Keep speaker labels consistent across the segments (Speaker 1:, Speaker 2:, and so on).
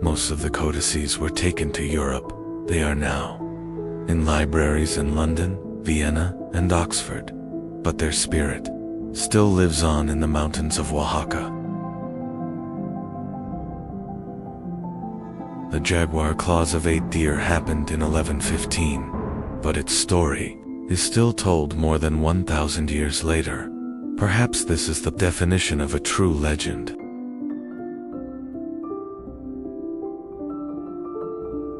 Speaker 1: Most of the codices were taken to Europe. They are now in libraries in London, Vienna, and Oxford. But their spirit still lives on in the mountains of Oaxaca. The jaguar claws of 8 deer happened in 1115, but its story is still told more than 1,000 years later. Perhaps this is the definition of a true legend.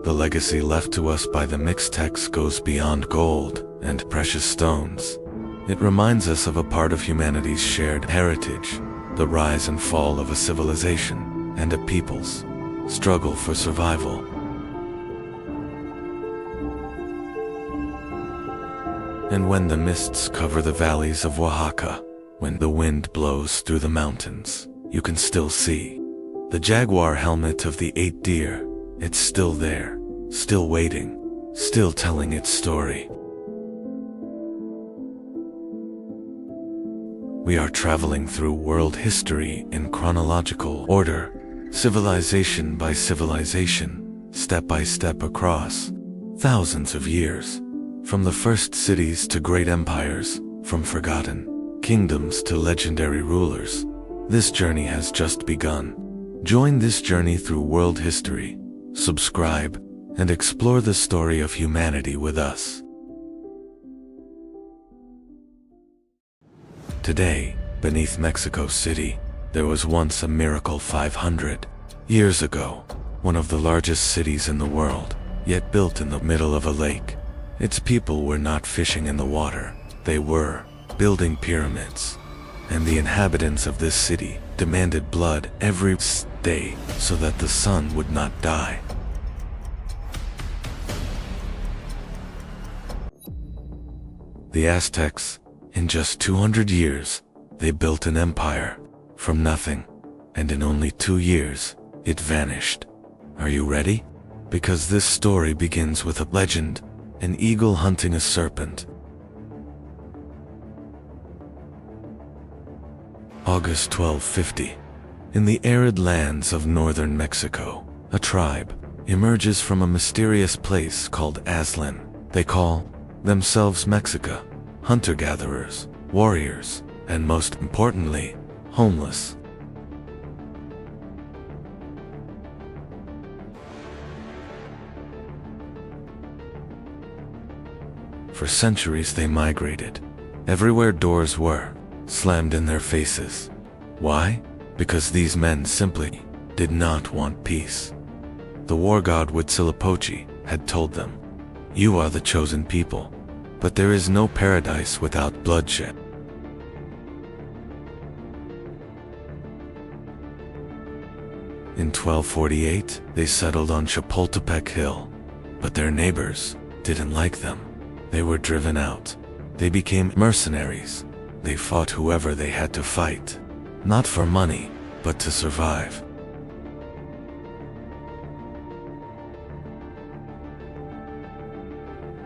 Speaker 1: The legacy left to us by the Mixtecs goes beyond gold and precious stones. It reminds us of a part of humanity's shared heritage, the rise and fall of a civilization and a people's struggle for survival. And when the mists cover the valleys of Oaxaca, when the wind blows through the mountains, you can still see the jaguar helmet of the 8 deer. It's still there, still waiting, still telling its story. We are traveling through world history in chronological order, civilization by civilization, step by step across thousands of years. From the first cities to great empires, from forgotten kingdoms to legendary rulers. This journey has just begun. Join this journey through world history. Subscribe and explore the story of humanity with us. Today, beneath Mexico City, there was once a miracle 500 years ago, one of the largest cities in the world, yet built in the middle of a lake. Its people were not fishing in the water, they were building pyramids. And the inhabitants of this city demanded blood every day so that the sun would not die. The Aztecs, in just 200 years, they built an empire from nothing, and in only 2 years, it vanished. Are you ready? Because this story begins with a legend, an eagle hunting a serpent. August 1250. In the arid lands of northern Mexico, a tribe emerges from a mysterious place called Aztlán. They call themselves Mexica, hunter-gatherers, warriors, and most importantly, homeless. For centuries they migrated. Everywhere doors were slammed in their faces. Why? Because these men simply did not want peace. The war god Huitzilopochtli had told them, "You are the chosen people, but there is no paradise without bloodshed." In 1248, they settled on Chapultepec Hill, but their neighbors didn't like them. They were driven out. They became mercenaries. They fought whoever they had to fight, not for money, but to survive.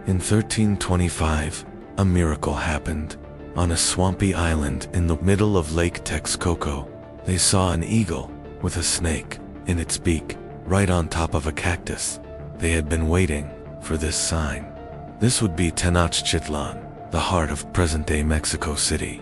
Speaker 1: In 1325, a miracle happened. On a swampy island in the middle of Lake Texcoco, they saw an eagle with a snake in its beak, right on top of a cactus. They had been waiting for this sign. This would be Tenochtitlan, the heart of present-day Mexico City.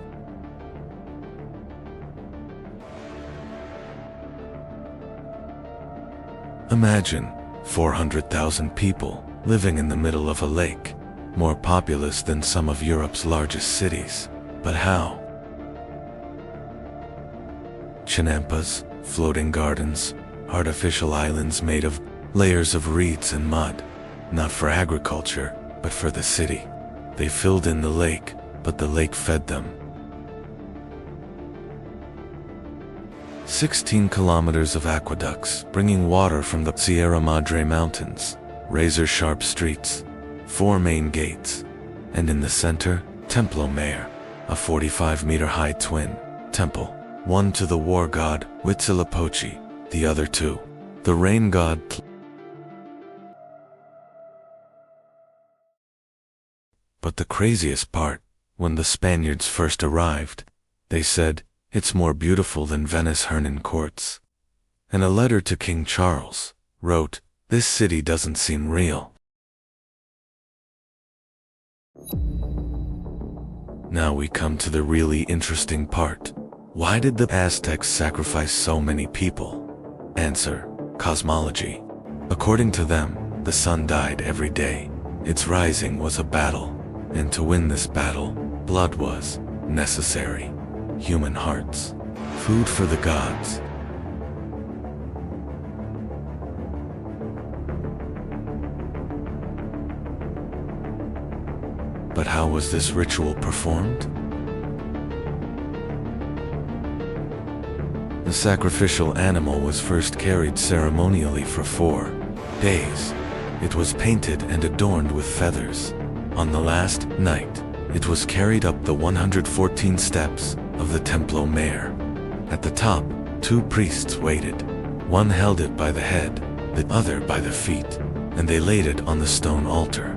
Speaker 1: Imagine 400,000 people living in the middle of a lake, more populous than some of Europe's largest cities. But how? Chinampas, floating gardens, artificial islands made of layers of reeds and mud, not for agriculture, but for the city. They filled in the lake, but the lake fed them. 16 kilometers of aqueducts bringing water from the Sierra Madre Mountains, razor-sharp streets, 4 main gates, and in the center, Templo Mayor, a 45-meter-high twin temple, one to the war god Huitzilopochtli, the other to the rain god. But the craziest part, when the Spaniards first arrived, they said, "It's more beautiful than Venice Hernan courts." And a letter to King Charles wrote, "This city doesn't seem real." Now we come to the really interesting part. Why did the Aztecs sacrifice so many people? Answer: cosmology. According to them, the sun died every day. Its rising was a battle, and to win this battle, blood was necessary. Human hearts, food for the gods. But how was this ritual performed? The sacrificial animal was first carried ceremonially for 4 days. It was painted and adorned with feathers. On the last night, it was carried up the 114 steps of the Templo Mayor. At the top, 2 priests waited. One held it by the head, the other by the feet, and they laid it on the stone altar.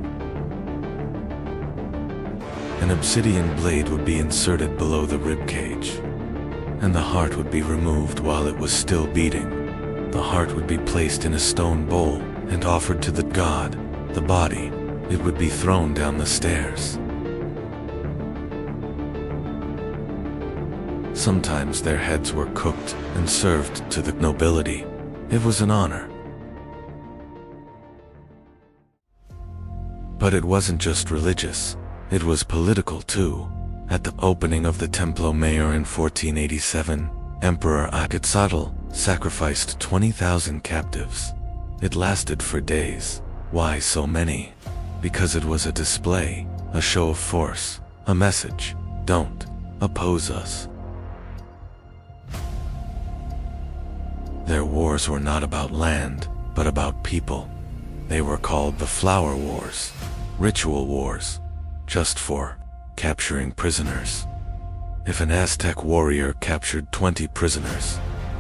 Speaker 1: An obsidian blade would be inserted below the rib cage, and the heart would be removed while it was still beating. The heart would be placed in a stone bowl and offered to the god. The body, it would be thrown down the stairs. Sometimes their heads were cooked and served to the nobility. It was an honor. But it wasn't just religious, it was political too. At the opening of the Templo Mayor in 1487, Emperor Quetzalcoatl sacrificed 20,000 captives. It lasted for days. Why so many? Because it was a display, a show of force, a message: don't oppose us. Their wars were not about land, but about people. They were called the Flower Wars, ritual wars, just for capturing prisoners. If an Aztec warrior captured 20 prisoners,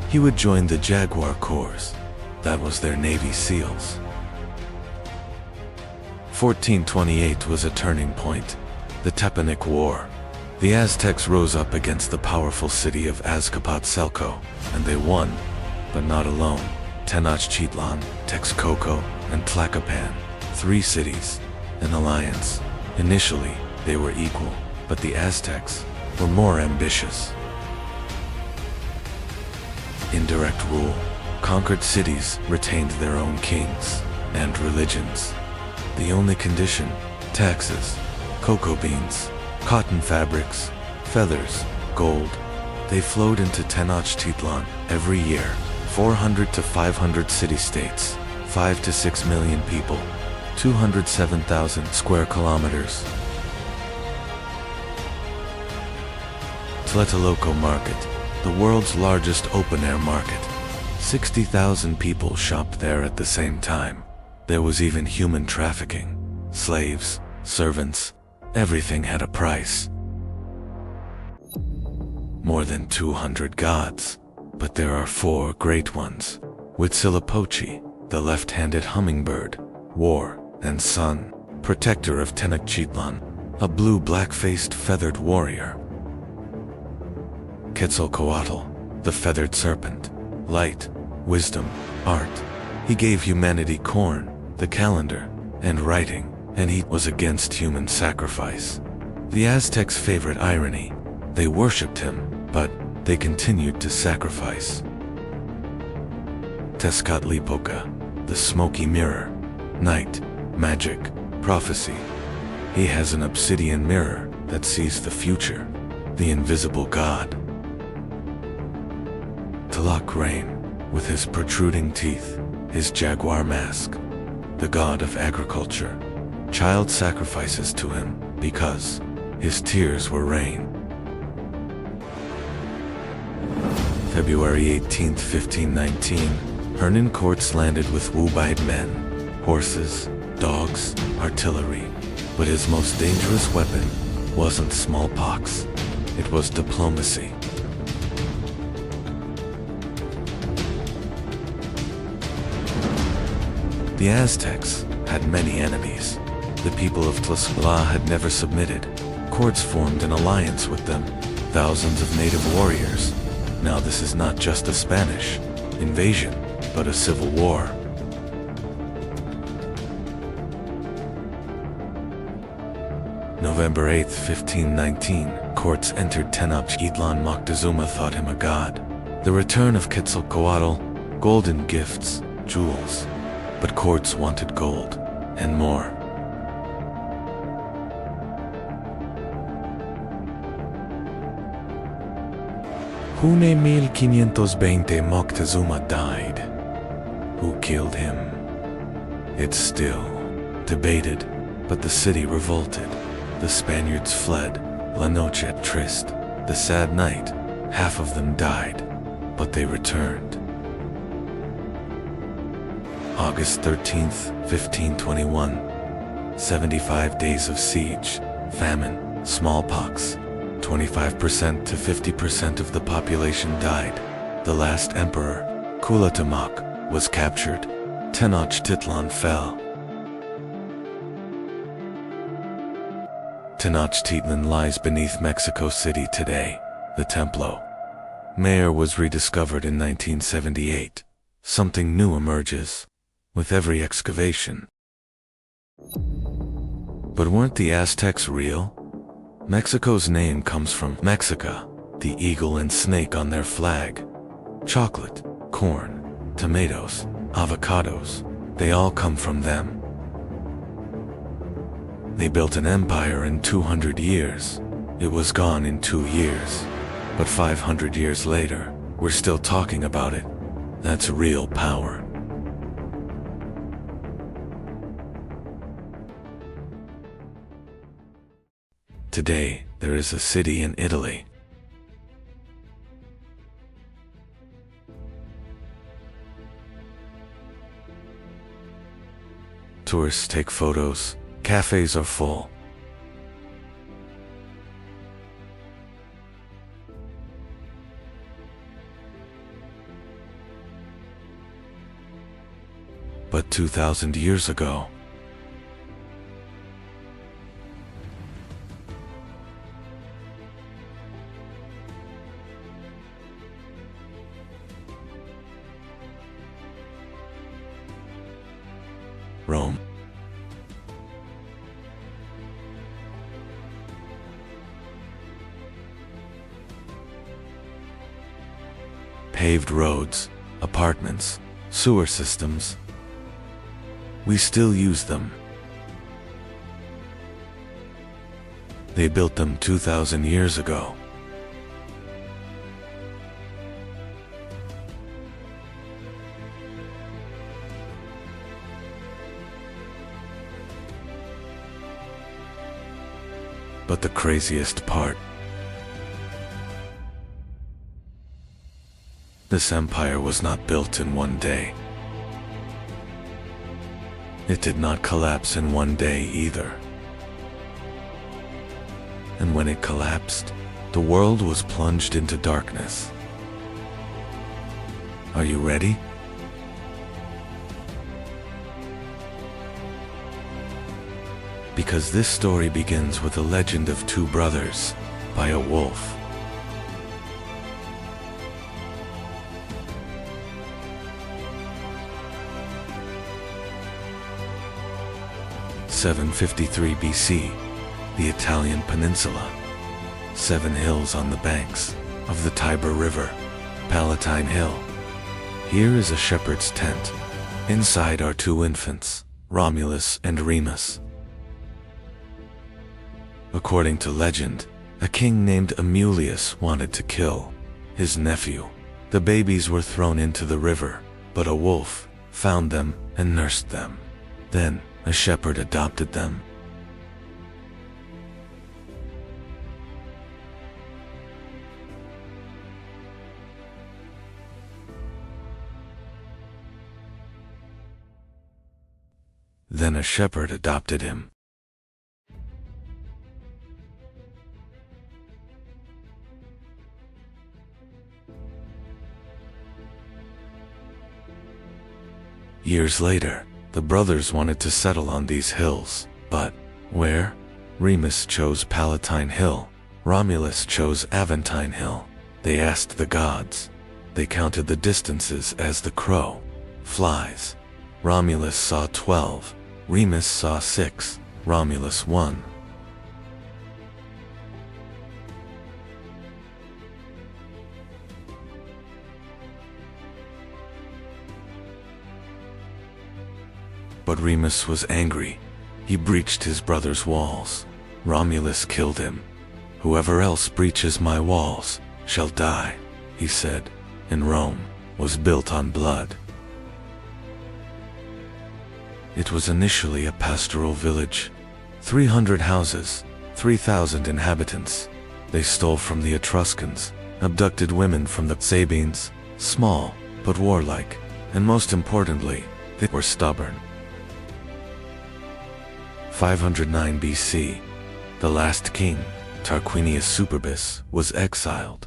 Speaker 1: he would join the Jaguar Corps. That was their Navy SEALs. 1428 was a turning point, the Tepanic War. The Aztecs rose up against the powerful city of Azcapotzalco, and they won, but not alone. Tenochtitlan, Texcoco, and Tlacopan, 3 cities, an alliance. Initially, they were equal, but the Aztecs were more ambitious. Indirect rule. Conquered cities retained their own kings and religions. The only condition: taxes, cocoa beans, cotton fabrics, feathers, gold. They flowed into Tenochtitlan every year. 400 to 500 city-states, 5 to 6 million people, 207,000 square kilometers. Tlatelolco Market, the world's largest open-air market. 60,000 people shopped there at the same time. There was even human trafficking. Slaves, servants, everything had a price. More than 200 gods, but there are 4 great ones. Huitzilopochtli, the left-handed hummingbird, war and sun, protector of Tenochtitlan, a blue black-faced feathered warrior. Quetzalcoatl, the feathered serpent, light, wisdom, art. He gave humanity corn, the calendar, and writing, and he was against human sacrifice. The Aztecs' favorite irony: they worshipped him, but they continued to sacrifice. Tezcatlipoca, the smoky mirror, night, magic, prophecy. He has an obsidian mirror that sees the future, the invisible god. Tlaloc Rain, with his protruding teeth, his jaguar mask, the god of agriculture. Child sacrifices to him because his tears were rain. February 18, 1519, Hernan courts landed with wu-eyed men, horses, dogs, artillery. But his most dangerous weapon wasn't smallpox, it was diplomacy. The Aztecs had many enemies. The people of Tlaxcala had never submitted. Courts formed an alliance with them, thousands of native warriors. Now this is not just a Spanish invasion, but a civil war. November 8, 1519, courts entered Tenochtitlan. Moctezuma thought him a god. The return of Quetzalcoatl, golden gifts, jewels. But courts wanted gold, and more. Junio 1520, Moctezuma died. Who killed him? It's still debated, but the city revolted. The Spaniards fled. La Noche Triste, the sad night. Half of them died, but they returned. August 13th, 1521. 75 days of siege, famine, smallpox. 25% to 50% of the population died. The last emperor, Cuauhtémoc, was captured. Tenochtitlan fell. Tenochtitlan lies beneath Mexico City today. The Templo Mayor was rediscovered in 1978. Something new emerges with every excavation. But weren't the Aztecs real? Mexico's name comes from Mexica, the eagle and snake on their flag. Chocolate, corn, tomatoes, avocados, they all come from them. They built an empire in 200 years. It was gone in 2 years. But 500 years later, we're still talking about it. That's real power. Today, there is a city in Italy. Tourists take photos. Cafes are full. But 2,000 years ago, Rome. Paved roads, apartments, sewer systems. We still use them. They built them 2,000 years ago. But the craziest part, this empire was not built in one day. It did not collapse in one day either. And when it collapsed, the world was plunged into darkness. Are you ready? Because this story begins with a legend of two brothers by a wolf. (753 BC), the Italian peninsula. 7 hills on the banks of the Tiber River, Palatine Hill. Here is a shepherd's tent. Inside are 2 infants, Romulus and Remus. According to legend, a king named Amulius wanted to kill his nephew. The babies were thrown into the river, but a wolf found them and nursed them. Then, a shepherd adopted them. Then a shepherd adopted him. Years later, the brothers wanted to settle on these hills, but where? Remus chose Palatine Hill. Romulus chose Aventine Hill. They asked the gods. They counted the distances as the crow flies. Romulus saw 12. Remus saw 6. Romulus won. But Remus was angry. He breached his brother's walls. Romulus killed him. "Whoever else breaches my walls shall die," he said. And Rome was built on blood. It was initially a pastoral village. 300 houses, 3,000 inhabitants. They stole from the Etruscans, abducted women from the Sabines, small but warlike, and most importantly, they were stubborn. 509 BC, the last king, Tarquinius Superbus, was exiled.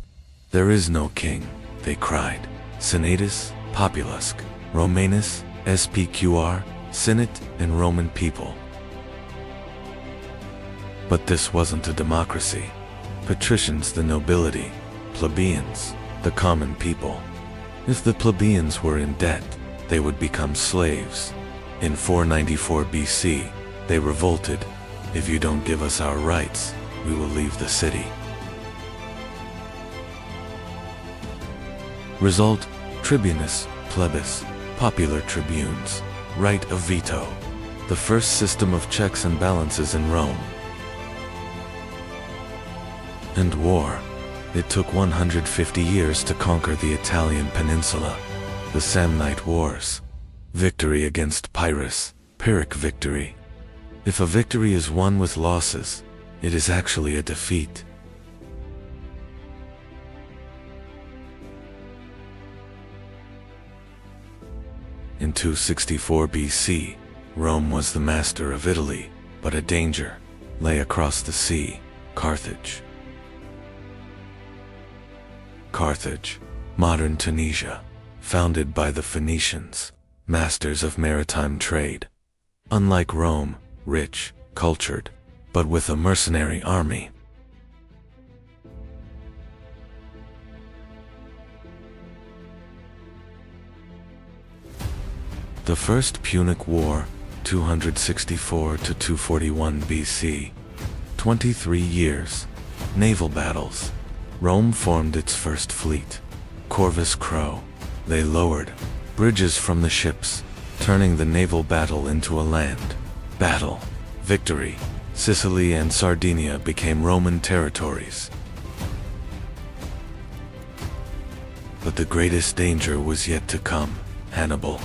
Speaker 1: "There is no king," they cried. "Senatus, Populusque, Romanus, SPQR, Senate, and Roman people." But this wasn't a democracy. Patricians, the nobility; plebeians, the common people. If the plebeians were in debt, they would become slaves. In 494 BC, they revolted. "If you don't give us our rights, we will leave the city." Result: tribunus, plebis, popular tribunes, right of veto. The first system of checks and balances in Rome. And war. It took 150 years to conquer the Italian peninsula. The Samnite Wars. Victory against Pyrrhus, Pyrrhic victory. If a victory is won with losses, it is actually a defeat. In 264 BC, Rome was the master of Italy, but a danger lay across the sea: Carthage. Carthage, modern Tunisia, founded by the Phoenicians, masters of maritime trade. Unlike Rome, rich, cultured, but with a mercenary army. The First Punic War, 264 to 241 BC. 23 years. Naval battles. Rome formed its first fleet, Corvus Crow. They lowered bridges from the ships, turning the naval battle into a land battle. Victory. Sicily and Sardinia became Roman territories. But the greatest danger was yet to come: Hannibal.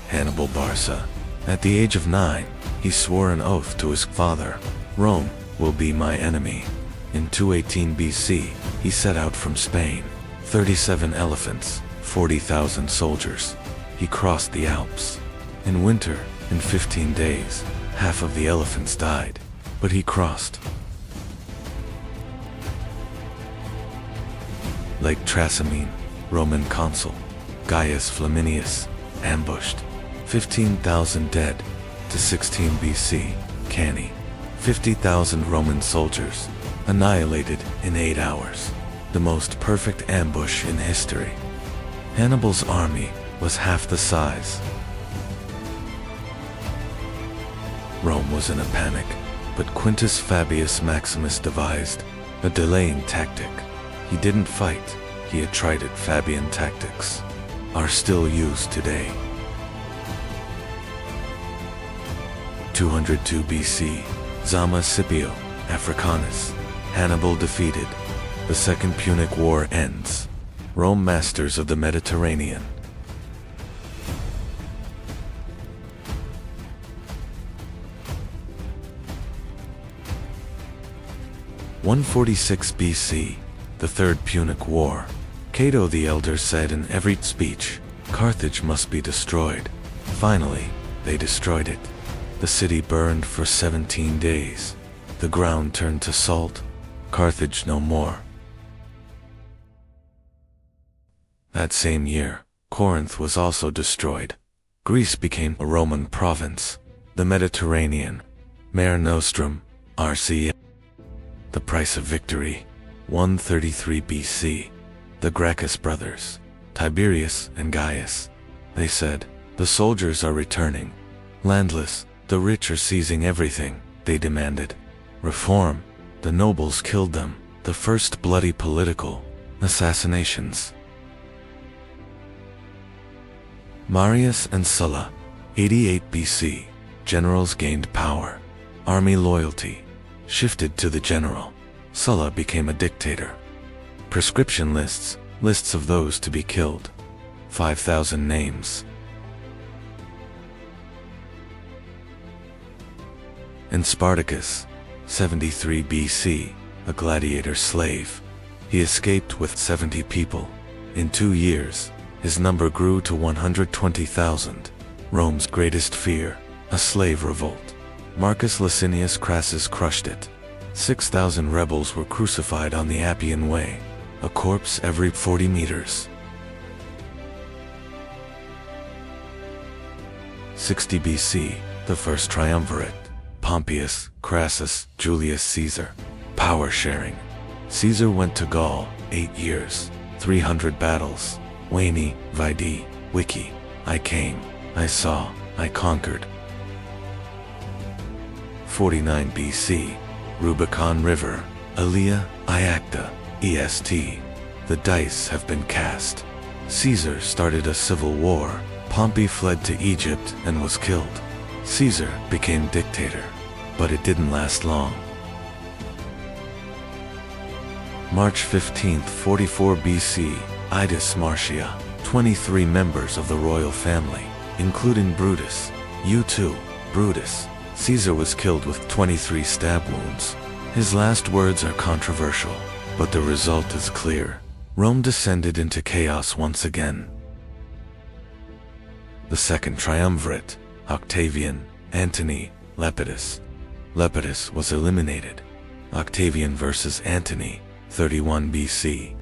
Speaker 1: Hannibal Barca. At the age of 9, he swore an oath to his father: "Rome will be my enemy." In 218 BC, he set out from Spain. 37 elephants, 40,000 soldiers. He crossed the Alps. In winter, in 15 days, half of the elephants died. But he crossed. Lake Trasimene, Roman consul, Gaius Flaminius, ambushed. 15,000 dead. To 16 BC, Cannae. 50,000 Roman soldiers, annihilated in 8 hours. The most perfect ambush in history. Hannibal's army was half the size. Rome was in a panic, but Quintus Fabius Maximus devised a delaying tactic. He didn't fight, he had tried it. Fabian tactics are still used today. 202 BC, Zama Scipio, Africanus. Hannibal defeated. The Second Punic War ends. Rome masters of the Mediterranean. (146 BC), the Third Punic War. Cato the Elder said in every speech, "Carthage must be destroyed." Finally, they destroyed it. The city burned for 17 days. The ground turned to salt. Carthage no more. That same year, Corinth was also destroyed. Greece became a Roman province. The Mediterranean, Mare Nostrum, RC. The price of victory, 133 BC. The Gracchus brothers, Tiberius and Gaius. They said, The soldiers are returning. Landless, the rich are seizing everything, they demanded. Reform. The nobles killed them. The first bloody political assassinations. Marius and Sulla, 88 BC. Generals gained power. Army loyalty shifted to the general. Sulla became a dictator. Prescription lists, lists of those to be killed. 5,000 names. And Spartacus, 73 BC, a gladiator slave. He escaped with 70 people. In 2 years, his number grew to 120,000. Rome's greatest fear, a slave revolt. Marcus Licinius Crassus crushed it. 6,000 rebels were crucified on the Appian Way, a corpse every 40 meters. 60 BC, the first triumvirate. Pompeius, Crassus, Julius Caesar. Power sharing. Caesar went to Gaul, 8 years, 300 battles. Veni, Vidi, Wiki. I came, I saw, I conquered. 49 BC, Rubicon River, Aelia, Iacta, EST. The dice have been cast. Caesar started a civil war. Pompey fled to Egypt and was killed. Caesar became dictator, but it didn't last long. March 15th, 44 BC, Itus Marcia, 23 members of the royal family, including Brutus. You too, Brutus. Caesar was killed with 23 stab wounds. His last words are controversial, but the result is clear. Rome descended into chaos once again. The second triumvirate, Octavian, Antony, Lepidus. Lepidus was eliminated. Octavian versus Antony, 31 BC.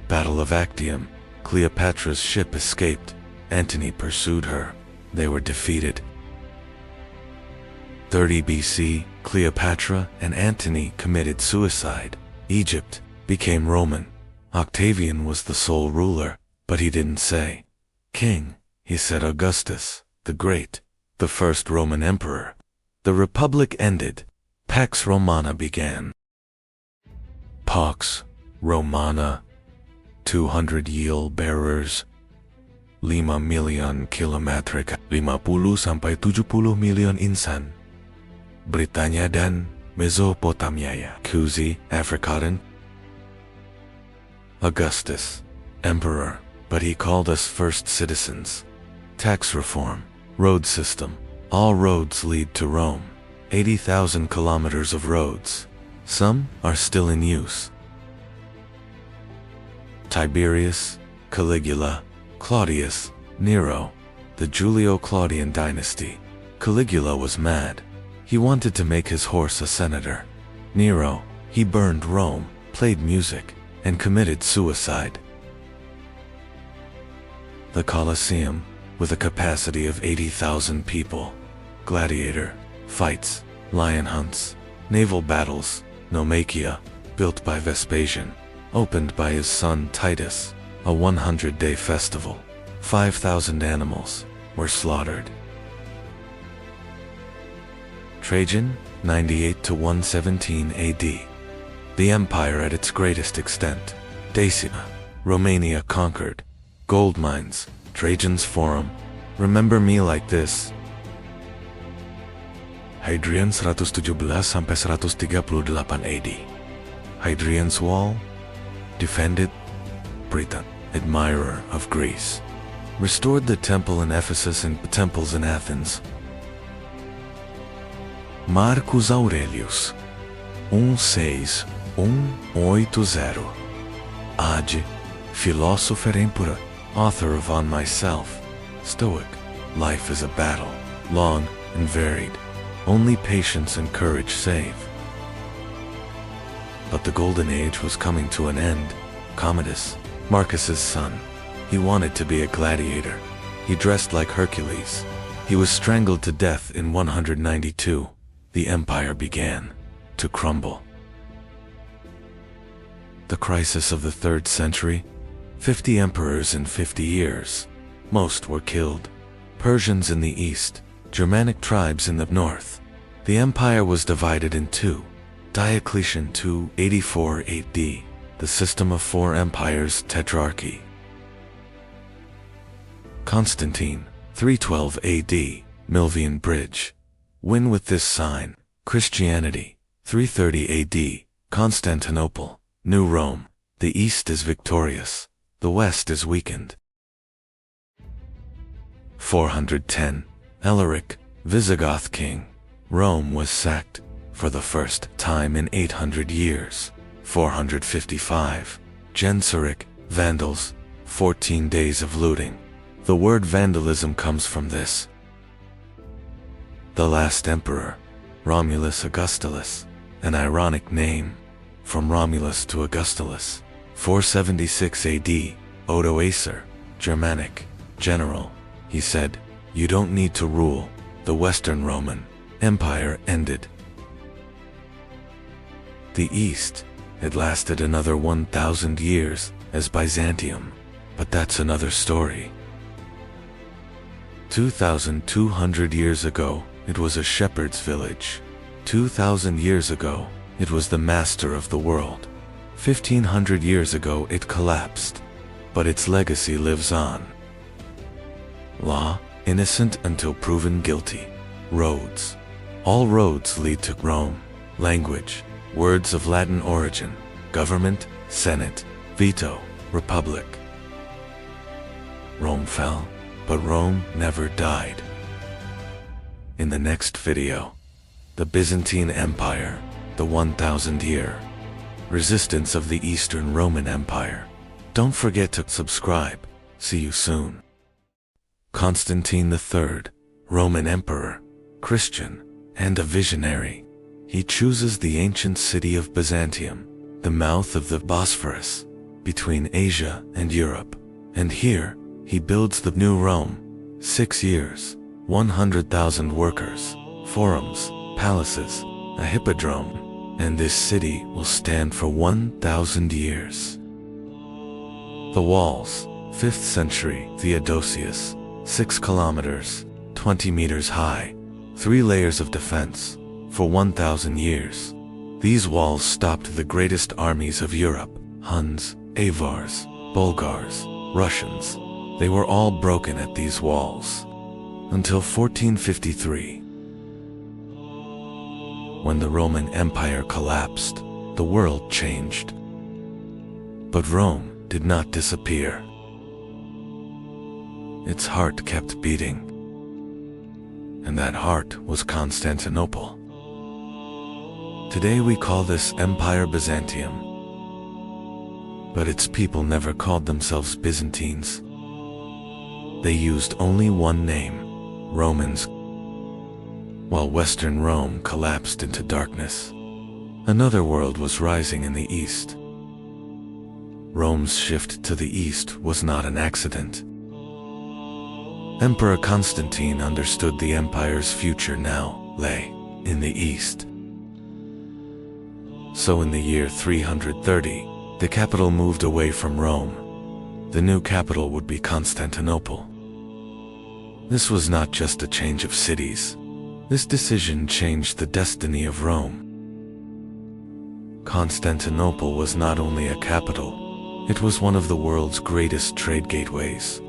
Speaker 1: Battle of Actium. Cleopatra's ship escaped. Antony pursued her. They were defeated. 30 BC, Cleopatra and Antony committed suicide. Egypt became Roman. Octavian was the sole ruler, but he didn't say king. He said Augustus, the Great, the first Roman emperor. The Republic ended. Pax Romana began. Pax Romana, 200 yield bearers, 5 million kilometrika, 50 sampai 70 million insan. Britania dan Mesopotamia, Kuzi, Afrikadan. Augustus, emperor, but he called us first citizens. Tax reform, road system. All roads lead to Rome. 80,000 kilometers of roads. Some are still in use. Tiberius, Caligula, Claudius, Nero, the Julio-Claudian dynasty. Caligula was mad. He wanted to make his horse a senator. Nero, he burned Rome, played music, and committed suicide. The Colosseum, with a capacity of 80,000 people. Gladiator, fights, lion hunts, naval battles. Nomakia, built by Vespasian, opened by his son Titus, a 100-day festival. 5,000 animals were slaughtered. Trajan, 98 to 117 AD. The empire at its greatest extent. Dacia, Romania conquered. Gold mines, Trajan's Forum. Remember me like this. Hadrian 117 sampai 138 AD. Hadrian's Wall, defended Britain, admirer of Greece. Restored the temple in Ephesus and temples in Athens. Marcus Aurelius, 16180. Age, philosopher emperor, author of On Myself. Stoic, life is a battle, long and varied. Only patience and courage save. But the golden age was coming to an end. Commodus, Marcus's son. He wanted to be a gladiator. He dressed like Hercules. He was strangled to death in 192. The empire began to crumble. The crisis of the 3rd century. 50 emperors in 50 years. Most were killed. Persians in the east, Germanic tribes in the north. The empire was divided in two. Diocletian 284 AD, the system of four empires tetrarchy. Constantine 312 AD, Milvian Bridge. Win with this sign. Christianity 330 AD, Constantinople, New Rome. The east is victorious, the west is weakened. 410, Alaric, Visigoth king. Rome was sacked, for the first time in 800 years. 455, Genseric, Vandals, 14 days of looting. The word vandalism comes from this. The last emperor, Romulus Augustulus, an ironic name, from Romulus to Augustulus. 476 AD, Odoacer, Germanic, general. He said, "You don't need to rule." The Western Roman Empire ended. The East, it lasted another 1,000 years as Byzantium, but that's another story. 2,200 years ago, it was a shepherd's village. 2,000 years ago, it was the master of the world. 1,500 years ago, it collapsed, but its legacy lives on. Law, innocent until proven guilty. Roads. All roads lead to Rome. Language, words of Latin origin. Government, Senate, veto, republic. Rome fell, but Rome never died. In the next video, the Byzantine Empire, the 1,000-year resistance of the Eastern Roman Empire. Don't forget to subscribe. See you soon. Constantine III, Roman Emperor, Christian, and a visionary. He chooses the ancient city of Byzantium, the mouth of the Bosphorus, between Asia and Europe. And here, he builds the new Rome. 6 years, 100,000 workers, forums, palaces, a hippodrome, and this city will stand for 1,000 years. The walls, 5th century Theodosius, 6 kilometers, 20 meters high, 3 layers of defense, for 1,000 years. These walls stopped the greatest armies of Europe, Huns, Avars, Bulgars, Russians. They were all broken at these walls. Until 1453. When the Roman Empire collapsed, the world changed. But Rome did not disappear. Its heart kept beating. And that heart was Constantinople. Today we call this Empire Byzantium. But its people never called themselves Byzantines. They used only one name, Romans. While Western Rome collapsed into darkness, another world was rising in the east. Rome's shift to the east was not an accident. Emperor Constantine understood the empire's future now lay in the east. So in the year 330, the capital moved away from Rome. The new capital would be Constantinople. This was not just a change of cities. This decision changed the destiny of Rome. Constantinople was not only a capital, it was one of the world's greatest trade gateways.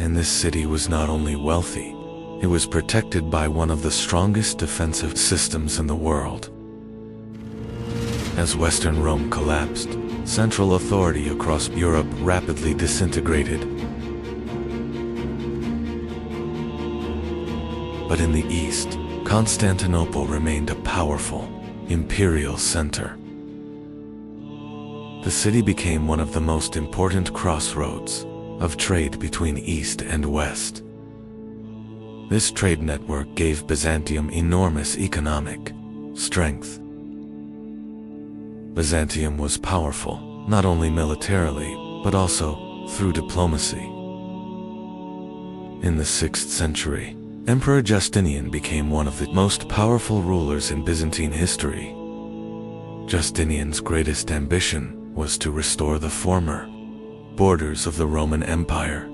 Speaker 1: And this city was not only wealthy, it was protected by one of the strongest defensive systems in the world. As Western Rome collapsed, central authority across Europe rapidly disintegrated. But in the east, Constantinople remained a powerful, imperial center. The city became one of the most important crossroads of trade between East and West. This trade network gave Byzantium enormous economic strength. Byzantium was powerful, not only militarily, but also through diplomacy. In the 6th century, Emperor Justinian became one of the most powerful rulers in Byzantine history. Justinian's greatest ambition was to restore the former borders of the Roman Empire.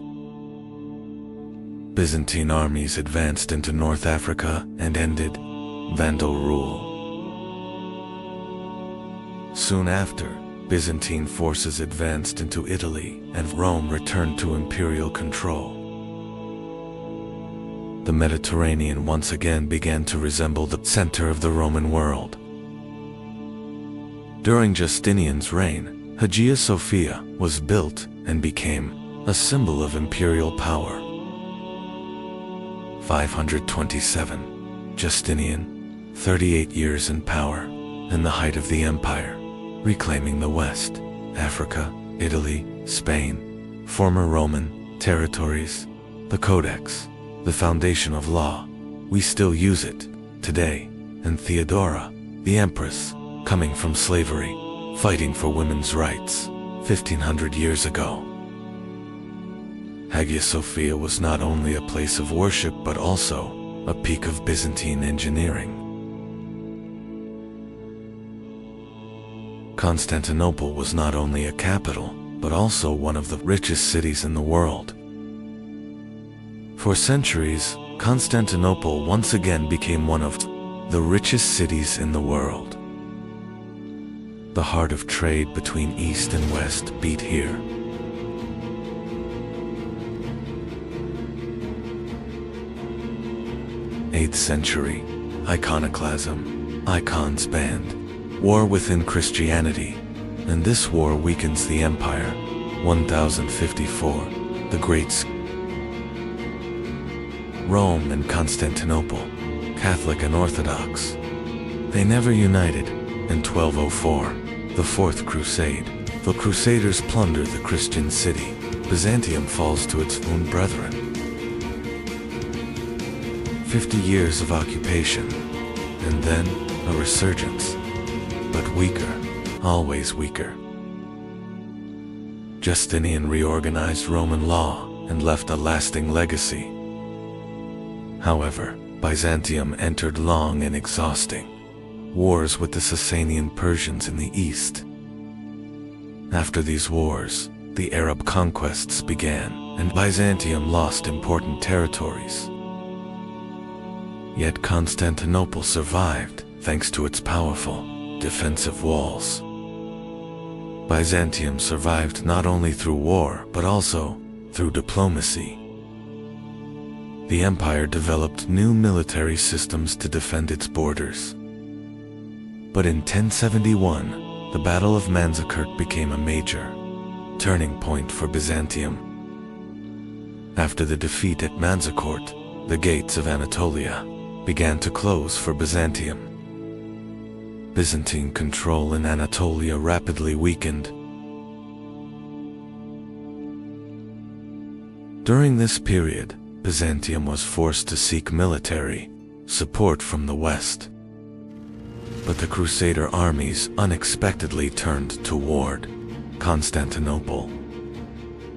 Speaker 1: Byzantine armies advanced into North Africa and ended Vandal rule. Soon after, Byzantine forces advanced into Italy, and Rome returned to imperial control. The Mediterranean once again began to resemble the center of the Roman world. During Justinian's reign, Hagia Sophia was built and became a symbol of imperial power. 527. Justinian, 38 years in power, in the height of the empire, reclaiming the West, Africa, Italy, Spain, former Roman territories, the Codex, the foundation of law. We still use it today. And Theodora, the Empress, coming from slavery, fighting for women's rights, 1500 years ago. Hagia Sophia was not only a place of worship but also a peak of Byzantine engineering. Constantinople was not only a capital, but also one of the richest cities in the world. For centuries, Constantinople once again became one of the richest cities in the world. The heart of trade between East and West beat here. Eighth century, iconoclasm, icons banned, war within Christianity, and this war weakens the empire. 1054, the Great Rome and Constantinople, Catholic and Orthodox. They never united. In 1204, the Fourth Crusade, the Crusaders plunder the Christian city. Byzantium falls to its own brethren. 50 years of occupation, and then a resurgence, but weaker, always weaker. Justinian reorganized Roman law and left a lasting legacy. However, Byzantium entered long and exhausting wars with the Sasanian Persians in the east. After these wars, the Arab conquests began, and Byzantium lost important territories. Yet Constantinople survived thanks to its powerful defensive walls. Byzantium survived not only through war but also through diplomacy. The empire developed new military systems to defend its borders. But in 1071, the Battle of Manzikert became a major turning point for Byzantium. After the defeat at Manzikert, the gates of Anatolia began to close for Byzantium. Byzantine control in Anatolia rapidly weakened. During this period, Byzantium was forced to seek military support from the West. But the Crusader armies unexpectedly turned toward Constantinople.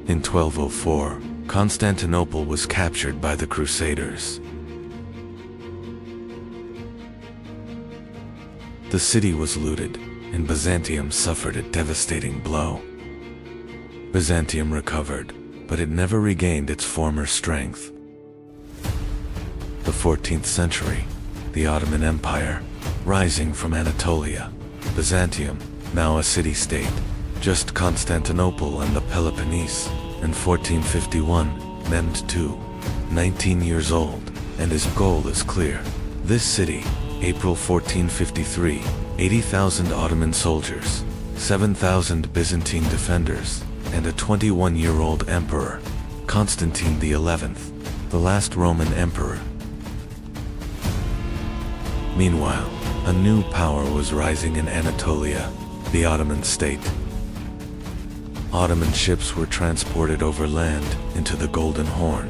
Speaker 1: In 1204, Constantinople was captured by the Crusaders. The city was looted, and Byzantium suffered a devastating blow. Byzantium recovered, but it never regained its former strength. The 14th century, the Ottoman Empire, rising from Anatolia, Byzantium, now a city-state, just Constantinople and the Peloponnese, in 1451, Mehmed II, 19 years old, and his goal is clear. This city, April 1453, 80,000 Ottoman soldiers, 7,000 Byzantine defenders, and a 21-year-old emperor, Constantine XI, the last Roman emperor. Meanwhile, a new power was rising in Anatolia, the Ottoman state. Ottoman ships were transported over land into the Golden Horn.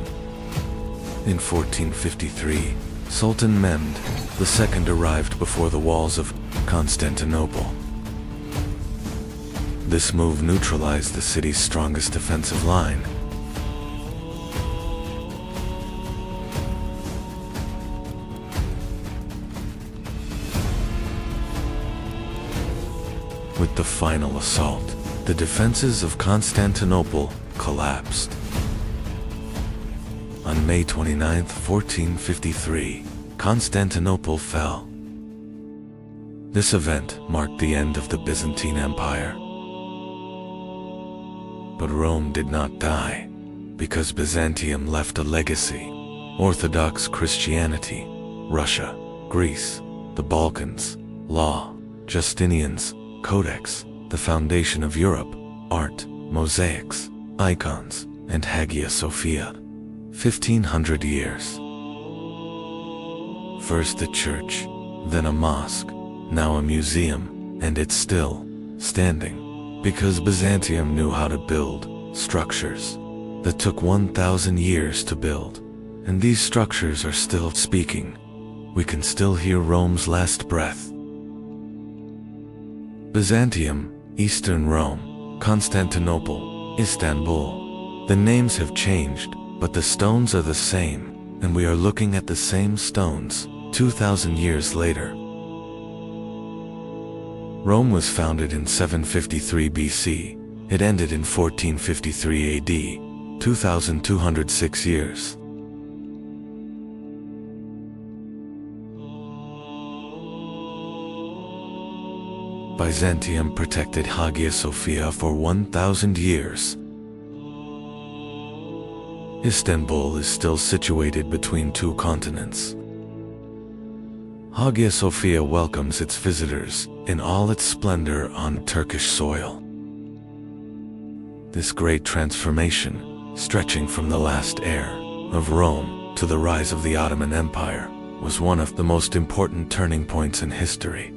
Speaker 1: In 1453, Sultan Mehmed II arrived before the walls of Constantinople. This move neutralized the city's strongest defensive line. With the final assault, the defenses of Constantinople collapsed. On May 29, 1453, Constantinople fell. This event marked the end of the Byzantine Empire. But Rome did not die, because Byzantium left a legacy: Orthodox Christianity, Russia, Greece, the Balkans, law, Justinian's Codex, the foundation of Europe, art, mosaics, icons, and Hagia Sophia. 1500 years. First a church, then a mosque, now a museum, and it's still standing, because Byzantium knew how to build structures that took 1,000 years to build, and these structures are still speaking. We can still hear Rome's last breath. Byzantium, Eastern Rome, Constantinople, Istanbul. The names have changed, but the stones are the same, and we are looking at the same stones 2,000 years later. Rome was founded in 753 BC. It ended in 1453 AD, 2,206 years. Byzantium protected Hagia Sophia for 1,000 years. Istanbul is still situated between two continents. Hagia Sophia welcomes its visitors in all its splendor on Turkish soil. This great transformation, stretching from the last heir of Rome to the rise of the Ottoman Empire, was one of the most important turning points in history.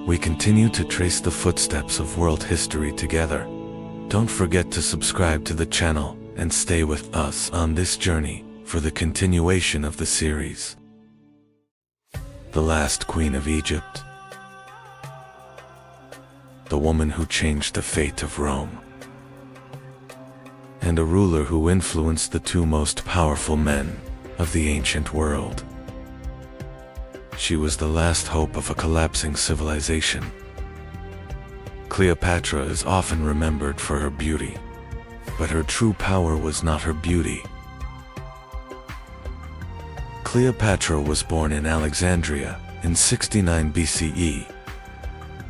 Speaker 1: We continue to trace the footsteps of world history together. Don't forget to subscribe to the channel and stay with us on this journey for the continuation of the series. The last queen of Egypt. The woman who changed the fate of Rome. And a ruler who influenced the two most powerful men of the ancient world. She was the last hope of a collapsing civilization. Cleopatra is often remembered for her beauty, but her true power was not her beauty. Cleopatra was born in Alexandria in 69 BCE,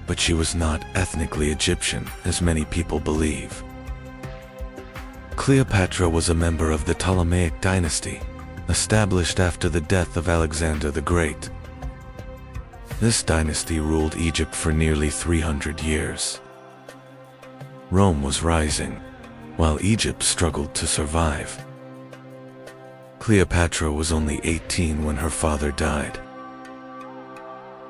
Speaker 1: but she was not ethnically Egyptian, as many people believe. Cleopatra was a member of the Ptolemaic dynasty, established after the death of Alexander the Great. This dynasty ruled Egypt for nearly 300 years. Rome was rising, while Egypt struggled to survive. Cleopatra was only 18 when her father died.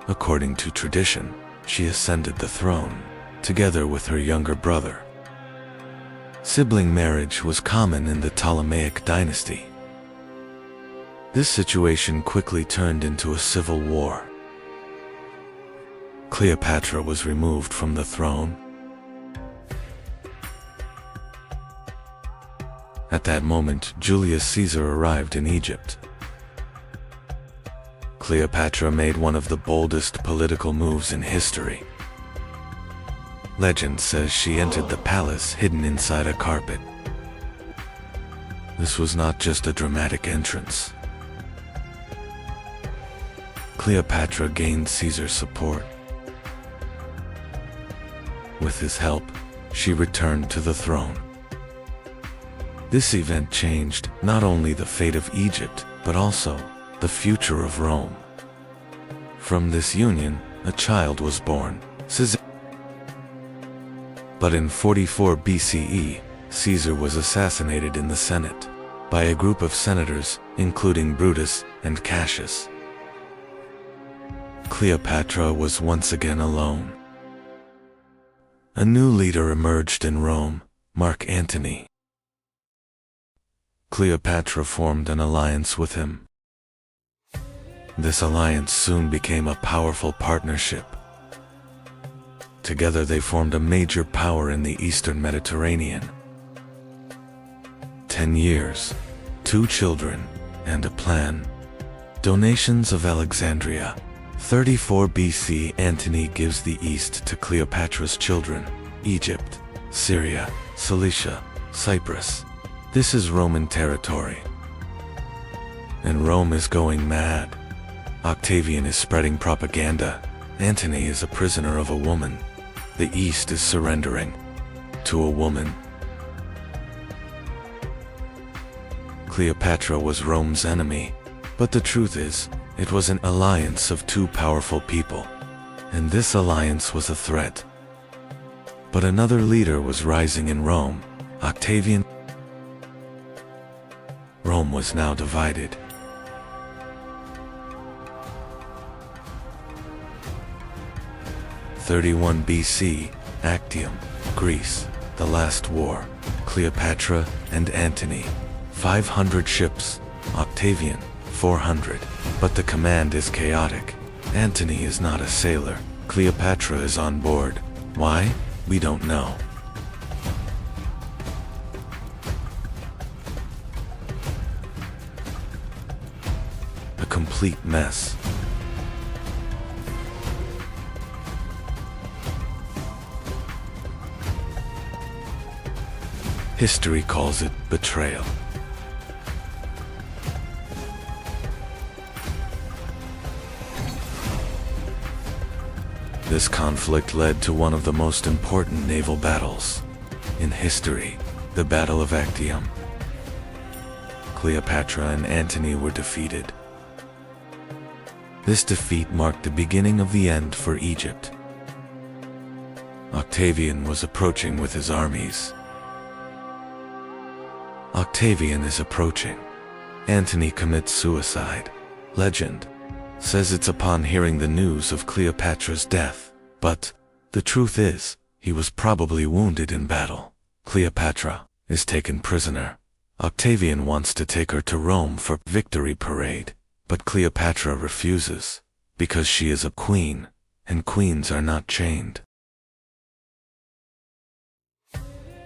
Speaker 1: According to tradition, she ascended the throne, together with her younger brother. Sibling marriage was common in the Ptolemaic dynasty. This situation quickly turned into a civil war. Cleopatra was removed from the throne. At that moment, Julius Caesar arrived in Egypt. Cleopatra made one of the boldest political moves in history. Legend says she entered the palace hidden inside a carpet. This was not just a dramatic entrance. Cleopatra gained Caesar's support. With his help, she returned to the throne. This event changed not only the fate of Egypt, but also the future of Rome. From this union, a child was born, Caesar. But in 44 BCE, Caesar was assassinated in the Senate by a group of senators, including Brutus and Cassius. Cleopatra was once again alone. A new leader emerged in Rome, Mark Antony. Cleopatra formed an alliance with him. This alliance soon became a powerful partnership. Together they formed a major power in the Eastern Mediterranean. 10 years, 2 children, and a plan. Donations of Alexandria. 34 BC, Antony gives the East to Cleopatra's children: Egypt, Syria, Cilicia, Cyprus. This is Roman territory. and Rome is going mad. Octavian is spreading propaganda. Antony is a prisoner of a woman. The East is surrendering to a woman. Cleopatra was Rome's enemy, but the truth is, it was an alliance of two powerful people, and this alliance was a threat. But another leader was rising in Rome, Octavian. Rome was now divided. (31 BC, Actium, Greece, the last war. Cleopatra and Antony, 500 ships, Octavian, 400. But the command is chaotic. Antony is not a sailor. Cleopatra is on board. Why? We don't know. A complete mess. History calls it betrayal. This conflict led to one of the most important naval battles in history, the Battle of Actium. Cleopatra and Antony were defeated. This defeat marked the beginning of the end for Egypt. Octavian was approaching with his armies. Octavian is approaching. Antony commits suicide. Legend says it's upon hearing the news of Cleopatra's death, but the truth is, he was probably wounded in battle. Cleopatra is taken prisoner. Octavian wants to take her to Rome for victory parade, but Cleopatra refuses, because she is a queen, and queens are not chained.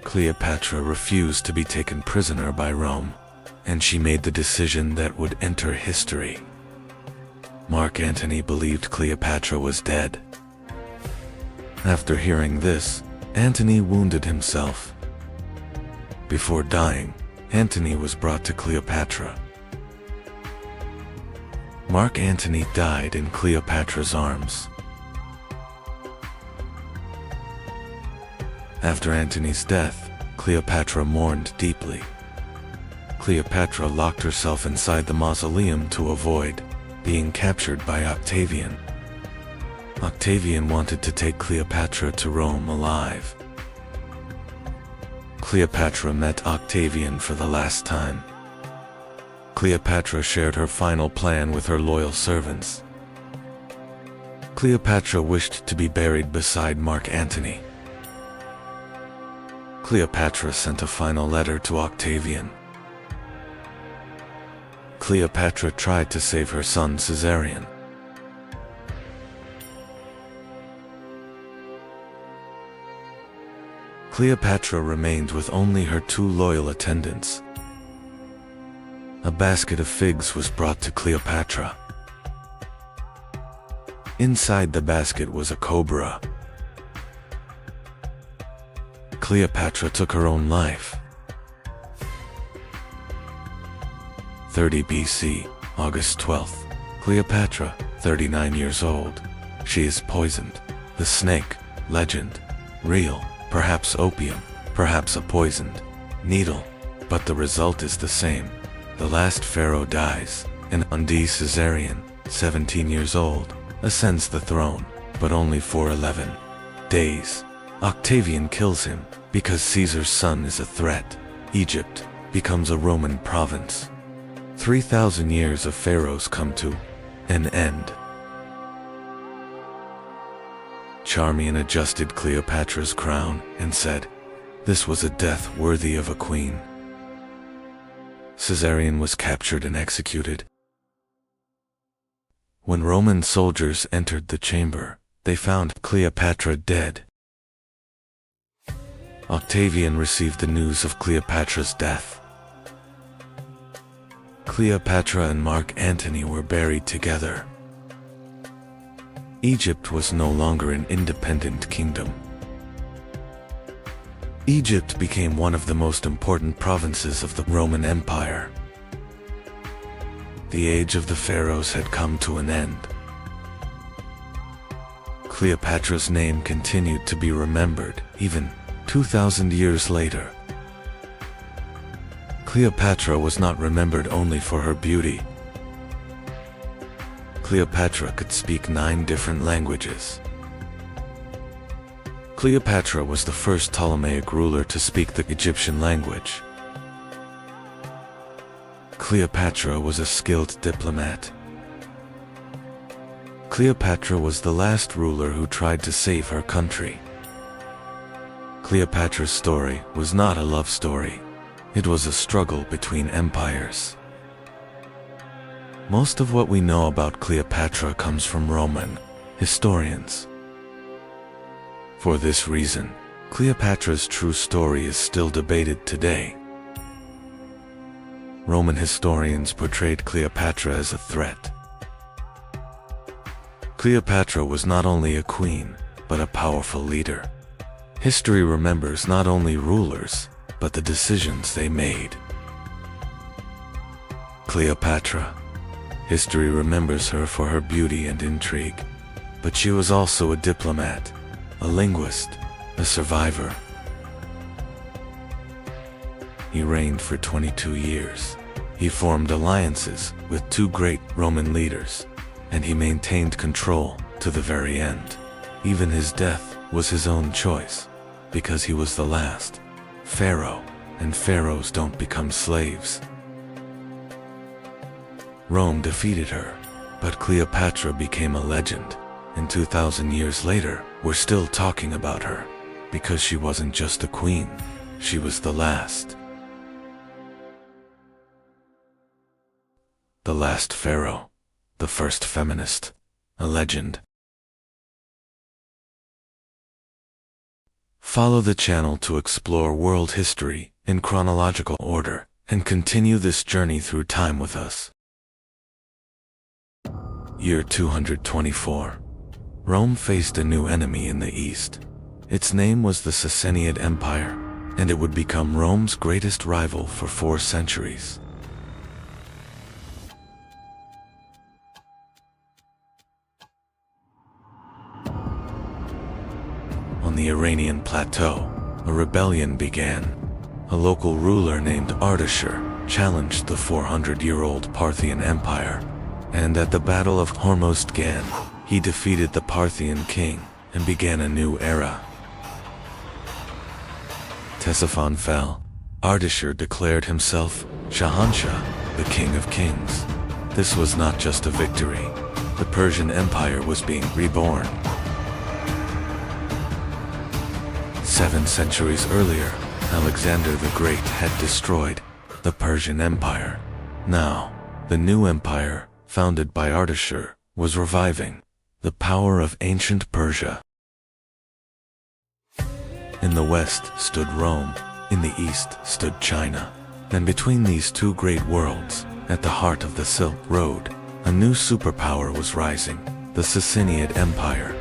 Speaker 1: Cleopatra refused to be taken prisoner by Rome, and she made the decision that would enter history. Mark Antony believed Cleopatra was dead. After hearing this, Antony wounded himself. Before dying, Antony was brought to Cleopatra. Mark Antony died in Cleopatra's arms. After Antony's death, Cleopatra mourned deeply. Cleopatra locked herself inside the mausoleum to avoid being captured by Octavian. Octavian wanted to take Cleopatra to Rome alive. Cleopatra met Octavian for the last time. Cleopatra shared her final plan with her loyal servants. Cleopatra wished to be buried beside Mark Antony. Cleopatra sent a final letter to Octavian. Cleopatra tried to save her son Caesarion. Cleopatra remained with only her two loyal attendants. A basket of figs was brought to Cleopatra. Inside the basket was a cobra. Cleopatra took her own life. 30 BC, August 12th. Cleopatra, 39 years old. She is poisoned. The snake, legend, real, perhaps opium, perhaps a poisoned needle, but the result is the same. The last pharaoh dies, and Caesarion, 17 years old, ascends the throne, but only for 11 days. Octavian kills him, because Caesar's son is a threat. Egypt becomes a Roman province. 3,000 years of pharaohs come to an end. Charmian adjusted Cleopatra's crown and said, "This was a death worthy of a queen." Caesarion was captured and executed. When Roman soldiers entered the chamber, they found Cleopatra dead. Octavian received the news of Cleopatra's death. Cleopatra and Mark Antony were buried together. Egypt was no longer an independent kingdom. Egypt became one of the most important provinces of the Roman Empire. The age of the pharaohs had come to an end. Cleopatra's name continued to be remembered, even 2,000 years later. Cleopatra was not remembered only for her beauty. Cleopatra could speak 9 different languages. Cleopatra was the first Ptolemaic ruler to speak the Egyptian language. Cleopatra was a skilled diplomat. Cleopatra was the last ruler who tried to save her country. Cleopatra's story was not a love story. It was a struggle between empires. Most of what we know about Cleopatra comes from Roman historians. For this reason, Cleopatra's true story is still debated today. Roman historians portrayed Cleopatra as a threat. Cleopatra was not only a queen, but a powerful leader. History remembers not only rulers, but the decisions they made. Cleopatra. History remembers her for her beauty and intrigue, but she was also a diplomat, a linguist, a survivor. He reigned for 22 years. He formed alliances with 2 great Roman leaders, and he maintained control to the very end. Even his death was his own choice, because he was the last pharaoh, and pharaohs don't become slaves. Rome defeated her, but Cleopatra became a legend, and 2,000 years later, we're still talking about her, because she wasn't just a queen, she was the last. The last pharaoh, the first feminist, a legend. Follow the channel to explore world history in chronological order and continue this journey through time with us. Year 224. Rome faced a new enemy in the east. Its name was the Sassanid Empire, and it would become Rome's greatest rival for 4 centuries. On the Iranian plateau, a rebellion began. A local ruler named Ardashir challenged the 400-year-old Parthian Empire, and at the Battle of Hormozgan, he defeated the Parthian king and began a new era. Ctesiphon fell. Ardashir declared himself Shahanshah, the King of Kings. This was not just a victory. The Persian Empire was being reborn. 7 centuries earlier, Alexander the Great had destroyed the Persian Empire. Now, the new empire, founded by Ardashir, was reviving the power of ancient Persia. In the west stood Rome, in the east stood China, and between these 2 great worlds, at the heart of the Silk Road, a new superpower was rising, the Sassanid Empire.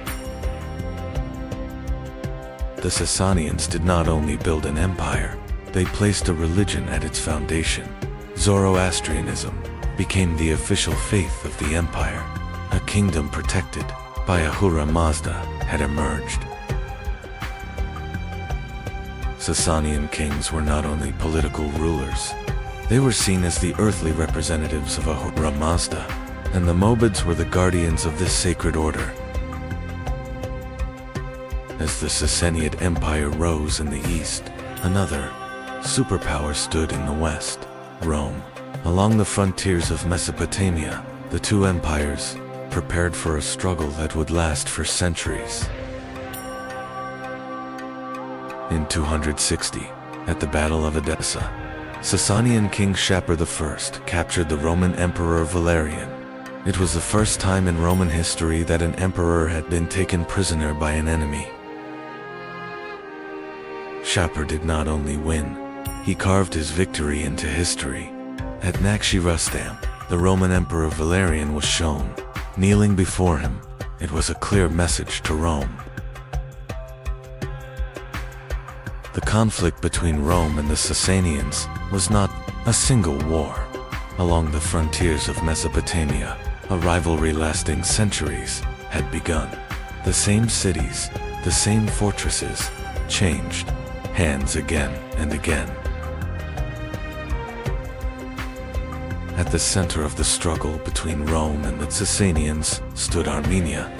Speaker 1: The Sassanians did not only build an empire, they placed a religion at its foundation. Zoroastrianism became the official faith of the empire. A kingdom protected by Ahura Mazda had emerged. Sassanian kings were not only political rulers, they were seen as the earthly representatives of Ahura Mazda, and the Mobids were the guardians of this sacred order. As the Sassanid Empire rose in the east, another superpower stood in the west, Rome. Along the frontiers of Mesopotamia, the 2 empires prepared for a struggle that would last for centuries. In 260, at the Battle of Edessa, Sasanian King Shapur I captured the Roman Emperor Valerian. It was the first time in Roman history that an emperor had been taken prisoner by an enemy. Shapur did not only win, he carved his victory into history. At Nakshi Rustam, the Roman Emperor Valerian was shown. Kneeling before him, it was a clear message to Rome. The conflict between Rome and the Sassanians was not a single war. along the frontiers of Mesopotamia, a rivalry lasting centuries had begun. The same cities, the same fortresses, changed hands again and again. At the center of the struggle between Rome and the Sasanians stood Armenia.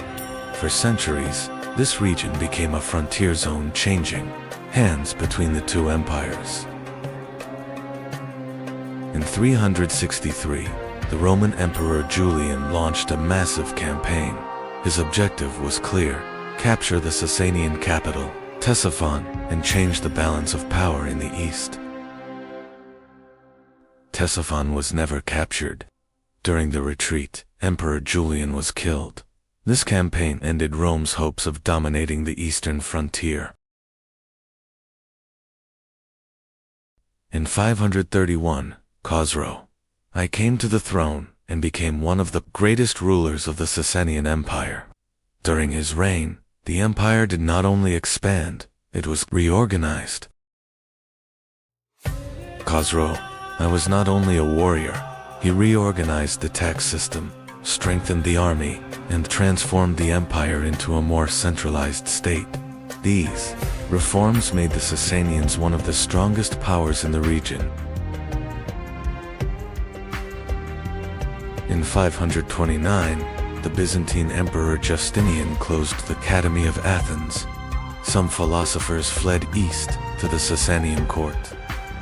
Speaker 1: For centuries, this region became a frontier zone, changing hands between the two empires. In 363, the Roman Emperor Julian launched a massive campaign. His objective was clear: capture the Sasanian capital, Ctesiphon, and change the balance of power in the east. Ctesiphon was never captured. During the retreat, Emperor Julian was killed. This campaign ended Rome's hopes of dominating the eastern frontier. In 531, Khosrow I came to the throne and became one of the greatest rulers of the Sasanian Empire. During his reign, the empire did not only expand, it was reorganized. Khosrow I was not only a warrior, he reorganized the tax system, strengthened the army, and transformed the empire into a more centralized state. These reforms made the Sasanians one of the strongest powers in the region. In 529, the Byzantine Emperor Justinian closed the Academy of Athens. Some philosophers fled east to the Sasanian court.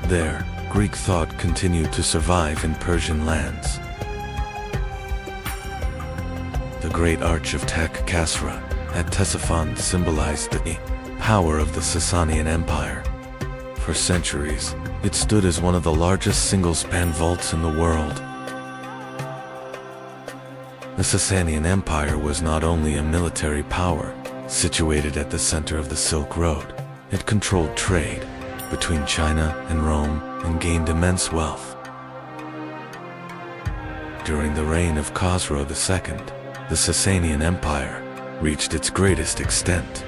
Speaker 1: There, Greek thought continued to survive in Persian lands. The Great Arch of Tak-Kasra at Ctesiphon symbolized the power of the Sasanian Empire. For centuries, it stood as one of the largest single-span vaults in the world. The Sasanian Empire was not only a military power, situated at the center of the Silk Road. It controlled trade between China and Rome and gained immense wealth. During the reign of Khosrow II, the Sasanian Empire reached its greatest extent.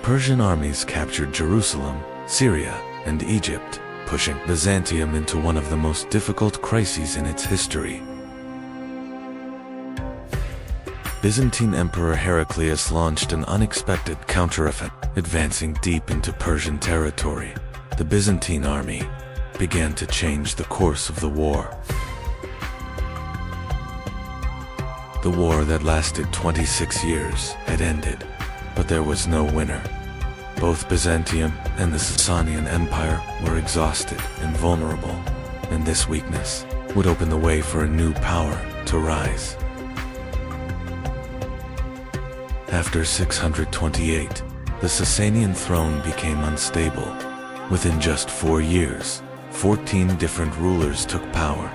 Speaker 1: Persian armies captured Jerusalem, Syria, and Egypt, pushing Byzantium into one of the most difficult crises in its history. Byzantine Emperor Heraclius launched an unexpected counteroffensive, advancing deep into Persian territory. The Byzantine army began to change the course of the war. The war that lasted 26 years had ended, but there was no winner. Both Byzantium and the Sasanian Empire were exhausted and vulnerable, and this weakness would open the way for a new power to rise. After 628, the Sasanian throne became unstable. Within just 4 years, 14 different rulers took power.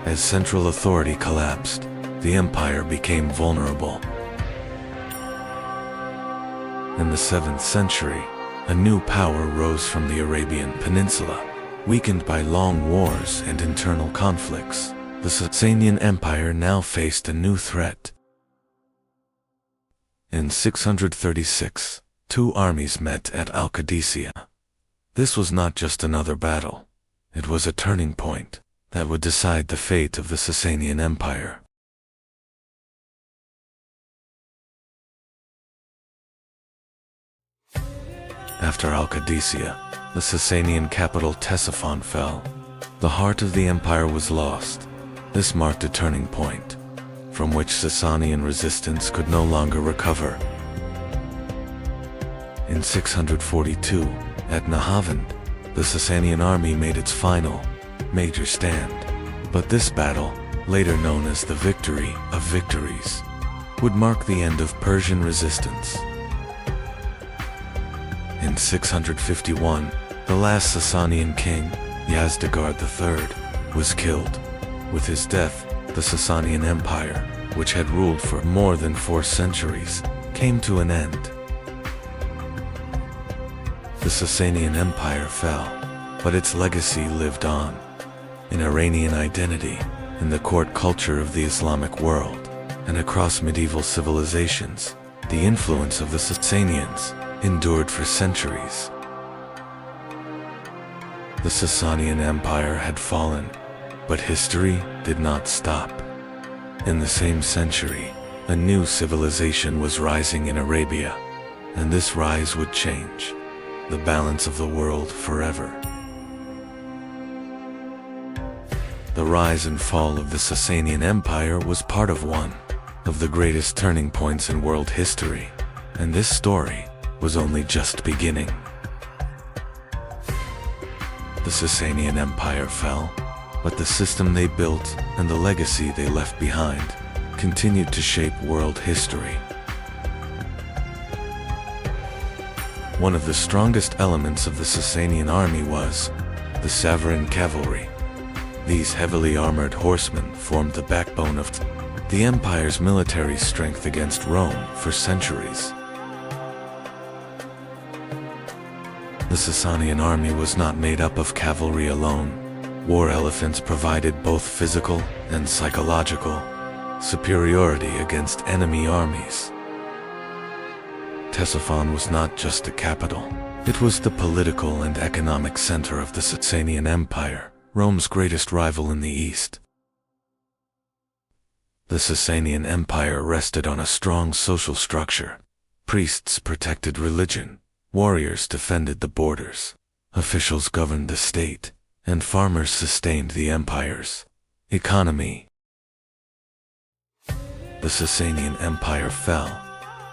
Speaker 1: As central authority collapsed, the empire became vulnerable. In the 7th century, a new power rose from the Arabian Peninsula. Weakened by long wars and internal conflicts, the Sasanian Empire now faced a new threat. In 636, two armies met at Al-Qadisiyah. This was not just another battle. It was a turning point that would decide the fate of the Sasanian Empire. After Al-Qadisiyah, the Sasanian capital Ctesiphon fell. The heart of the empire was lost. This marked a turning point, from which Sasanian resistance could no longer recover. In 642, at Nahavand, the Sasanian army made its final, major stand. But this battle, later known as the Victory of Victories, would mark the end of Persian resistance. In 651, the last Sasanian king, Yazdegerd III, was killed. With his death, the Sasanian Empire, which had ruled for more than 4 centuries, came to an end. The Sasanian Empire fell, but its legacy lived on. In Iranian identity, in the court culture of the Islamic world, and across medieval civilizations, the influence of the Sasanians endured for centuries. The Sasanian Empire had fallen, But history did not stop. In the same century, a new civilization was rising in Arabia, and this rise would change the balance of the world forever. The rise and fall of the Sasanian Empire was part of one of the greatest turning points in world history, and this story was only just beginning. The Sasanian Empire fell, but the system they built and the legacy they left behind continued to shape world history. One of the strongest elements of the Sasanian army was the Savaran cavalry. These heavily armored horsemen formed the backbone of the empire's military strength against Rome for centuries. The Sasanian army was not made up of cavalry alone. War elephants provided both physical and psychological superiority against enemy armies. Ctesiphon was not just a capital. It was the political and economic center of the Sasanian Empire, Rome's greatest rival in the East. The Sasanian Empire rested on a strong social structure. Priests protected religion, warriors defended the borders, officials governed the state, and farmers sustained the empire's economy. The Sasanian Empire fell,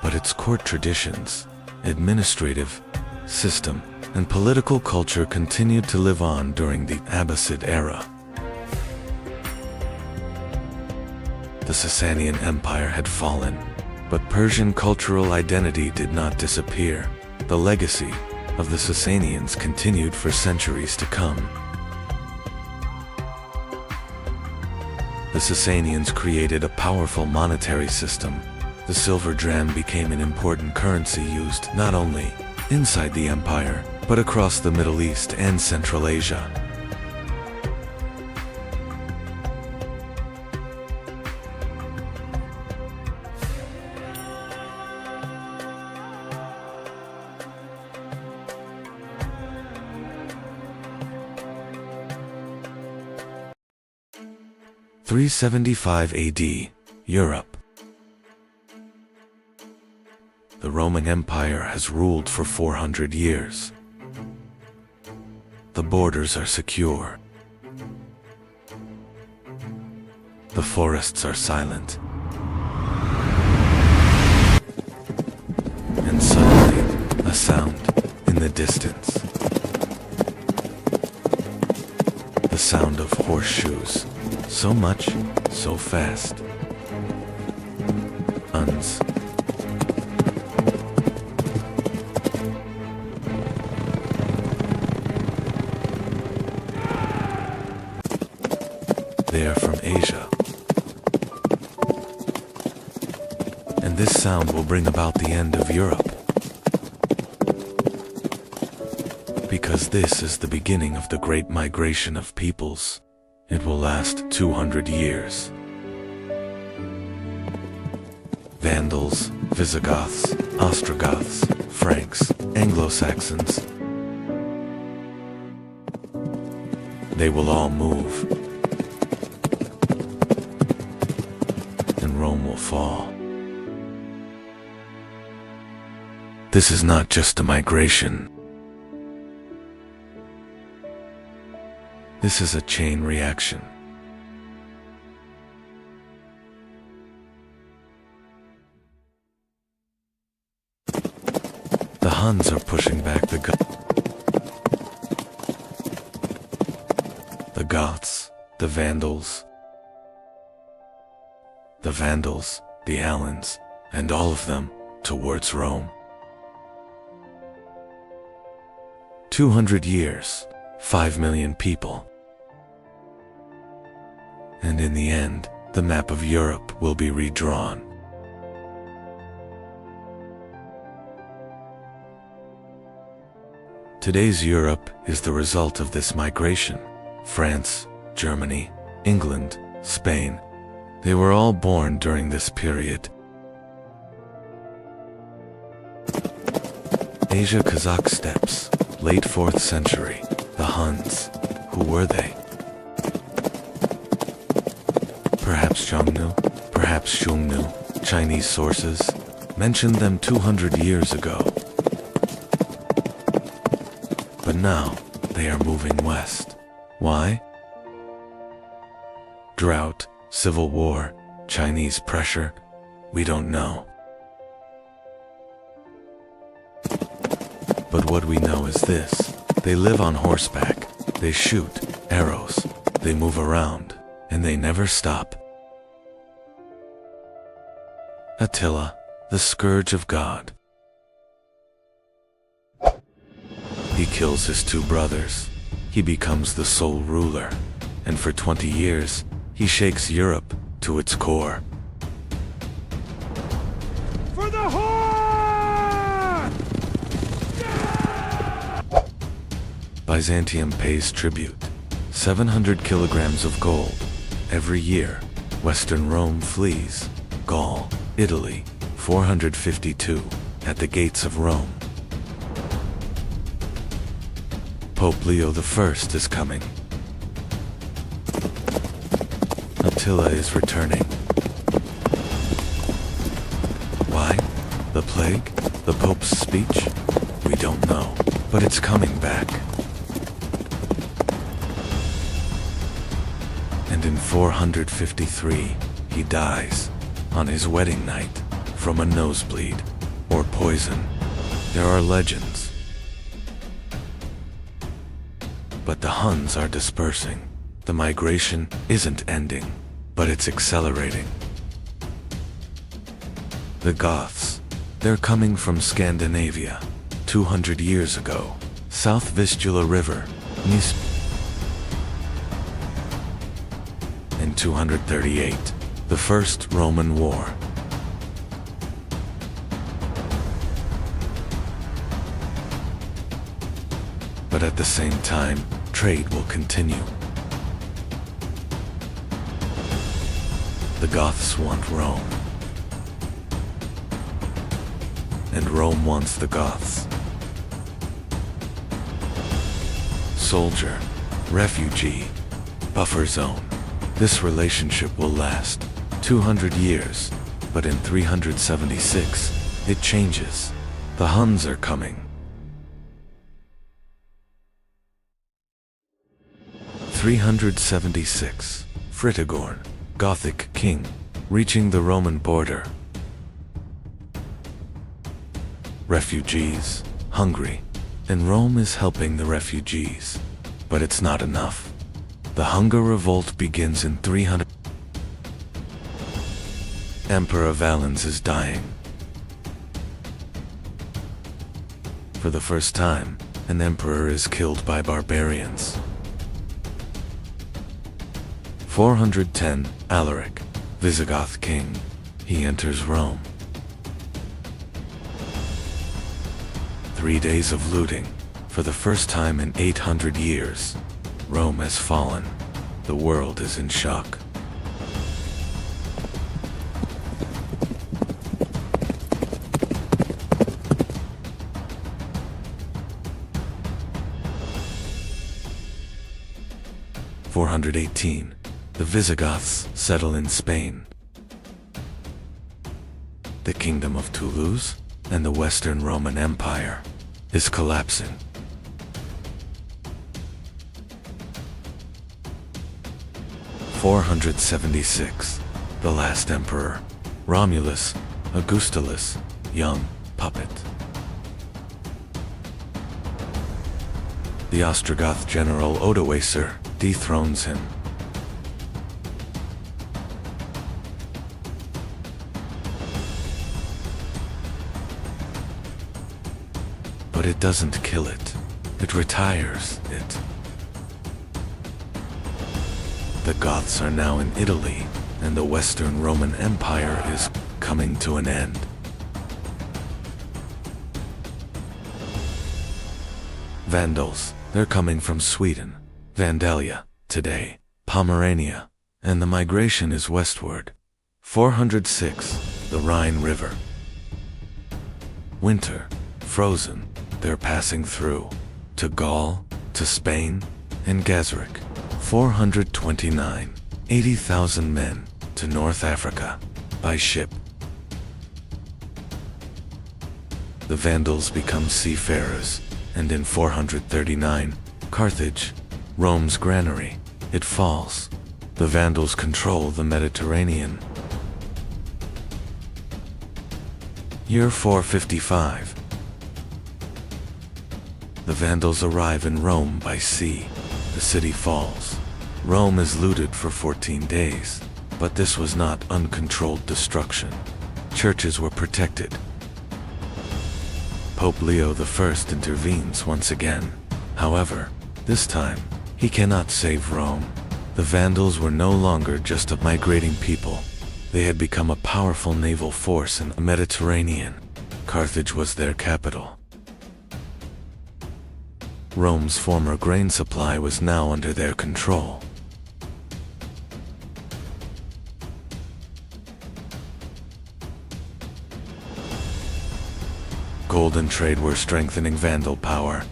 Speaker 1: but its court traditions, administrative system, and political culture continued to live on during the Abbasid era. The Sasanian Empire had fallen, but Persian cultural identity did not disappear. The legacy of the Sasanians continued for centuries to come. The Sasanians created a powerful monetary system. The silver drachm became an important currency used not only inside the empire, but across the Middle East and Central Asia. × 375 AD, Europe. The Roman Empire has ruled for 400 years. The borders are secure. The forests are silent. And suddenly, a sound in the distance. The sound of horseshoes. So much, so fast. Huns. They are from Asia. And this sound will bring about the end of Europe. Because this is the beginning of the Great Migration of peoples. It will last 200 years. Vandals, Visigoths, Ostrogoths, Franks, Anglo-Saxons. They will all move. And Rome will fall. This is not just a migration. This is a chain reaction. The Huns are pushing back the Goths, the Vandals, the Alans, and all of them towards Rome. 200 years, 5 million people. And in the end, the map of Europe will be redrawn. Today's Europe is the result of this migration. France, Germany, England, Spain, they were all born during this period. Asia Kazakh steppes, late 4th century, the Huns. Who were they? Perhaps Xiongnu, perhaps Xiongnu. Chinese sources mentioned them 200 years ago. But now, they are moving west. Why? Drought, civil war, Chinese pressure, we don't know. But what we know is this: they live on horseback, they shoot arrows, they move around, and they never stop. Attila, the scourge of God. He kills his two brothers. He becomes the sole ruler, and for 20 years, he shakes Europe to its core.
Speaker 2: For the horse! Yeah!
Speaker 1: Byzantium pays tribute, 700 kilograms of gold. Every year, Western Rome flees. Gaul, Italy, 452, at the gates of Rome. Pope Leo I is coming. Attila is returning. Why? The plague? The Pope's speech? We don't know, but it's coming back. And in 453, he dies, on his wedding night, from a nosebleed, or poison. There are legends. But the Huns are dispersing. The migration isn't ending, but it's accelerating. The Goths, they're coming from Scandinavia, 200 years ago, South Vistula River, Nis. In 238, the First Roman War. But at the same time, trade will continue. The Goths want Rome. And Rome wants the Goths. Soldier, refugee, buffer zone. This relationship will last 200 years, but in 376, it changes. The Huns are coming. 376, Fritigorn, Gothic king, reaching the Roman border. Refugees, hungry, and Rome is helping the refugees. But it's not enough. The hunger revolt begins in 300. Emperor Valens is dying. For the first time, an emperor is killed by barbarians. 410, Alaric, Visigoth king, he enters Rome. 3 days of looting. For the first time in 800 years, Rome has fallen. The world is in shock. (418). The Visigoths settle in Spain. The Kingdom of Toulouse and the Western Roman Empire is collapsing. 476. The last emperor, Romulus Augustulus, young puppet. The Ostrogoth general Odoacer dethrones him. But it doesn't kill it. It retires it. The Goths are now in Italy, and the Western Roman Empire is coming to an end. Vandals, they're coming from Sweden, Vandalia, today, Pomerania, and the migration is westward. 406, the Rhine River. Winter, frozen, they're passing through, to Gaul, to Spain, and Gazric. 429, 80,000 men, to North Africa by ship. The Vandals become seafarers, and in 439, Carthage, Rome's granary, it falls. The Vandals control the Mediterranean. Year 455. The Vandals arrive in Rome by sea. The city falls. Rome is looted for 14 days, but this was not uncontrolled destruction. Churches were protected. Pope Leo I intervenes once again. However, this time, he cannot save Rome. The Vandals were no longer just a migrating people. They had become a powerful naval force in the Mediterranean. Carthage was their capital. Rome's former grain supply was now under their control. Gold and trade were strengthening Vandal power.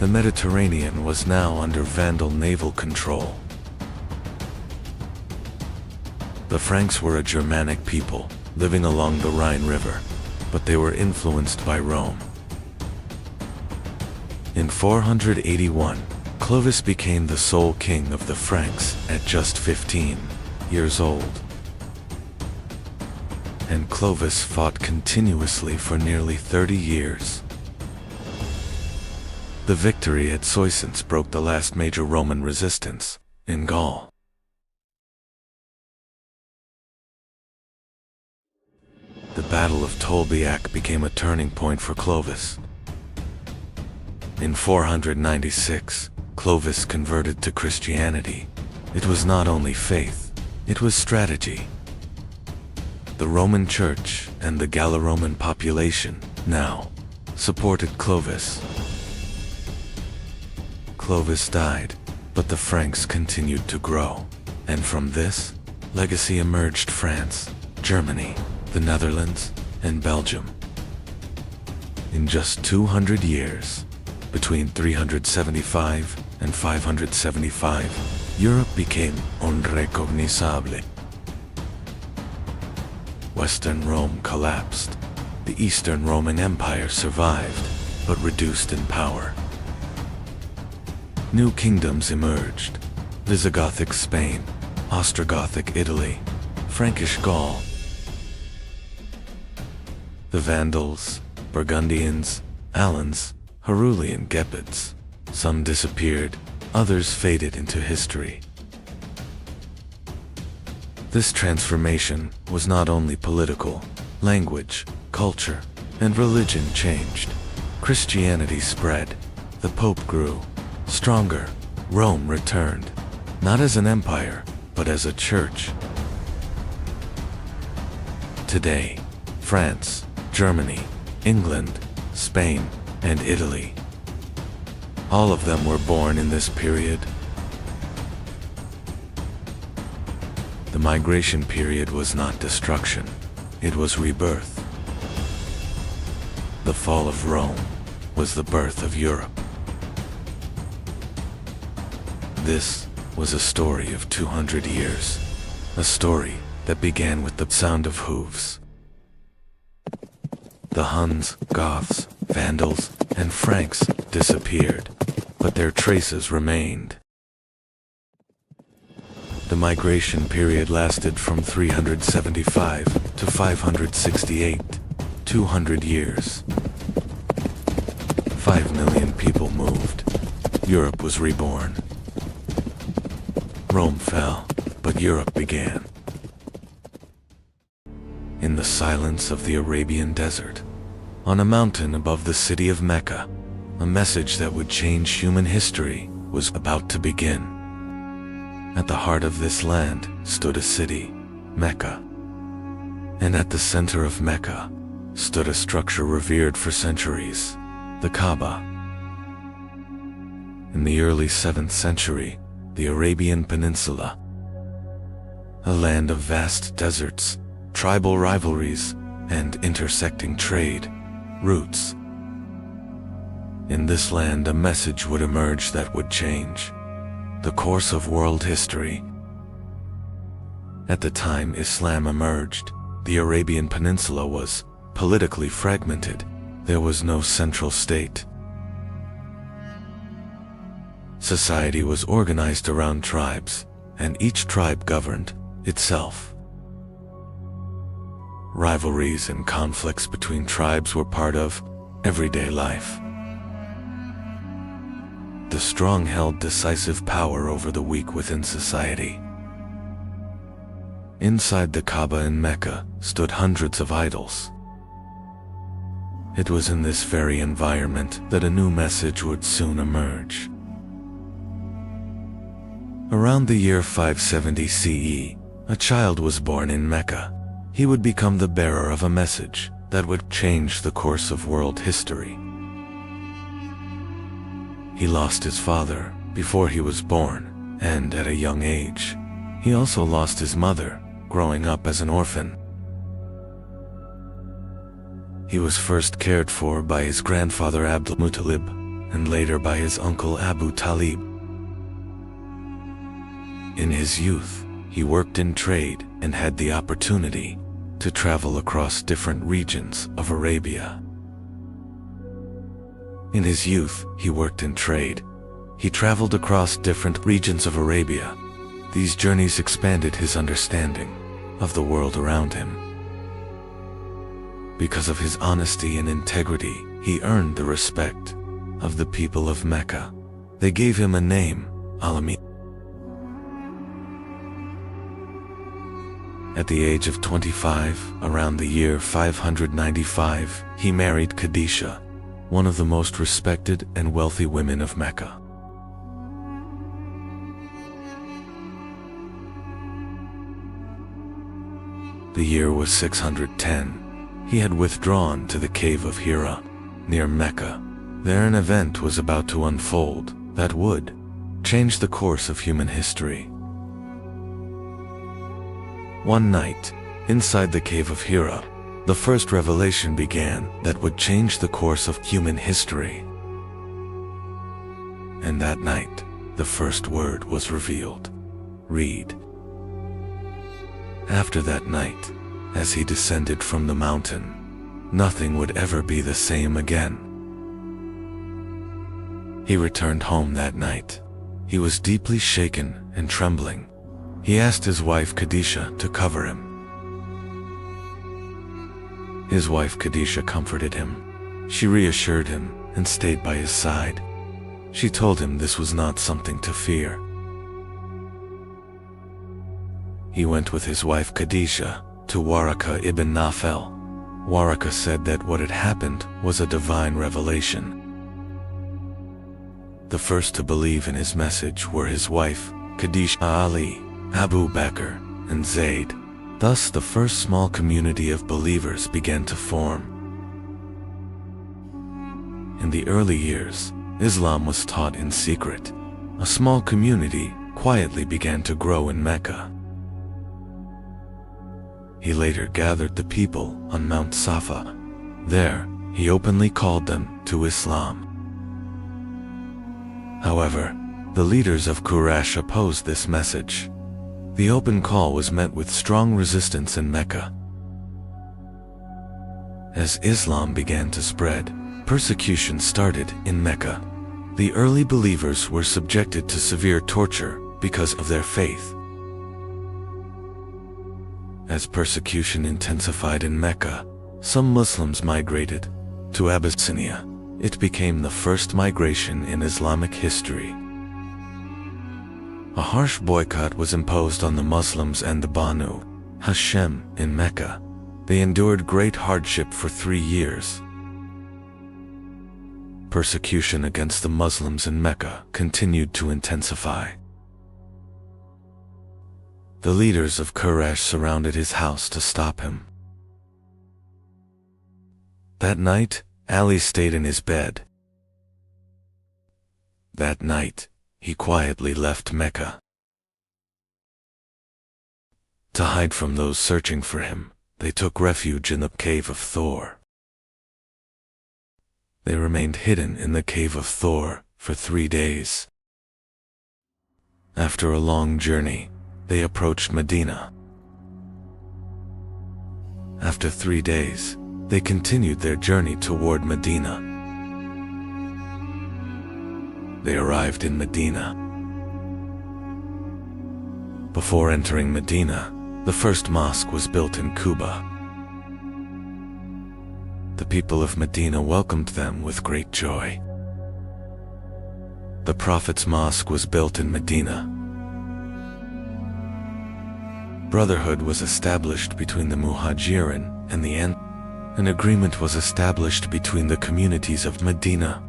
Speaker 1: The Mediterranean was now under Vandal naval control. The Franks were a Germanic people, living along the Rhine River, but they were influenced by Rome. In 481, Clovis became the sole king of the Franks at just 15 years old. And Clovis fought continuously for nearly 30 years. The victory at Soissons broke the last major Roman resistance in Gaul. The Battle of Tolbiac became a turning point for Clovis. In 496, Clovis converted to Christianity. It was not only faith, it was strategy. The Roman Church and the Gallo-Roman population now supported Clovis. Clovis died, but the Franks continued to grow. And from this legacy emerged France, Germany, the Netherlands, and Belgium. In just 200 years, between 375 and 575, Europe became unrecognizable. Western Rome collapsed. The Eastern Roman Empire survived, but reduced in power. New kingdoms emerged: Visigothic Spain, Ostrogothic Italy, Frankish Gaul. The Vandals, Burgundians, Alans, Herulian Gepids. Some disappeared, others faded into history. This transformation was not only political. Language, culture, and religion changed. Christianity spread. The Pope grew. Stronger, Rome returned. Not as an empire, but as a church. Today, France, Germany, England, Spain, and Italy. All of them were born in this period. The migration period was not destruction, it was rebirth. The fall of Rome was the birth of Europe. This was a story of 200 years, a story that began with the sound of hooves. The Huns, Goths, Vandals, and Franks disappeared, but their traces remained. The migration period lasted from 375 to 568, 200 years. 5 million people moved. Europe was reborn. Rome fell, but Europe began. In the silence of the Arabian desert, on a mountain above the city of Mecca, a message that would change human history was about to begin. At the heart of this land stood a city, Mecca. And at the center of Mecca stood a structure revered for centuries, the Kaaba. In the early 7th century, the Arabian Peninsula, a land of vast deserts, tribal rivalries, and intersecting trade routes. In this land, a message would emerge that would change the course of world history. At the time Islam emerged, the Arabian Peninsula was politically fragmented. There was no central state. Society was organized around tribes, and each tribe governed itself. Rivalries and conflicts between tribes were part of everyday life. The strong held decisive power over the weak within society. Inside the Kaaba in Mecca stood hundreds of idols. It was in this very environment that a new message would soon emerge. Around the year 570 CE, a child was born in Mecca. He would become the bearer of a message that would change the course of world history. He lost his father before he was born, and at a young age. He also lost his mother, growing up as an orphan. He was first cared for by his grandfather Abdul Muttalib, and later by his uncle Abu Talib. In his youth, he worked in trade and had the opportunity to travel across different regions of Arabia. In his youth, he worked in trade. He traveled across different regions of Arabia. These journeys expanded his understanding of the world around him. Because of his honesty and integrity, he earned the respect of the people of Mecca. They gave him a name, Al-Amin. At the age of 25, around the year 595, he married Khadijah, one of the most respected and wealthy women of Mecca. The year was 610. He had withdrawn to the cave of Hira, near Mecca. There an event was about to unfold that would change the course of human history. One night, inside the cave of Hira, the first revelation began that would change the course of human history. And that night, the first word was revealed. Read. After that night, as he descended from the mountain, nothing would ever be the same again. He returned home that night. He was deeply shaken and trembling. He asked his wife Khadijah to cover him. His wife Khadijah comforted him. She reassured him and stayed by his side. She told him this was not something to fear. He went with his wife Khadijah to Waraka ibn Nawfal. Waraka said that what had happened was a divine revelation. The first to believe in his message were his wife, Khadijah, Ali, Abu Bakr, and Zayd. Thus the first small community of believers began to form. In the early years, Islam was taught in secret. A small community quietly began to grow in Mecca. He later gathered the people on Mount Safa. There, he openly called them to Islam. However, the leaders of Quraysh opposed this message. The open call was met with strong resistance in Mecca. As Islam began to spread, persecution started in Mecca. The early believers were subjected to severe torture because of their faith. As persecution intensified in Mecca, some Muslims migrated to Abyssinia. It became the first migration in Islamic history. A harsh boycott was imposed on the Muslims and the Banu Hashem in Mecca. They endured great hardship for 3 years. Persecution against the Muslims in Mecca continued to intensify. The leaders of Quraysh surrounded his house to stop him. That night, Ali stayed in his bed. That night, he quietly left Mecca. To hide from those searching for him, they took refuge in the cave of Thor. They remained hidden in the cave of Thor for 3 days. After a long journey, they approached Medina. After 3 days, they continued their journey toward Medina. They arrived in Medina. Before entering Medina, the first mosque was built in Kuba. The people of Medina welcomed them with great joy. The Prophet's mosque was built in Medina. Brotherhood was established between the Muhajirin and the Ansar. An agreement was established between the communities of Medina.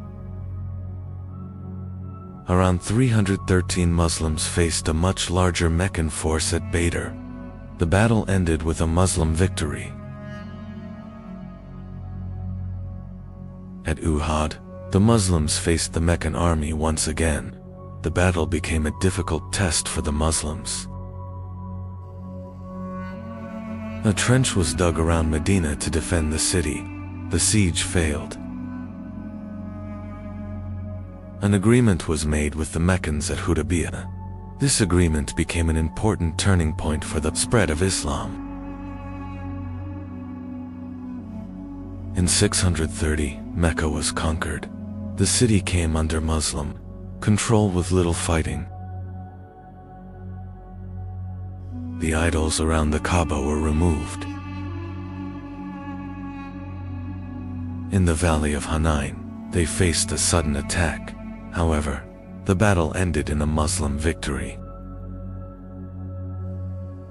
Speaker 1: Around 313 Muslims faced a much larger Meccan force at Badr. The battle ended with a Muslim victory. At Uhud, the Muslims faced the Meccan army once again. The battle became a difficult test for the Muslims. A trench was dug around Medina to defend the city. The siege failed. An agreement was made with the Meccans at Hudaybiyah. This agreement became an important turning point for the spread of Islam. In 630, Mecca was conquered. The city came under Muslim control with little fighting. The idols around the Kaaba were removed. In the valley of Hunain, they faced a sudden attack. However, the battle ended in a Muslim victory.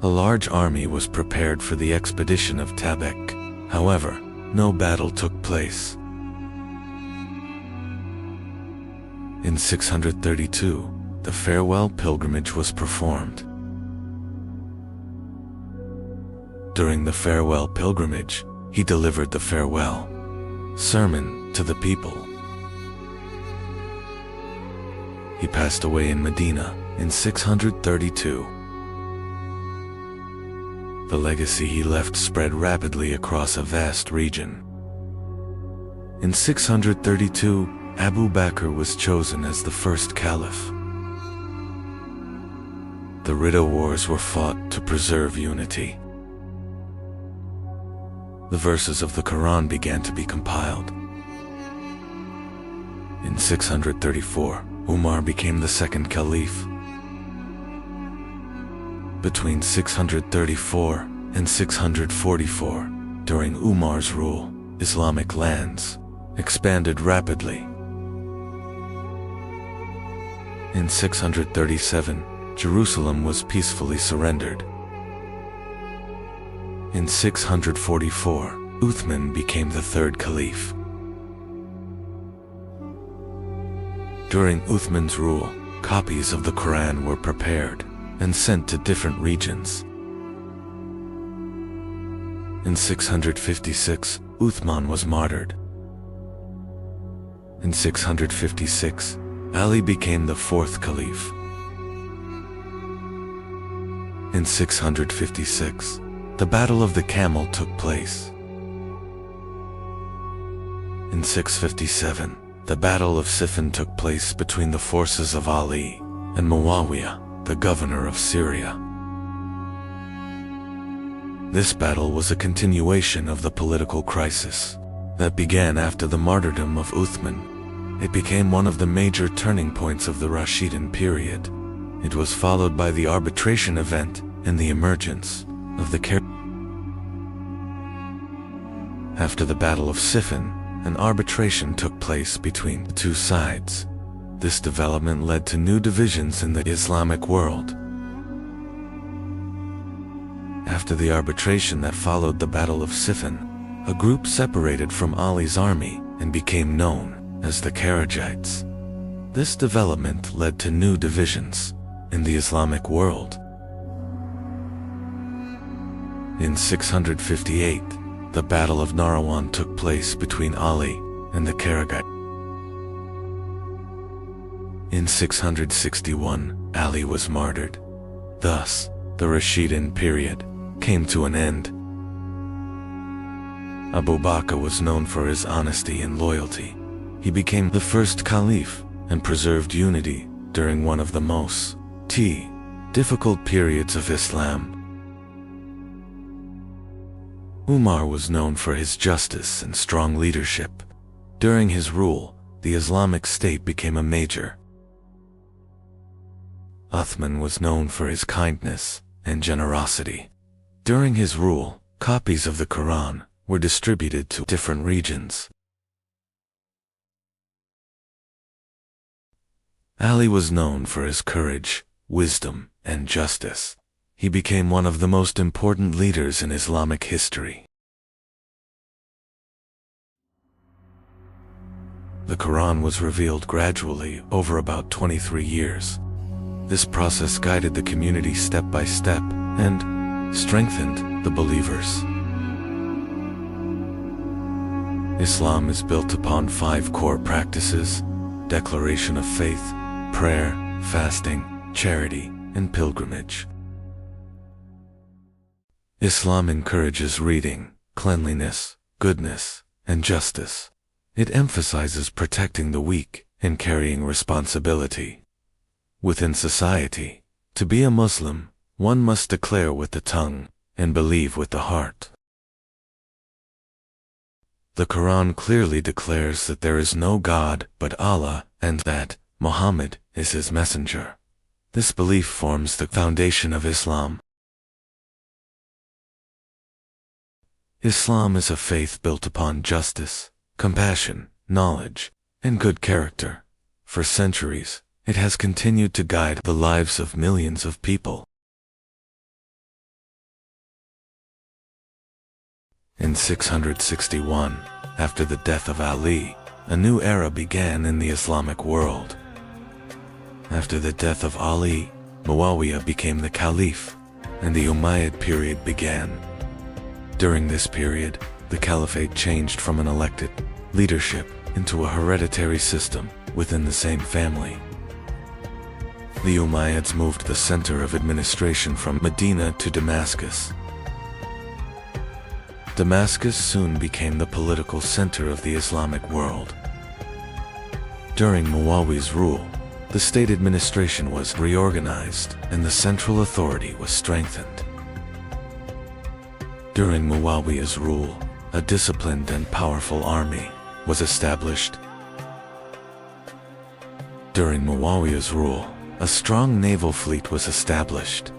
Speaker 1: A large army was prepared for the expedition of Tabuk. However, no battle took place. In 632, the farewell pilgrimage was performed. During the farewell pilgrimage, he delivered the farewell sermon to the people. He passed away in Medina in 632. The legacy he left spread rapidly across a vast region. In 632, Abu Bakr was chosen as the first caliph. The Ridda Wars were fought to preserve unity. The verses of the Quran began to be compiled. In 634, Umar became the second caliph. Between 634 and 644, during Umar's rule, Islamic lands expanded rapidly. In 637, Jerusalem was peacefully surrendered. In 644, Uthman became the third caliph. During Uthman's rule, copies of the Quran were prepared and sent to different regions. In 656, Uthman was martyred. In 656, Ali became the fourth caliph. In 656, the Battle of the Camel took place. In 657, the Battle of Siffin took place between the forces of Ali and Muawiyah, the governor of Syria. This battle was a continuation of the political crisis that began after the martyrdom of Uthman. It became one of the major turning points of the Rashidun period. It was followed by the arbitration event and the emergence of the After the Battle of Siffin, an arbitration took place between the two sides. This development led to new divisions in the Islamic world. After the arbitration that followed the Battle of Siffin, a group separated from Ali's army and became known as the Kharijites. This development led to new divisions in the Islamic world. In 658, the Battle of Nahrawan took place between Ali and the Kharijites. In 661, Ali was martyred. Thus, the Rashidun period came to an end. Abu Bakr was known for his honesty and loyalty. He became the first caliph and preserved unity during one of the most difficult periods of Islam. Umar was known for his justice and strong leadership. During his rule, the Islamic State became a major. Uthman was known for his kindness and generosity. During his rule, copies of the Quran were distributed to different regions. Ali was known for his courage, wisdom, and justice. He became one of the most important leaders in Islamic history. The Quran was revealed gradually over about 23 years. This process guided the community step by step and strengthened the believers. Islam is built upon 5 core practices: declaration of faith, prayer, fasting, charity, and pilgrimage. Islam encourages reading, cleanliness, goodness, and justice. It emphasizes protecting the weak and carrying responsibility. Within society, to be a Muslim, one must declare with the tongue and believe with the heart. The Quran clearly declares that there is no God but Allah and that Muhammad is his messenger. This belief forms the foundation of Islam. Islam is a faith built upon justice, compassion, knowledge, and good character. For centuries, it has continued to guide the lives of millions of people. In 661, after the death of Ali, a new era began in the Islamic world. After the death of Ali, Muawiyah became the caliph, and the Umayyad period began. During this period, the caliphate changed from an elected leadership into a hereditary system within the same family. The Umayyads moved the center of administration from Medina to Damascus. Damascus soon became the political center of the Islamic world. During Muawiyah's rule, the state administration was reorganized and the central authority was strengthened. During Muawiyah's rule, a disciplined and powerful army was established. During Muawiyah's rule, a strong naval fleet was established,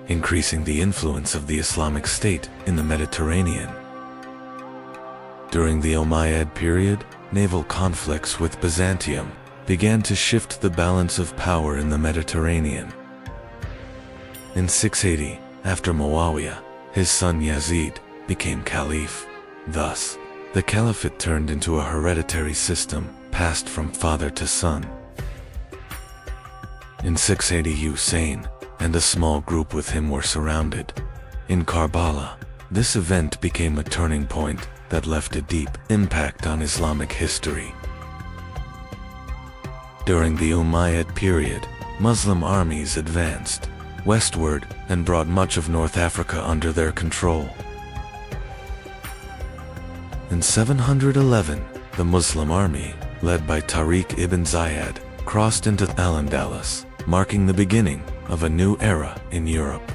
Speaker 1: increasing the influence of the Islamic State in the Mediterranean. During the Umayyad period, naval conflicts with Byzantium began to shift the balance of power in the Mediterranean. In 680, after Muawiyah, his son Yazid became caliph. Thus, the caliphate turned into a hereditary system passed from father to son. In 680, Hussein and a small group with him were surrounded. In Karbala, this event became a turning point that left a deep impact on Islamic history. During the Umayyad period, Muslim armies advanced westward and brought much of North Africa under their control. In 711, the Muslim army, led by Tariq ibn Ziyad, crossed into Al-Andalus, marking the beginning of a new era in Europe.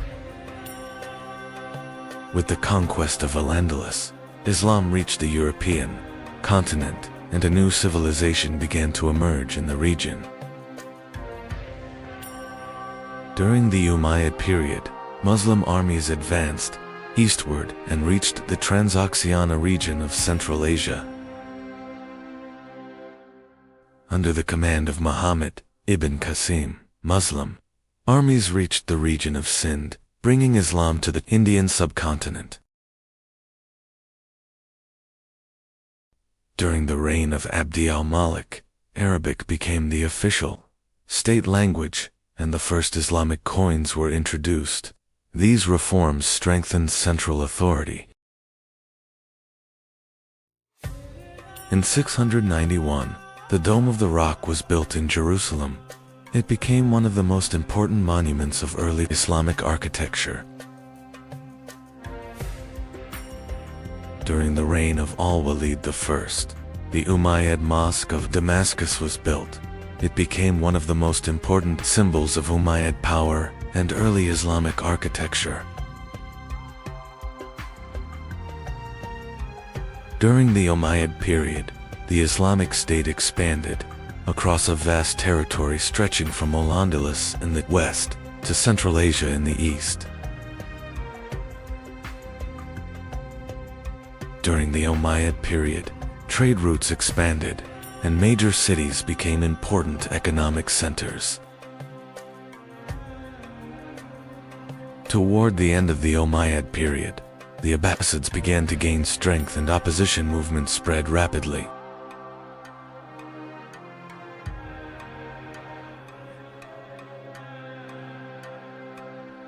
Speaker 1: With the conquest of Al-Andalus, Islam reached the European continent, and a new civilization began to emerge in the region. During the Umayyad period, Muslim armies advanced eastward and reached the Transoxiana region of Central Asia. Under the command of Muhammad ibn Qasim, Muslim armies reached the region of Sind, bringing Islam to the Indian subcontinent. During the reign of Abd al-Malik, Arabic became the official state language, and the first Islamic coins were introduced. These reforms strengthened central authority. In 691, the Dome of the Rock was built in Jerusalem. It became one of the most important monuments of early Islamic architecture. During the reign of Al-Walid I, the Umayyad Mosque of Damascus was built. It became one of the most important symbols of Umayyad power and early Islamic architecture. During the Umayyad period, the Islamic State expanded across a vast territory stretching from Al-Andalus in the west to Central Asia in the east. During the Umayyad period, trade routes expanded, and major cities became important economic centers. Toward the end of the Umayyad period, the Abbasids began to gain strength and opposition movements spread rapidly.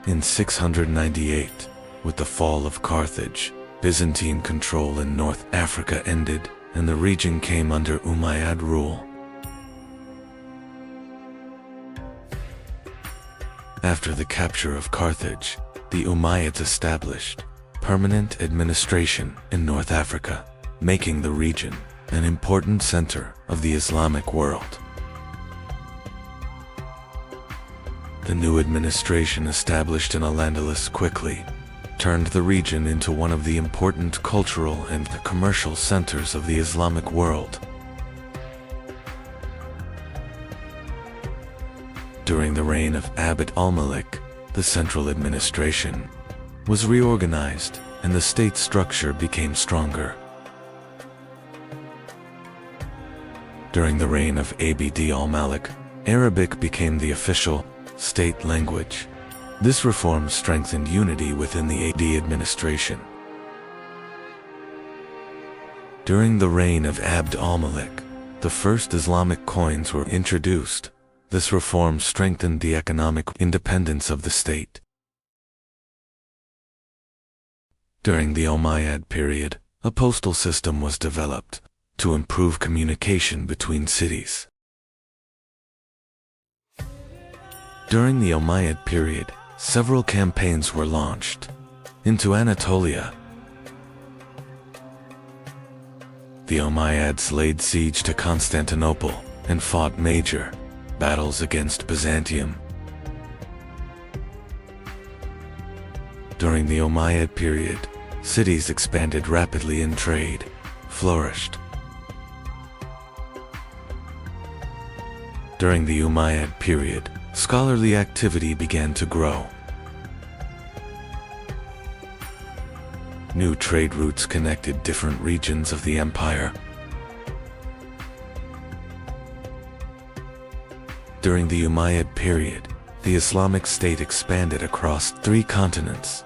Speaker 1: In 698, with the fall of Carthage, Byzantine control in North Africa ended, and the region came under Umayyad rule. After the capture of Carthage, the Umayyads established permanent administration in North Africa, making the region an important center of the Islamic world. The new administration established in Al-Andalus quickly turned the region into one of the important cultural and commercial centers of the Islamic world. During the reign of Abd al-Malik, the central administration was reorganized and the state structure became stronger. During the reign of Abd al-Malik, Arabic became the official state language. This reform strengthened unity within the AD administration. During the reign of Abd al-Malik, the first Islamic coins were introduced. This reform strengthened the economic independence of the state. During the Umayyad period, a postal system was developed to improve communication between cities. During the Umayyad period, several campaigns were launched into Anatolia. The Umayyads laid siege to Constantinople and fought major battles against Byzantium. During the Umayyad period, cities expanded rapidly and trade flourished. During the Umayyad period, scholarly activity began to grow. New trade routes connected different regions of the empire. During the Umayyad period, the Islamic State expanded across 3 continents.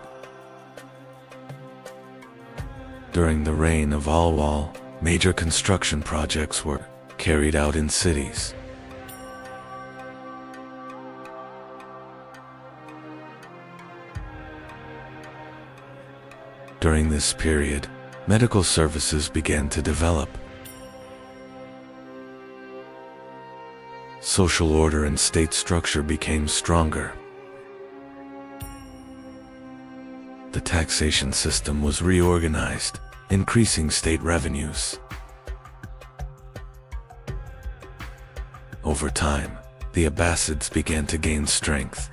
Speaker 1: During the reign of Al-Wal, major construction projects were carried out in cities. During this period, medical services began to develop. Social order and state structure became stronger. The taxation system was reorganized, increasing state revenues. Over time, the Abbasids began to gain strength.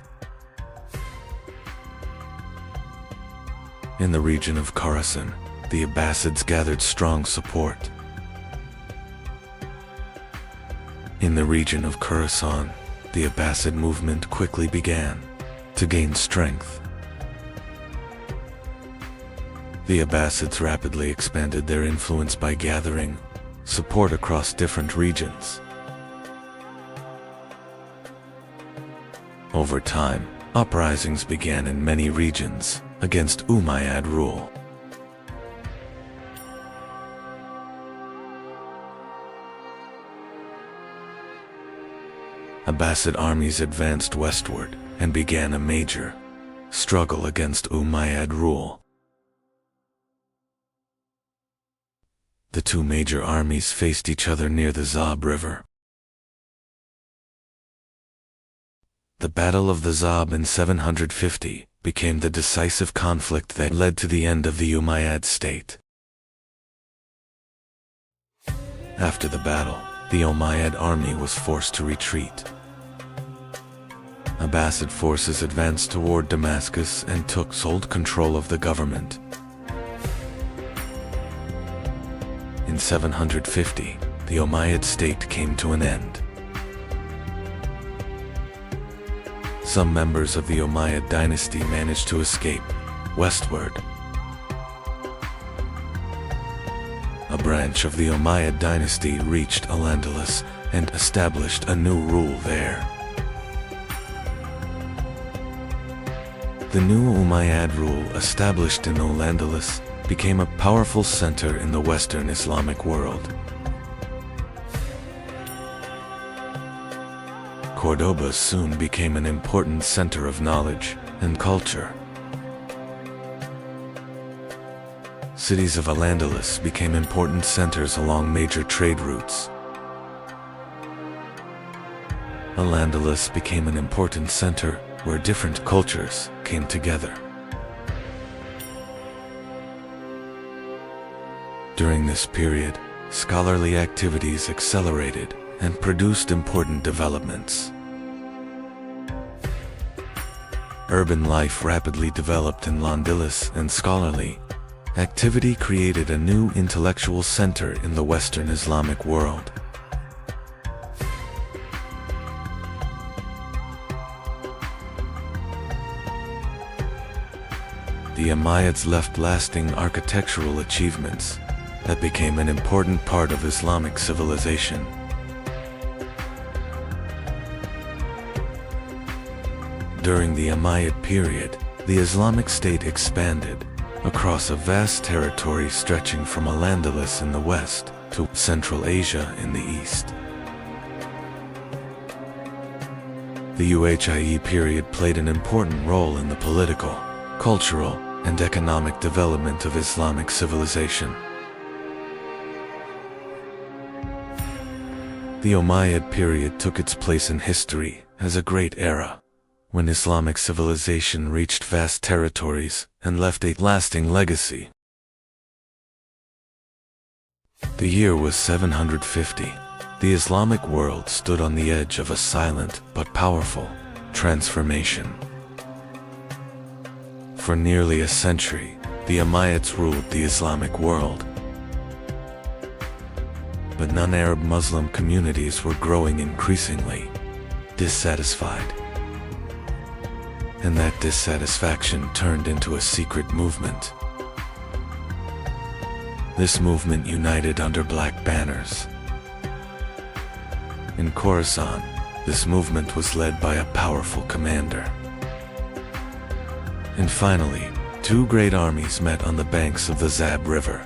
Speaker 1: In the region of Khorasan, the Abbasids gathered strong support. In the region of Khorasan, the Abbasid movement quickly began to gain strength. The Abbasids rapidly expanded their influence by gathering support across different regions. Over time, uprisings began in many regions against Umayyad rule. Abbasid armies advanced westward and began a major struggle against Umayyad rule. The 2 major armies faced each other near the Zab River. The Battle of the Zab in 750 became the decisive conflict that led to the end of the Umayyad state. After the battle, the Umayyad army was forced to retreat. Abbasid forces advanced toward Damascus and took sole control of the government. In 750, the Umayyad state came to an end. Some members of the Umayyad dynasty managed to escape westward. A branch of the Umayyad dynasty reached Al-Andalus and established a new rule there. The new Umayyad rule established in Al-Andalus became a powerful center in the Western Islamic world. Cordoba soon became an important center of knowledge and culture. Cities of Al-Andalus became important centers along major trade routes. Al-Andalus became an important center where different cultures came together. During this period, scholarly activities accelerated and produced important developments. Urban life rapidly developed in Al-Andalus, and scholarly activity created a new intellectual center in the Western Islamic world. The Umayyads left lasting architectural achievements that became an important part of Islamic civilization. During the Umayyad period, the Islamic State expanded across a vast territory stretching from Al-Andalus in the west to Central Asia in the east. The Uhayyid period played an important role in the political, cultural, and economic development of Islamic civilization. The Umayyad period took its place in history as a great era, when Islamic civilization reached vast territories and left a lasting legacy. The year was 750. The Islamic world stood on the edge of a silent but powerful transformation. For nearly a century, the Umayyads ruled the Islamic world. But non-Arab Muslim communities were growing increasingly dissatisfied. And that dissatisfaction turned into a secret movement. This movement united under black banners. In Khorasan, this movement was led by a powerful commander. And finally, two great armies met on the banks of the Zab River.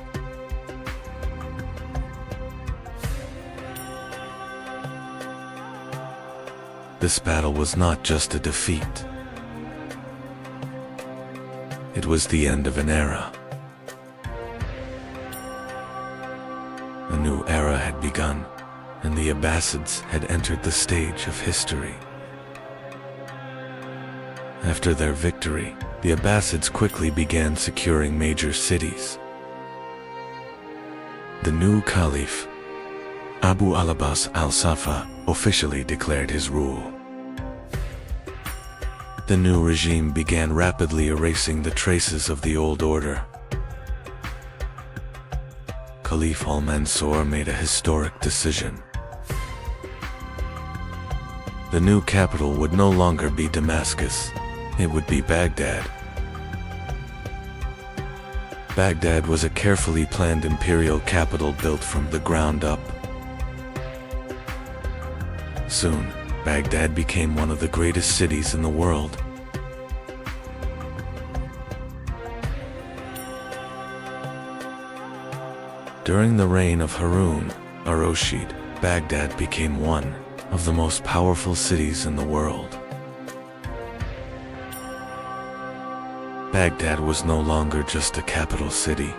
Speaker 1: This battle was not just a defeat. It was the end of an era. A new era had begun, and the Abbasids had entered the stage of history. After their victory, the Abbasids quickly began securing major cities. The new Caliph, Abu al-Abbas al-Safa, officially declared his rule. The new regime began rapidly erasing the traces of the old order. Caliph al-Mansur made a historic decision. The new capital would no longer be Damascus, it would be Baghdad. Baghdad was a carefully planned imperial capital built from the ground up. Soon, Baghdad became one of the greatest cities in the world. During the reign of Harun ar-Rashid, Baghdad became one of the most powerful cities in the world. Baghdad was no longer just a capital city.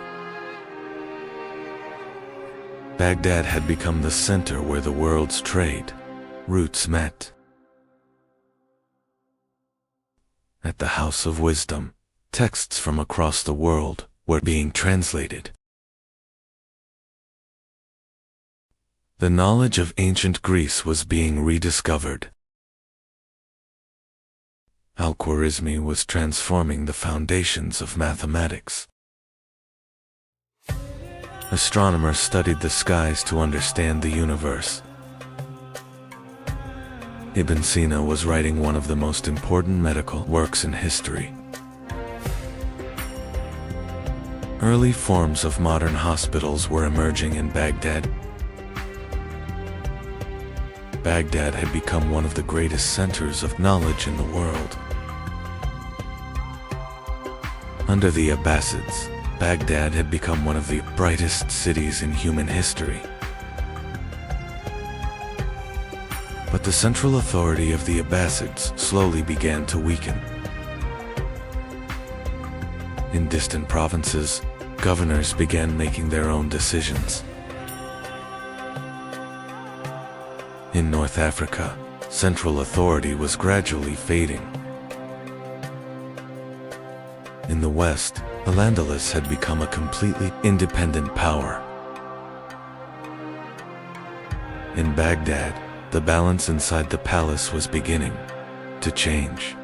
Speaker 1: Baghdad had become the center where the world's trade routes met. At the House of Wisdom, texts from across the world were being translated. The knowledge of ancient Greece was being rediscovered. Al-Khwarizmi was transforming the foundations of mathematics. Astronomers studied the skies to understand the universe. Ibn Sina was writing one of the most important medical works in history. Early forms of modern hospitals were emerging in Baghdad. Baghdad had become one of the greatest centers of knowledge in the world. Under the Abbasids, Baghdad had become one of the brightest cities in human history. But the central authority of the Abbasids slowly began to weaken. In distant provinces, governors began making their own decisions. In North Africa, central authority was gradually fading. In the West, Al-Andalus had become a completely independent power. In Baghdad, the balance inside the palace was beginning to change.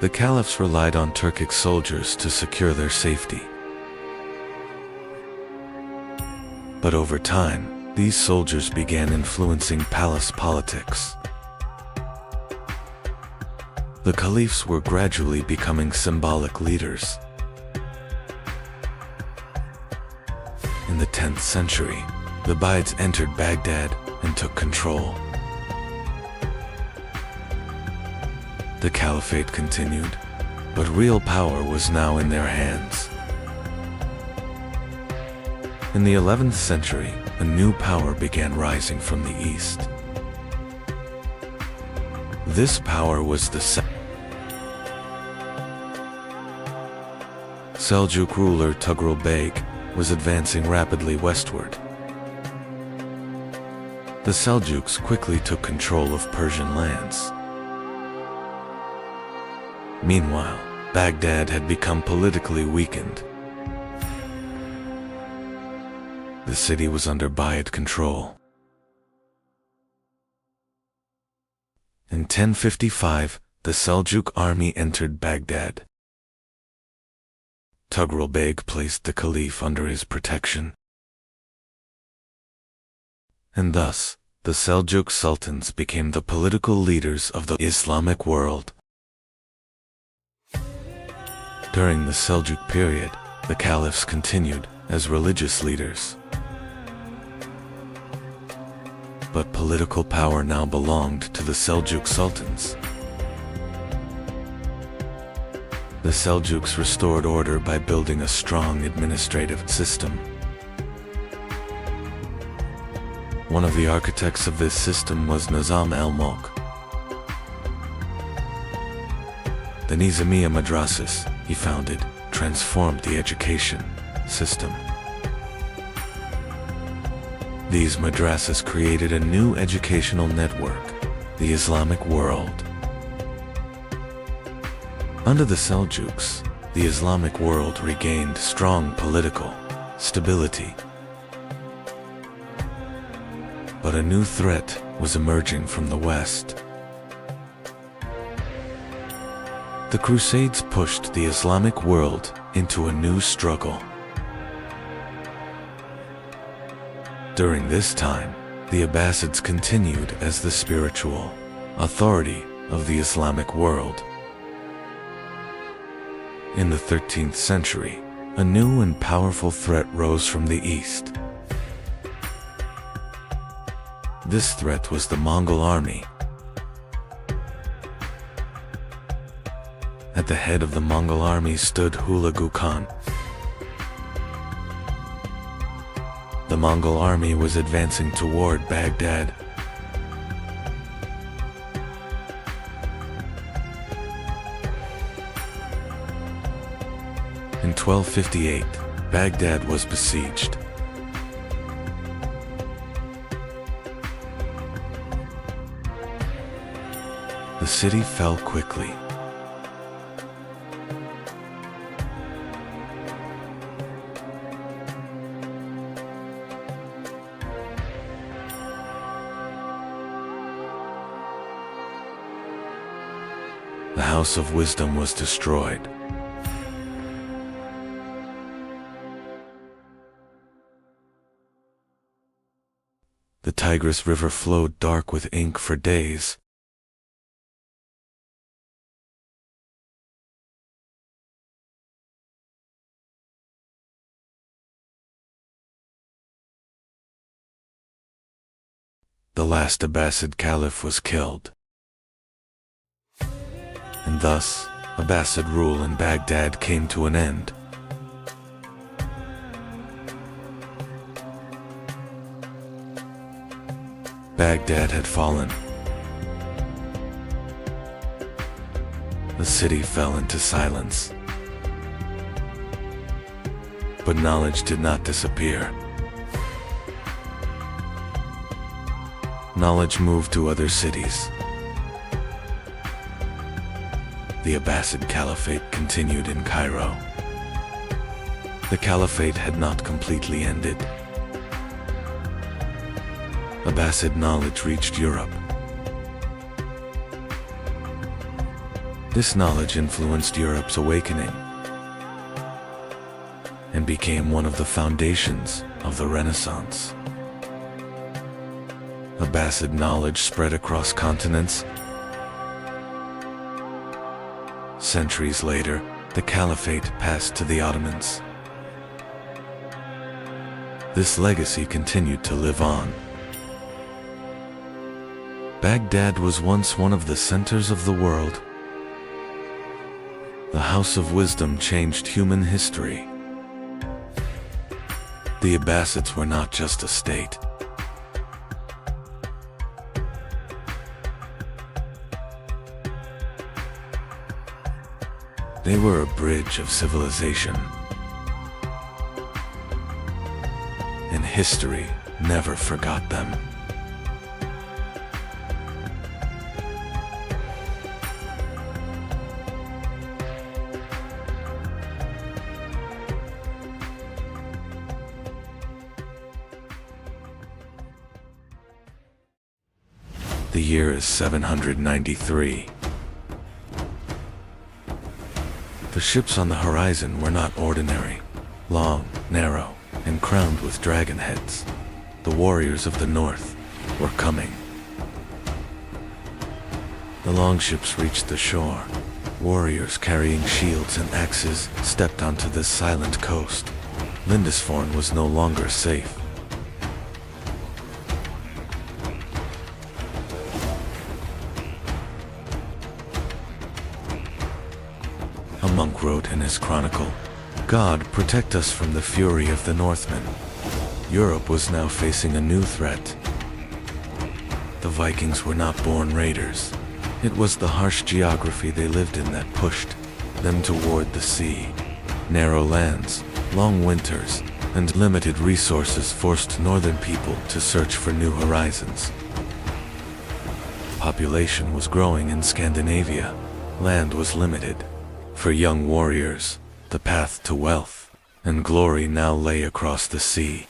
Speaker 1: The caliphs relied on Turkic soldiers to secure their safety. But over time, these soldiers began influencing palace politics. The caliphs were gradually becoming symbolic leaders. In the 10th century, the Ubayyids entered Baghdad and took control. The caliphate continued, but real power was now in their hands. In the 11th century, a new power began rising from the east. This power was the Seljuk ruler Tughril Beg was advancing rapidly westward. The Seljuks quickly took control of Persian lands. Meanwhile, Baghdad had become politically weakened. The city was under Ubayyid control. In 1055, the Seljuk army entered Baghdad. Tughril Beg placed the caliph under his protection. And thus, the Seljuk sultans became the political leaders of the Islamic world. During the Seljuk period, the caliphs continued as religious leaders. But political power now belonged to the Seljuk sultans. The Seljuks restored order by building a strong administrative system. One of the architects of this system was Nizam al-Mulk. The Nizamiya madrasas he founded transformed the education system. These madrasas created a new educational network, the Islamic world. Under the Seljuks, the Islamic world regained strong political stability. But a new threat was emerging from the West. The Crusades pushed the Islamic world into a new struggle. During this time, the Abbasids continued as the spiritual authority of the Islamic world. In the 13th century, a new and powerful threat rose from the east. This threat was the Mongol army. At the head of the Mongol army stood Hulagu Khan. The Mongol army was advancing toward Baghdad. In 1258, Baghdad was besieged. The city fell quickly. The House of Wisdom was destroyed. The Tigris River flowed dark with ink for days. The last Abbasid caliph was killed. And thus, Abbasid rule in Baghdad came to an end. Baghdad had fallen. The city fell into silence. But knowledge did not disappear. Knowledge moved to other cities. The Abbasid Caliphate continued in Cairo. The Caliphate had not completely ended. Abbasid knowledge reached Europe. This knowledge influenced Europe's awakening and became one of the foundations of the Renaissance. Abbasid knowledge spread across continents. Centuries later, the Caliphate passed to the Ottomans. This legacy continued to live on. Baghdad was once one of the centers of the world. The House of Wisdom changed human history. The Abbasids were not just a state. They were a bridge of civilization. And history never forgot them. The year is 793. The ships on the horizon were not ordinary, long, narrow, and crowned with dragon heads. The warriors of the north were coming. The longships reached the shore. Warriors carrying shields and axes stepped onto this silent coast. Lindisfarne was no longer safe. A monk wrote in his chronicle, "God protect us from the fury of the Northmen." Europe was now facing a new threat. The Vikings were not born raiders. It was the harsh geography they lived in that pushed them toward the sea. Narrow lands, long winters, and limited resources forced northern people to search for new horizons. Population was growing in Scandinavia. Land was limited. For young warriors, the path to wealth and glory now lay across the sea.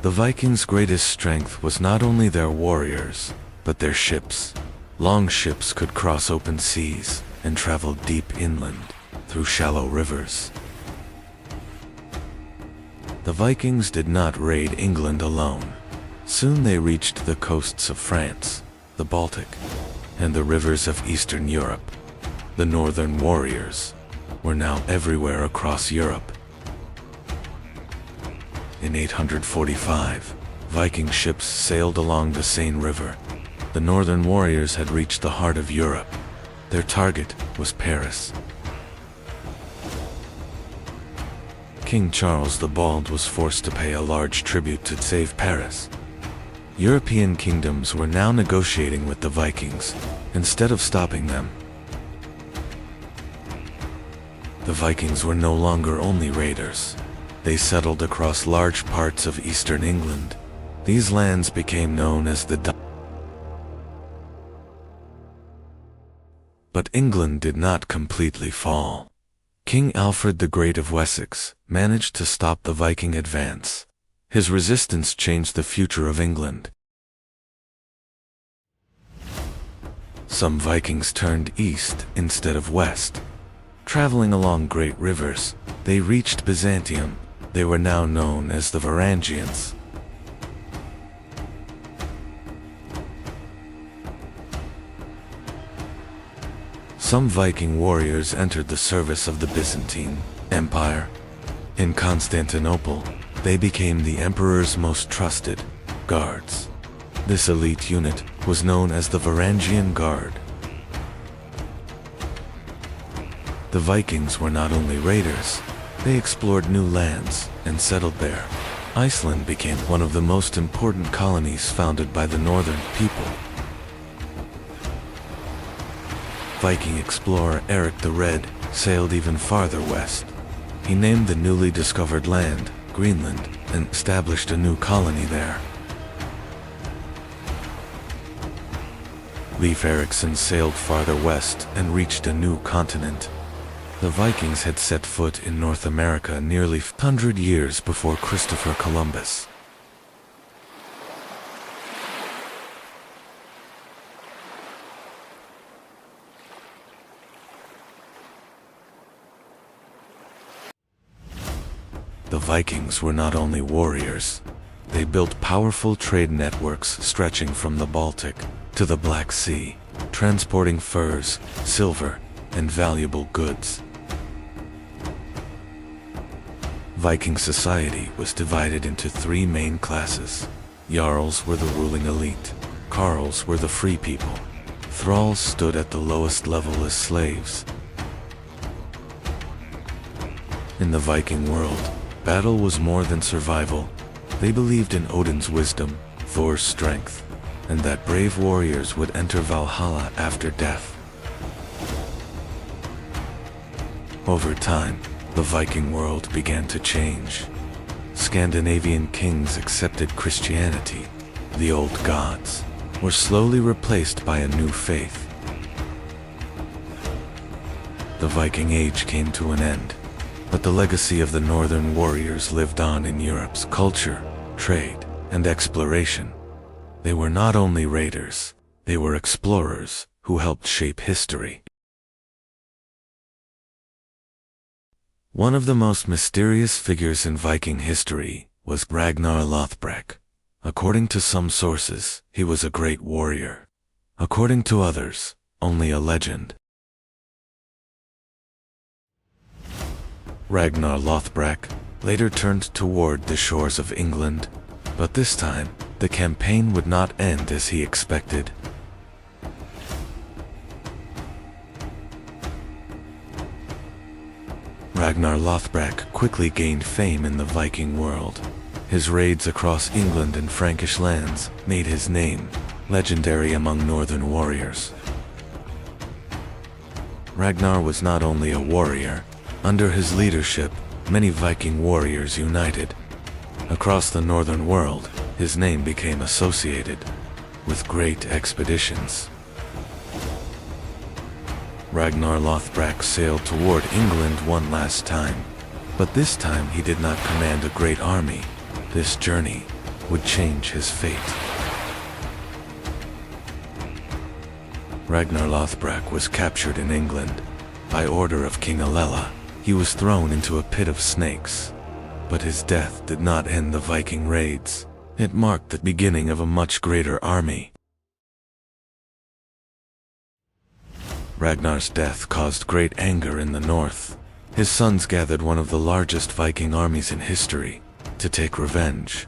Speaker 1: The Vikings' greatest strength was not only their warriors, but their ships. Long ships could cross open seas and travel deep inland through shallow rivers. The Vikings did not raid England alone. Soon they reached the coasts of France, the Baltic, and the rivers of Eastern Europe. The northern warriors were now everywhere across Europe. In 845, Viking ships sailed along the Seine River. The northern warriors had reached the heart of Europe. Their target was Paris. King Charles the Bald was forced to pay a large tribute to save Paris. European kingdoms were now negotiating with the Vikings, instead of stopping them. The Vikings were no longer only raiders. They settled across large parts of eastern England. These lands became known as the But England did not completely fall. King Alfred the Great of Wessex managed to stop the Viking advance. His resistance changed the future of England. Some Vikings turned east instead of west. Traveling along great rivers, they reached Byzantium. They were now known as the Varangians. Some Viking warriors entered the service of the Byzantine Empire. In Constantinople, they became the emperor's most trusted guards. This elite unit was known as the Varangian Guard. The Vikings were not only raiders, they explored new lands and settled there. Iceland became one of the most important colonies founded by the northern people. Viking explorer Eric the Red sailed even farther west. He named the newly discovered land Greenland and established a new colony there. Leif Erikson sailed farther west and reached a new continent. The Vikings had set foot in North America nearly 100 years before Christopher Columbus. The Vikings were not only warriors, they built powerful trade networks stretching from the Baltic to the Black Sea, transporting furs, silver, and valuable goods. Viking society was divided into three main classes. Jarls were the ruling elite. Carls were the free people. Thralls stood at the lowest level as slaves. In the Viking world, battle was more than survival. They believed in Odin's wisdom, Thor's strength, and that brave warriors would enter Valhalla after death. Over time, the Viking world began to change. Scandinavian kings accepted Christianity. The old gods were slowly replaced by a new faith. The Viking Age came to an end, but the legacy of the northern warriors lived on in Europe's culture, trade, and exploration. They were not only raiders, they were explorers who helped shape history. One of the most mysterious figures in Viking history was Ragnar Lothbrok. According to some sources, he was a great warrior. According to others, only a legend. Ragnar Lothbrok later turned toward the shores of England, but this time, the campaign would not end as he expected. Ragnar Lothbrok quickly gained fame in the Viking world. His raids across England and Frankish lands made his name legendary among northern warriors. Ragnar was not only a warrior. Under his leadership, many Viking warriors united. Across the northern world, his name became associated with great expeditions. Ragnar Lothbrok sailed toward England one last time, but this time he did not command a great army. This journey would change his fate. Ragnar Lothbrok was captured in England. By order of King Alella, he was thrown into a pit of snakes. But his death did not end the Viking raids. It marked the beginning of a much greater army. Ragnar's death caused great anger in the north. His sons gathered one of the largest Viking armies in history to take revenge.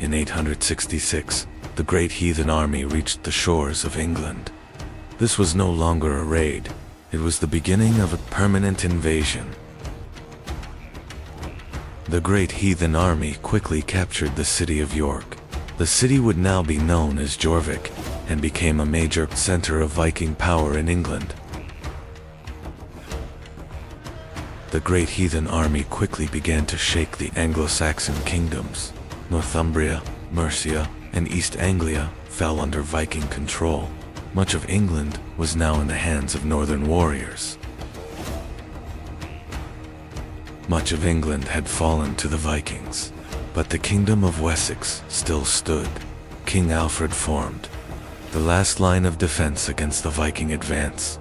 Speaker 1: In 866, the great heathen army reached the shores of England. This was no longer a raid. It was the beginning of a permanent invasion. The great heathen army quickly captured the city of York. The city would now be known as Jorvik and became a major center of Viking power in England. The great heathen army quickly began to shake the Anglo-Saxon kingdoms. Northumbria, Mercia, and East Anglia fell under Viking control. Much of England was now in the hands of northern warriors. Much of England had fallen to the Vikings, but the kingdom of Wessex still stood. King Alfred formed the last line of defense against the Viking advance.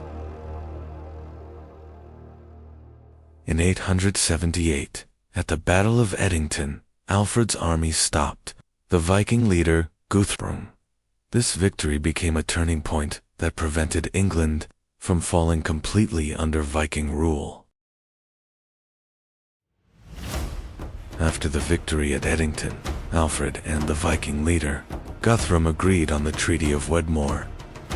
Speaker 1: In 878, at the Battle of Edington, Alfred's army stopped the Viking leader Guthrum. This victory became a turning point that prevented England from falling completely under Viking rule. After the victory at Edington, Alfred and the Viking leader Guthrum agreed on the Treaty of Wedmore.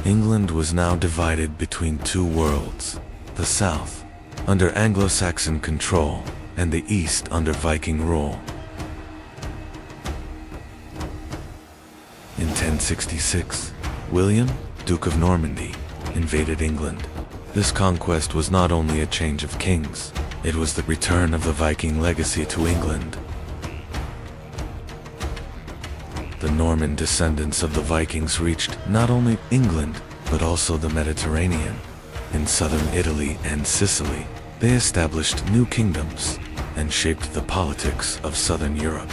Speaker 1: England was now divided between two worlds, the south, under Anglo-Saxon control, and the east under Viking rule. In 1066, William, Duke of Normandy, invaded England. This conquest was not only a change of kings, it was the return of the Viking legacy to England. The Norman descendants of the Vikings reached not only England, but also the Mediterranean. In southern Italy and Sicily, they established new kingdoms and shaped the politics of southern Europe.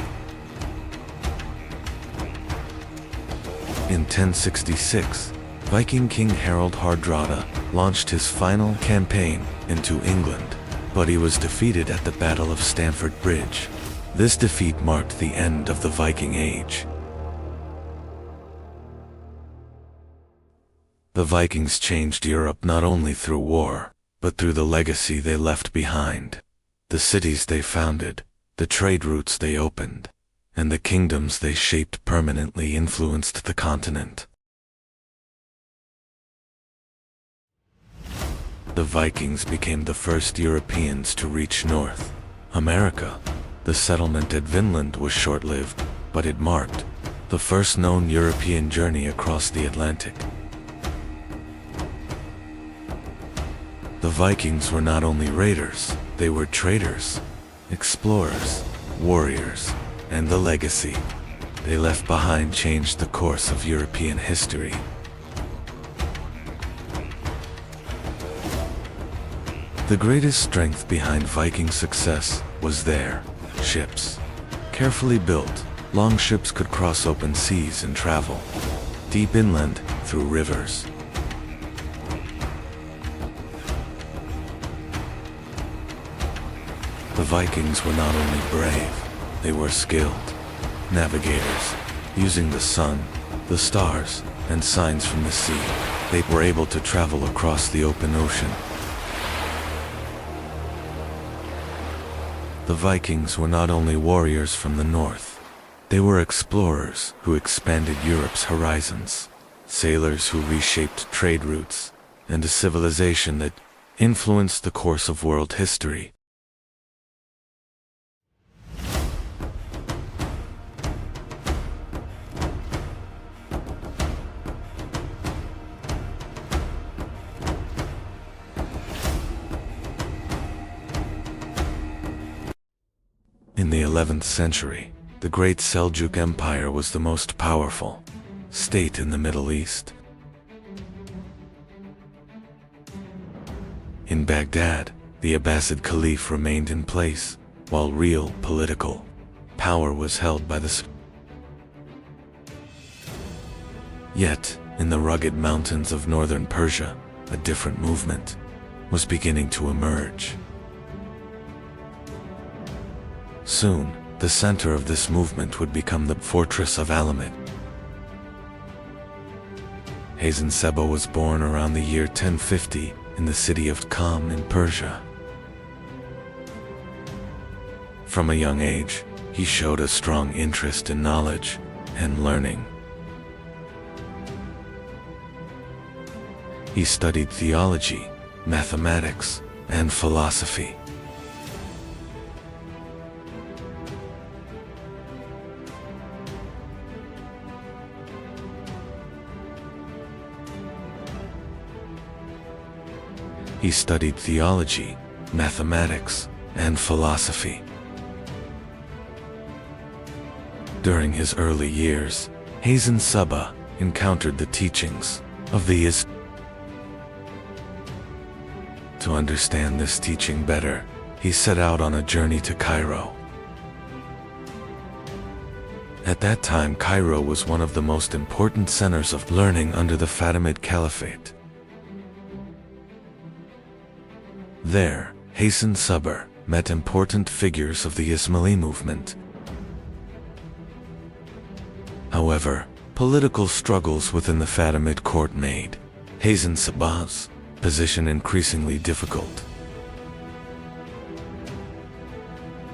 Speaker 1: In 1066, Viking King Harald Hardrada launched his final campaign into England, but he was defeated at the Battle of Stamford Bridge. This defeat marked the end of the Viking Age. The Vikings changed Europe not only through war, but through the legacy they left behind. The cities they founded, the trade routes they opened, and the kingdoms they shaped permanently influenced the continent. The Vikings became the first Europeans to reach North America. The settlement at Vinland was short-lived, but it marked the first known European journey across the Atlantic. The Vikings were not only raiders, they were traders, explorers, warriors, and the legacy they left behind changed the course of European history. The greatest strength behind Viking success was their ships. Carefully built, long ships could cross open seas and travel deep inland through rivers. The Vikings were not only brave, they were skilled navigators. Using the sun, the stars, and signs from the sea, they were able to travel across the open ocean. The Vikings were not only warriors from the north, they were explorers who expanded Europe's horizons, sailors who reshaped trade routes, and a civilization that influenced the course of world history. In the 11th century, the Great Seljuk Empire was the most powerful state in the Middle East. In Baghdad, the Abbasid Caliph remained in place, while real political power was held by the Yet, in the rugged mountains of northern Persia, a different movement was beginning to emerge. Soon, the center of this movement would become the fortress of Alamut. Hazen Seba was born around the year 1050 in the city of Qam in Persia. From a young age, he showed a strong interest in knowledge and learning. He studied theology, mathematics, and philosophy. He studied theology, mathematics, and philosophy. During his early years, Hazen Seba encountered the teachings of the Islam. To understand this teaching better, he set out on a journey to Cairo. At that time, Cairo was one of the most important centers of learning under the Fatimid Caliphate. There, Hassan Sabr met important figures of the Ismaili movement. However, political struggles within the Fatimid court made Hassan Sabr's position increasingly difficult.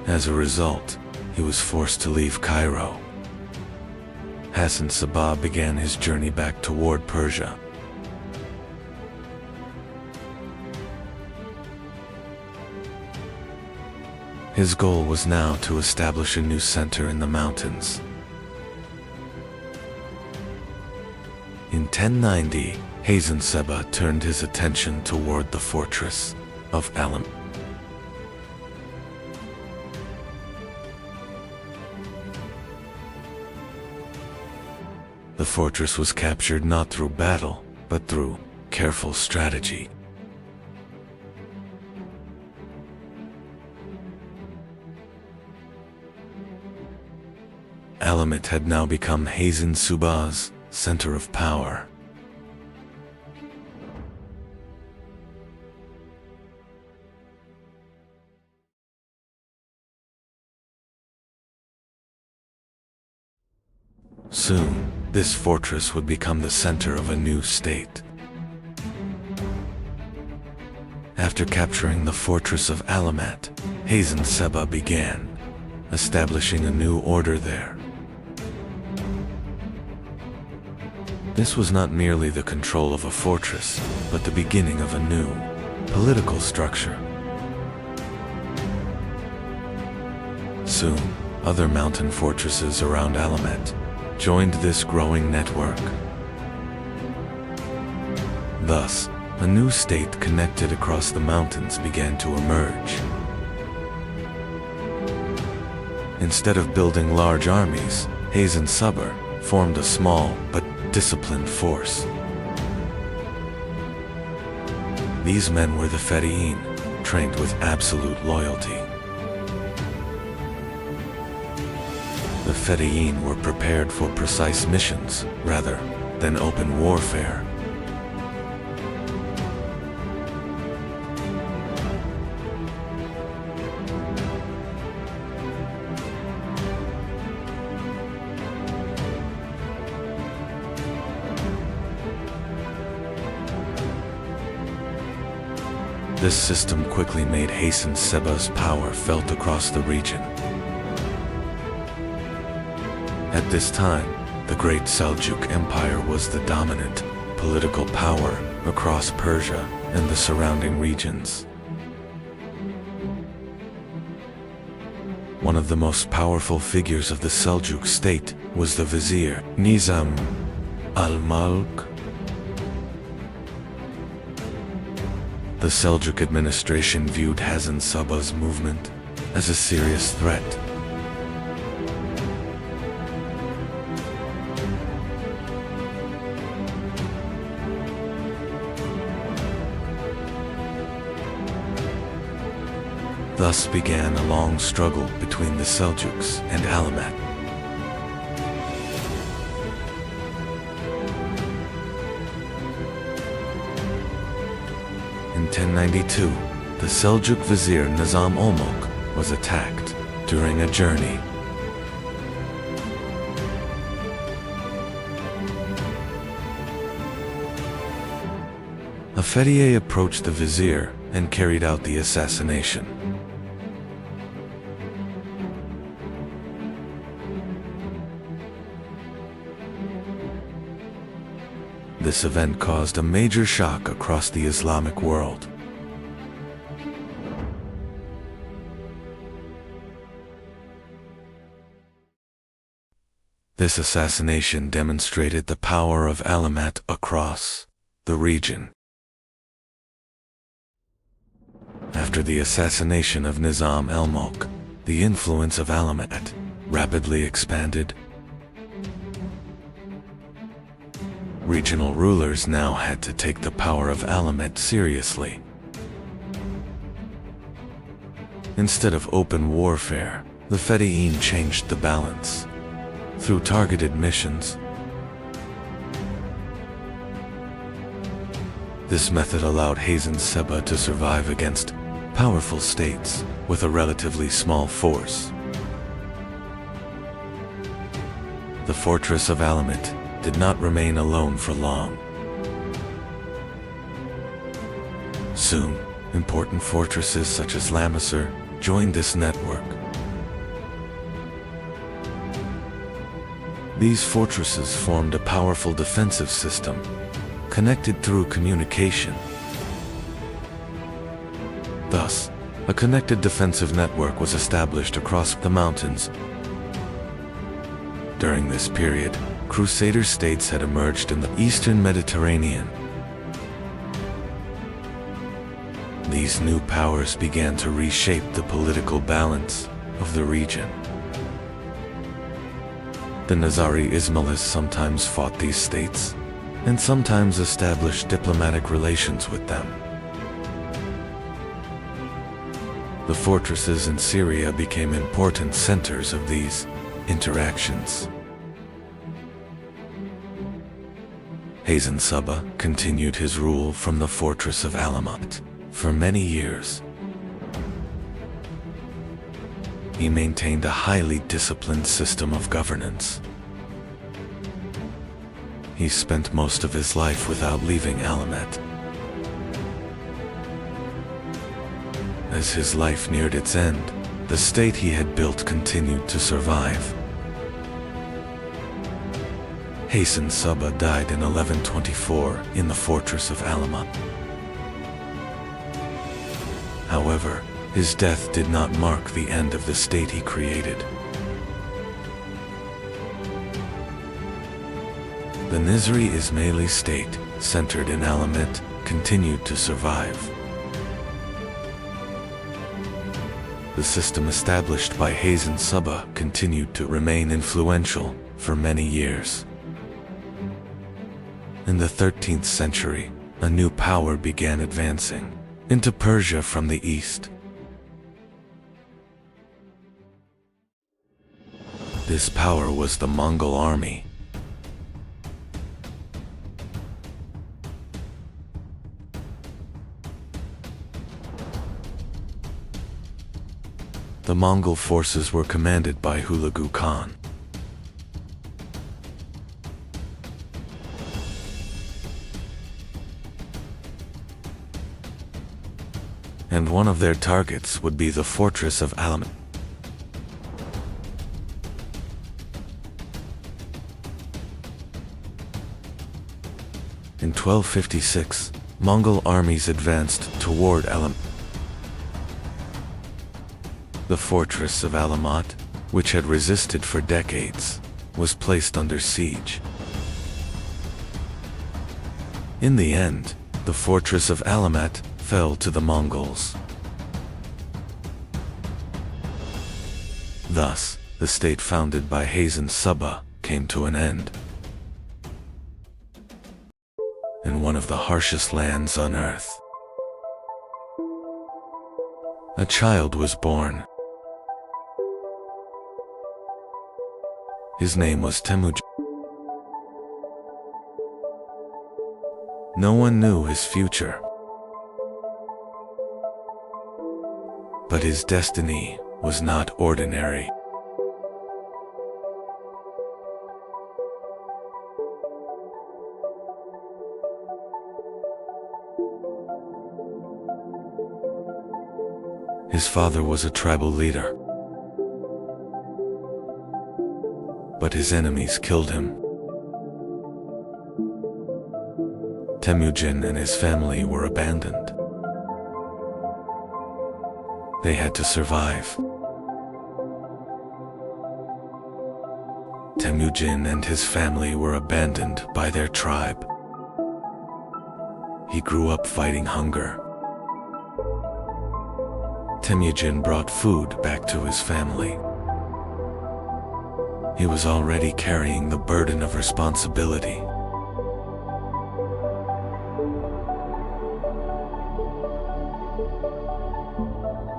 Speaker 1: As a result, he was forced to leave Cairo. Hassan Sabr began his journey back toward Persia. His goal was now to establish a new center in the mountains. In 1090, Hassan Sabr turned his attention toward the fortress of Alam. The fortress was captured not through battle, but through careful strategy. Alamut had now become Hassan Sabr's center of power. Soon, this fortress would become the center of a new state. After capturing the fortress of Alamut, Hassan Sabr began establishing a new order there. This was not merely the control of a fortress, but the beginning of a new political structure. Soon, other mountain fortresses around Alamut joined this growing network. Thus, a new state connected across the mountains began to emerge. Instead of building large armies, Hassan Sabr formed a small but disciplined force. These men were the Fedayeen, trained with absolute loyalty. The Fedayeen were prepared for precise missions rather than open warfare. This system quickly made Hassan Sabr's power felt across the region. At this time, the Great Seljuk Empire was the dominant political power across Persia and the surrounding regions. One of the most powerful figures of the Seljuk state was the vizier Nizam al-Mulk. The Seljuk administration viewed Hassan Sabr's movement as a serious threat. Thus began a long struggle between the Seljuks and Alamut. In 1092, the Seljuk vizier Nizam al-Mulk was attacked during a journey. A Fedayeen approached the vizier and carried out the assassination. This event caused a major shock across the Islamic world. This assassination demonstrated the power of Alamut across the region. After the assassination of Nizam al-Mulk, the influence of Alamut rapidly expanded. Regional rulers now had to take the power of Alamut seriously. Instead of open warfare, the Fedayeen changed the balance. through targeted missions. This method allowed Hazen Seba to survive against powerful states with a relatively small force. The fortress of Alamut did not remain alone for long. Soon, important fortresses such as Lamisar joined this network. These fortresses formed a powerful defensive system, connected through communication. Thus, a connected defensive network was established across the mountains. During this period, Crusader states had emerged in the Eastern Mediterranean. These new powers began to reshape the political balance of the region. The Nizari Ismailis sometimes fought these states, and sometimes established diplomatic relations with them. The fortresses in Syria became important centers of these interactions. Hazen Seba continued his rule from the fortress of Alamut for many years. He maintained a highly disciplined system of governance. He spent most of his life without leaving Alamut. As his life neared its end, the state he had built continued to survive. Hazen Seba died in 1124 in the fortress of Alamut. However, his death did not mark the end of the state he created. The Nizri Ismaili state, centered in Alamut, continued to survive. The system established by Hazen Seba continued to remain influential for many years. In the 13th century, a new power began advancing into Persia from the east. This power was the Mongol army. The Mongol forces were commanded by Hulagu Khan. And one of their targets would be the fortress of Alamut. In 1256, Mongol armies advanced toward Alamut. The fortress of Alamut, which had resisted for decades, was placed under siege. In the end, the fortress of Alamut fell to the Mongols. Thus, the state founded by Hazen Seba came to an end. In one of the harshest lands on earth, a child was born. His name was Temujin. No one knew his future, but his destiny was not ordinary. His father was a tribal leader, but his enemies killed him. Temujin and his family were abandoned. They had to survive. Temujin and his family were abandoned by their tribe. He grew up fighting hunger. Temujin brought food back to his family. He was already carrying the burden of responsibility.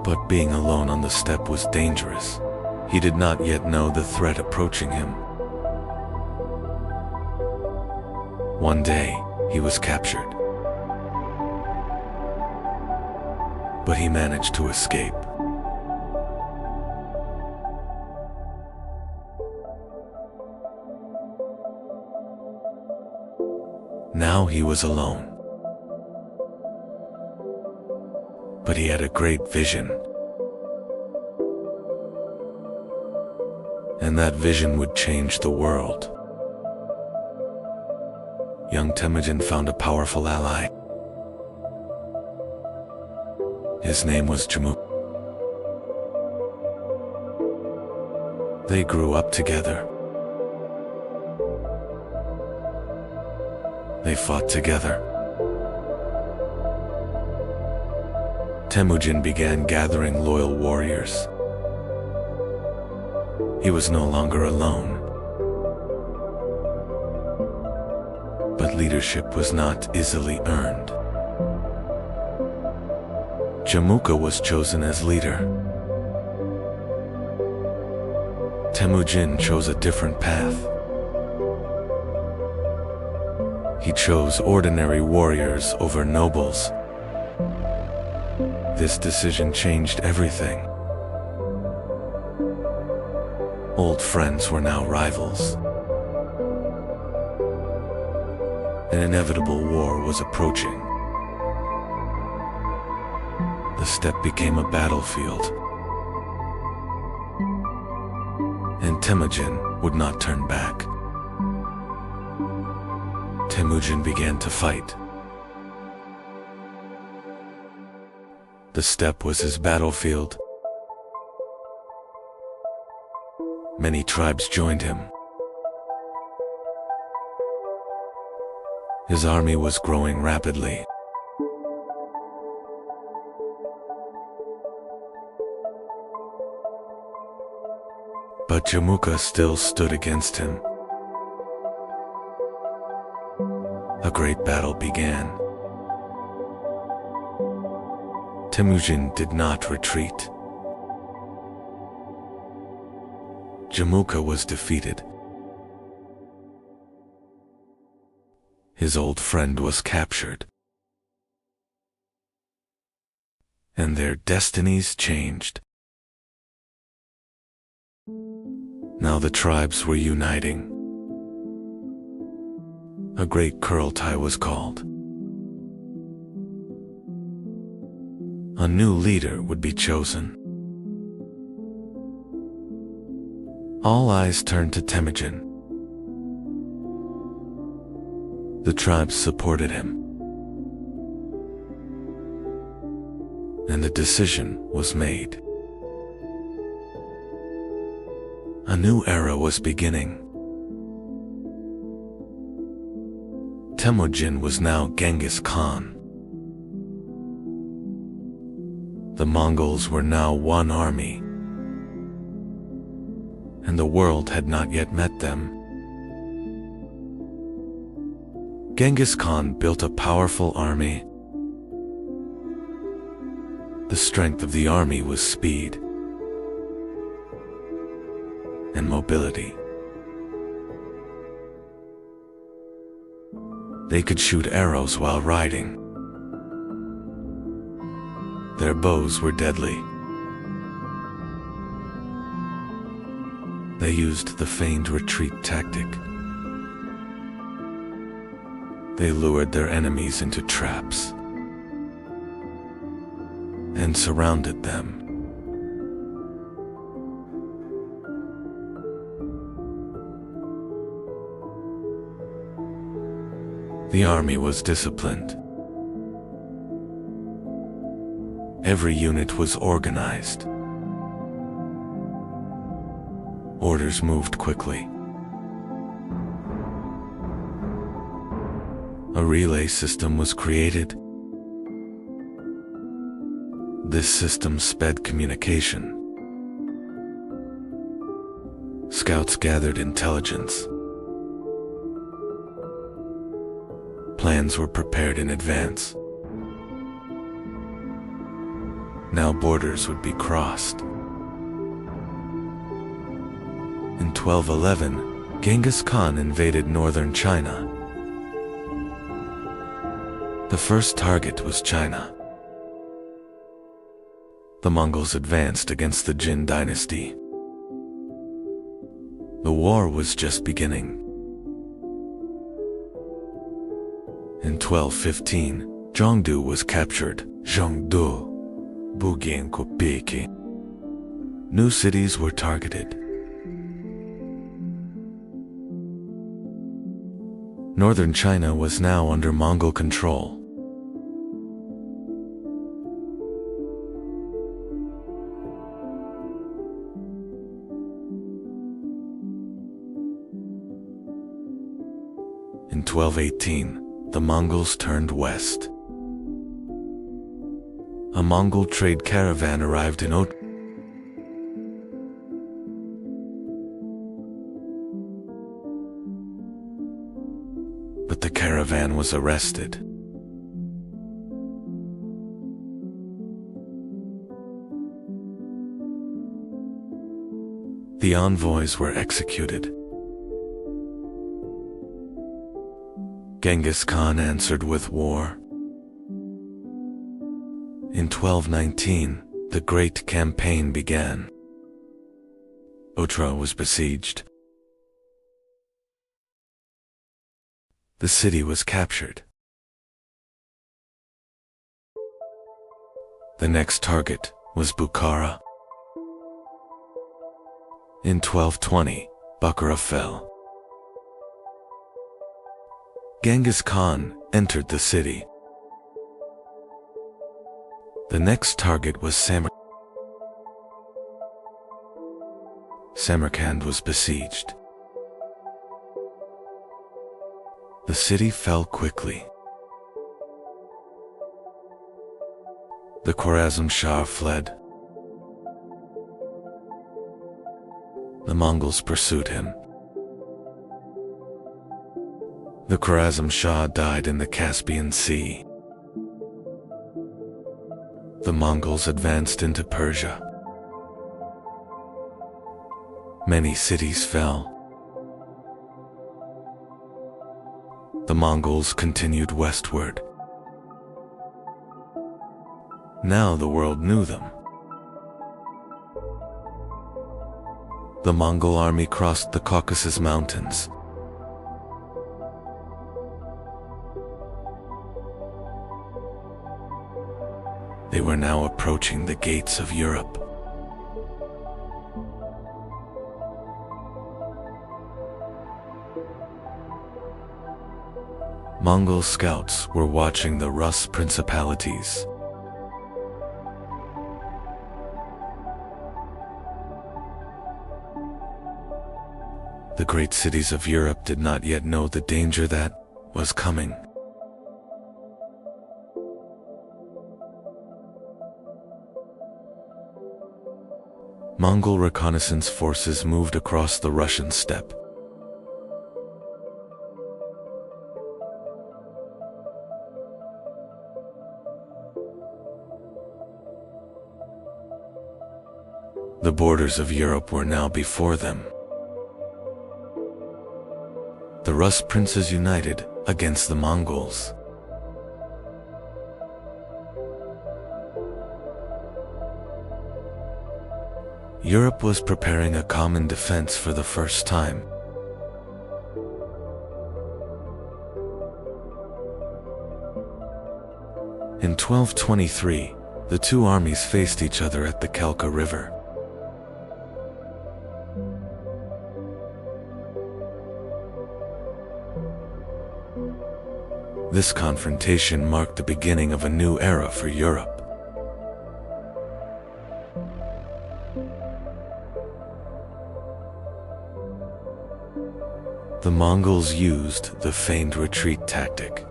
Speaker 1: But being alone on the steppe was dangerous. He did not yet know the threat approaching him. One day, he was captured. But he managed to escape. Now he was alone. But he had a great vision. And that vision would change the world. Young Temujin found a powerful ally. His name was Jamuka. They grew up together. They fought together. Temujin began gathering loyal warriors. He was no longer alone. But leadership was not easily earned. Jamuka was chosen as leader. Temujin chose a different path. He chose ordinary warriors over nobles. This decision changed everything. Old friends were now rivals. An inevitable war was approaching. The steppe became a battlefield. And Temujin would not turn back. Temujin began to fight. The steppe was his battlefield. Many tribes joined him. His army was growing rapidly. But Jamuka still stood against him. A great battle began. Temujin did not retreat. Jamuka was defeated. His old friend was captured. And their destinies changed. Now the tribes were uniting. A great Kurultai was called. A new leader would be chosen. All eyes turned to Temujin. The tribes supported him. And the decision was made. A new era was beginning. Temujin was now Genghis Khan. The Mongols were now one army. And the world had not yet met them. Genghis Khan built a powerful army. The strength of the army was speed and mobility. They could shoot arrows while riding. Their bows were deadly. They used the feigned retreat tactic. They lured their enemies into traps and surrounded them. The army was disciplined. Every unit was organized. Orders moved quickly. A relay system was created. This system sped communication. Scouts gathered intelligence. Plans were prepared in advance. Now borders would be crossed. In 1211, Genghis Khan invaded northern China. The first target was China. The Mongols advanced against the Jin dynasty. The war was just beginning. In 1215, Zhongdu was captured. Zhongdu, Bugian-Kopeki. New cities were targeted. Northern China was now under Mongol control. In 1218, the Mongols turned west. A Mongol trade caravan arrived in Ot. But the caravan was arrested. The envoys were executed. Genghis Khan answered with war. In 1219, the Great Campaign began. Otra was besieged. The city was captured. The next target was Bukhara. In 1220, Bukhara fell. Genghis Khan entered the city. The next target was Samarkand was besieged. The city fell quickly. The Khwarezm Shah fled. The Mongols pursued him. The Khwarezm Shah died in the Caspian Sea. The Mongols advanced into Persia. Many cities fell. The Mongols continued westward. Now the world knew them. The Mongol army crossed the Caucasus Mountains. They were now approaching the gates of Europe. Mongol scouts were watching the Rus principalities. The great cities of Europe did not yet know the danger that was coming. Mongol reconnaissance forces moved across the Russian steppe. The borders of Europe were now before them. The Rus princes united against the Mongols. Europe was preparing a common defense for the first time. In 1223, the two armies faced each other at the Kelka River. This confrontation marked the beginning of a new era for Europe. The Mongols used the feigned retreat tactic.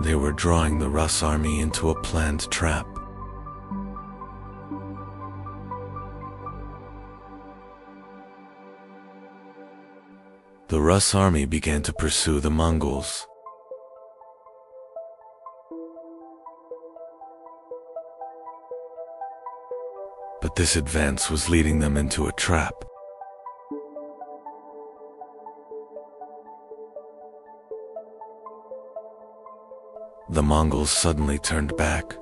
Speaker 1: They were drawing the Rus army into a planned trap. The Rus army began to pursue the Mongols. But this advance was leading them into a trap. The Mongols suddenly turned back.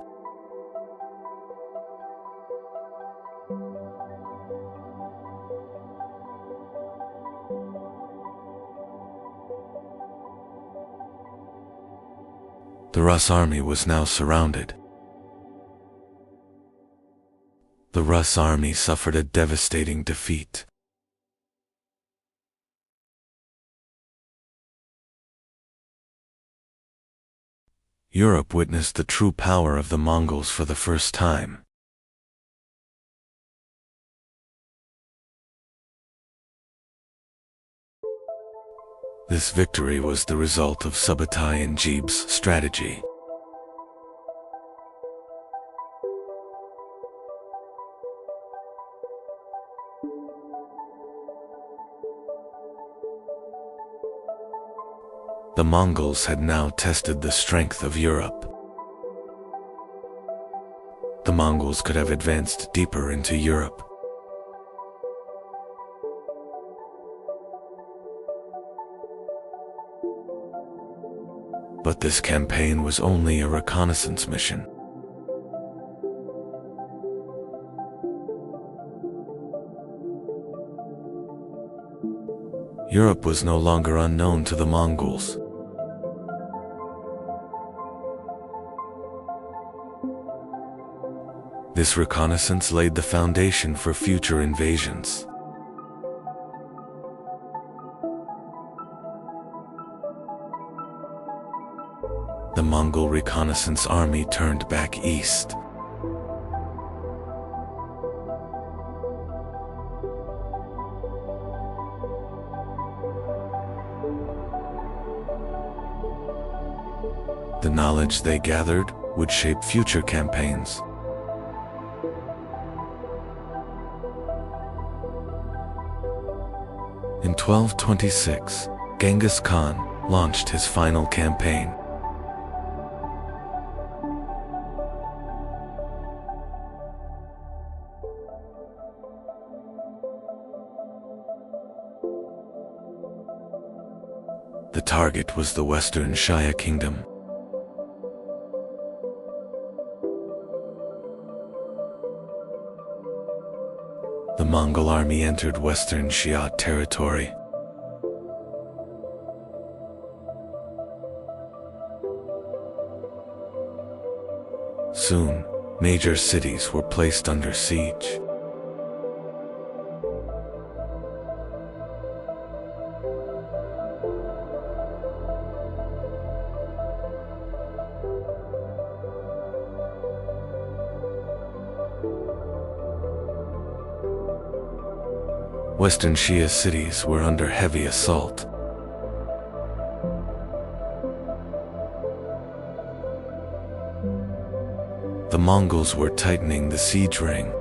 Speaker 1: The Rus army was now surrounded. The Rus army suffered a devastating defeat. Europe witnessed the true power of the Mongols for the first time. This victory was the result of Subutai and Jeeb's strategy. The Mongols had now tested the strength of Europe. The Mongols could have advanced deeper into Europe. But this campaign was only a reconnaissance mission. Europe was no longer unknown to the Mongols. This reconnaissance laid the foundation for future invasions. The Mongol reconnaissance army turned back east. The knowledge they gathered would shape future campaigns. In 1226, Genghis Khan launched his final campaign. The target was the Western Shaya Kingdom. The Mongol army entered Western Xia territory. Soon, major cities were placed under siege. Western Xia cities were under heavy assault. The Mongols were tightening the siege ring.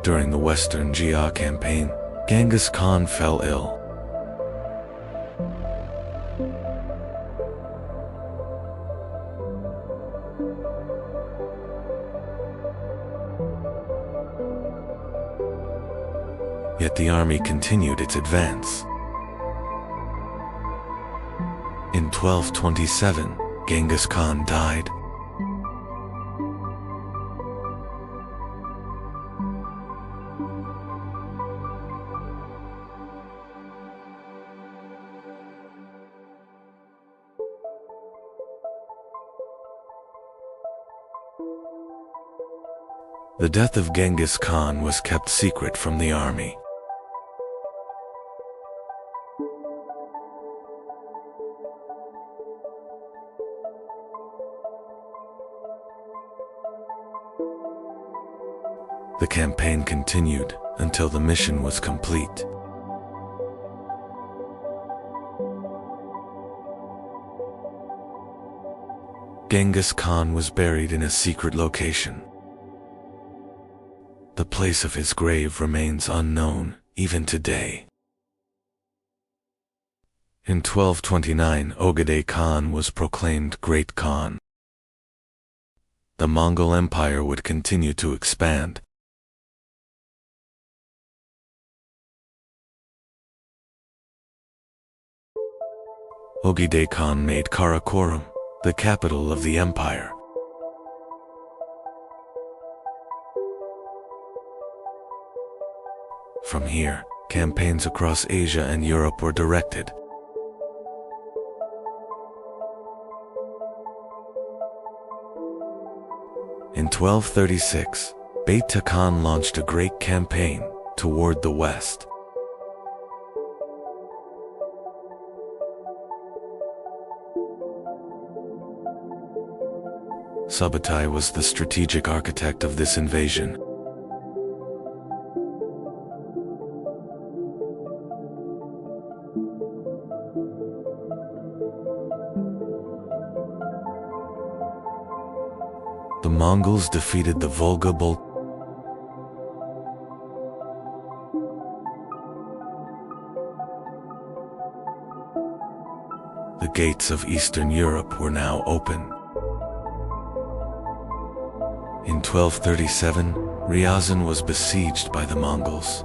Speaker 1: During the Western Xia campaign, Genghis Khan fell ill. Yet the army continued its advance. In 1227, Genghis Khan died. The death of Genghis Khan was kept secret from the army. The campaign continued until the mission was complete. Genghis Khan was buried in a secret location. The place of his grave remains unknown even today. In 1229, Ogedei Khan was proclaimed Great Khan. the Mongol Empire would continue to expand. Ogedei Khan made Karakorum the capital of the empire. From here, campaigns across Asia and Europe were directed. In 1236, Beta Khan launched a great campaign toward the west. Subutai was the strategic architect of this invasion. The Mongols defeated the Volga Bulk. The gates of Eastern Europe were now open. In 1237, Ryazan was besieged by the Mongols.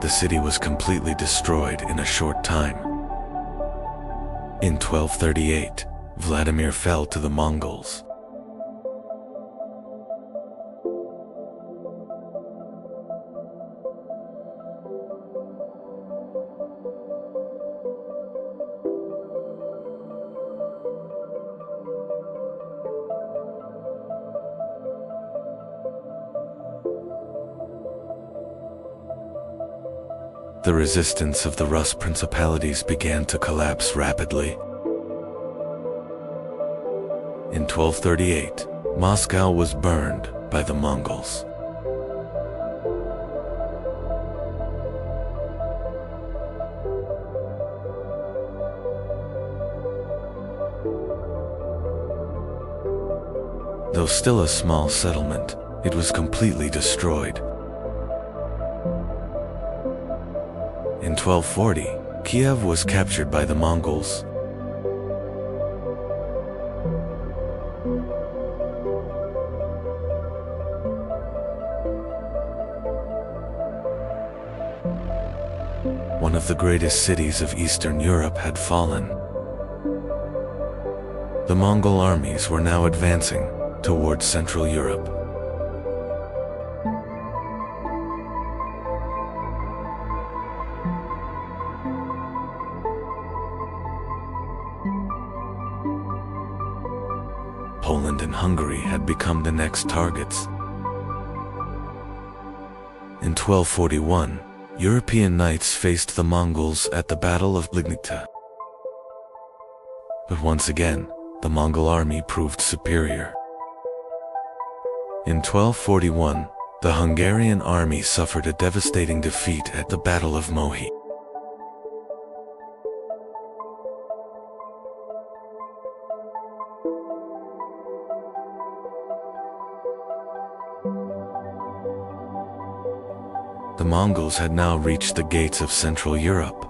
Speaker 1: The city was completely destroyed in a short time. In 1238, Vladimir fell to the Mongols. The resistance of the Rus principalities began to collapse rapidly. In 1238, Moscow was burned by the Mongols. Though still a small settlement, it was completely destroyed. In 1240, Kiev was captured by the Mongols. One of the greatest cities of Eastern Europe had fallen. The Mongol armies were now advancing towards Central Europe. Poland and Hungary had become the next targets. In 1241, European knights faced the Mongols at the Battle of Lignita. But once again, the Mongol army proved superior. In 1241, the Hungarian army suffered a devastating defeat at the Battle of Mohi. The Mongols had now reached the gates of Central Europe.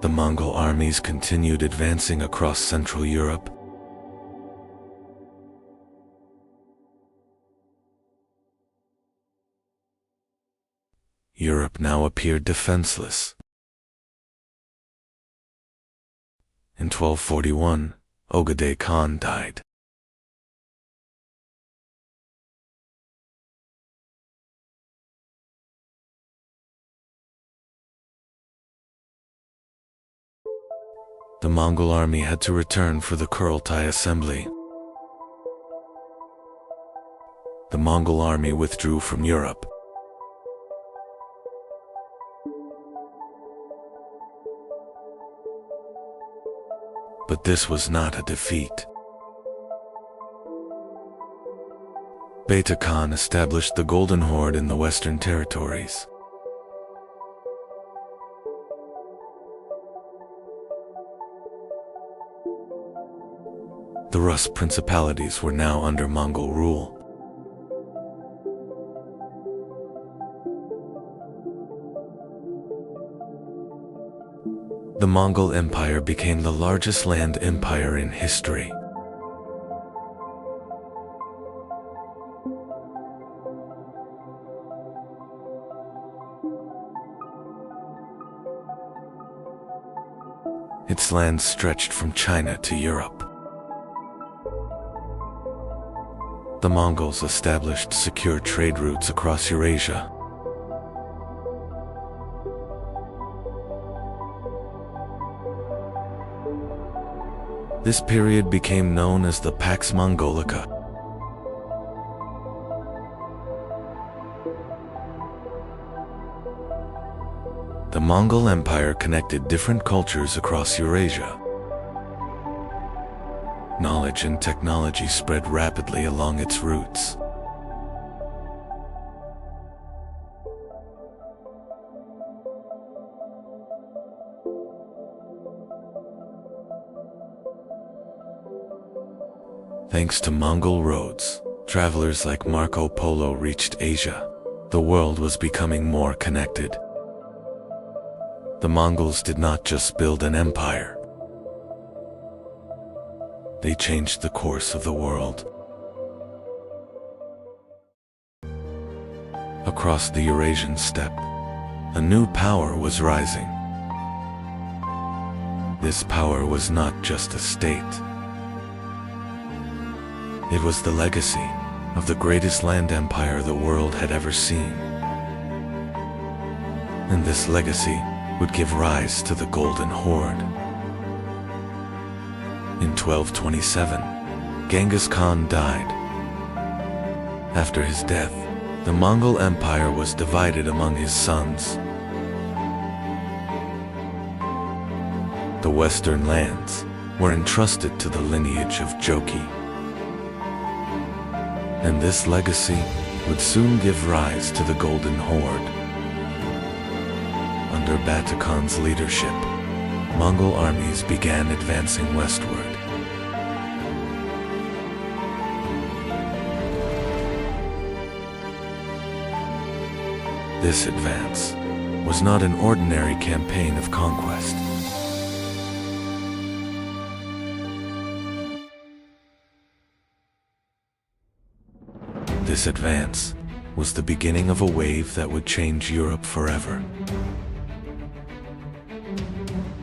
Speaker 1: The Mongol armies continued advancing across Central Europe. Europe now appeared defenseless. In 1241, Ogedei Khan died. The Mongol army had to return for the Kurultai assembly. The Mongol army withdrew from Europe. But this was not a defeat. Beta Khan established the Golden Horde in the Western Territories. The Rus principalities were now under Mongol rule. The Mongol Empire became the largest land empire in history. Its land stretched from China to Europe. The Mongols established secure trade routes across Eurasia. This period became known as the Pax Mongolica. The Mongol Empire connected different cultures across Eurasia. Knowledge and technology spread rapidly along its routes. Thanks to Mongol roads, travelers like Marco Polo reached Asia. The world was becoming more connected. The Mongols did not just build an empire. They changed the course of the world. Across the Eurasian steppe, a new power was rising. This power was not just a state. It was the legacy of the greatest land empire the world had ever seen. And this legacy would give rise to the Golden Horde. In 1227, Genghis Khan died. After his death, the Mongol Empire was divided among his sons. The western lands were entrusted to the lineage of Jochi. And this legacy would soon give rise to the Golden Horde. Under Batu Khan's leadership, Mongol armies began advancing westward. This advance was not an ordinary campaign of conquest. This advance was the beginning of a wave that would change Europe forever.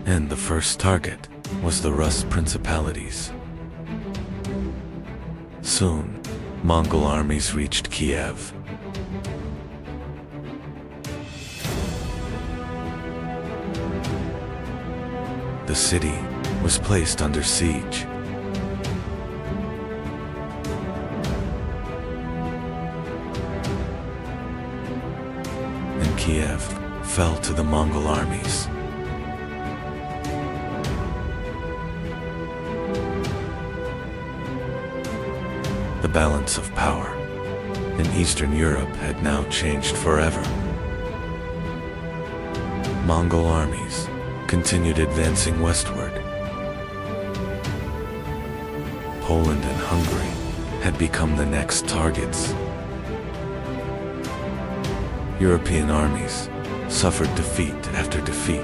Speaker 1: And the first target was the Rus principalities. Soon, Mongol armies reached Kiev. The city was placed under siege. And Kiev fell to the Mongol armies. The balance of power in Eastern Europe had now changed forever. Mongol armies continued advancing westward. Poland and Hungary had become the next targets. European armies suffered defeat after defeat.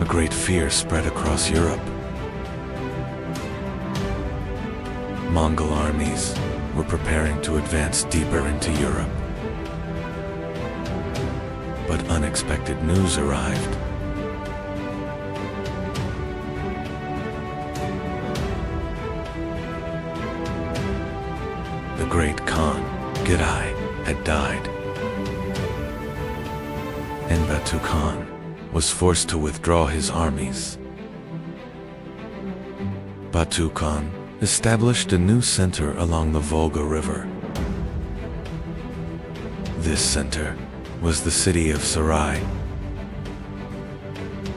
Speaker 1: A great fear spread across Europe. Mongol armies were preparing to advance deeper into Europe. But unexpected news arrived. The great Khan, Gidai, had died. And Batu Khan was forced to withdraw his armies. Batu Khan established a new center along the Volga River. This center was the city of Sarai.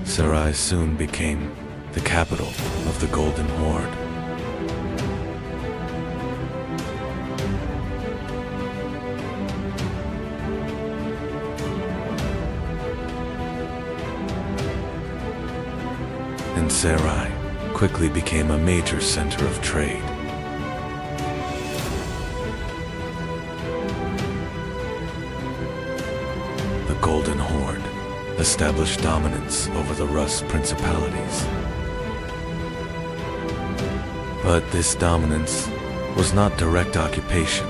Speaker 1: Sarai soon became the capital of the Golden Horde. In Sarai, quickly became a major center of trade. The Golden Horde established dominance over the Rus principalities. But this dominance was not direct occupation.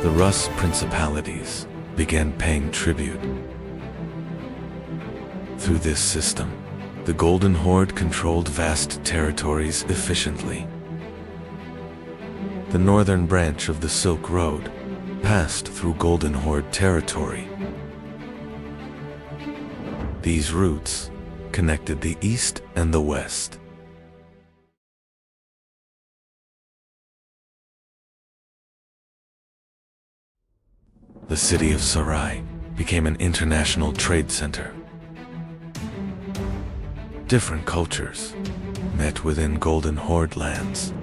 Speaker 1: The Rus principalities began paying tribute. Through this system, the Golden Horde controlled vast territories efficiently. The northern branch of the Silk Road passed through Golden Horde territory. These routes connected the east and the west. The city of Sarai became an international trade center. Different cultures met within Golden Horde lands.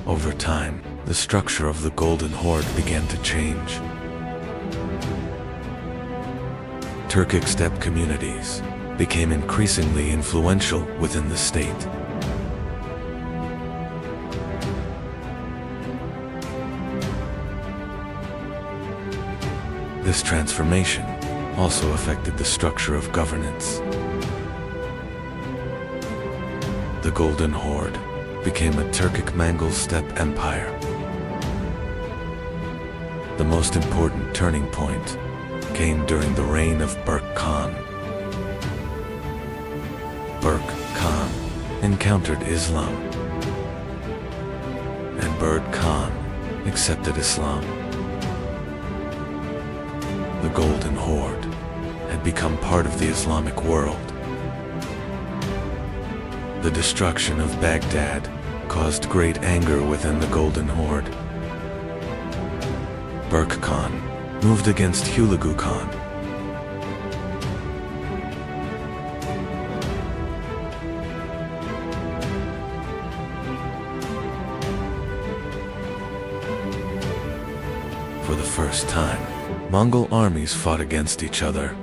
Speaker 1: Over time, the structure of the Golden Horde began to change. Turkic steppe communities became increasingly influential within the state. This transformation also affected the structure of governance. The Golden Horde became a Turkic-Mongol steppe empire. The most important turning point came during the reign of Berk Khan. Berk Khan encountered Islam, and Berk Khan accepted Islam. The Golden Horde had become part of the Islamic world. The destruction of Baghdad caused great anger within the Golden Horde. Berk Khan moved against Hulagu Khan. For the first time, Mongol armies fought against each other.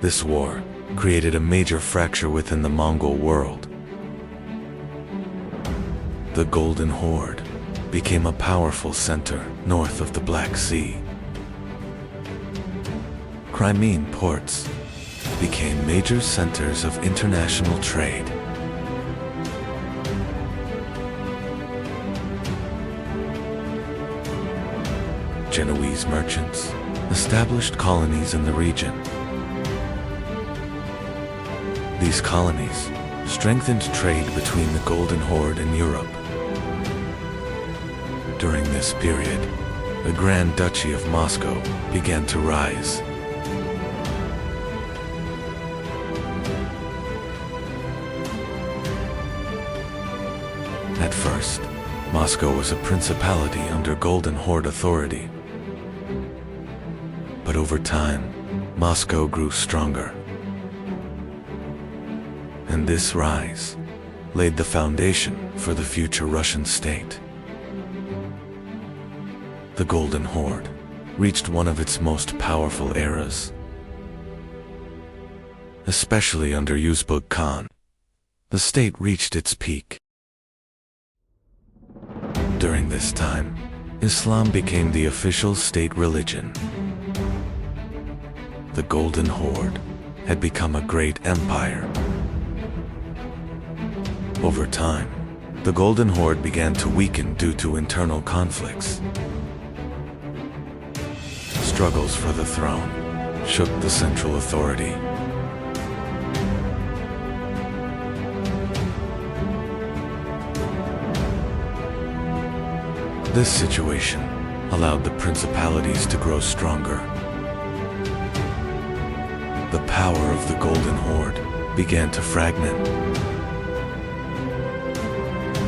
Speaker 1: This war created a major fracture within the Mongol world. The Golden Horde became a powerful center north of the Black Sea. Crimean ports became major centers of international trade. Genoese merchants established colonies in the region. These colonies strengthened trade between the Golden Horde and Europe. During this period, the Grand Duchy of Moscow began to rise. At first, Moscow was a principality under Golden Horde authority. But over time, Moscow grew stronger. And this rise laid the foundation for the future Russian state. The Golden Horde reached one of its most powerful eras. Especially under Uzbek Khan, the state reached its peak. During this time, Islam became the official state religion. The Golden Horde had become a great empire. Over time, the Golden Horde began to weaken due to internal conflicts. Struggles for the throne shook the central authority. This situation allowed the principalities to grow stronger. The power of the Golden Horde began to fragment.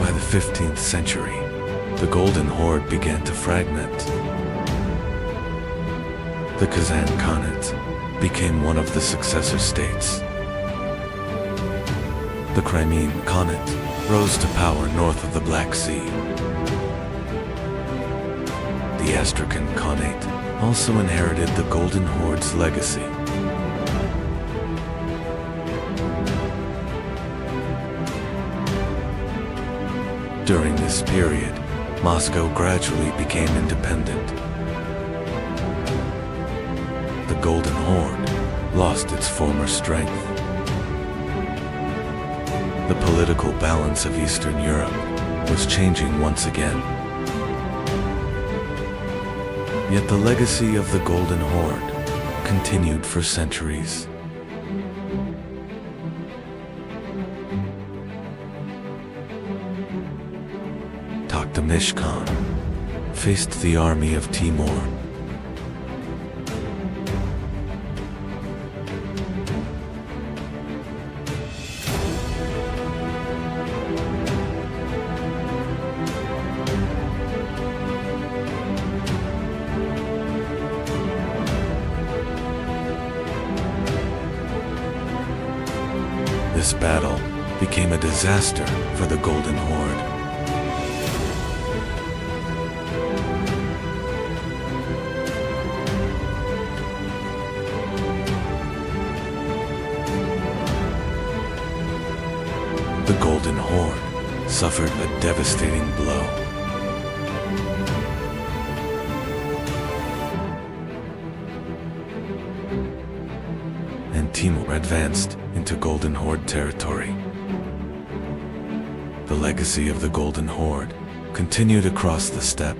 Speaker 1: By the 15th century, the Golden Horde began to fragment. The Kazan Khanate became one of the successor states. The Crimean Khanate rose to power north of the Black Sea. The Astrakhan Khanate also inherited the Golden Horde's legacy. During this period, Moscow gradually became independent. The Golden Horde lost its former strength. The political balance of Eastern Europe was changing once again. Yet the legacy of the Golden Horde continued for centuries. Toktamish Khan faced the army of Timur. This battle became a disaster for the Golden Horde. The Golden Horde suffered a devastating blow. And Timur advanced into Golden Horde territory. The legacy of the Golden Horde continued across the steppe,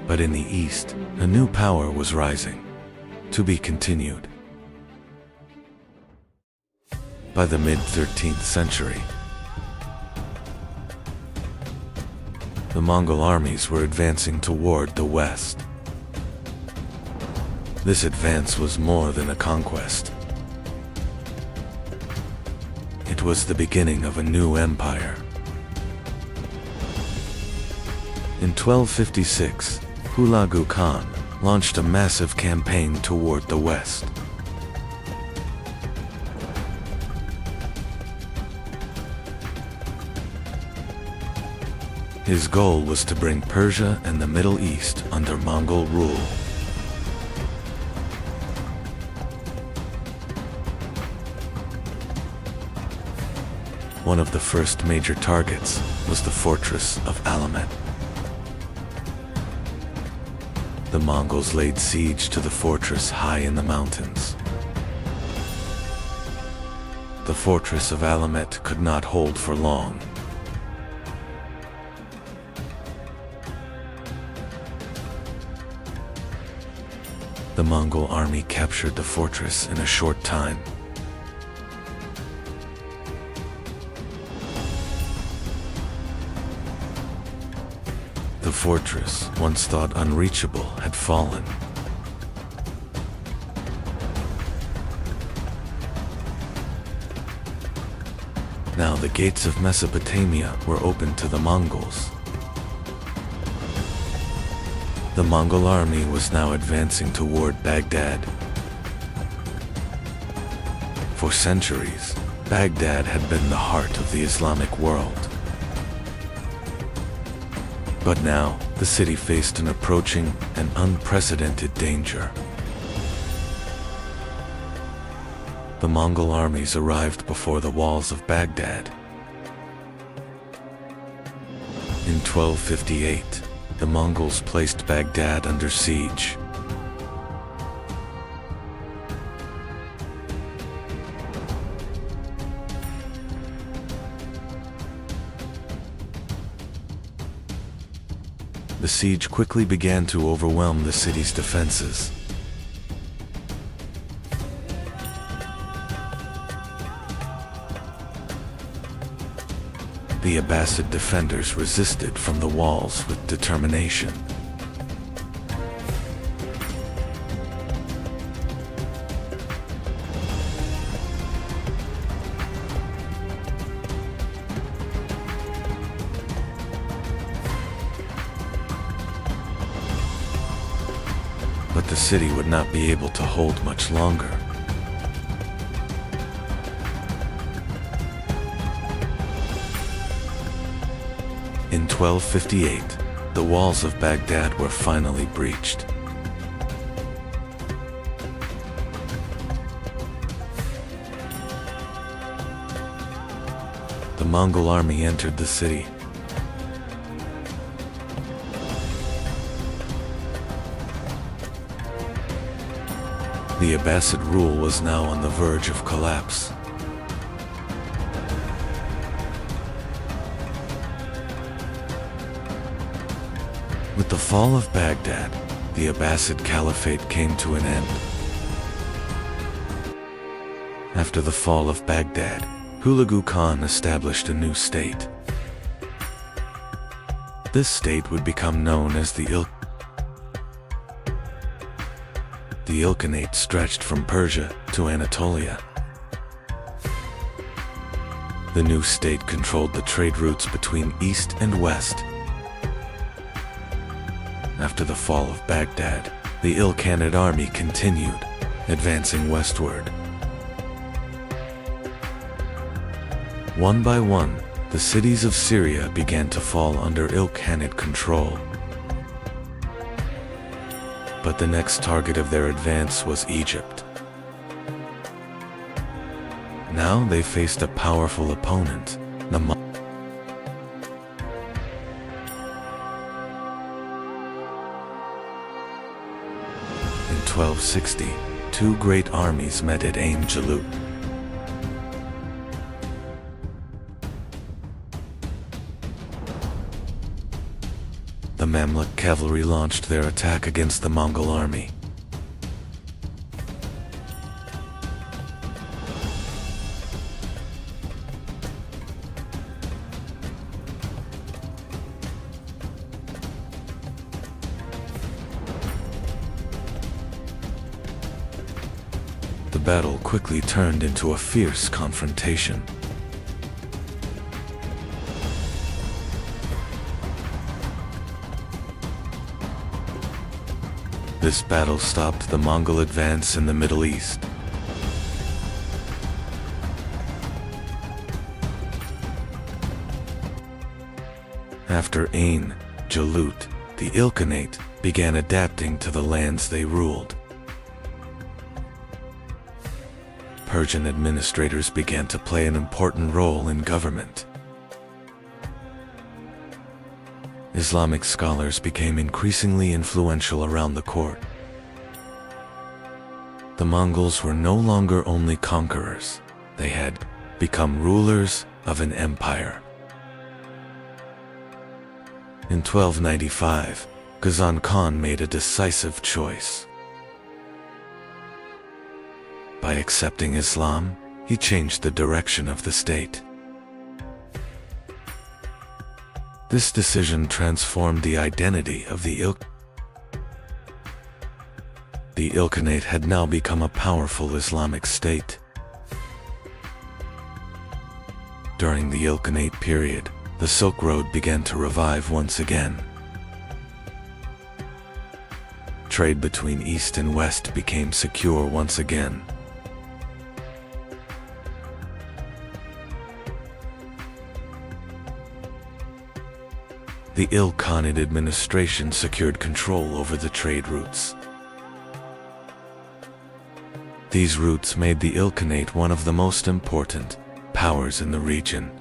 Speaker 1: but in the east, a new power was rising, to be continued. By the mid-13th century, the Mongol armies were advancing toward the west. This advance was more than a conquest. It was the beginning of a new empire. In 1256, Hulagu Khan launched a massive campaign toward the west. His goal was to bring Persia and the Middle East under Mongol rule. One of the first major targets was the fortress of Alamet. The Mongols laid siege to the fortress high in the mountains. The fortress of Alamet could not hold for long. The Mongol army captured the fortress in a short time. The fortress, once thought unreachable, had fallen. Now the gates of Mesopotamia were open to the Mongols. The Mongol army was now advancing toward Baghdad. For centuries, Baghdad had been the heart of the Islamic world. But now, the city faced an approaching and unprecedented danger. The Mongol armies arrived before the walls of Baghdad. In 1258, the Mongols placed Baghdad under siege. The siege quickly began to overwhelm the city's defenses. The Abbasid defenders resisted from the walls with determination. But the city would not be able to hold much longer. In 1258, the walls of Baghdad were finally breached. The Mongol army entered the city. The Abbasid rule was now on the verge of collapse. With the fall of Baghdad, the Abbasid Caliphate came to an end. After the fall of Baghdad, Hulagu Khan established a new state. This state would become known as the Ilkhanate stretched from Persia to Anatolia. The new state controlled the trade routes between East and West. After the fall of Baghdad, the Ilkhanate army continued, advancing westward. One by one, the cities of Syria began to fall under Ilkhanate control. But the next target of their advance was Egypt. Now they faced a powerful opponent, the In 1260, two great armies met at Ain Jalut. The Mamluk cavalry launched their attack against the Mongol army. The battle quickly turned into a fierce confrontation. This battle stopped the Mongol advance in the Middle East. After Ain Jalut, the Ilkhanate began adapting to the lands they ruled. Persian administrators began to play an important role in government. Islamic scholars became increasingly influential around the court. The Mongols were no longer only conquerors, they had become rulers of an empire. In 1295, Ghazan Khan made a decisive choice. By accepting Islam, he changed the direction of the state. This decision transformed the identity of the Ilkhanate had now become a powerful Islamic state. During the Ilkhanate period, the Silk Road began to revive once again. Trade between East and West became secure once again. The Ilkhanate administration secured control over the trade routes. These routes made the Ilkhanate one of the most important powers in the region.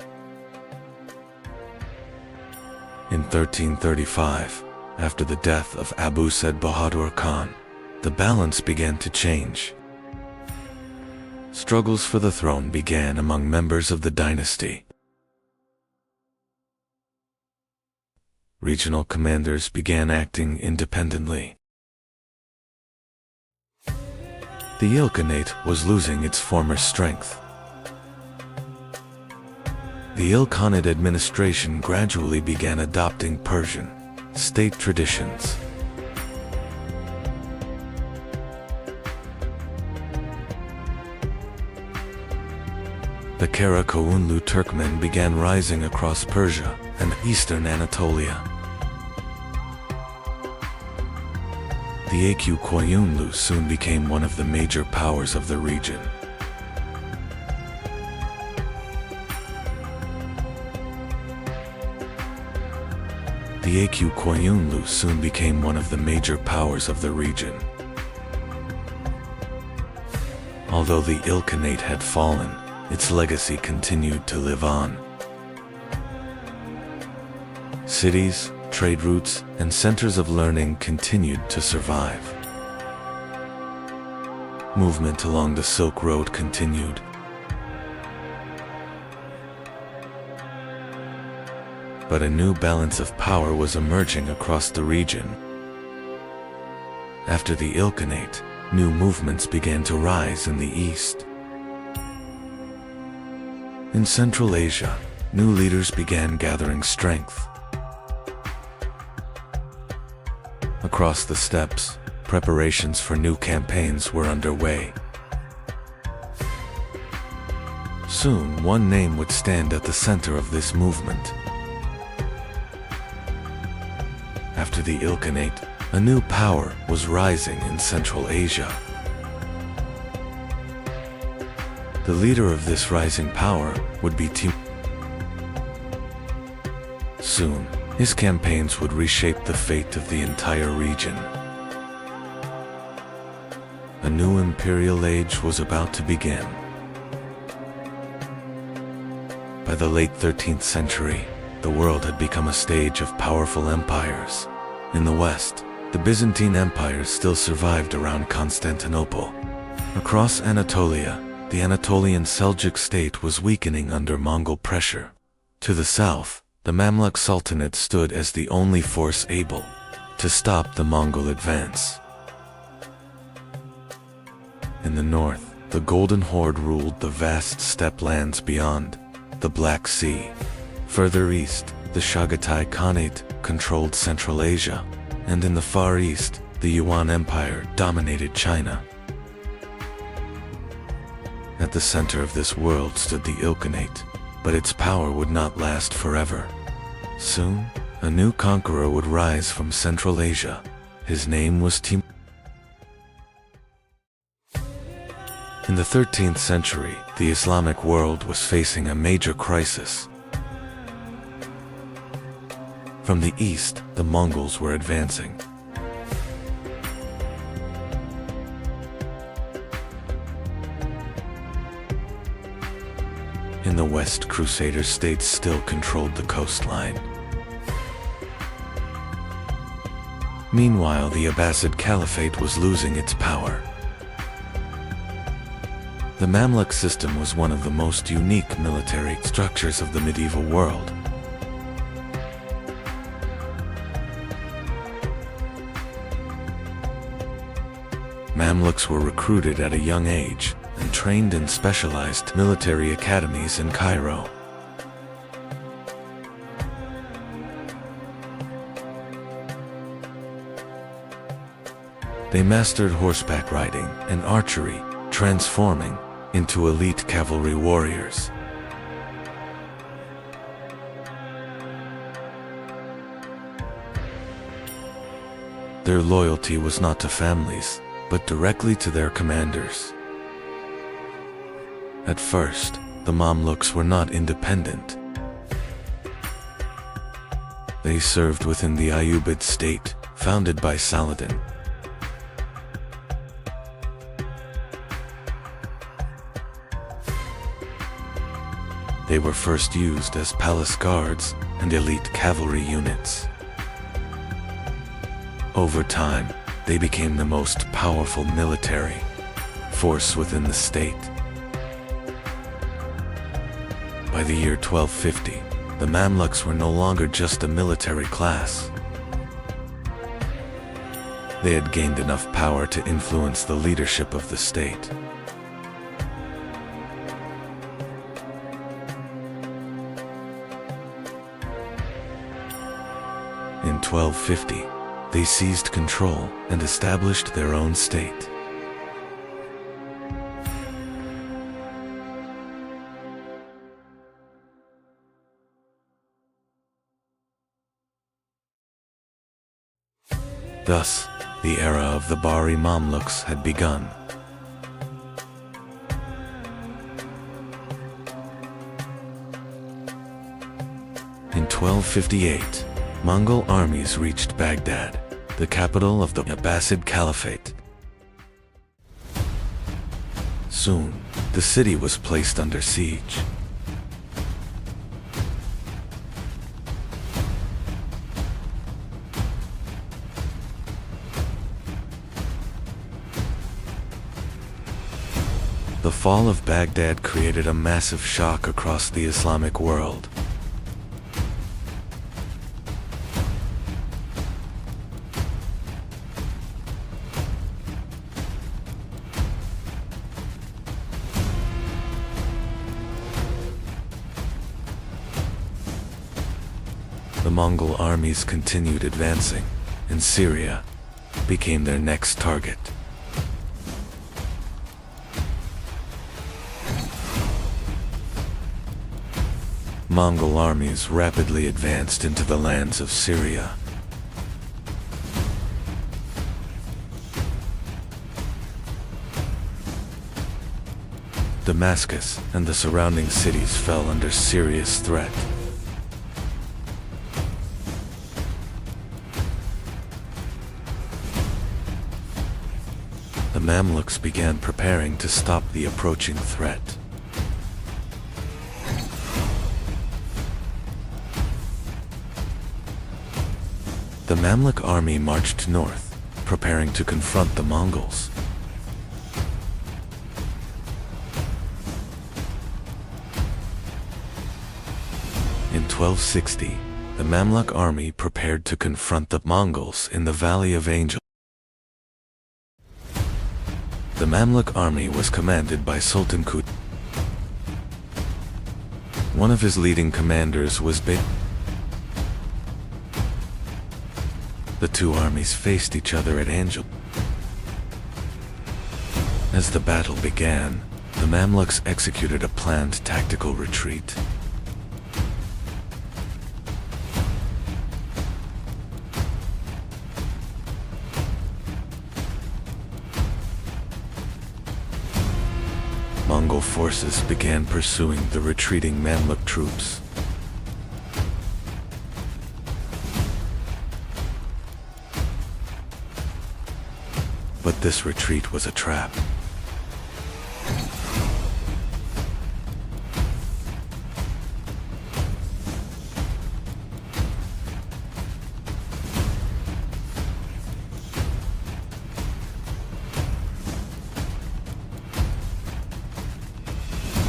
Speaker 1: In 1335, after the death of Abu Said Bahadur Khan, the balance began to change. Struggles for the throne began among members of the dynasty. Regional commanders began acting independently. The Ilkhanate was losing its former strength. The Ilkhanate administration gradually began adopting Persian state traditions. The Karakoyunlu Turkmen began rising across Persia and eastern Anatolia. The Koyunlu soon became one of the major powers of the region. The the Aq Koyunlu soon became one of the major powers of the region. Although the Ilkhanate had fallen, its legacy continued to live on. Cities, trade routes, and centers of learning continued to survive. Movement along the Silk Road continued. But a new balance of power was emerging across the region. After the Ilkhanate, new movements began to rise in the east. In Central Asia, new leaders began gathering strength. Across the steppes, preparations for new campaigns were underway. Soon, one name would stand at the center of this movement. After the Ilkhanate, a new power was rising in Central Asia. The leader of this rising power would be Timur. Soon, his campaigns would reshape the fate of the entire region. A new imperial age was about to begin. By the late 13th century, the world had become a stage of powerful empires. In the west, the Byzantine Empire still survived around Constantinople. Across Anatolia, the Anatolian Seljuk state was weakening under Mongol pressure. To the south, the Mamluk Sultanate stood as the only force able to stop the Mongol advance. In the north, the Golden Horde ruled the vast steppe lands beyond the Black Sea. Further east, the Chagatai Khanate controlled Central Asia, and in the far east, the Yuan Empire dominated China. At the center of this world stood the Ilkhanate, but its power would not last forever. Soon, a new conqueror would rise from Central Asia. His name was Timur. In the 13th century, the Islamic world was facing a major crisis. From the east, the Mongols were advancing. In the west, Crusader states still controlled the coastline. Meanwhile, the Abbasid Caliphate was losing its power. The Mamluk system was one of the most unique military structures of the medieval world. Mamluks were recruited at a young age and trained in specialized military academies in Cairo. They mastered horseback riding and archery, transforming into elite cavalry warriors. Their loyalty was not to families, but directly to their commanders. At first, the Mamluks were not independent. They served within the Ayyubid state, founded by Saladin. They were first used as palace guards and elite cavalry units. Over time, they became the most powerful military force within the state. By the year 1250, the Mamluks were no longer just a military class. They had gained enough power to influence the leadership of the state. In 1250, they seized control and established their own state. Thus, the era of the Bahri Mamluks had begun. In 1258, Mongol armies reached Baghdad, the capital of the Abbasid Caliphate. Soon, the city was placed under siege. The fall of Baghdad created a massive shock across the Islamic world. The Mongol armies continued advancing, and Syria became their next target. Mongol armies rapidly advanced into the lands of Syria. Damascus and the surrounding cities fell under serious threat. The Mamluks began preparing to stop the approaching threat. The Mamluk army marched north, preparing to confront the Mongols. In 1260, the Mamluk army prepared to confront the Mongols in the Valley of Angel. The Mamluk army was commanded by Sultan Kut. One of his leading commanders was The two armies faced each other at Angel. As the battle began, the Mamluks executed a planned tactical retreat. Mongol forces began pursuing the retreating Mamluk troops. But this retreat was a trap.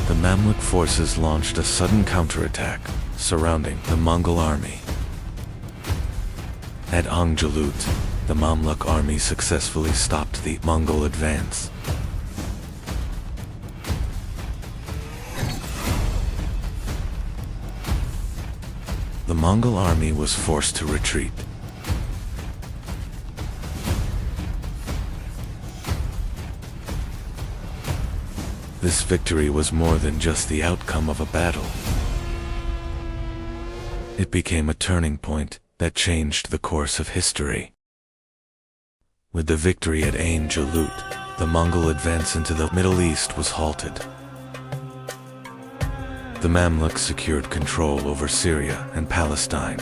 Speaker 1: The Mamluk forces launched a sudden counterattack, surrounding the Mongol army. At Angjalut, the Mamluk army successfully stopped the Mongol advance. The Mongol army was forced to retreat. This victory was more than just the outcome of a battle. It became a turning point that changed the course of history. With the victory at Ain Jalut, the Mongol advance into the Middle East was halted. The Mamluks secured control over Syria and Palestine.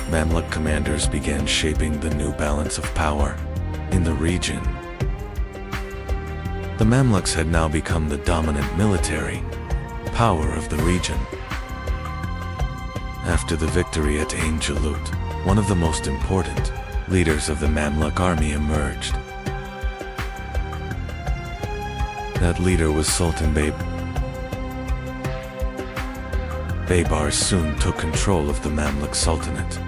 Speaker 1: Mamluk commanders began shaping the new balance of power in the region. The Mamluks had now become the dominant military power of the region. After the victory at Ain Jalut, one of the most important leaders of the Mamluk army emerged. That leader was Sultan Baybars soon took control of the Mamluk Sultanate.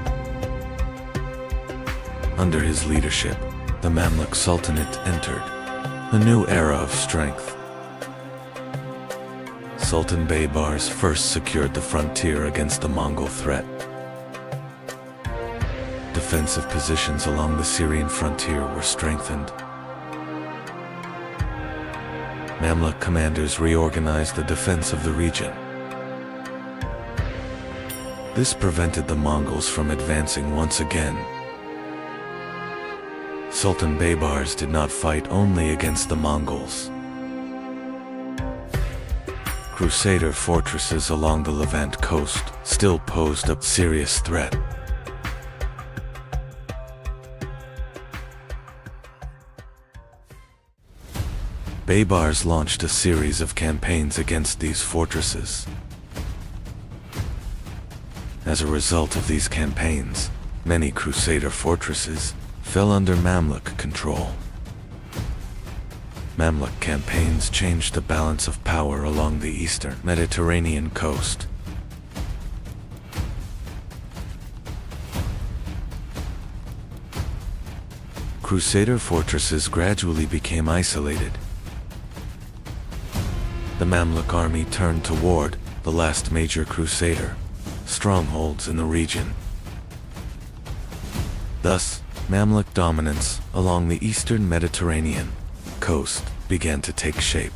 Speaker 1: Under his leadership, the Mamluk Sultanate entered a new era of strength. Sultan Baybars first secured the frontier against the Mongol threat. Defensive positions along the Syrian frontier were strengthened. Mamluk commanders reorganized the defense of the region. This prevented the Mongols from advancing once again. Sultan Baybars did not fight only against the Mongols. Crusader fortresses along the Levant coast still posed a serious threat. Baybars launched a series of campaigns against these fortresses. As a result of these campaigns, many Crusader fortresses fell under Mamluk control. Mamluk campaigns changed the balance of power along the eastern Mediterranean coast. Crusader fortresses gradually became isolated. The Mamluk army turned toward the last major Crusader strongholds in the region. Thus, Mamluk dominance along the eastern Mediterranean coast began to take shape.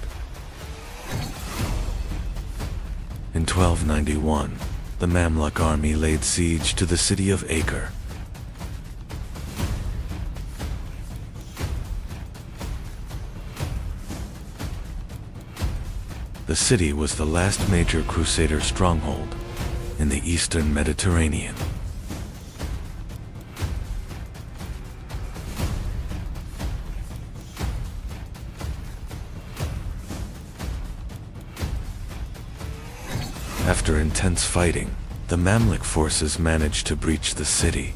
Speaker 1: In 1291, the Mamluk army laid siege to the city of Acre. The city was the last major Crusader stronghold in the eastern Mediterranean. After intense fighting, the Mamluk forces managed to breach the city.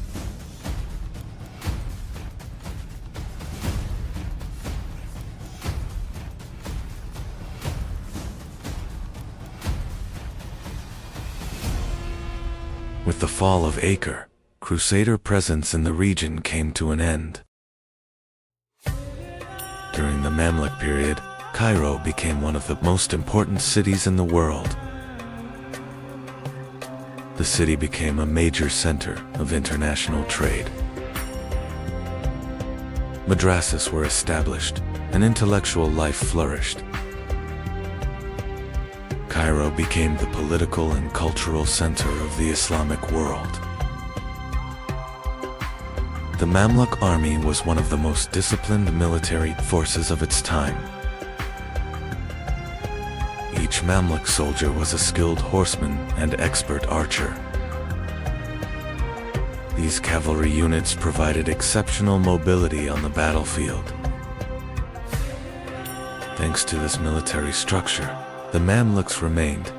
Speaker 1: With the fall of Acre, Crusader presence in the region came to an end. During the Mamluk period, Cairo became one of the most important cities in the world. The city became a major center of international trade. Madrasas were established, and intellectual life flourished. Cairo became the political and cultural center of the Islamic world. The Mamluk army was one of the most disciplined military forces of its time. Each Mamluk soldier was a skilled horseman and expert archer. These cavalry units provided exceptional mobility on the battlefield. Thanks to this military structure, the Mamluks remained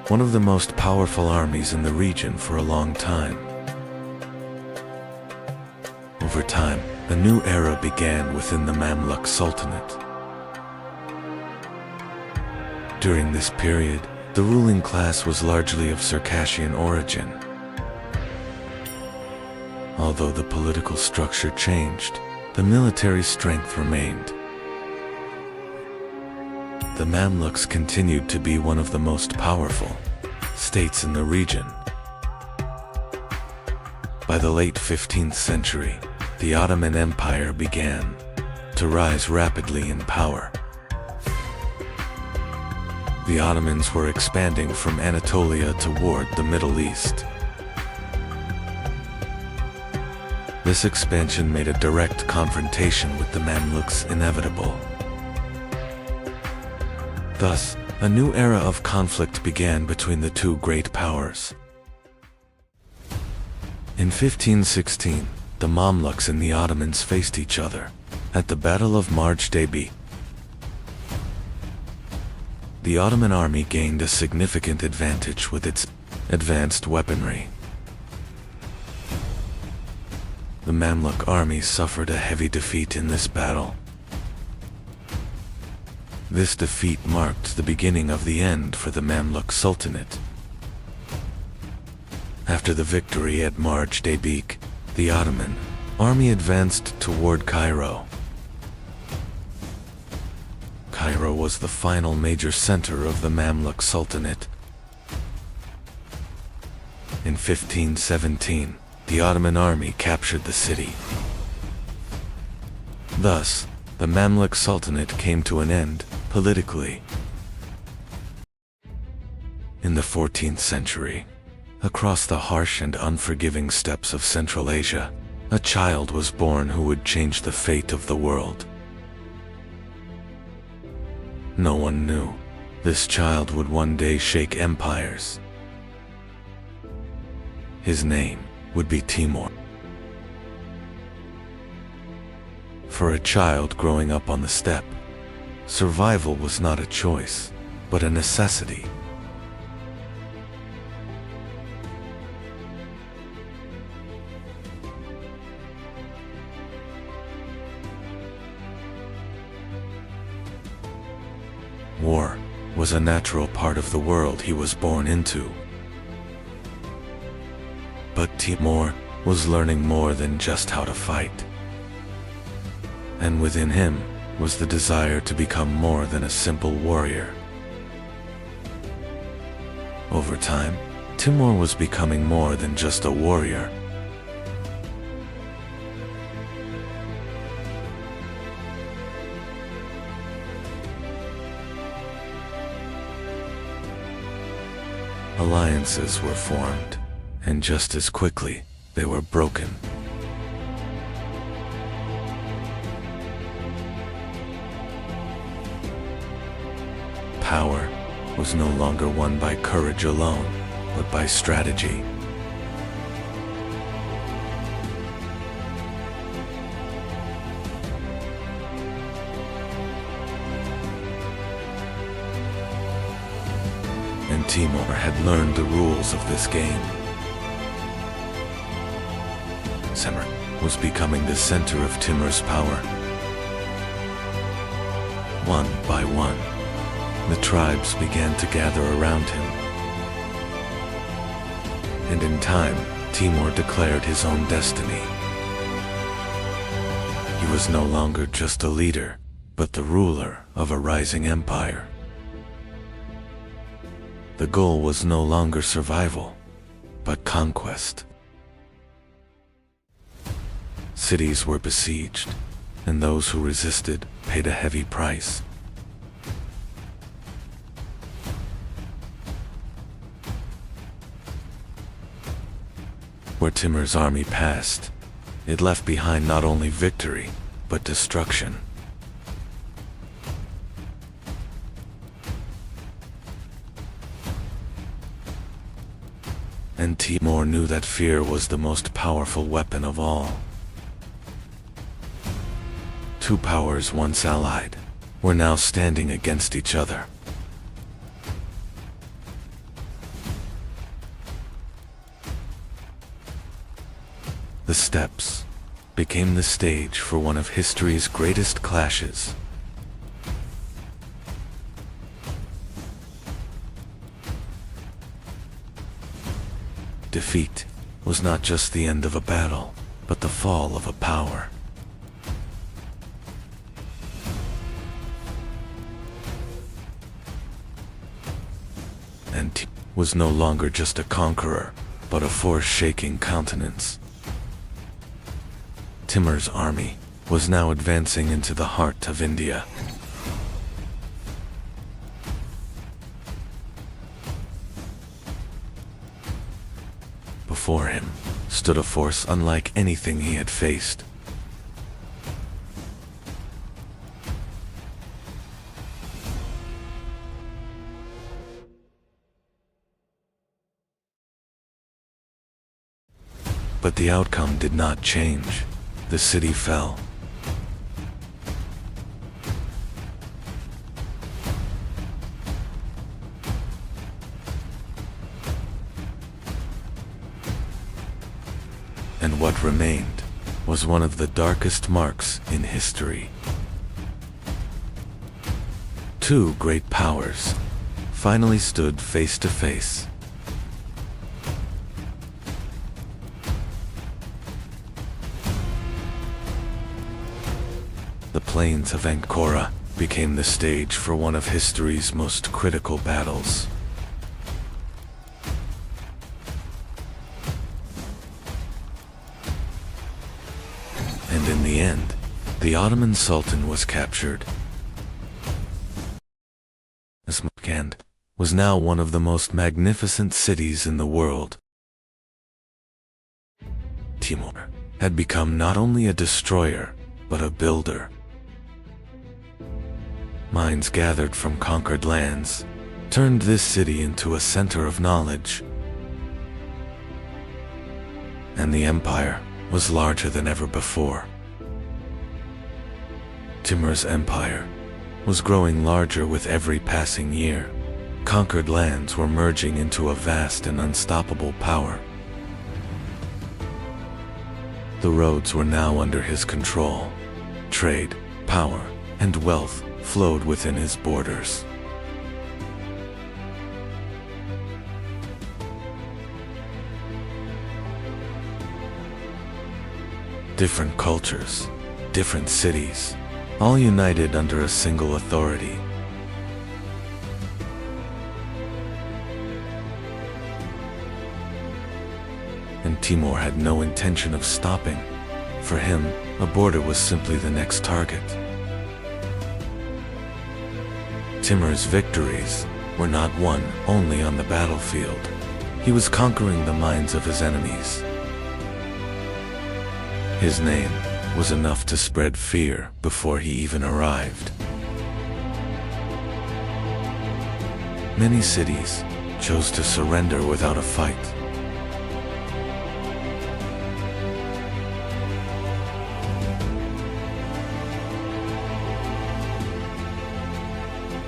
Speaker 1: one of the most powerful armies in the region for a long time. Over time, a new era began within the Mamluk Sultanate. During this period, the ruling class was largely of Circassian origin. Although the political structure changed, the military strength remained. The Mamluks continued to be one of the most powerful states in the region. By the late 15th century, the Ottoman Empire began to rise rapidly in power. The Ottomans were expanding from Anatolia toward the Middle East. This expansion made a direct confrontation with the Mamluks inevitable. Thus, a new era of conflict began between the two great powers. In 1516, the Mamluks and the Ottomans faced each other at the Battle of Marj-Deby. The Ottoman army gained a significant advantage with its advanced weaponry. The Mamluk army suffered a heavy defeat in this battle. This defeat marked the beginning of the end for the Mamluk Sultanate. After the victory at Marj-Deby, the Ottoman army advanced toward Cairo. Cairo was the final major center of the Mamluk Sultanate. In 1517, the Ottoman army captured the city. Thus, the Mamluk Sultanate came to an end politically. In the 14th century, across the harsh and unforgiving steppes of Central Asia, a child was born who would change the fate of the world. No one knew This child would one day shake empires. His name would be Timur. For a child growing up on the steppe, survival was not a choice, but a necessity. War was a natural part of the world he was born into. But Timur was learning more than just how to fight. And within him was the desire to become more than a simple warrior. Over time, Timur was becoming more than just a warrior. Alliances were formed, and just as quickly, they were broken. Power was no longer won by courage alone, but by strategy. And Timur had learned the rules of this game. Semir was becoming the center of Timur's power. One by one, the tribes began to gather around him. And in time, Timur declared his own destiny. He was no longer just a leader, but the ruler of a rising empire. The goal was no longer survival, but conquest. Cities were besieged, and those who resisted paid a heavy price. Where Timur's army passed, it left behind not only victory, but destruction. And Timur knew that fear was the most powerful weapon of all. Two powers once allied were now standing against each other. The steppes became the stage for one of history's greatest clashes. Defeat was not just the end of a battle, but the fall of a power. And Timur was no longer just a conqueror, but a force-shaking countenance. Timur's army was now advancing into the heart of India. Before him stood a force unlike anything he had faced. But the outcome did not change. The city fell. And what remained was one of the darkest marks in history. Two great powers finally stood face to face. The plains of Ankara became the stage for one of history's most critical battles. And in the end, the Ottoman Sultan was captured. Samarkand was now one of the most magnificent cities in the world. Timur had become not only a destroyer, but a builder. Mines gathered from conquered lands, turned this city into a center of knowledge. And the empire was larger than ever before. Timur's empire was growing larger with every passing year. Conquered lands were merging into a vast and unstoppable power. The roads were now under his control. Trade, power, and wealth flowed within his borders. Different cultures, different cities, all united under a single authority. And Timur had no intention of stopping. For him, a border was simply the next target. Timur's victories were not won only on the battlefield. He was conquering the minds of his enemies. His name was enough to spread fear before he even arrived. Many cities chose to surrender without a fight.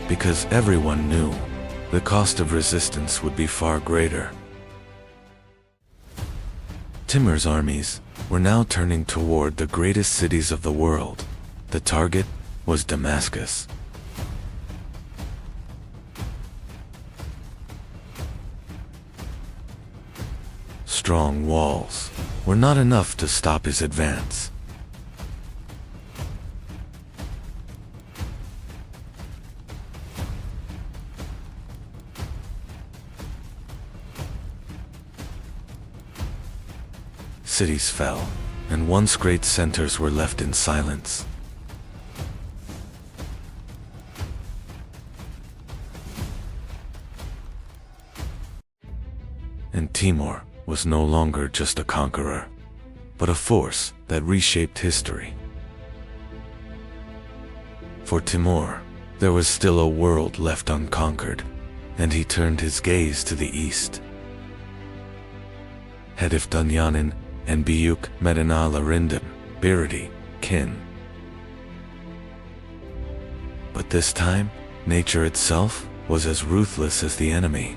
Speaker 1: Because everyone knew the cost of resistance would be far greater. Timur's armies were now turning toward the greatest cities of the world. The target was Damascus. Strong walls were not enough to stop his advance. Cities fell, and once great centers were left in silence. And Timur was no longer just a conqueror, but a force that reshaped history. For Timur, there was still a world left unconquered, and he turned his gaze to the east. Hedef Dunyanin and Büyük Medina Larindam, Biridi, Kin. But this time, nature itself was as ruthless as the enemy.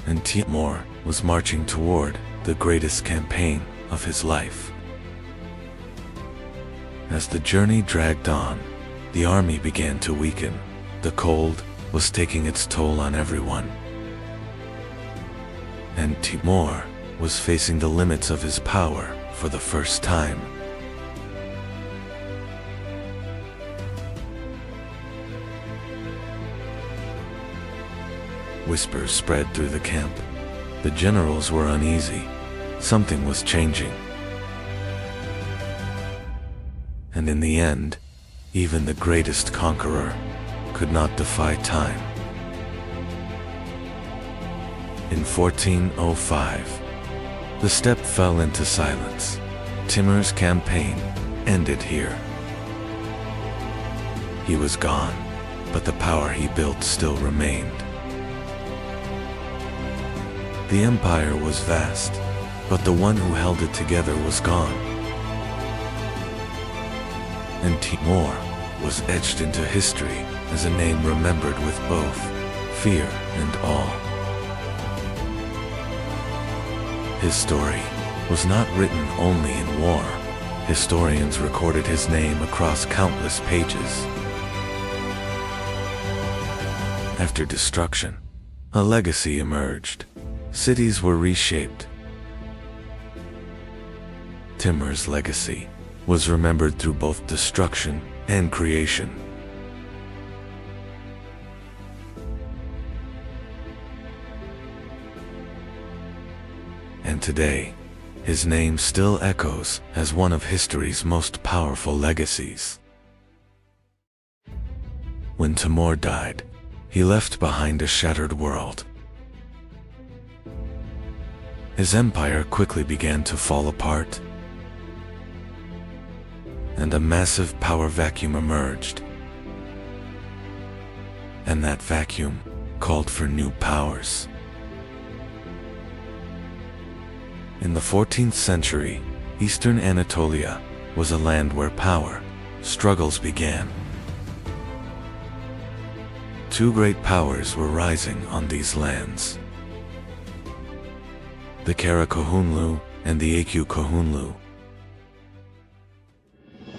Speaker 1: And Timur was marching toward the greatest campaign of his life. As the journey dragged on, the army began to weaken. The cold was taking its toll on everyone. And Timur was facing the limits of his power for the first time. Whispers spread through the camp. The generals were uneasy. Something was changing. And in the end, even the greatest conqueror could not defy time. In 1405, the steppe fell into silence. Timur's campaign ended here. He was gone, but the power he built still remained. The empire was vast, but the one who held it together was gone. And Timur was etched into history as a name remembered with both fear and awe. His story was not written only in war. Historians recorded his name across countless pages. After destruction, a legacy emerged. Cities were reshaped. Timur's legacy was remembered through both destruction and creation. And today, his name still echoes as one of history's most powerful legacies. When Timur died, he left behind a shattered world. His empire quickly began to fall apart, and a massive power vacuum emerged. And that vacuum called for new powers. In the 14th century, Eastern Anatolia was a land where power struggles began. Two great powers were rising on these lands: the Karakohunlu and the Akukohunlu.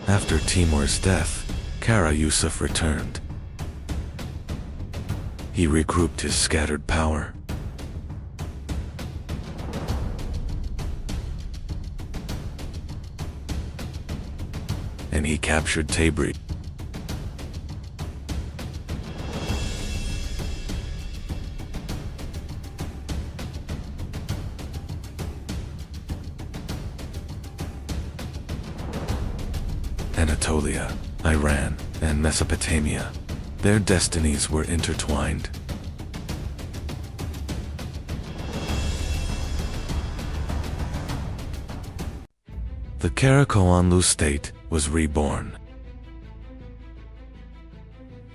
Speaker 1: After Timur's death, Kara Yusuf returned. He regrouped his scattered power. And he captured Tabriz. Anatolia, Iran, and Mesopotamia. Their destinies were intertwined. The Karakohunlu state was reborn.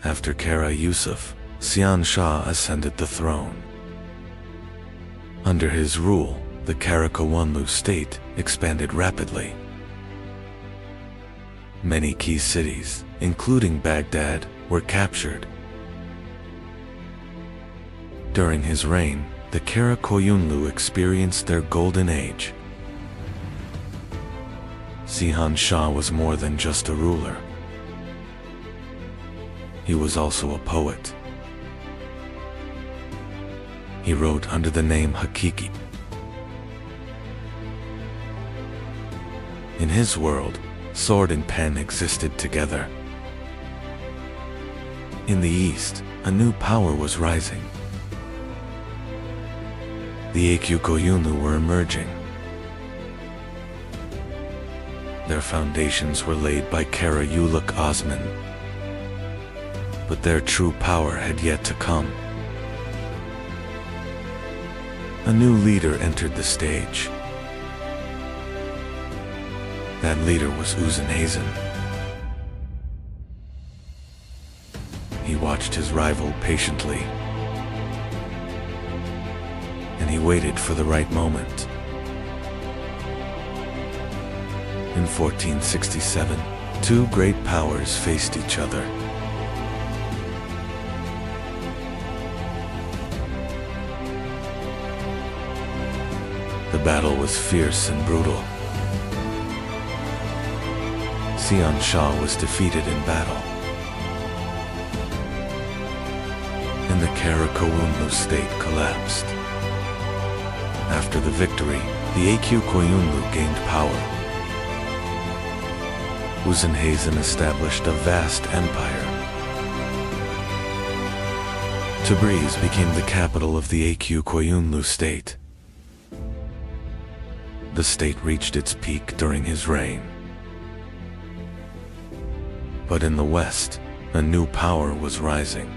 Speaker 1: After Kara Yusuf, Sian Shah ascended the throne. Under his rule, the Karakohunlu state expanded rapidly. Many key cities, including Baghdad, were captured. During his reign, the Karakohunlu experienced their golden age. Sihan Shah was more than just a ruler. He was also a poet. He wrote under the name Hakiki. In his world, sword and pen existed together. In the east, a new power was rising. The Akukohunlu were emerging. Their foundations were laid by Kara Uluk Osman. But their true power had yet to come. A new leader entered the stage. That leader was Uzenhazen. He watched his rival patiently, and he waited for the right moment. In 1467, two great powers faced each other. The battle was fierce and brutal. Sian Shah was defeated in battle, and the Karakohunlu state collapsed. After the victory, the Akukohunlu gained power. Uzenhazen established a vast empire. Tabriz became the capital of the Akukohunlu state. The state reached its peak during his reign. But in the west, a new power was rising.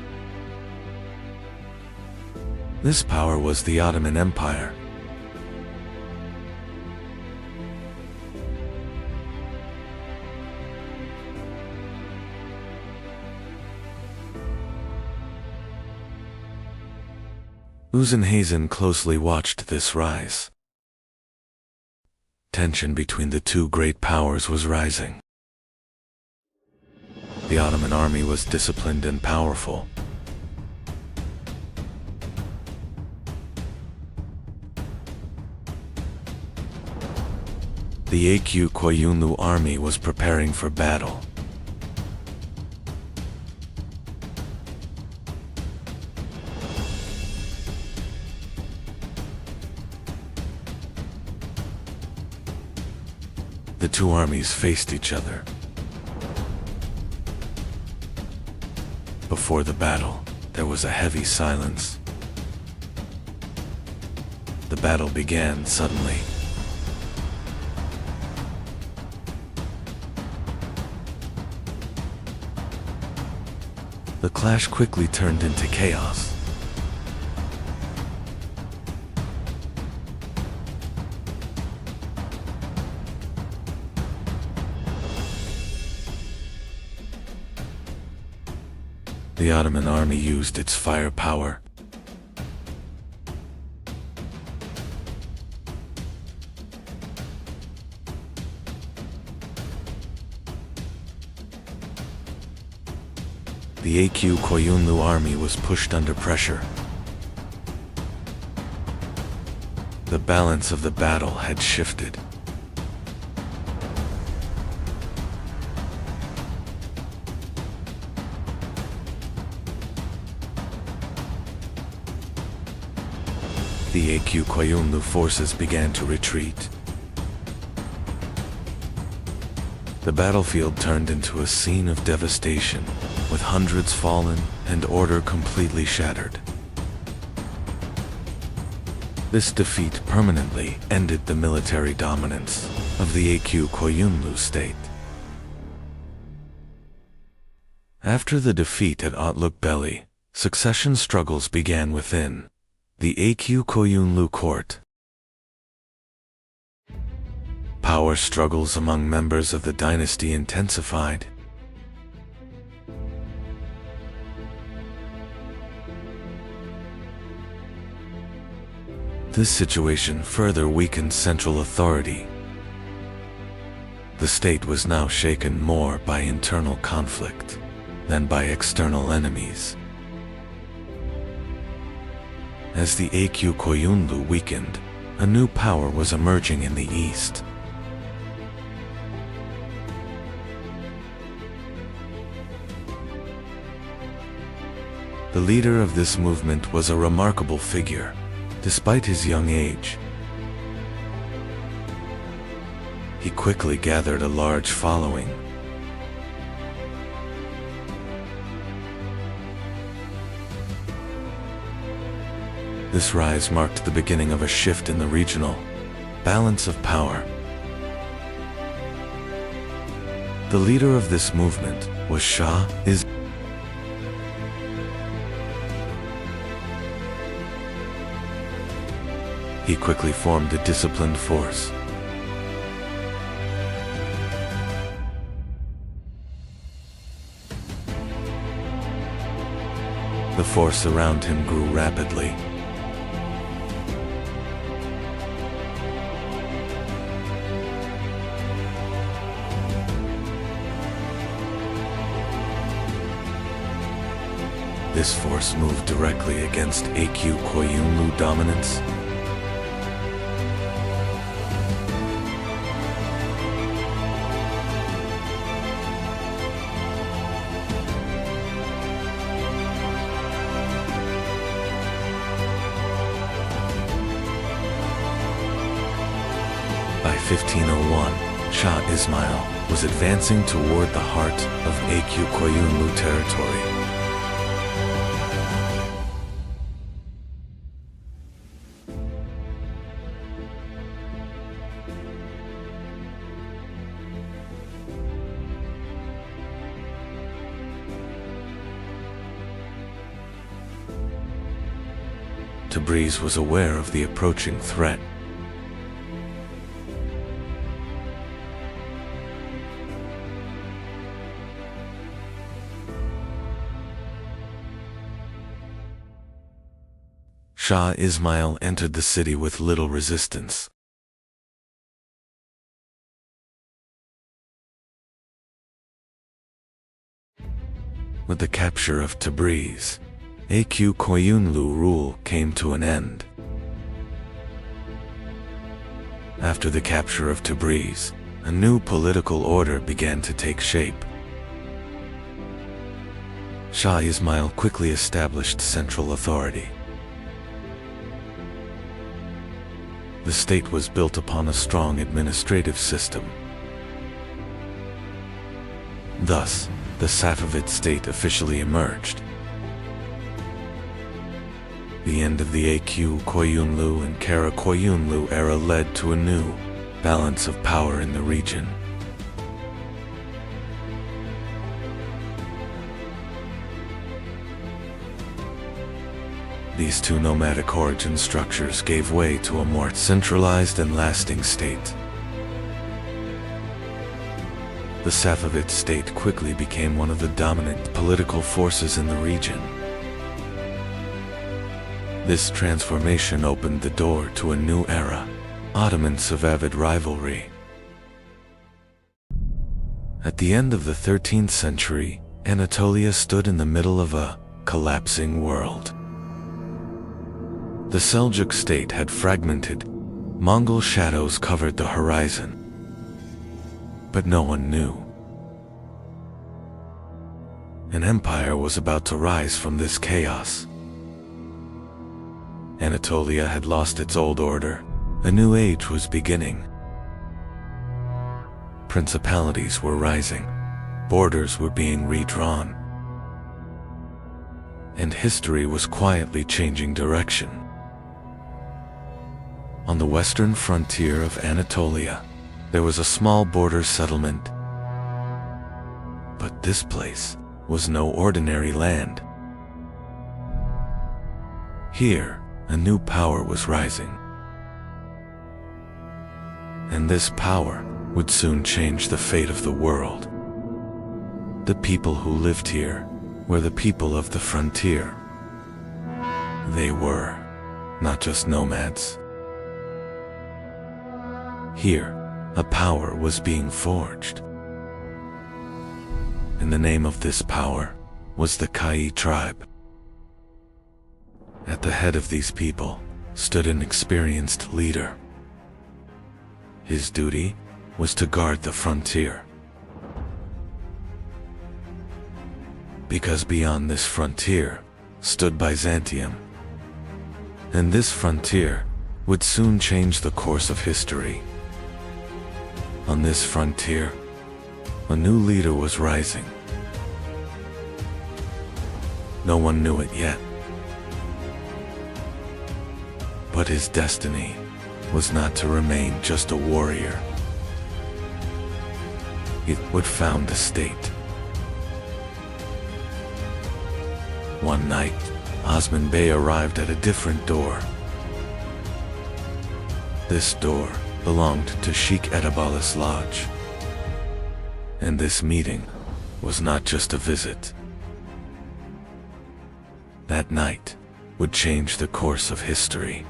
Speaker 1: This power was the Ottoman Empire. Uzenhazen closely watched this rise. Tension between the two great powers was rising. The Ottoman army was disciplined and powerful. The Akukohunlu army was preparing for battle. The two armies faced each other. Before the battle, there was a heavy silence. The battle began suddenly. The clash quickly turned into chaos. The Ottoman army used its firepower. The A.Q. Koyunlu army was pushed under pressure. The balance of the battle had shifted. The A.Q. Koyunlu forces began to retreat. The battlefield turned into a scene of devastation, with hundreds fallen and order completely shattered. This defeat permanently ended the military dominance of the A.Q. Koyunlu state. After the defeat at Otluk Belli, succession struggles began within the A.Q. Koyunlu court. Power struggles among members of the dynasty intensified. This situation further weakened central authority. The state was now shaken more by internal conflict than by external enemies. As the A.Q. Koyunlu weakened, a new power was emerging in the east. The leader of this movement was a remarkable figure, despite his young age. He quickly gathered a large following. This rise marked the beginning of a shift in the regional balance of power. The leader of this movement was Shah Ismail. He quickly formed a disciplined force. The force around him grew rapidly. This force moved directly against A.Q. Koyunlu dominance. By 1501, Shah Ismail was advancing toward the heart of A.Q. Koyunlu territory. Tabriz was aware of the approaching threat. Shah Ismail entered the city with little resistance. With the capture of Tabriz, A.Q. Koyunlu rule came to an end. After the capture of Tabriz, a new political order began to take shape. Shah Ismail quickly established central authority. The state was built upon a strong administrative system. Thus, the Safavid state officially emerged. The end of the A.Q. Koyunlu and Kara Koyunlu era led to a new balance of power in the region. These two nomadic origin structures gave way to a more centralized and lasting state. the Safavid state quickly became one of the dominant political forces in the region. This transformation opened the door to a new era, Ottoman-Safavid rivalry. At the end of the 13th century, Anatolia stood in the middle of a collapsing world. The Seljuk state had fragmented, Mongol shadows covered the horizon. But no one knew. An empire was about to rise from this chaos. Anatolia had lost its old order. A new age was beginning. Principalities were rising. Borders were being redrawn. And history was quietly changing direction. On the western frontier of Anatolia, there was a small border settlement. But this place was no ordinary land. Here, a new power was rising. And this power would soon change the fate of the world. The people who lived here were the people of the frontier. They were not just nomads. Here, a power was being forged. And the name of this power was the Kai tribe. At the head of these people stood an experienced leader. His duty was to guard the frontier. Because beyond this frontier stood Byzantium. And this frontier would soon change the course of history. On this frontier, a new leader was rising. No one knew it yet. But his destiny was not to remain just a warrior. It would found a state. One night, Osman Bey arrived at a different door. This door belonged to Sheikh Edabalis Lodge. And this meeting was not just a visit. That night would change the course of history.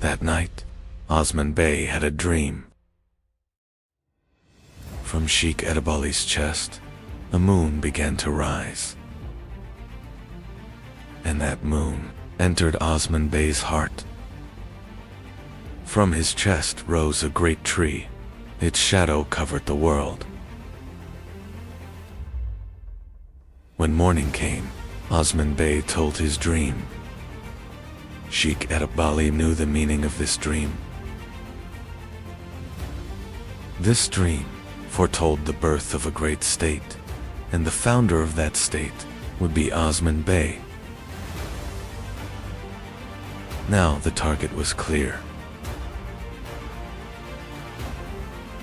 Speaker 1: That night, Osman Bey had a dream. From Sheikh Edabalis' chest, a moon began to rise. And that moon entered Osman Bey's heart. From his chest rose a great tree. Its shadow covered the world. When morning came, Osman Bey told his dream. Sheikh Edebali knew the meaning of this dream. This dream foretold the birth of a great state, and the founder of that state would be Osman Bey. Now the target was clear.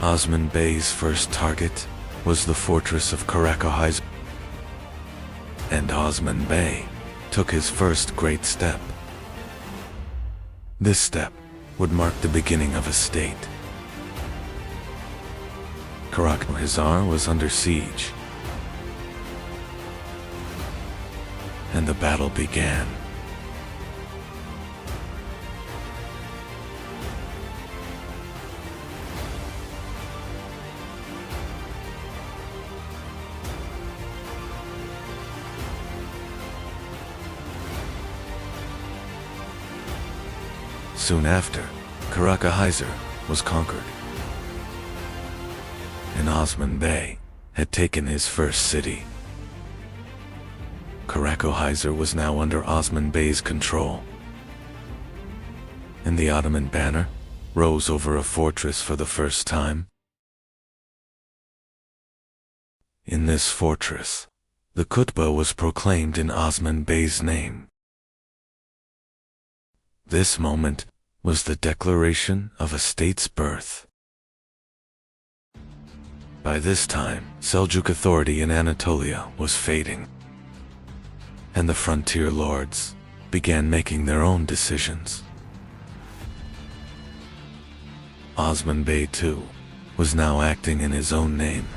Speaker 1: Osman Bey's first target was the fortress of Chronological, and Osman Bey took his first great step. This step would mark the beginning of a state. Chronological was under siege, and the battle began. Soon after, Chronological was conquered, and Osman Bey had taken his first city. Chronological was now under Osman Bey's control, and the Ottoman banner rose over a fortress for the first time. In this fortress, the khutbah was proclaimed in Osman Bey's name. This moment was the declaration of a state's birth. By this time, Seljuk authority in Anatolia was fading, and the frontier lords began making their own decisions. Osman Bey, too, was now acting in his own name.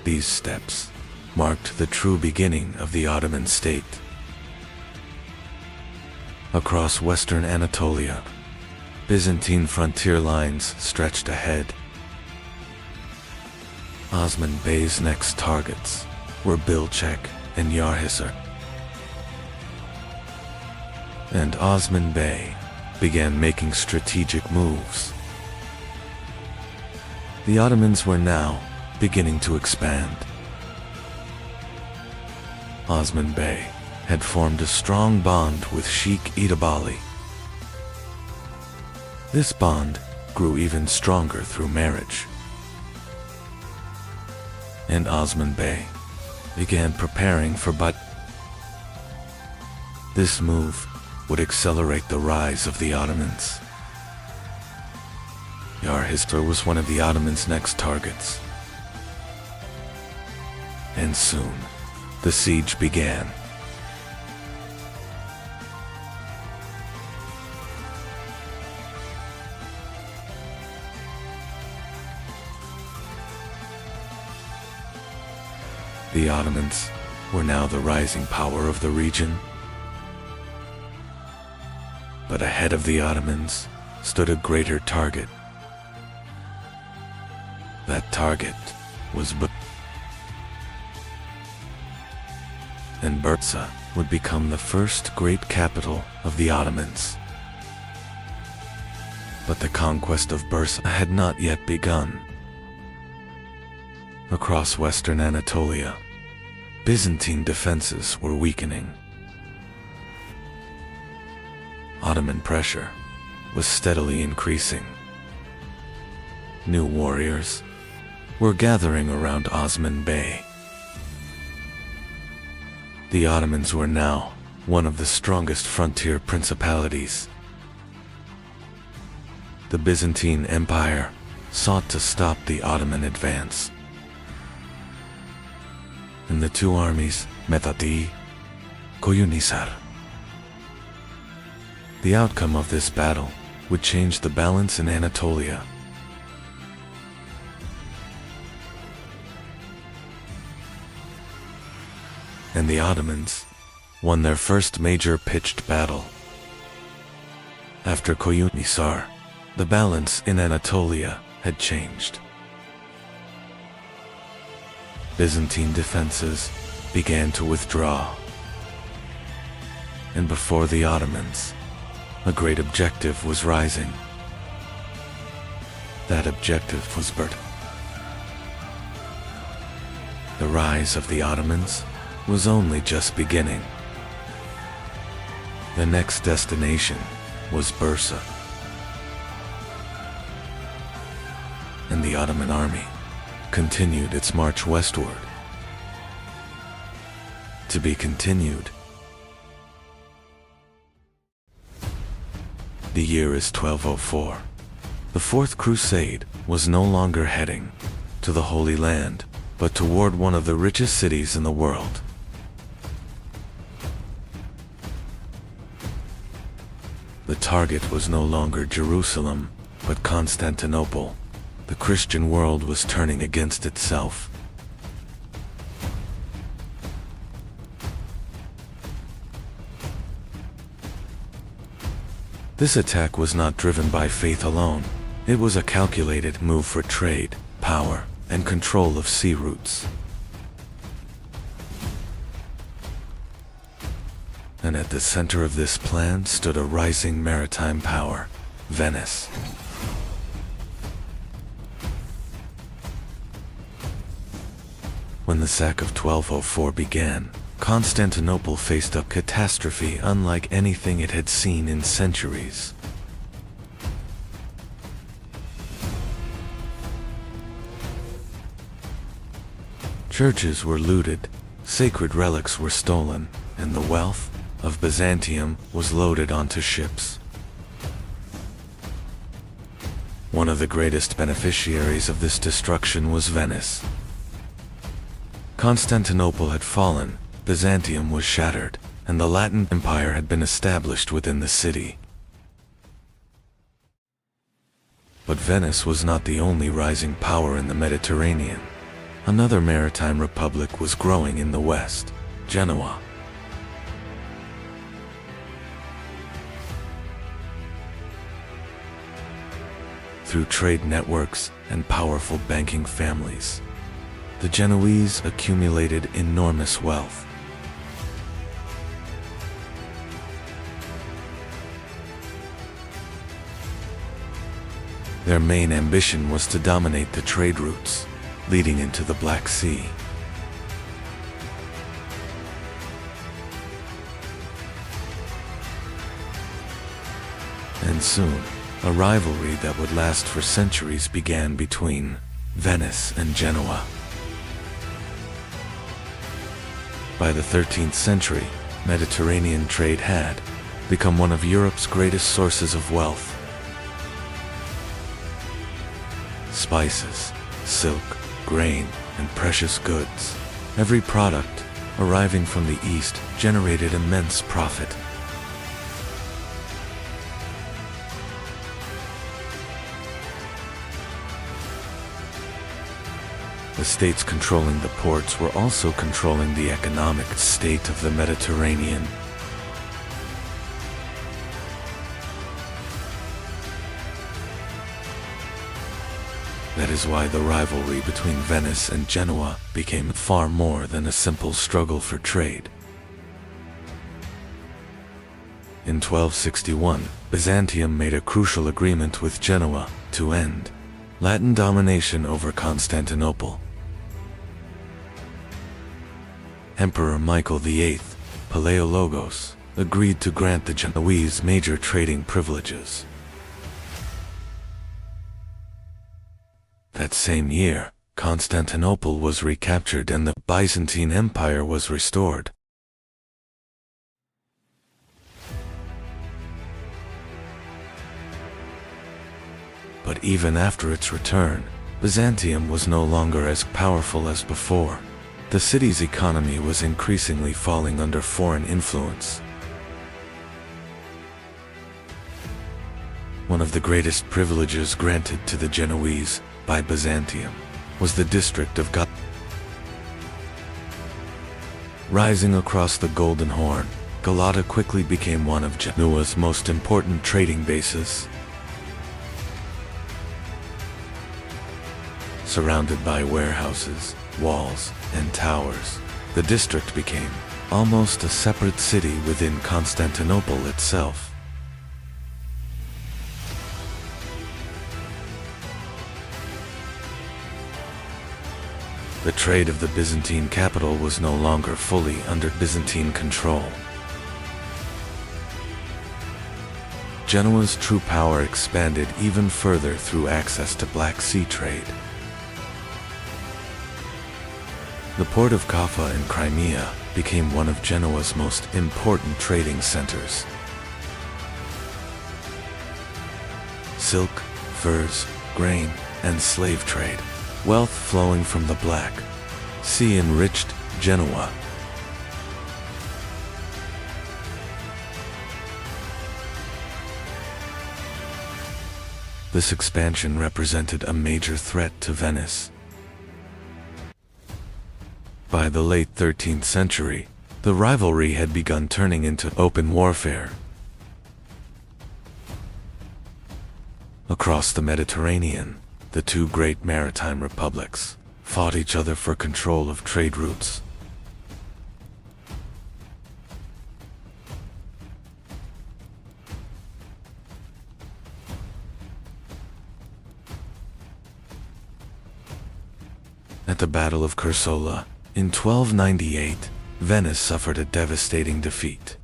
Speaker 1: These steps marked the true beginning of the Ottoman state. Across western Anatolia, Byzantine frontier lines stretched ahead. Osman Bey's next targets were Bilcek and Yarhisar. And Osman Bey began making strategic moves. The Ottomans were now beginning to expand. Osman Bey had formed a strong bond with Sheikh Idabali. This bond grew even stronger through marriage. And Osman Bey began preparing for This move would accelerate the rise of the Ottomans. Yarhisar was one of the Ottomans' next targets. And soon, the siege began. The Ottomans were now the rising power of the region. But ahead of the Ottomans stood a greater target. That target was and Bursa would become the first great capital of the Ottomans. But the conquest of Bursa had not yet begun. Across western Anatolia, Byzantine defenses were weakening. Ottoman pressure was steadily increasing. New warriors were gathering around Osman Bey. The Ottomans were now one of the strongest frontier principalities. The Byzantine Empire sought to stop the Ottoman advance. And the two armies met at Koyunhisar. The outcome of this battle would change the balance in Anatolia. And the Ottomans won their first major pitched battle. After Koyunhisar, the balance in Anatolia had changed. Byzantine defenses began to withdraw. And before the Ottomans, a great objective was rising. That objective was Bursa. The rise of the Ottomans was only just beginning. The next destination was Bursa. And the Ottoman army continued its march westward. To be continued. The year is 1204. The Fourth Crusade was no longer heading to the Holy Land, but toward one of the richest cities in the world. The target was no longer Jerusalem, but Constantinople. The Christian world was turning against itself. This attack was not driven by faith alone. It was a calculated move for trade, power, and control of sea routes. And at the center of this plan stood a rising maritime power, Venice. When the sack of 1204 began, Constantinople faced a catastrophe unlike anything it had seen in centuries. Churches were looted, sacred relics were stolen, and the wealth of Byzantium was loaded onto ships. One of the greatest beneficiaries of this destruction was Venice. Constantinople had fallen, Byzantium was shattered, and the Latin Empire had been established within the city. But Venice was not the only rising power in the Mediterranean. Another maritime republic was growing in the west, Genoa. Through trade networks and powerful banking families, the Genoese accumulated enormous wealth. Their main ambition was to dominate the trade routes leading into the Black Sea. And soon, a rivalry that would last for centuries began between Venice and Genoa. By the 13th century, Mediterranean trade had become one of Europe's greatest sources of wealth. Spices, silk, grain, and precious goods. Every product arriving from the East generated immense profit. The states controlling the ports were also controlling the economic state of the Mediterranean. That is why the rivalry between Venice and Genoa became far more than a simple struggle for trade. In 1261, Byzantium made a crucial agreement with Genoa to end Latin domination over Constantinople. Emperor Michael VIII, Palaiologos, agreed to grant the Genoese major trading privileges. That same year, Constantinople was recaptured and the Byzantine Empire was restored. But even after its return, Byzantium was no longer as powerful as before. The city's economy was increasingly falling under foreign influence. One of the greatest privileges granted to the Genoese by Byzantium was the district of Galata. Rising across the Golden Horn, Galata quickly became one of Genoa's most important trading bases. Surrounded by warehouses, walls, and towers, the district became almost a separate city within Constantinople itself. The trade of the Byzantine capital was no longer fully under Byzantine control. Genoa's true power expanded even further through access to Black Sea trade. The port of Kaffa in Crimea became one of Genoa's most important trading centers. Silk, furs, grain, and slave trade, wealth flowing from the Black Sea enriched Genoa. This expansion represented a major threat to Venice. By the late 13th century, the rivalry had begun turning into open warfare. Across the Mediterranean, the two great maritime republics fought each other for control of trade routes. At the Battle of Cursola, in 1298, Venice suffered a devastating defeat.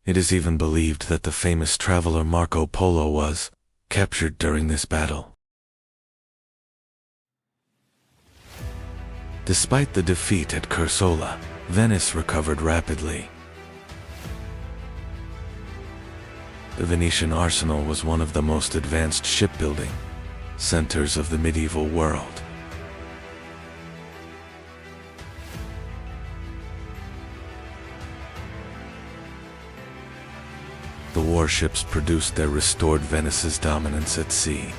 Speaker 1: It is even believed that the famous traveler Marco Polo was captured during this battle. Despite the defeat at Cursola, Venice recovered rapidly. The Venetian arsenal was one of the most advanced shipbuilding centers of the medieval world. The warships produced their restored Venice's dominance at sea.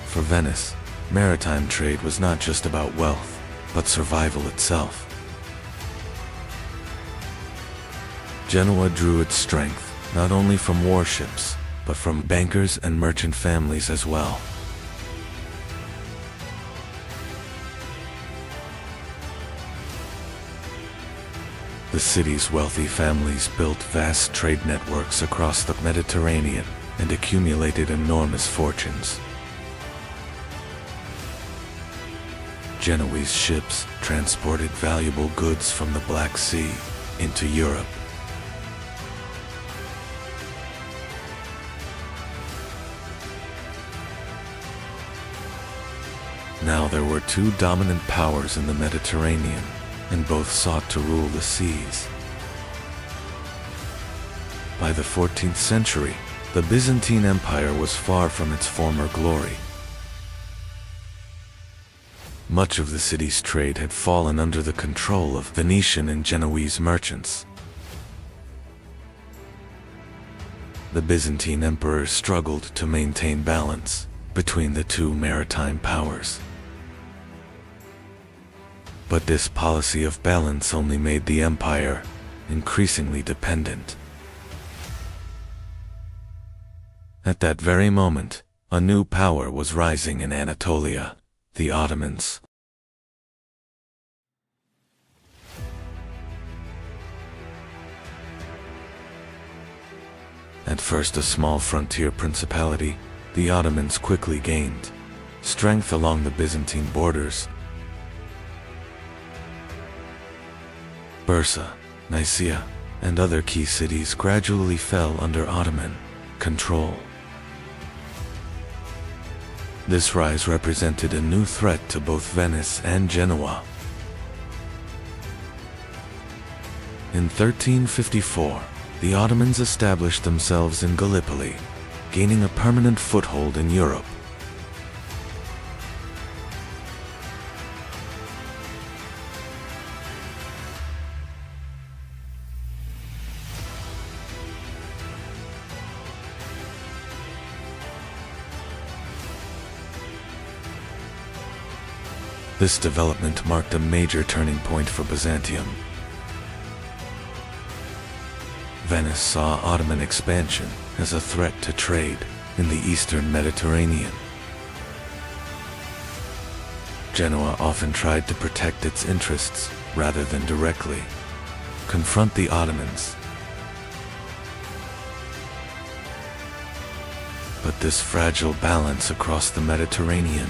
Speaker 1: For Venice, maritime trade was not just about wealth, but survival itself. Genoa drew its strength not only from warships, but from bankers and merchant families as well. The city's wealthy families built vast trade networks across the Mediterranean and accumulated enormous fortunes. Genoese ships transported valuable goods from the Black Sea into Europe. Now there were two dominant powers in the Mediterranean, and both sought to rule the seas. By the 14th century, the Byzantine Empire was far from its former glory. Much of the city's trade had fallen under the control of Venetian and Genoese merchants. The Byzantine emperors struggled to maintain balance between the two maritime powers. But this policy of balance only made the empire increasingly dependent. At that very moment, a new power was rising in Anatolia, the Ottomans. At first a small frontier principality, the Ottomans quickly gained strength along the Byzantine borders. Bursa, Nicaea, and other key cities gradually fell under Ottoman control. This rise represented a new threat to both Venice and Genoa. In 1354, the Ottomans established themselves in Gallipoli, gaining a permanent foothold in Europe. This development marked a major turning point for Byzantium. Venice saw Ottoman expansion as a threat to trade in the eastern Mediterranean. Genoa often tried to protect its interests rather than directly confront the Ottomans. But this fragile balance across the Mediterranean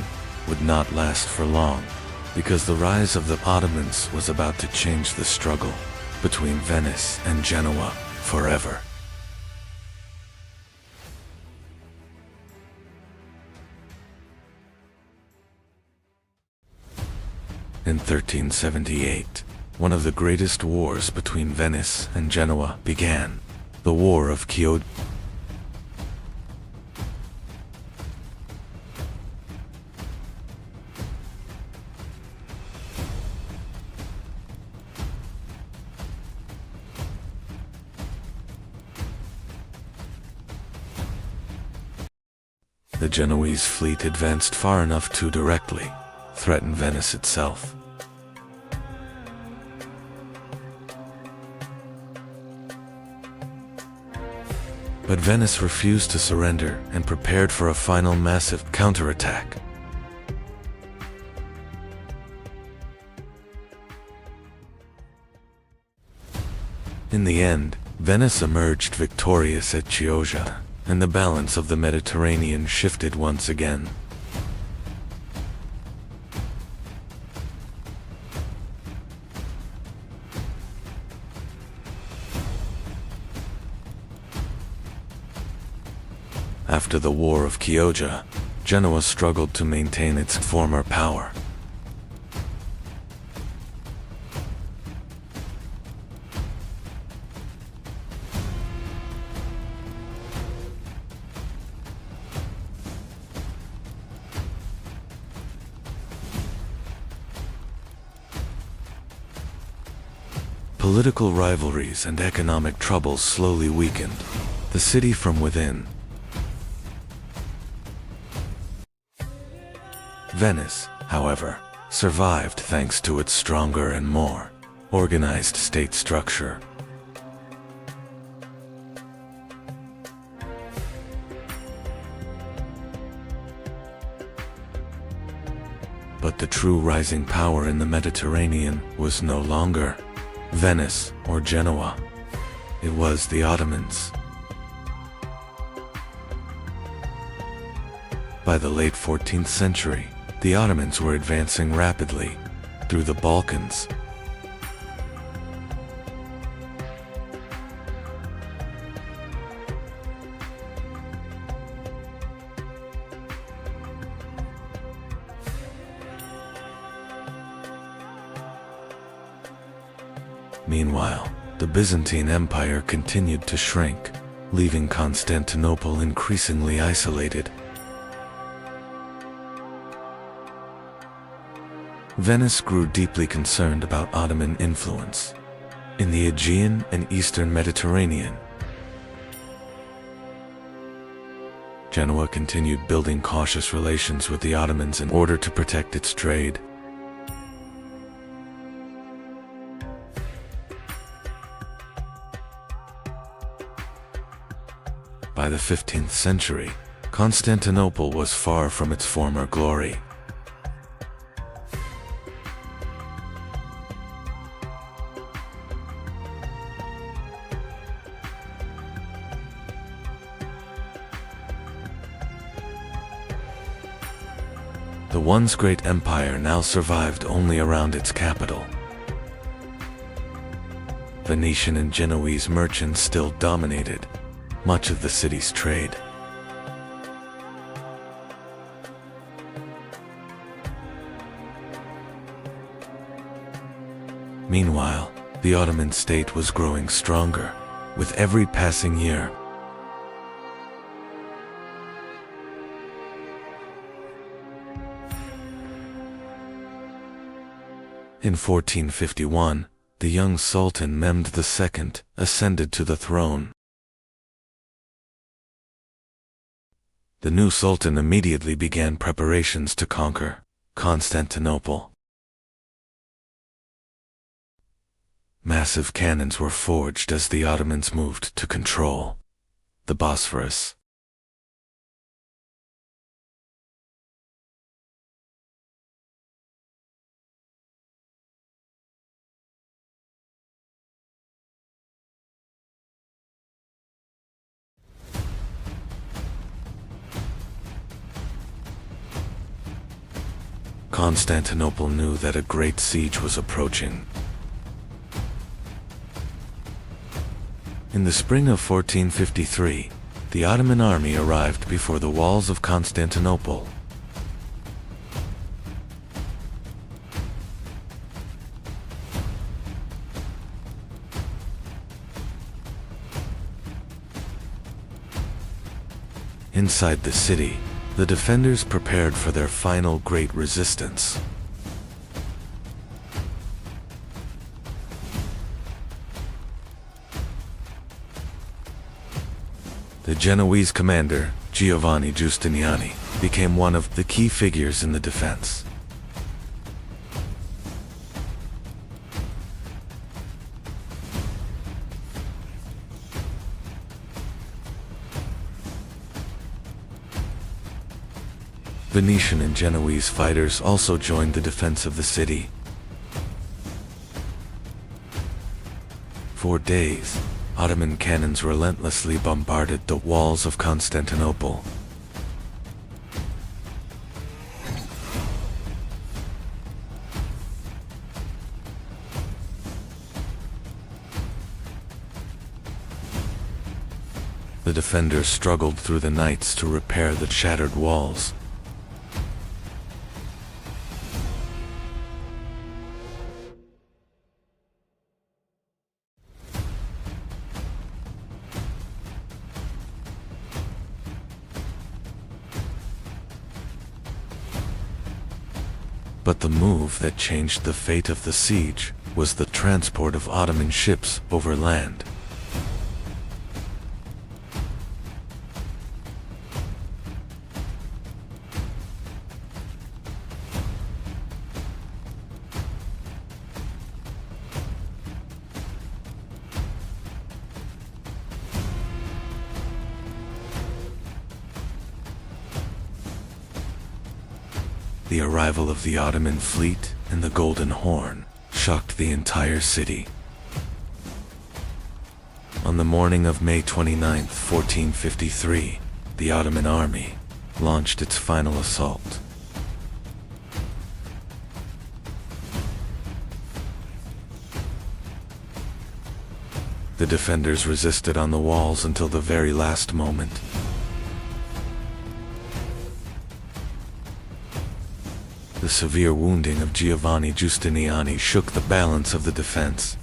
Speaker 1: would not last for long, because the rise of the Ottomans was about to change the struggle between Venice and Genoa forever. In 1378, one of the greatest wars between Venice and Genoa began, the War of Chioggia. The Genoese fleet advanced far enough to directly threaten Venice itself. But Venice refused to surrender and prepared for a final massive counterattack. In the end, Venice emerged victorious at Chioggia, and the balance of the Mediterranean shifted once again. After the War of Chioggia, Genoa struggled to maintain its former power. Political rivalries and economic troubles slowly weakened the city from within. Venice, however, survived thanks to its stronger and more organized state structure. But the true rising power in the Mediterranean was no longer Venice or Genoa. It was the Ottomans. By the late 14th century, the Ottomans were advancing rapidly through the Balkans. Meanwhile, the Byzantine Empire continued to shrink, leaving Constantinople increasingly isolated. Venice grew deeply concerned about Ottoman influence in the Aegean and Eastern Mediterranean. Genoa continued building cautious relations with the Ottomans in order to protect its trade. By the 15th century, Constantinople was far from its former glory. The once great empire now survived only around its capital. Venetian and Genoese merchants still dominated much of the city's trade. Meanwhile, the Ottoman state was growing stronger with every passing year. In 1451, the young Sultan Mehmed II ascended to the throne. The new Sultan immediately began preparations to conquer Constantinople. Massive cannons were forged as the Ottomans moved to control the Bosphorus. Constantinople knew that a great siege was approaching. In the spring of 1453, the Ottoman army arrived before the walls of Constantinople. Inside the city, the defenders prepared for their final great resistance. The Genoese commander, Giovanni Giustiniani, became one of the key figures in the defense. Venetian and Genoese fighters also joined the defense of the city. For days, Ottoman cannons relentlessly bombarded the walls of Constantinople. The defenders struggled through the nights to repair the shattered walls. But the move that changed the fate of the siege was the transport of Ottoman ships over land. The arrival of the Ottoman fleet in the Golden Horn shocked the entire city. On the morning of May 29, 1453, the Ottoman army launched its final assault. The defenders resisted on the walls until the very last moment. The severe wounding of Giovanni Giustiniani shook the balance of the defense.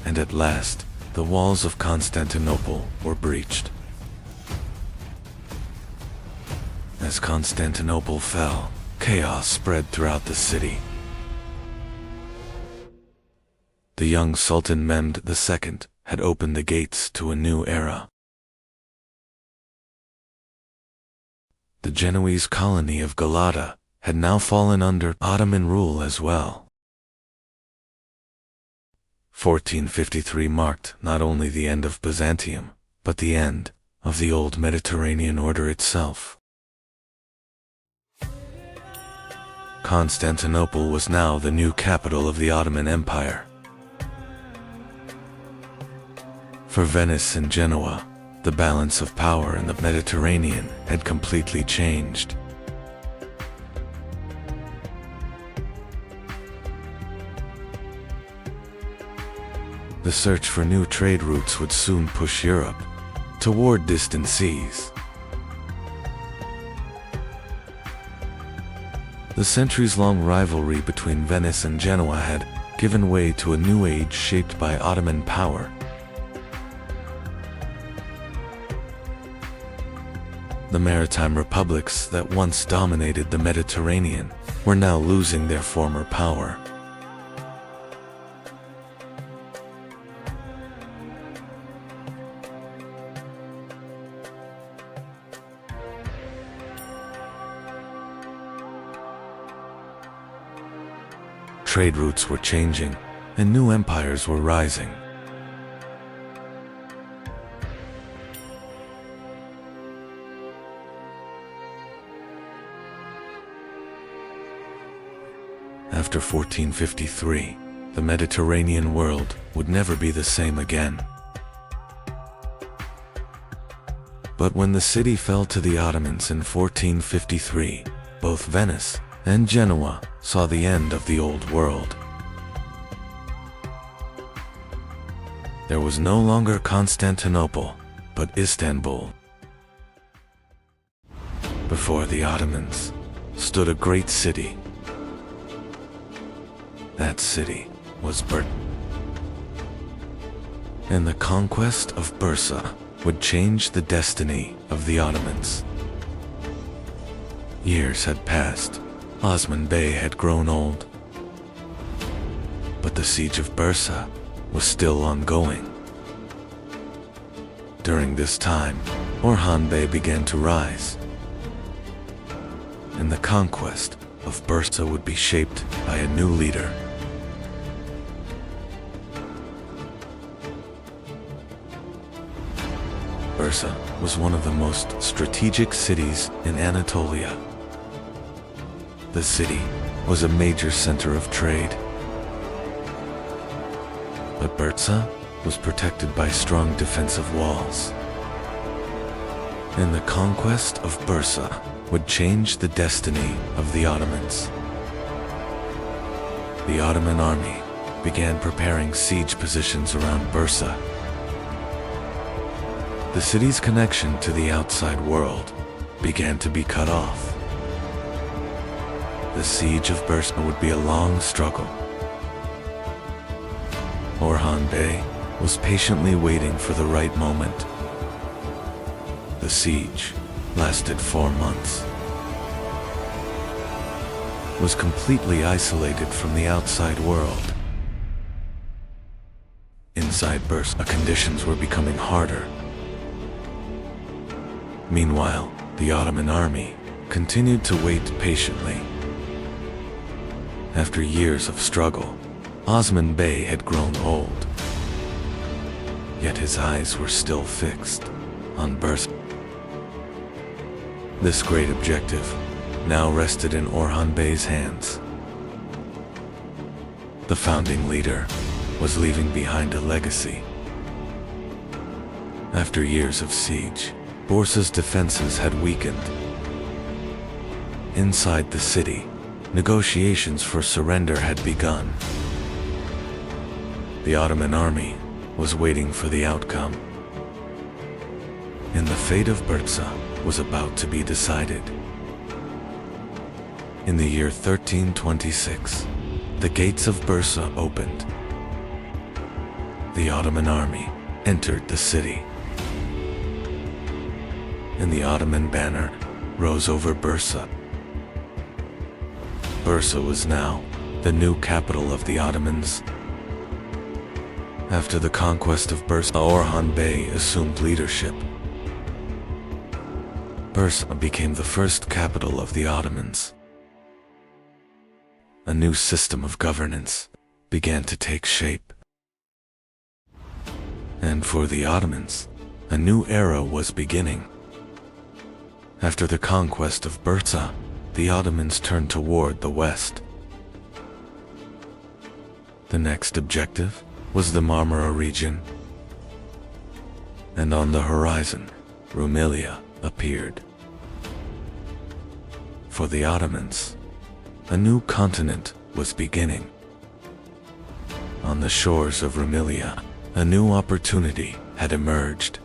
Speaker 1: And at last, the walls of Constantinople were breached. As Constantinople fell, chaos spread throughout the city. The young Sultan Mehmed II had opened the gates to a new era. The Genoese colony of Galata had now fallen under Ottoman rule as well. 1453 marked not only the end of Byzantium, but the end of the old Mediterranean order itself. Constantinople was now the new capital of the Ottoman Empire. For Venice and Genoa, the balance of power in the Mediterranean had completely changed. The search for new trade routes would soon push Europe toward distant seas. The centuries-long rivalry between Venice and Genoa had given way to a new age shaped by Ottoman power. The maritime republics that once dominated the Mediterranean were now losing their former power. Trade routes were changing, and new empires were rising. After 1453, the Mediterranean world would never be the same again. But when the city fell to the Ottomans in 1453, both Venice and Genoa saw the end of the old world. There was no longer Constantinople, but Istanbul. Before the Ottomans stood a great city. That city was Bursa. And the conquest of Bursa would change the destiny of the Ottomans. Years had passed. Osman Bey had grown old. But the siege of Bursa was still ongoing. During this time, Orhan Bey began to rise. And the conquest of Bursa would be shaped by a new leader. Bursa was one of the most strategic cities in Anatolia. The city was a major center of trade. But Bursa was protected by strong defensive walls. And the conquest of Bursa would change the destiny of the Ottomans. The Ottoman army began preparing siege positions around Bursa. The city's connection to the outside world began to be cut off. The siege of Bursa would be a long struggle. Orhan Bey was patiently waiting for the right moment. The siege lasted 4 months, was completely isolated from the outside world. Inside Bursa, conditions were becoming harder. Meanwhile, the Ottoman army continued to wait patiently. After years of struggle, Osman Bey had grown old. Yet his eyes were still fixed on Bursa. This great objective now rested in Orhan Bey's hands. The founding leader was leaving behind a legacy. After years of siege, Bursa's defenses had weakened. Inside the city, negotiations for surrender had begun. The Ottoman army was waiting for the outcome, and the fate of Bursa was about to be decided. In the year 1326, the gates of Bursa opened. The Ottoman army entered the city, and the Ottoman banner rose over Bursa. Bursa was now the new capital of the Ottomans. After the conquest of Bursa, Orhan Bey assumed leadership. Bursa became the first capital of the Ottomans. A new system of governance began to take shape. And for the Ottomans, a new era was beginning. After the conquest of Bursa, the Ottomans turned toward the west. The next objective was the Marmara region. And on the horizon, Rumelia appeared. For the Ottomans, a new continent was beginning. On the shores of Rumelia, a new opportunity had emerged.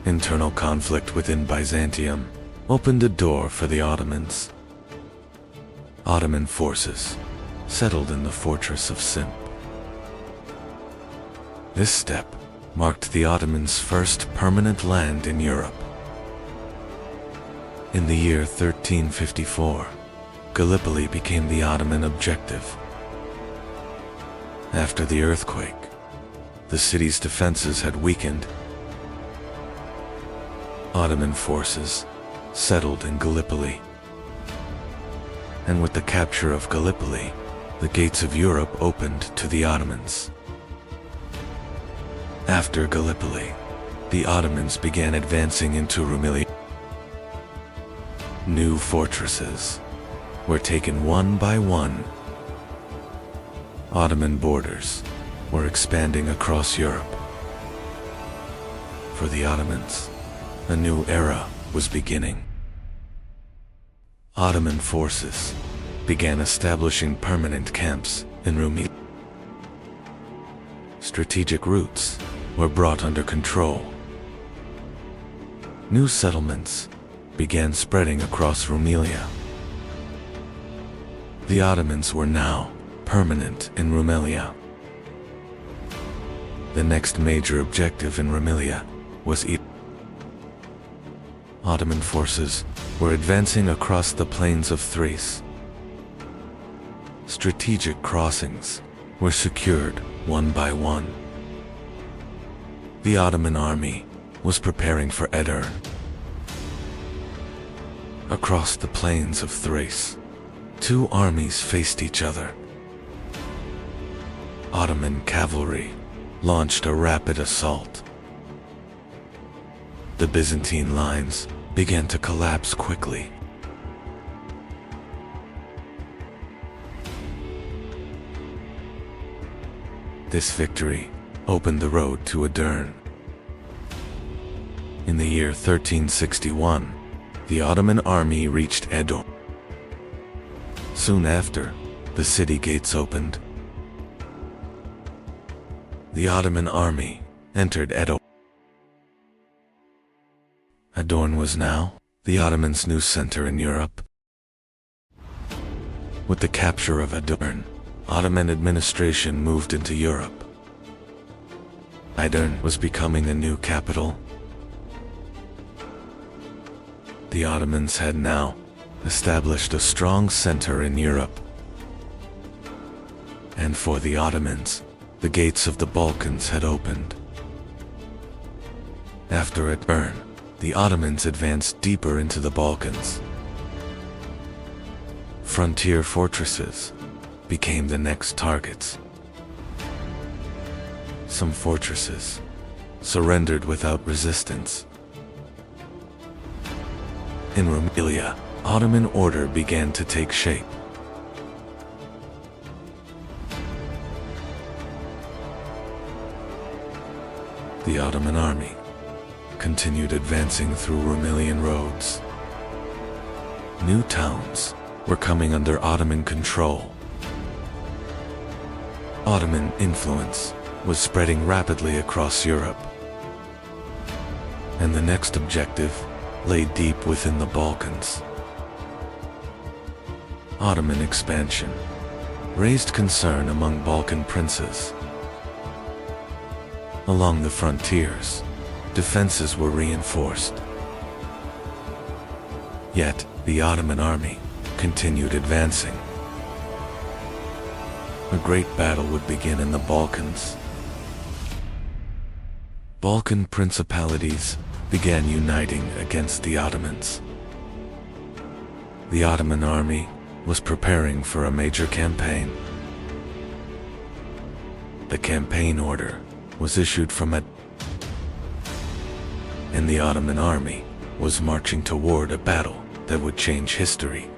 Speaker 1: Internal conflict within Byzantium opened a door for the Ottomans. Ottoman forces settled in the fortress of Simp. This step marked the Ottomans' first permanent land in Europe. In the year 1354, Gallipoli became the Ottoman objective. After the earthquake, the city's defenses had weakened. Ottoman forces settled in Gallipoli. And with the capture of Gallipoli, the gates of Europe opened to the Ottomans. After Gallipoli, the Ottomans began advancing into Rumelia. New fortresses were taken one by one. Ottoman borders were expanding across Europe. For the Ottomans, a new era was beginning. Ottoman forces began establishing permanent camps in Rumelia. Strategic routes were brought under control. New settlements began spreading across Rumelia. The Ottomans were now permanent in Rumelia. The next major objective in Rumelia was Ottoman forces were advancing across the plains of Thrace. Strategic crossings were secured one by one. The Ottoman army was preparing for Edirne. Across the plains of Thrace, two armies faced each other. Ottoman cavalry launched a rapid assault. The Byzantine lines began to collapse quickly. This victory opened the road to Edirne. In the year 1361, the Ottoman army reached Edirne. Soon after, the city gates opened. The Ottoman army entered Edirne. Edirne was now the Ottomans' new center in Europe. With the capture of Edirne, Ottoman administration moved into Europe. Edirne was becoming a new capital. The Ottomans had now established a strong center in Europe. And for the Ottomans, the gates of the Balkans had opened. After Edirne, the Ottomans advanced deeper into the Balkans. Frontier fortresses became the next targets. Some fortresses surrendered without resistance. In Rumelia, Ottoman order began to take shape. The Ottoman army continued advancing through Rumelian roads. New towns were coming under Ottoman control. Ottoman influence was spreading rapidly across Europe. And the next objective lay deep within the Balkans. Ottoman expansion raised concern among Balkan princes. Along the frontiers, defenses were reinforced. Yet, the Ottoman army continued advancing. A great battle would begin in the Balkans. Balkan principalities began uniting against the Ottomans. The Ottoman army was preparing for a major campaign. The campaign order was issued from Edirne, and the Ottoman army was marching toward a battle that would change history.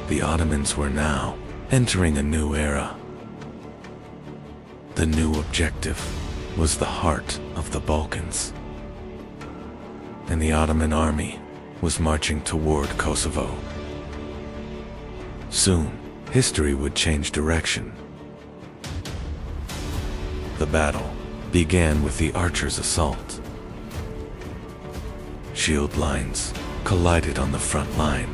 Speaker 1: The Ottomans were now entering a new era. The new objective was the heart of the Balkans, and the Ottoman army was marching toward Kosovo. Soon, history would change direction. The battle began with the archers' assault. Shield lines collided on the front line.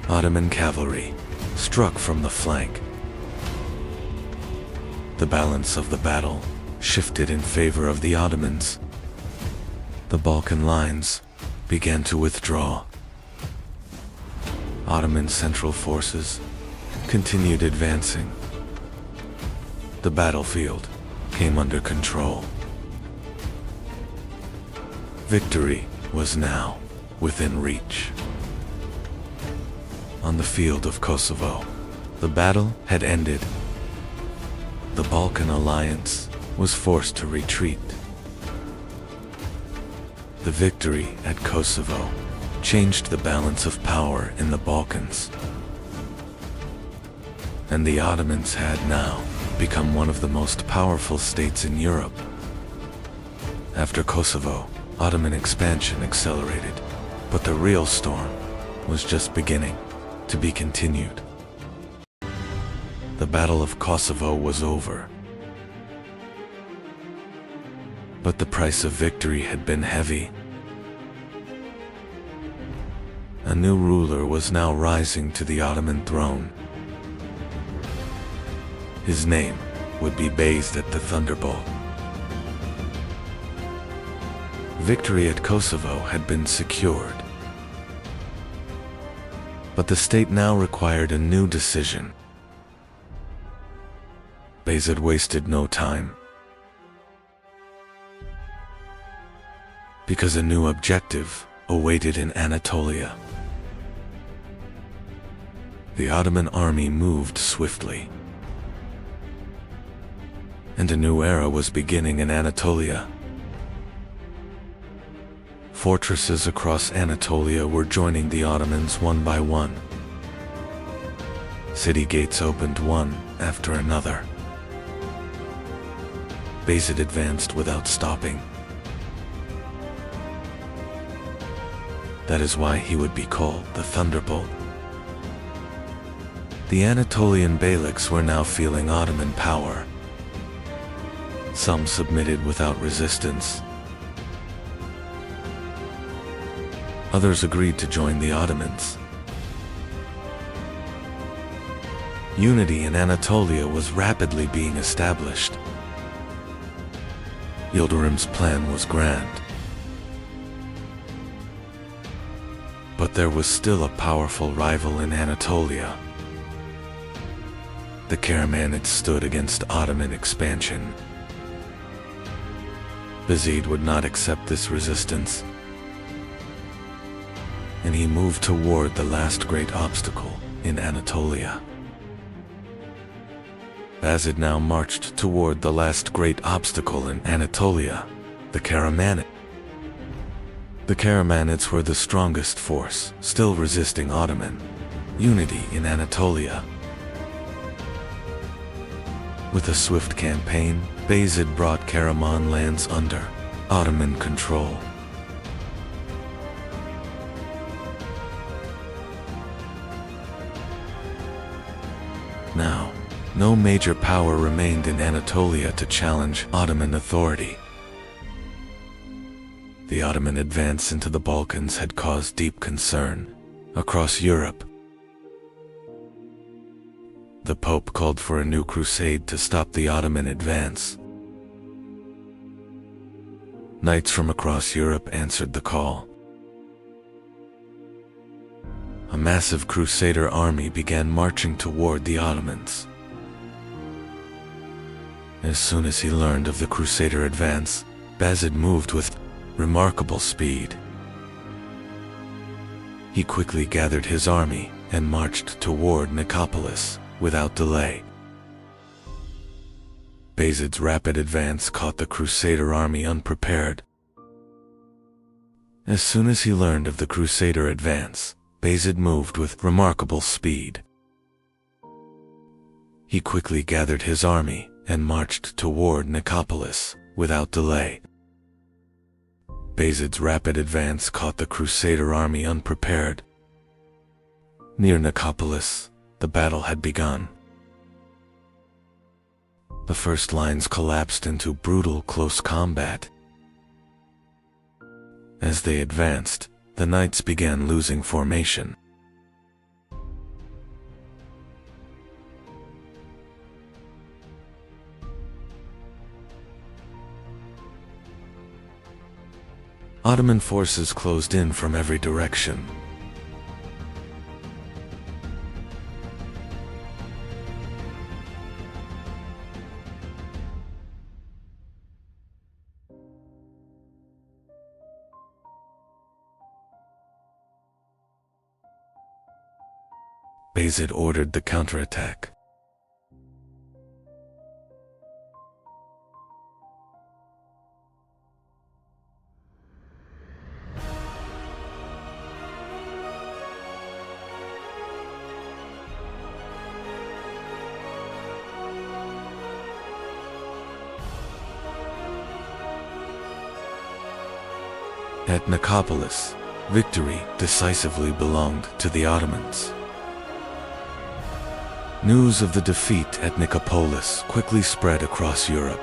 Speaker 1: Ottoman cavalry struck from the flank. The balance of the battle shifted in favor of the Ottomans. The Balkan lines began to withdraw. Ottoman central forces continued advancing. The battlefield came under control. Victory was now within reach. On the field of Kosovo, the battle had ended. The Balkan alliance was forced to retreat. The victory at Kosovo changed the balance of power in the Balkans, and the Ottomans had now become one of the most powerful states in Europe. After Kosovo, Ottoman expansion accelerated, but the real storm was just beginning, to be continued. The Battle of Kosovo was over, but the price of victory had been heavy. A new ruler was now rising to the Ottoman throne. His name would be bathed at the thunderbolt. Victory at Kosovo had been secured, but the state now required a new decision. Bayezid wasted no time, because a new objective awaited in Anatolia. The Ottoman army moved swiftly, and a new era was beginning in Anatolia. Fortresses across Anatolia were joining the Ottomans one by one. City gates opened one after another. Bayezid advanced without stopping. That is why he would be called the Thunderbolt. The Anatolian beyliks were now feeling Ottoman power. Some submitted without resistance. Others agreed to join the Ottomans. Unity in Anatolia was rapidly being established. Yildirim's plan was grand. But there was still a powerful rival in Anatolia. The Karamanids stood against Ottoman expansion. Bayezid would not accept this resistance, and he moved toward the last great obstacle in Anatolia. Bayezid now marched toward the last great obstacle in Anatolia, the Karamanids. The Karamanids were the strongest force, still resisting Ottoman unity in Anatolia. With a swift campaign, Bayezid brought Karaman lands under Ottoman control. Now, no major power remained in Anatolia to challenge Ottoman authority. The Ottoman advance into the Balkans had caused deep concern across Europe. The Pope called for a new crusade to stop the Ottoman advance. Knights from across Europe answered the call. A massive crusader army began marching toward the Ottomans. As soon as he learned of the crusader advance, Bayezid moved with remarkable speed. He quickly gathered his army and marched toward Nicopolis without delay. Bayezid's rapid advance caught the crusader army unprepared. As soon as he learned of the crusader advance, Bayezid moved with remarkable speed. He quickly gathered his army and marched toward Nicopolis without delay. Bayezid's rapid advance caught the crusader army unprepared. Near Nicopolis, the battle had begun. The first lines collapsed into brutal close combat. As they advanced, the knights began losing formation. Ottoman forces closed in from every direction. Bayezid ordered the counterattack. At Nicopolis, victory decisively belonged to the Ottomans. News of the defeat at Nicopolis quickly spread across Europe.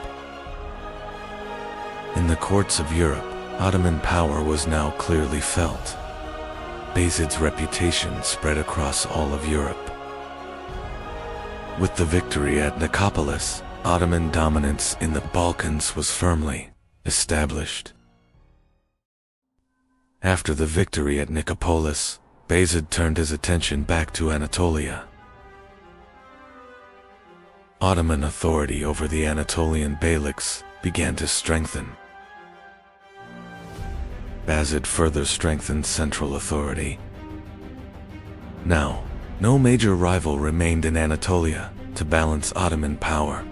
Speaker 1: In the courts of Europe, Ottoman power was now clearly felt. Bayezid's reputation spread across all of Europe. With the victory at Nicopolis, Ottoman dominance in the Balkans was firmly established. After the victory at Nicopolis, Bayezid turned his attention back to Anatolia. Ottoman authority over the Anatolian beyliks began to strengthen. Bayezid further strengthened central authority. Now, no major rival remained in Anatolia to balance Ottoman power.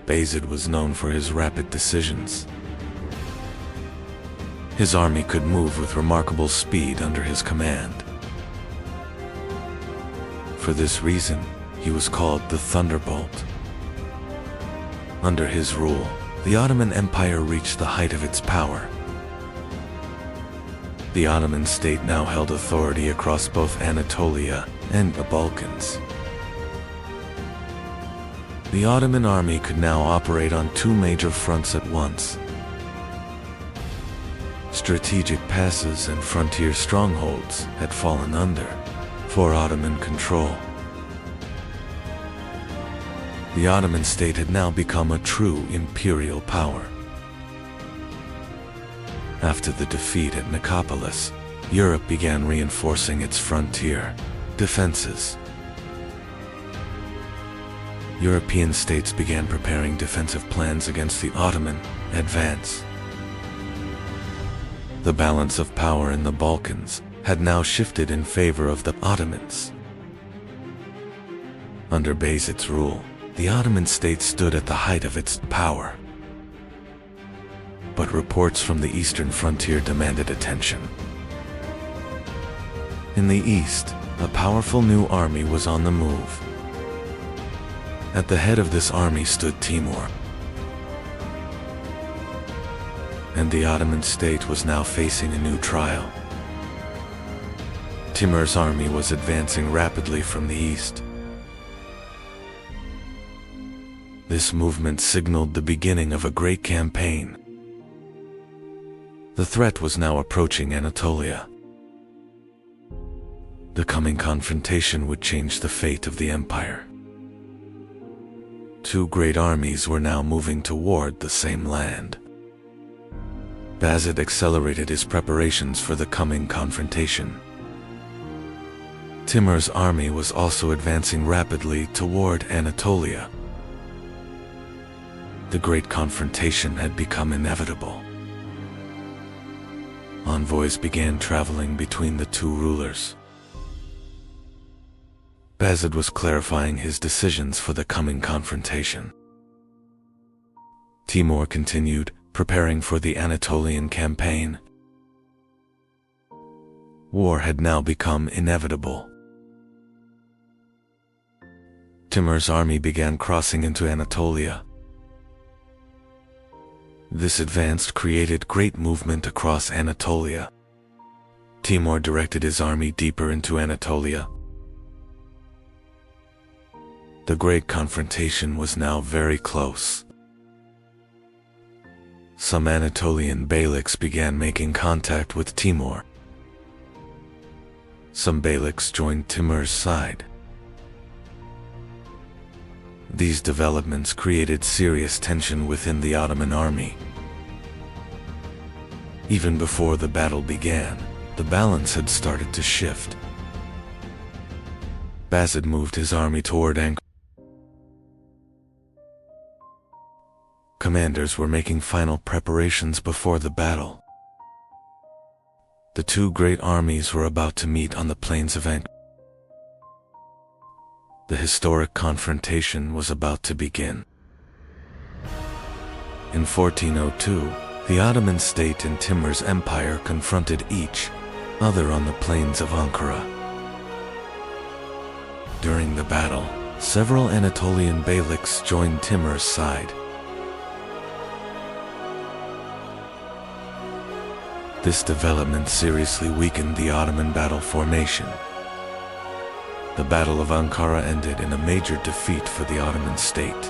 Speaker 1: Bayezid was known for his rapid decisions. His army could move with remarkable speed under his command. For this reason, he was called the Thunderbolt. Under his rule, the Ottoman Empire reached the height of its power. The Ottoman state now held authority across both Anatolia and the Balkans. The Ottoman army could now operate on two major fronts at once. Strategic passes and frontier strongholds had fallen under for Ottoman control. The Ottoman state had now become a true imperial power. After the defeat at Nicopolis, Europe began reinforcing its frontier defenses. European states began preparing defensive plans against the Ottoman advance. The balance of power in the Balkans had now shifted in favor of the Ottomans. Under Bayezid's rule, the Ottoman state stood at the height of its power. But reports from the eastern frontier demanded attention. In the east, a powerful new army was on the move. At the head of this army stood Timur. And the Ottoman state was now facing a new trial. Timur's army was advancing rapidly from the east. This movement signaled the beginning of a great campaign. The threat was now approaching Anatolia. The coming confrontation would change the fate of the empire. Two great armies were now moving toward the same land. Bayezid accelerated his preparations for the coming confrontation. Timur's army was also advancing rapidly toward Anatolia. The great confrontation had become inevitable. Envoys began traveling between the two rulers. Bayezid was clarifying his decisions for the coming confrontation. Timur continued, preparing for the Anatolian campaign. War had now become inevitable. Timur's army began crossing into Anatolia. This advance created great movement across Anatolia. Timur directed his army deeper into Anatolia. The great confrontation was now very close. Some Anatolian beyliks began making contact with Timur. Some beyliks joined Timur's side. These developments created serious tension within the Ottoman army. Even before the battle began, the balance had started to shift. Bayezid moved his army toward Ankara. Commanders were making final preparations before the battle. The two great armies were about to meet on the plains of Ankara. The historic confrontation was about to begin. In 1402, the Ottoman state and Timur's empire confronted each other on the plains of Ankara. During the battle, several Anatolian beyliks joined Timur's side. This development seriously weakened the Ottoman battle formation. The Battle of Ankara ended in a major defeat for the Ottoman state.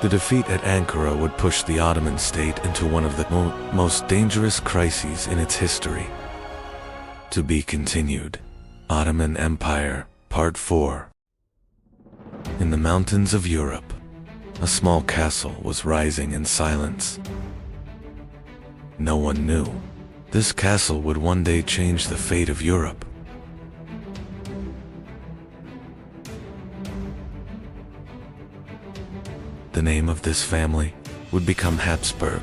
Speaker 1: The defeat at Ankara would push the Ottoman state into one of the most dangerous crises in its history. To be continued. Ottoman Empire, Part 4. In the mountains of Europe, a small castle was rising in silence. No one knew. This castle would one day change the fate of Europe. The name of this family would become Habsburg.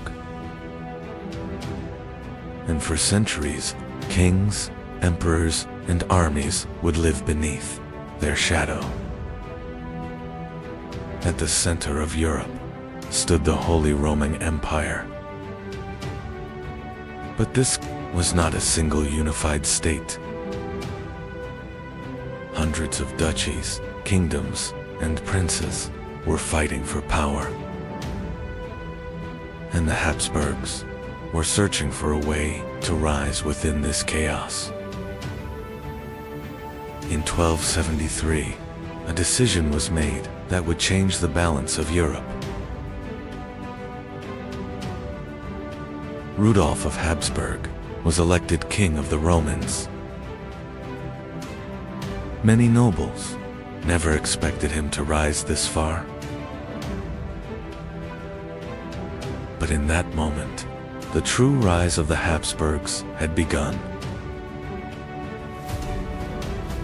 Speaker 1: And for centuries, kings, emperors, and armies would live beneath their shadow. At the center of Europe stood the Holy Roman Empire. But this was not a single unified state. Hundreds of duchies, kingdoms, and princes were fighting for power. And the Habsburgs were searching for a way to rise within this chaos. In 1273, a decision was made that would change the balance of Europe. Rudolf of Habsburg was elected king of the Romans. Many nobles never expected him to rise this far. But in that moment, the true rise of the Habsburgs had begun.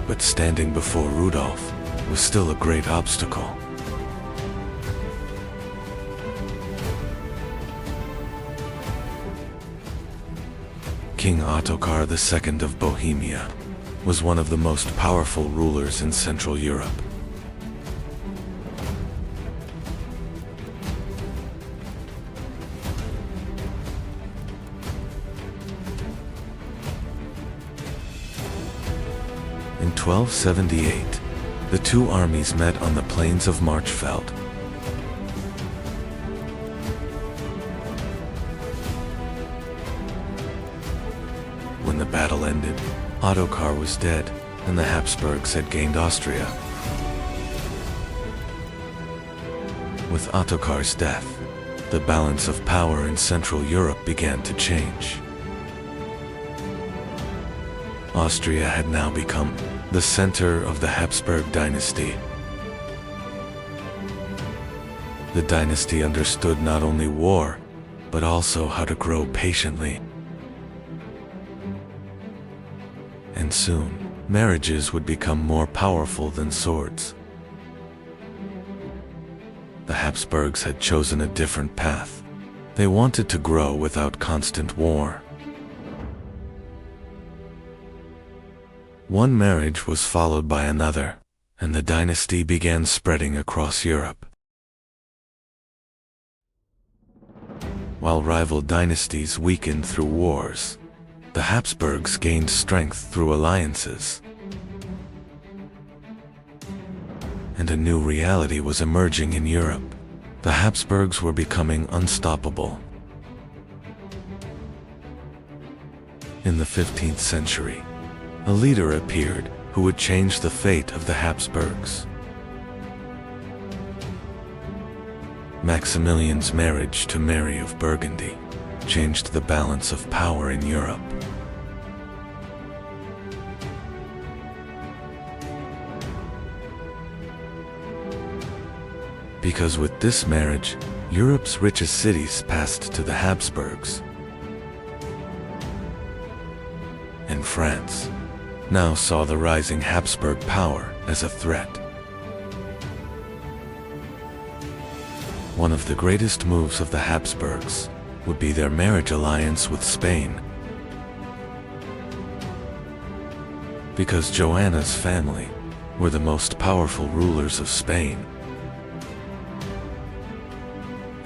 Speaker 1: But standing before Rudolf was still a great obstacle. King Ottokar II of Bohemia was one of the most powerful rulers in Central Europe. In 1278, the two armies met on the plains of Marchfeld. When the battle ended, Ottokar was dead, and the Habsburgs had gained Austria. With Ottokar's death, the balance of power in Central Europe began to change. Austria had now become the center of the Habsburg dynasty. The dynasty understood not only war, but also how to grow patiently. And soon, marriages would become more powerful than swords. The Habsburgs had chosen a different path. They wanted to grow without constant war. One marriage was followed by another, and the dynasty began spreading across Europe. While rival dynasties weakened through wars, the Habsburgs gained strength through alliances. And a new reality was emerging in Europe. The Habsburgs were becoming unstoppable. In the 15th century, a leader appeared who would change the fate of the Habsburgs. Maximilian's marriage to Mary of Burgundy changed the balance of power in Europe. Because with this marriage, Europe's richest cities passed to the Habsburgs. And France now saw the rising Habsburg power as a threat. One of the greatest moves of the Habsburgs would be their marriage alliance with Spain. Because Joanna's family were the most powerful rulers of Spain.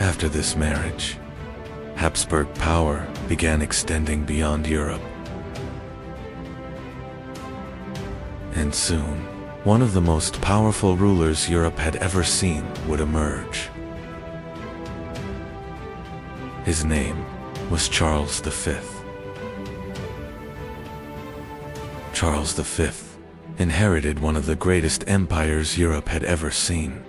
Speaker 1: After this marriage, Habsburg power began extending beyond Europe. And soon, one of the most powerful rulers Europe had ever seen would emerge. His name was Charles V. Charles V inherited one of the greatest empires Europe had ever seen.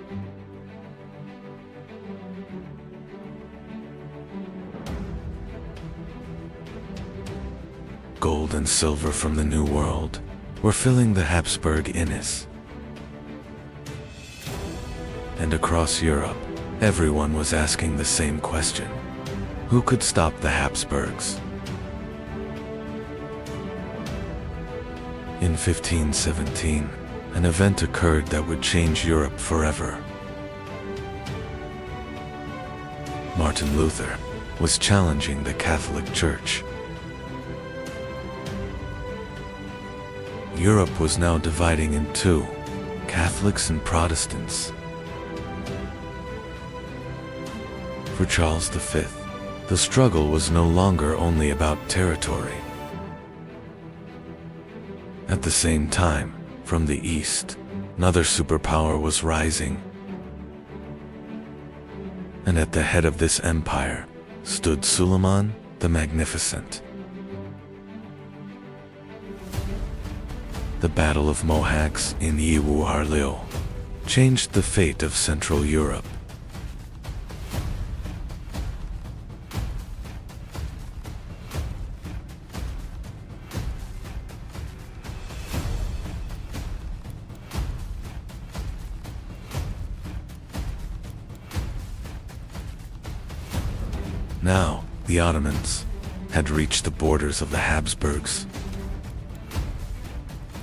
Speaker 1: Gold and silver from the New World were filling the Habsburg inns. And across Europe, everyone was asking the same question: who could stop the Habsburgs? In 1517, an event occurred that would change Europe forever. Martin Luther was challenging the Catholic Church. Europe was now dividing in two, Catholics and Protestants. For Charles V, the struggle was no longer only about territory. At the same time, from the east, another superpower was rising. And at the head of this empire stood Suleiman the Magnificent. The Battle of Mohacs in Yiwu Harliu changed the fate of Central Europe. Now, the Ottomans had reached the borders of the Habsburgs.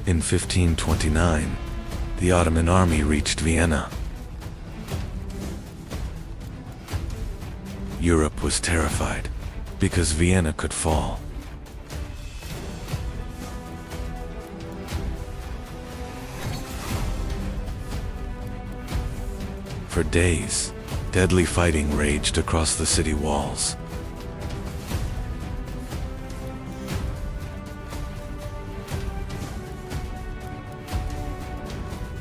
Speaker 1: In 1529, the Ottoman army reached Vienna. Europe was terrified because Vienna could fall. For days, deadly fighting raged across the city walls.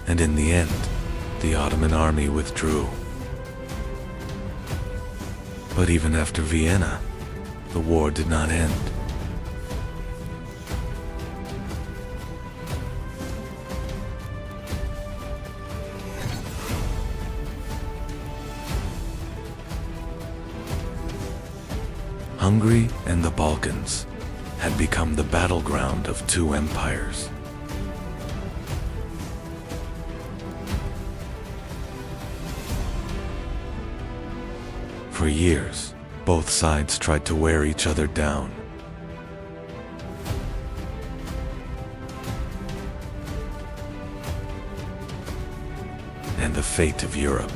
Speaker 1: And in the end, the Ottoman army withdrew. But even after Vienna, the war did not end. Hungary and the Balkans had become the battleground of two empires. For years, both sides tried to wear each other down. And the fate of Europe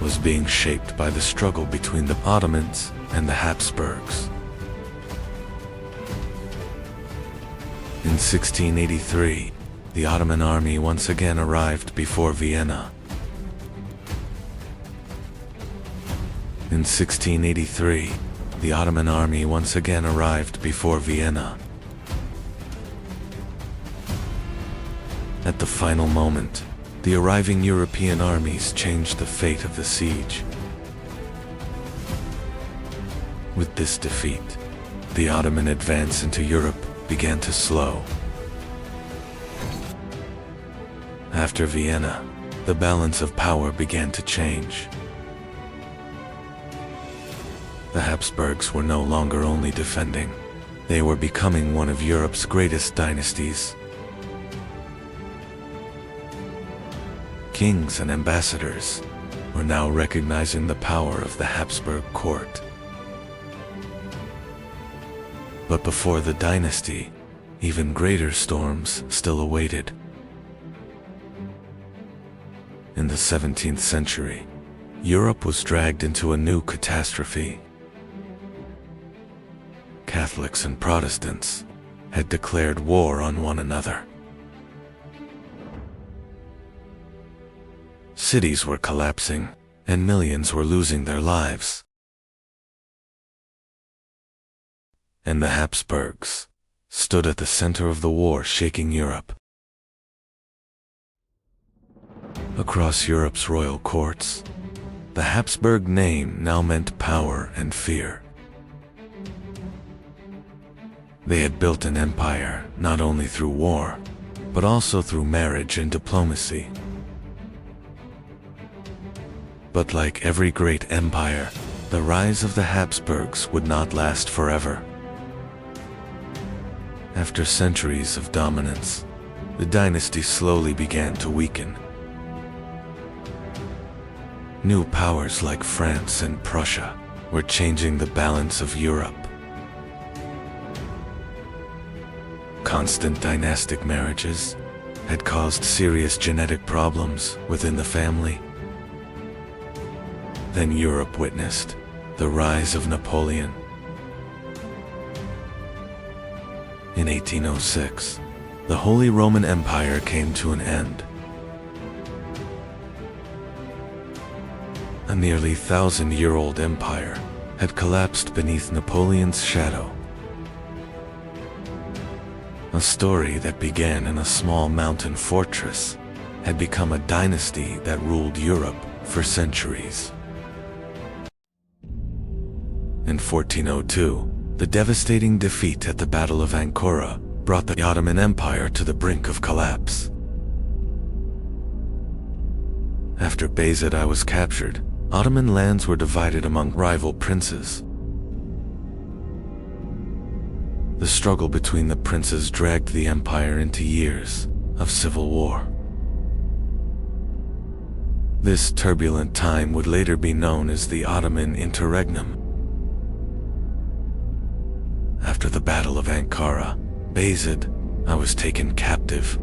Speaker 1: was being shaped by the struggle between the Ottomans and the Habsburgs. In 1683, the Ottoman army once again arrived before Vienna. In 1683, the Ottoman army once again arrived before Vienna. At the final moment, the arriving European armies changed the fate of the siege. With this defeat, the Ottoman advance into Europe began to slow. After Vienna, the balance of power began to change. The Habsburgs were no longer only defending, they were becoming one of Europe's greatest dynasties. Kings and ambassadors were now recognizing the power of the Habsburg court. But before the dynasty, even greater storms still awaited. In the 17th century, Europe was dragged into a new catastrophe. Catholics and Protestants had declared war on one another. Cities were collapsing, and millions were losing their lives. And the Habsburgs stood at the center of the war, shaking Europe. Across Europe's royal courts, the Habsburg name now meant power and fear. They had built an empire not only through war, but also through marriage and diplomacy. But like every great empire, the rise of the Habsburgs would not last forever. After centuries of dominance, the dynasty slowly began to weaken. New powers like France and Prussia were changing the balance of Europe. Constant dynastic marriages had caused serious genetic problems within the family. Then Europe witnessed the rise of Napoleon. In 1806, the Holy Roman Empire came to an end. A nearly 1,000-year-old empire had collapsed beneath Napoleon's shadow. A story that began in a small mountain fortress had become a dynasty that ruled Europe for centuries. In 1402, The devastating defeat at the Battle of Ankara brought the Ottoman Empire to the brink of collapse. After Bayezid was captured, Ottoman lands were divided among rival princes. The struggle between the princes dragged the empire into years of civil war. This turbulent time would later be known as the Ottoman Interregnum. After the Battle of Ankara, Bayezid was taken captive.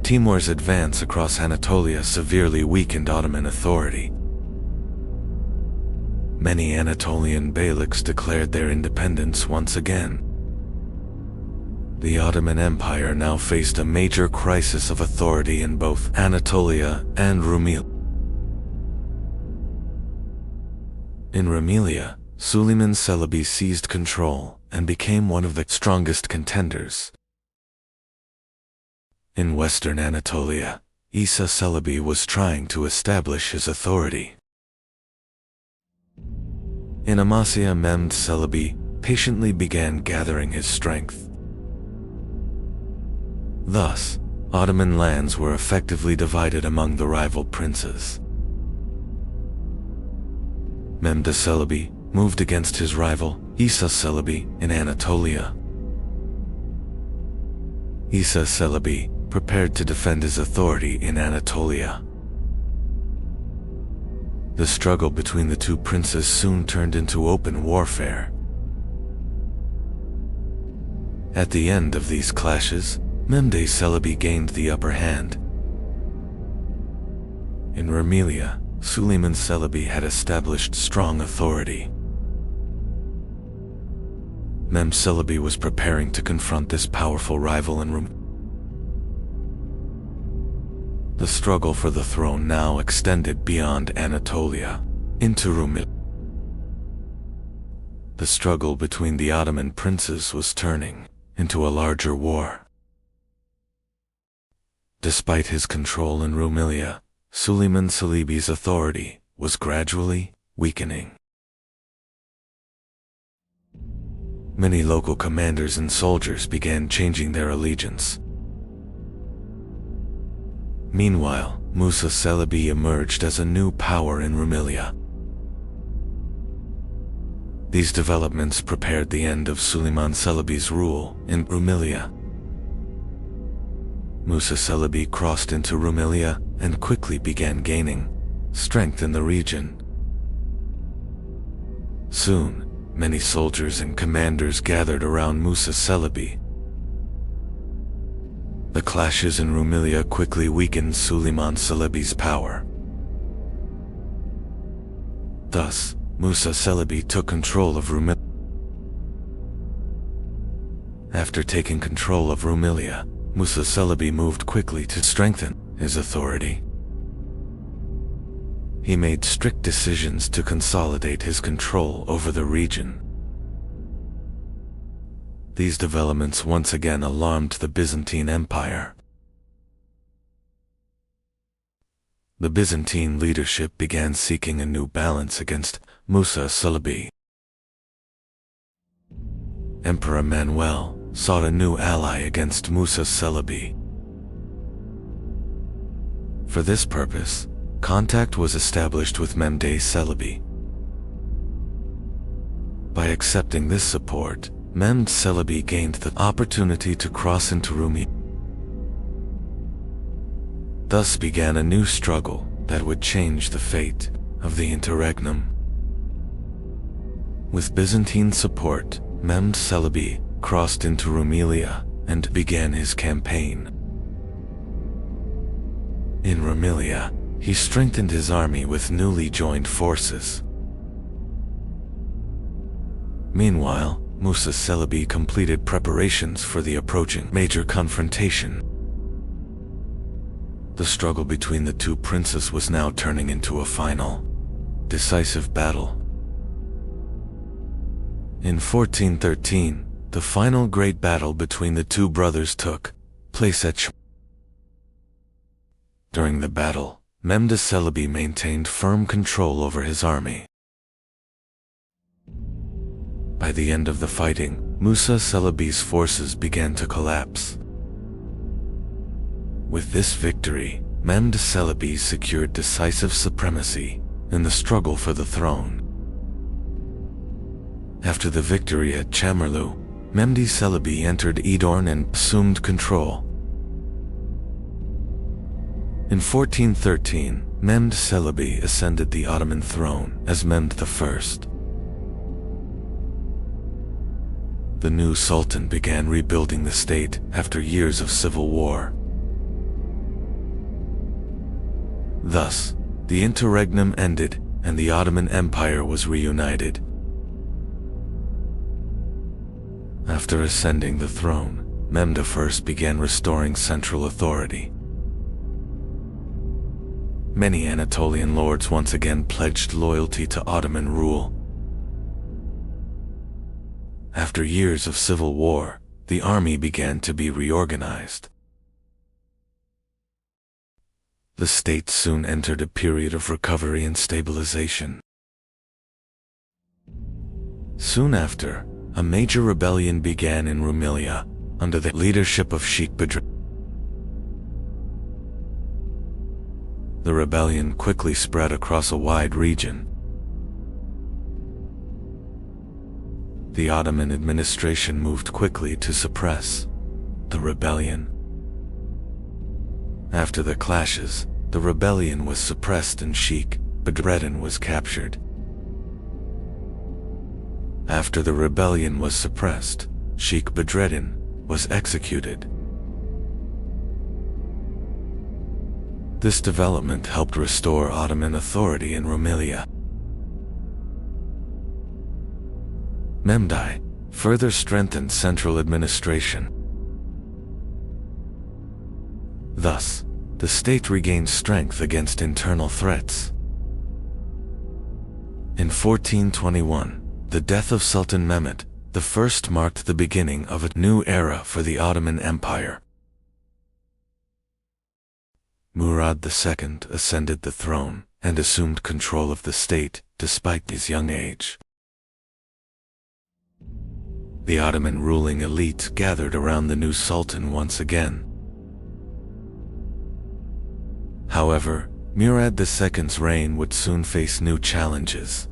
Speaker 1: Timur's advance across Anatolia severely weakened Ottoman authority. Many Anatolian beyliks declared their independence once again. The Ottoman Empire now faced a major crisis of authority in both Anatolia and Rumelia. In Rumelia, Suleiman Celebi seized control and became one of the strongest contenders. In western Anatolia, Isa Celebi was trying to establish his authority. In Amasya, Mehmed Celebi patiently began gathering his strength. Thus, Ottoman lands were effectively divided among the rival princes. Mehmed Celebi moved against his rival, Isa Celebi, in Anatolia. Isa Celebi prepared to defend his authority in Anatolia. The struggle between the two princes soon turned into open warfare. At the end of these clashes, Mehmed Celebi gained the upper hand. In Rumelia, Suleiman Celebi had established strong authority. Mehmed Celebi was preparing to confront this powerful rival in Rumelia. The struggle for the throne now extended beyond Anatolia, into Rumelia. The struggle between the Ottoman princes was turning into a larger war. Despite his control in Rumelia, Suleiman Celebi's authority was gradually weakening. Many local commanders and soldiers began changing their allegiance. Meanwhile, Musa Celebi emerged as a new power in Rumelia. These developments prepared the end of Suleiman Celebi's rule in Rumelia. Musa Celebi crossed into Rumelia and quickly began gaining strength in the region. Soon, many soldiers and commanders gathered around Musa Celebi. The clashes in Rumelia quickly weakened Suleiman Celebi's power. Thus, Musa Celebi took control of Rumelia. After taking control of Rumelia, Musa Celebi moved quickly to strengthen his authority. He made strict decisions to consolidate his control over the region. These developments once again alarmed the Byzantine Empire. The Byzantine leadership began seeking a new balance against Musa Celebi. Emperor Manuel sought a new ally against Musa Celebi. For this purpose, contact was established with Mehmed Celebi. By accepting this support, Mehmed Celebi gained the opportunity to cross into Rumelia. Thus began a new struggle that would change the fate of the interregnum. With Byzantine support, Mehmed Celebi crossed into Rumelia and began his campaign. In Rumelia, he strengthened his army with newly joined forces. Meanwhile, Musa Celebi completed preparations for the approaching major confrontation. The struggle between the two princes was now turning into a final, decisive battle. In 1413, the final great battle between the two brothers took place at During the battle, Mehmed Celebi maintained firm control over his army. By the end of the fighting, Musa Celebi's forces began to collapse. With this victory, Mehmed Celebi secured decisive supremacy in the struggle for the throne. After the victory at Chamerlu, Mehmed Celebi entered Idorn and assumed control. In 1413, Mehmed Celebi ascended the Ottoman throne as Mehmed I. The new sultan began rebuilding the state after years of civil war. Thus, the interregnum ended and the Ottoman Empire was reunited. After ascending the throne, Mehmed I began restoring central authority. Many Anatolian lords once again pledged loyalty to Ottoman rule. After years of civil war, the army began to be reorganized. The state soon entered a period of recovery and stabilization. Soon after, a major rebellion began in Rumelia under the leadership of Sheikh Bedr. The rebellion quickly spread across a wide region. The Ottoman administration moved quickly to suppress the rebellion. After the clashes, the rebellion was suppressed and Sheikh Bedreddin was captured. After the rebellion was suppressed, Sheikh Bedreddin was executed. This development helped restore Ottoman authority in Rumelia. Mehmed I further strengthened central administration. Thus, the state regained strength against internal threats. In 1421, the death of Sultan Mehmed I marked the beginning of a new era for the Ottoman Empire. Murad II ascended the throne and assumed control of the state despite his young age. The Ottoman ruling elite gathered around the new sultan once again. However, Murad II's reign would soon face new challenges.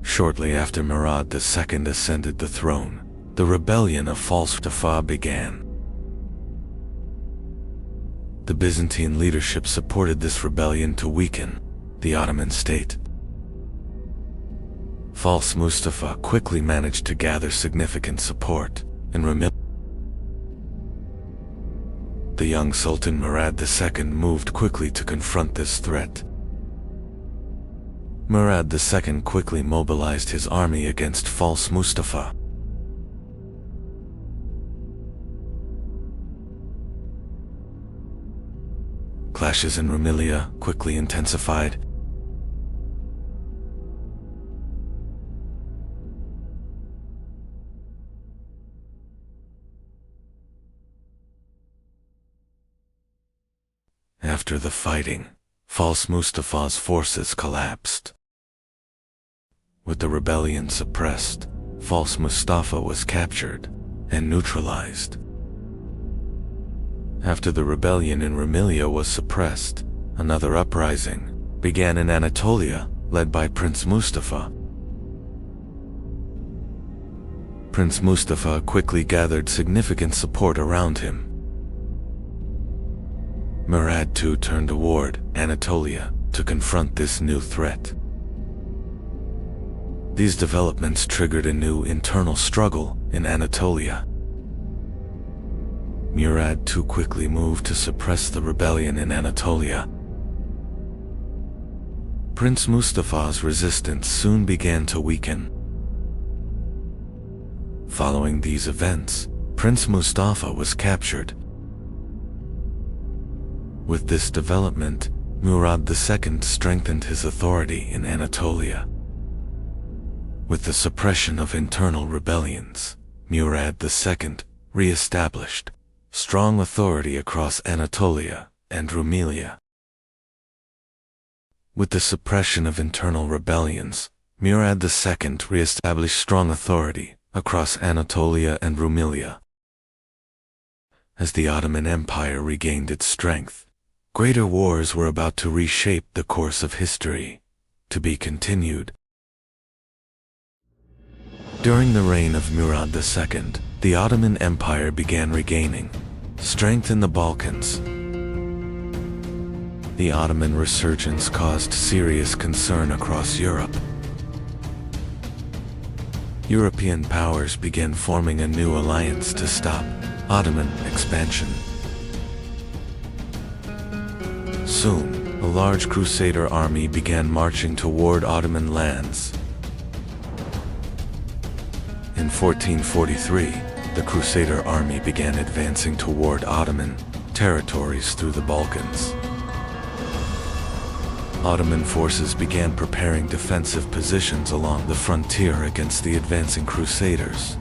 Speaker 1: Shortly after Murad II ascended the throne, the rebellion of False Mustafa began. The Byzantine leadership supported this rebellion to weaken the Ottoman state. False Mustafa quickly managed to gather significant support in Rumelia. The young Sultan Murad II moved quickly to confront this threat. Murad II quickly mobilized his army against False Mustafa. Clashes in Rumelia quickly intensified. After the fighting, False Mustafa's forces collapsed. With the rebellion suppressed, False Mustafa was captured and neutralized. After the rebellion in Rumelia was suppressed, another uprising began in Anatolia, led by Prince Mustafa. Prince Mustafa quickly gathered significant support around him. Murad II turned toward Anatolia to confront this new threat. These developments triggered a new internal struggle in Anatolia. Murad II quickly moved to suppress the rebellion in Anatolia. Prince Mustafa's resistance soon began to weaken. Following these events, Prince Mustafa was captured. With this development, Murad II strengthened his authority in Anatolia. With the suppression of internal rebellions, Murad II re-established strong authority across Anatolia and Rumelia. With the suppression of internal rebellions, Murad II re-established strong authority across Anatolia and Rumelia. As the Ottoman Empire regained its strength, greater wars were about to reshape the course of history, to be continued. During the reign of Murad II, the Ottoman Empire began regaining strength in the Balkans. The Ottoman resurgence caused serious concern across Europe. European powers began forming a new alliance to stop Ottoman expansion. Soon, a large Crusader army began marching toward Ottoman lands. In 1443, the Crusader army began advancing toward Ottoman territories through the Balkans. Ottoman forces began preparing defensive positions along the frontier against the advancing Crusaders.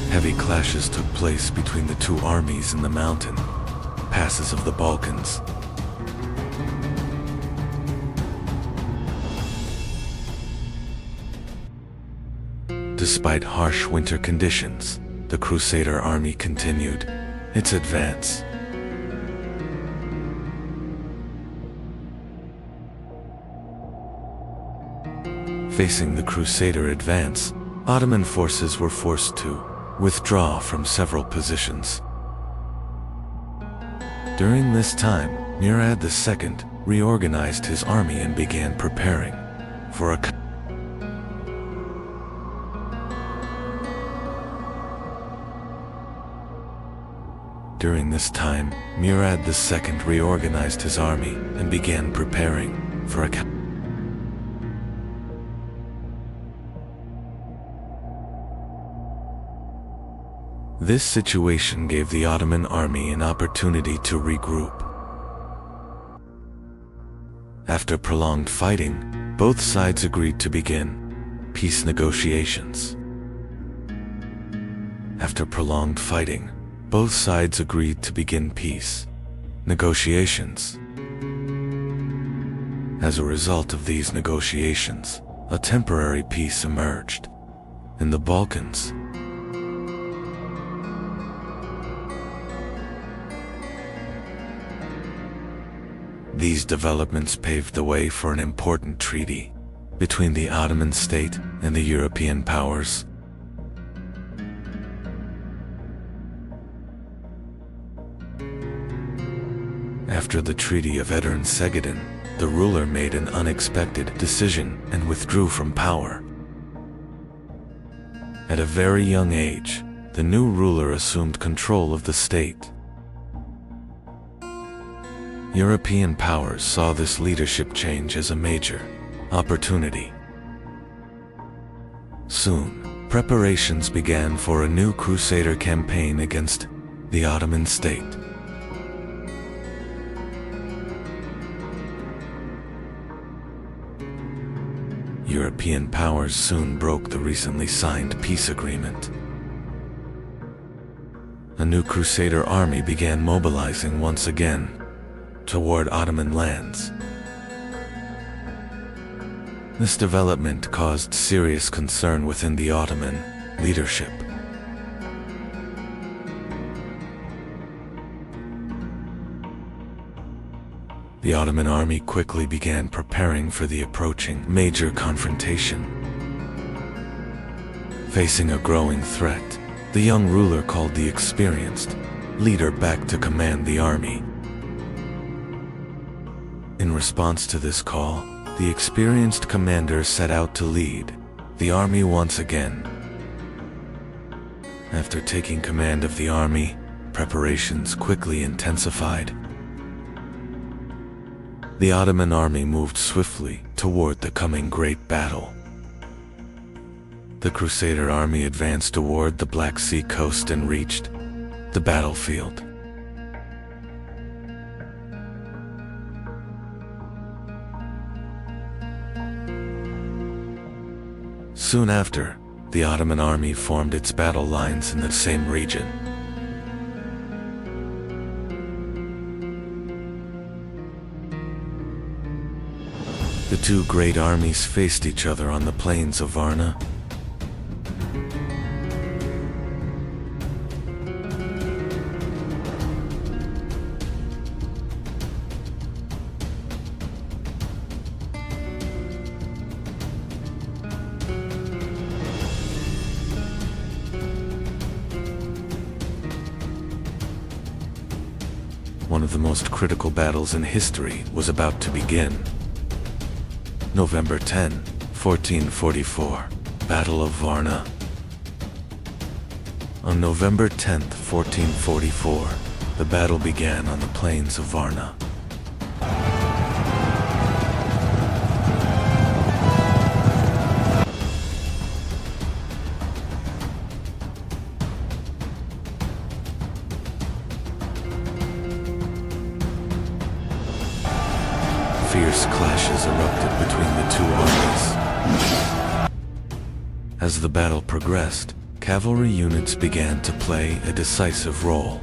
Speaker 1: Heavy clashes took place between the two armies in the mountain passes of the Balkans. Despite harsh winter conditions, the Crusader army continued its advance. Facing the Crusader advance, Ottoman forces were forced to withdraw from several positions. During this time, Murad II reorganized his army and began preparing for a During this time, Murad II reorganized his army and began preparing for a This situation gave the Ottoman army an opportunity to regroup. After prolonged fighting, both sides agreed to begin peace negotiations. After prolonged fighting, both sides agreed to begin peace negotiations. As a result of these negotiations, a temporary peace emerged in the Balkans. These developments paved the way for an important treaty between the Ottoman state and the European powers. After the Treaty of Edirne-Segedin, the ruler made an unexpected decision and withdrew from power. At a very young age, the new ruler assumed control of the state. European powers saw this leadership change as a major opportunity. Soon, preparations began for a new Crusader campaign against the Ottoman state. European powers soon broke the recently signed peace agreement. A new Crusader army began mobilizing once again toward Ottoman lands. This development caused serious concern within the Ottoman leadership. The Ottoman army quickly began preparing for the approaching major confrontation. Facing a growing threat, the young ruler called the experienced leader back to command the army. In response to this call, the experienced commander set out to lead the army once again. After taking command of the army, preparations quickly intensified. The Ottoman army moved swiftly toward the coming great battle. The Crusader army advanced toward the Black Sea coast and reached the battlefield. Soon after, the Ottoman army formed its battle lines in the same region. The two great armies faced each other on the plains of Varna. One of the most critical battles in history was about to begin. November 10, 1444, Battle of Varna. On November 10, 1444, the battle began on the plains of Varna. Fierce clashes erupted between the two armies. As the battle progressed, cavalry units began to play a decisive role.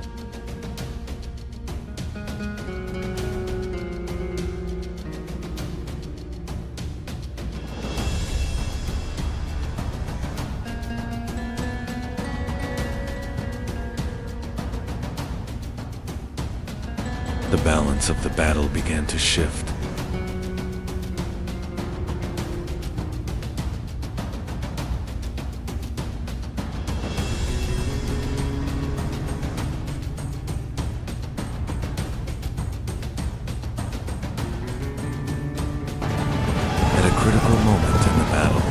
Speaker 1: The balance of the battle began to shift. Critical moment in the battle,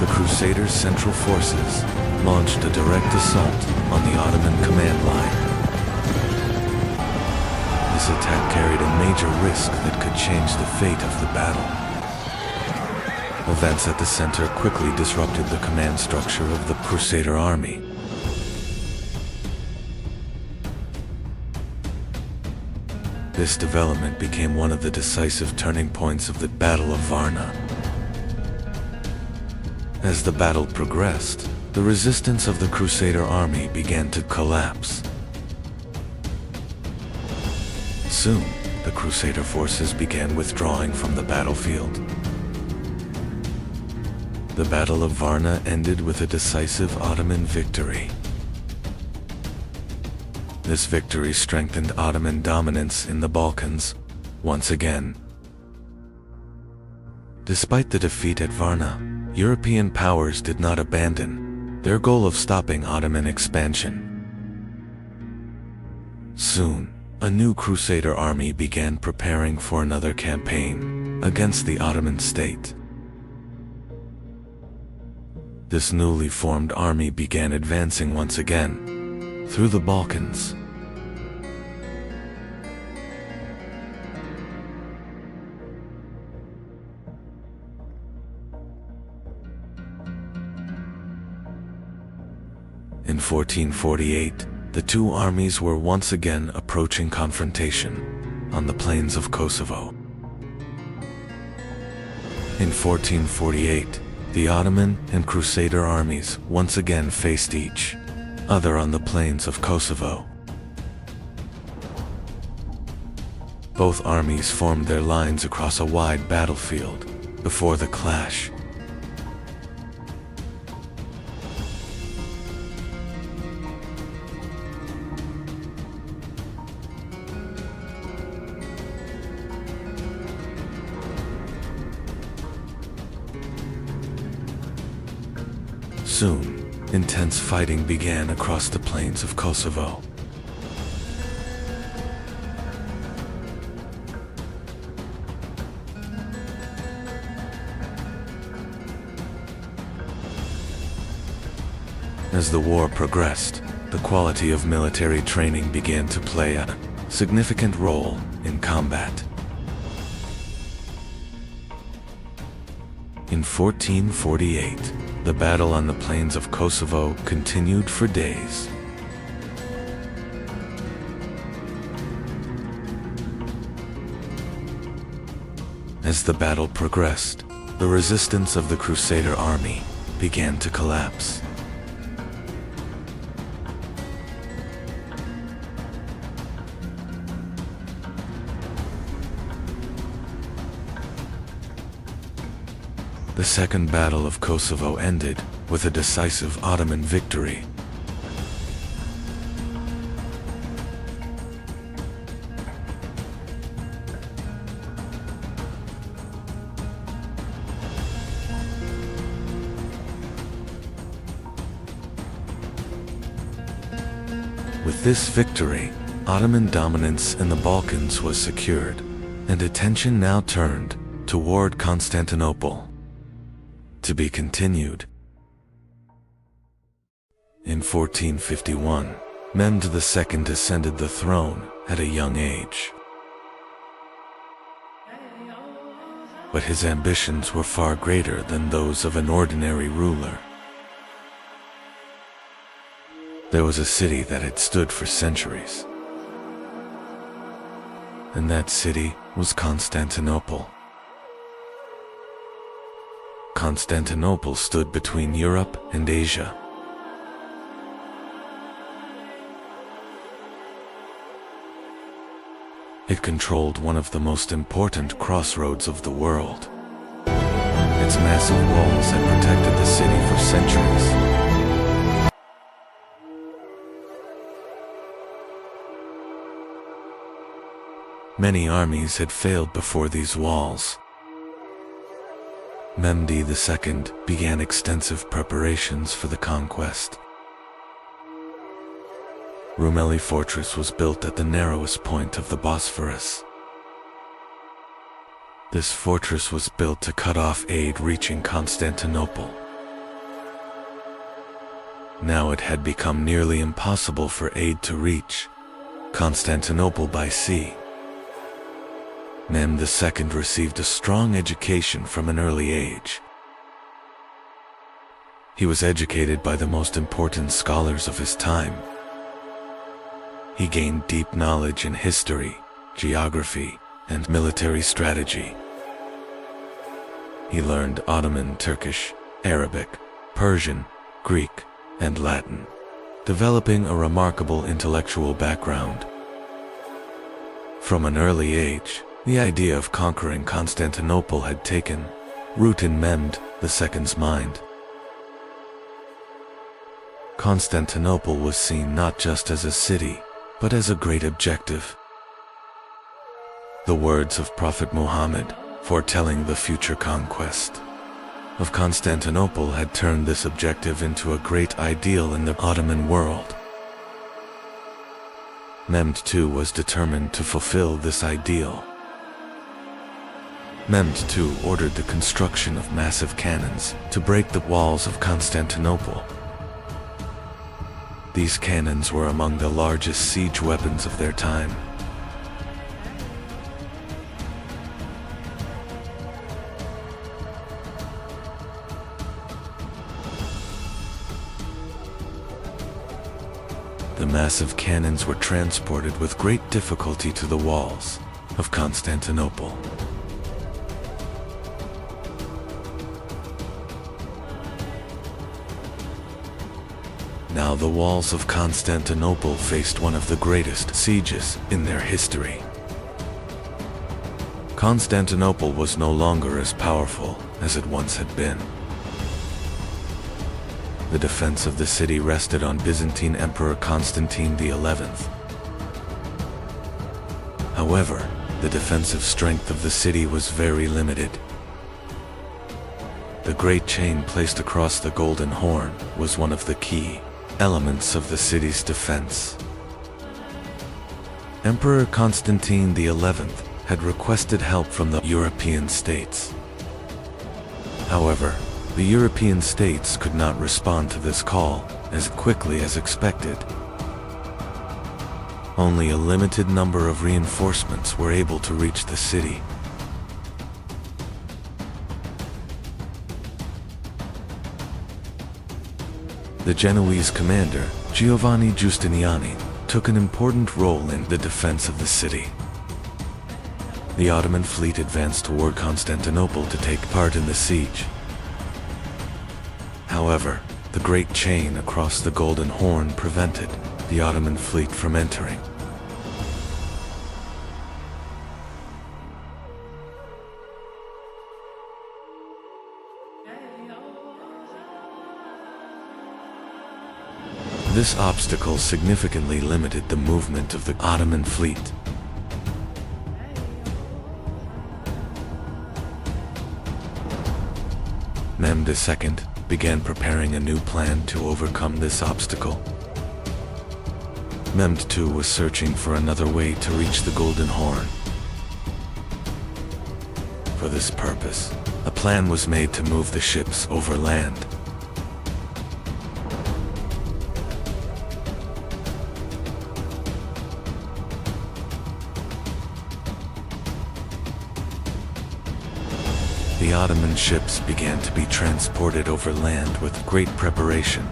Speaker 1: the Crusaders' central forces launched a direct assault on the Ottoman command line. This attack carried a major risk that could change the fate of the battle. Events at the center quickly disrupted the command structure of the Crusader army. This development became one of the decisive turning points of the Battle of Varna. As the battle progressed, the resistance of the Crusader army began to collapse. Soon, the Crusader forces began withdrawing from the battlefield. The Battle of Varna ended with a decisive Ottoman victory. This victory strengthened Ottoman dominance in the Balkans once again. Despite the defeat at Varna, European powers did not abandon their goal of stopping Ottoman expansion. Soon, a new Crusader army began preparing for another campaign against the Ottoman state. This newly formed army began advancing once again through the Balkans. In 1448, the two armies were once again approaching confrontation on the plains of Kosovo. In 1448, the Ottoman and Crusader armies once again faced each other on the plains of Kosovo. Both armies formed their lines across a wide battlefield before the clash. Soon, intense fighting began across the plains of Kosovo. As the war progressed, the quality of military training began to play a significant role in combat. In 1448, the battle on the plains of Kosovo continued for days. As the battle progressed, the resistance of the Crusader army began to collapse. The Second Battle of Kosovo ended with a decisive Ottoman victory. With this victory, Ottoman dominance in the Balkans was secured, and attention now turned toward Constantinople. To be continued. In 1451, Mehmed II ascended the throne at a young age. But his ambitions were far greater than those of an ordinary ruler. There was a city that had stood for centuries, and that city was Constantinople. Constantinople stood between Europe and Asia. It controlled one of the most important crossroads of the world. Its massive walls had protected the city for centuries. Many armies had failed before these walls. Mehmed II began extensive preparations for the conquest. Rumeli Fortress was built at the narrowest point of the Bosphorus. This fortress was built to cut off aid reaching Constantinople. Now it had become nearly impossible for aid to reach Constantinople by sea. Mehmed II received a strong education from an early age. He was educated by the most important scholars of his time. He gained deep knowledge in history, geography, and military strategy. He learned Ottoman, Turkish, Arabic, Persian, Greek, and Latin, developing a remarkable intellectual background. From an early age, the idea of conquering Constantinople had taken root in Mehmed II's mind. Constantinople was seen not just as a city, but as a great objective. The words of Prophet Muhammad, foretelling the future conquest of Constantinople, had turned this objective into a great ideal in the Ottoman world. Mehmed II was determined to fulfill this ideal. Mehmed II ordered the construction of massive cannons to break the walls of Constantinople. These cannons were among the largest siege weapons of their time. The massive cannons were transported with great difficulty to the walls of Constantinople. Now the walls of Constantinople faced one of the greatest sieges in their history. Constantinople was no longer as powerful as it once had been. The defense of the city rested on Byzantine Emperor Constantine XI. However, the defensive strength of the city was very limited. The great chain placed across the Golden Horn was one of the key elements of the city's defense. Emperor Constantine XI had requested help from the European states. However, the European states could not respond to this call as quickly as expected. Only a limited number of reinforcements were able to reach the city. The Genoese commander, Giovanni Giustiniani, took an important role in the defense of the city. The Ottoman fleet advanced toward Constantinople to take part in the siege. However, the great chain across the Golden Horn prevented the Ottoman fleet from entering. This obstacle significantly limited the movement of the Ottoman fleet. Mehmed II began preparing a new plan to overcome this obstacle. Mehmed II was searching for another way to reach the Golden Horn. For this purpose, a plan was made to move the ships over land. The Ottoman ships began to be transported over land with great preparation.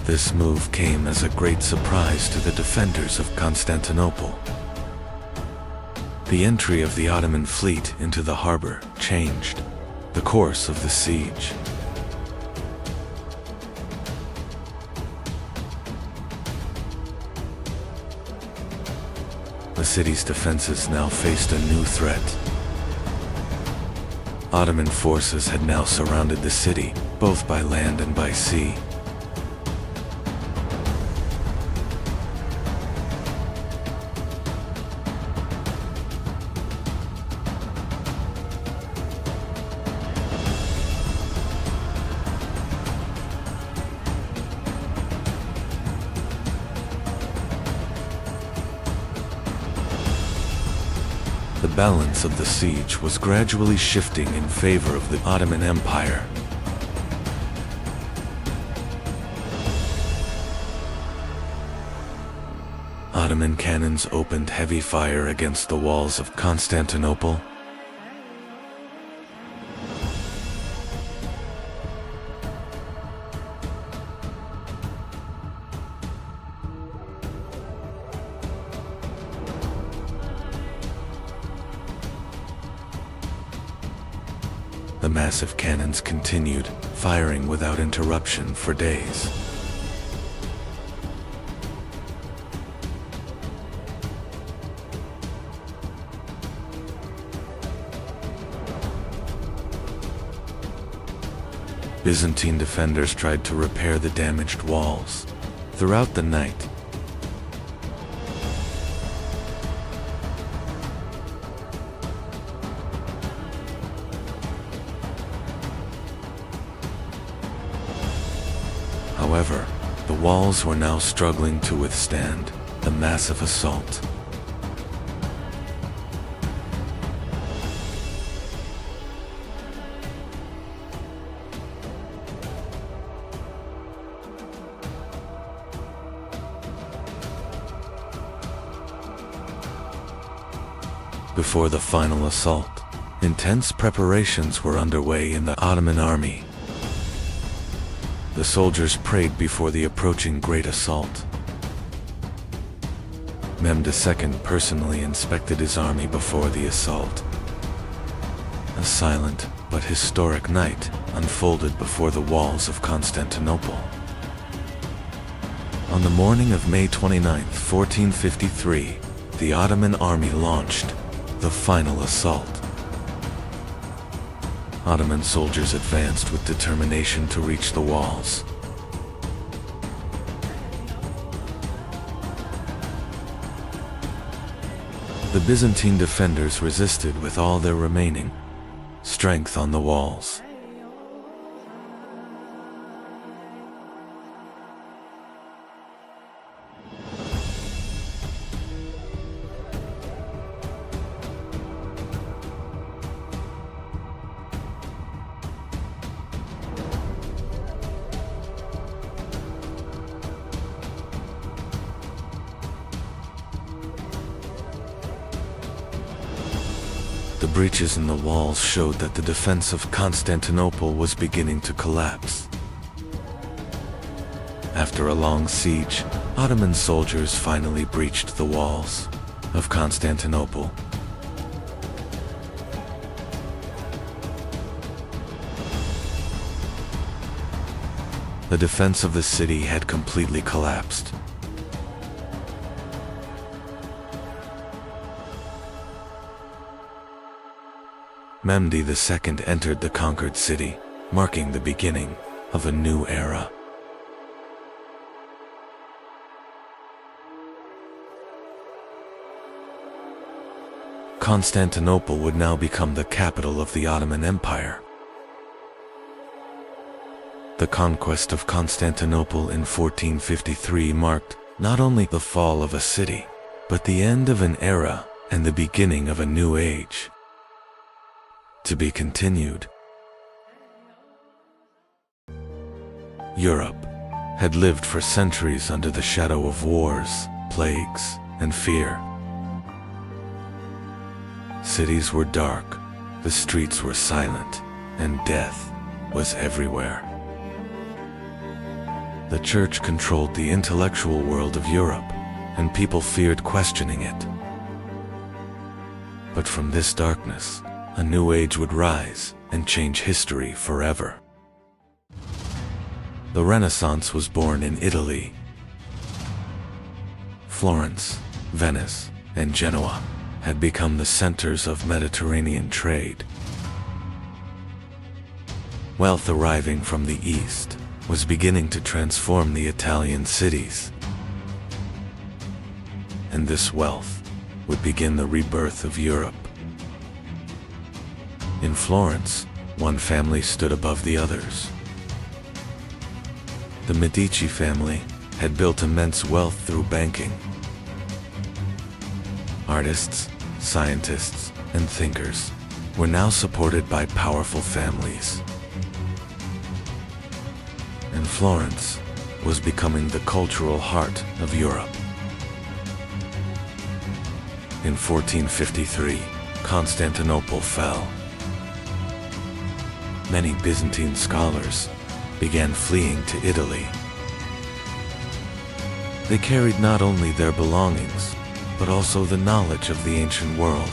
Speaker 1: This move came as a great surprise to the defenders of Constantinople. The entry of the Ottoman fleet into the harbor changed the course of the siege. The city's defenses now faced a new threat. Ottoman forces had now surrounded the city, both by land and by sea. The balance of the siege was gradually shifting in favor of the Ottoman Empire. Ottoman cannons opened heavy fire against the walls of Constantinople. The massive cannons continued, firing without interruption for days. Byzantine defenders tried to repair the damaged walls. Throughout the night, however, the walls were now struggling to withstand the massive assault. Before the final assault, intense preparations were underway in the Ottoman army. The soldiers prayed before the approaching great assault. Mehmed II personally inspected his army before the assault. A silent but historic night unfolded before the walls of Constantinople. On the morning of May 29, 1453, the Ottoman army launched the final assault. Ottoman soldiers advanced with determination to reach the walls. The Byzantine defenders resisted with all their remaining strength on the walls. The breaches in the walls showed that the defense of Constantinople was beginning to collapse. After a long siege, Ottoman soldiers finally breached the walls of Constantinople. The defense of the city had completely collapsed. Mehmed II entered the conquered city, marking the beginning of a new era. Constantinople would now become the capital of the Ottoman Empire. The conquest of Constantinople in 1453 marked not only the fall of a city, but the end of an era and the beginning of a new age. To be continued. Europe had lived for centuries under the shadow of wars, plagues, and fear. Cities were dark, the streets were silent, and death was everywhere. The church controlled the intellectual world of Europe, and people feared questioning it. But from this darkness, a new age would rise and change history forever. The Renaissance was born in Italy. Florence, Venice, and Genoa had become the centers of Mediterranean trade. Wealth arriving from the East was beginning to transform the Italian cities. And this wealth would begin the rebirth of Europe. In Florence, one family stood above the others. The Medici family had built immense wealth through banking. Artists, scientists, and thinkers were now supported by powerful families. And Florence was becoming the cultural heart of Europe. In 1453, Constantinople fell. Many Byzantine scholars began fleeing to Italy. They carried not only their belongings, but also the knowledge of the ancient world.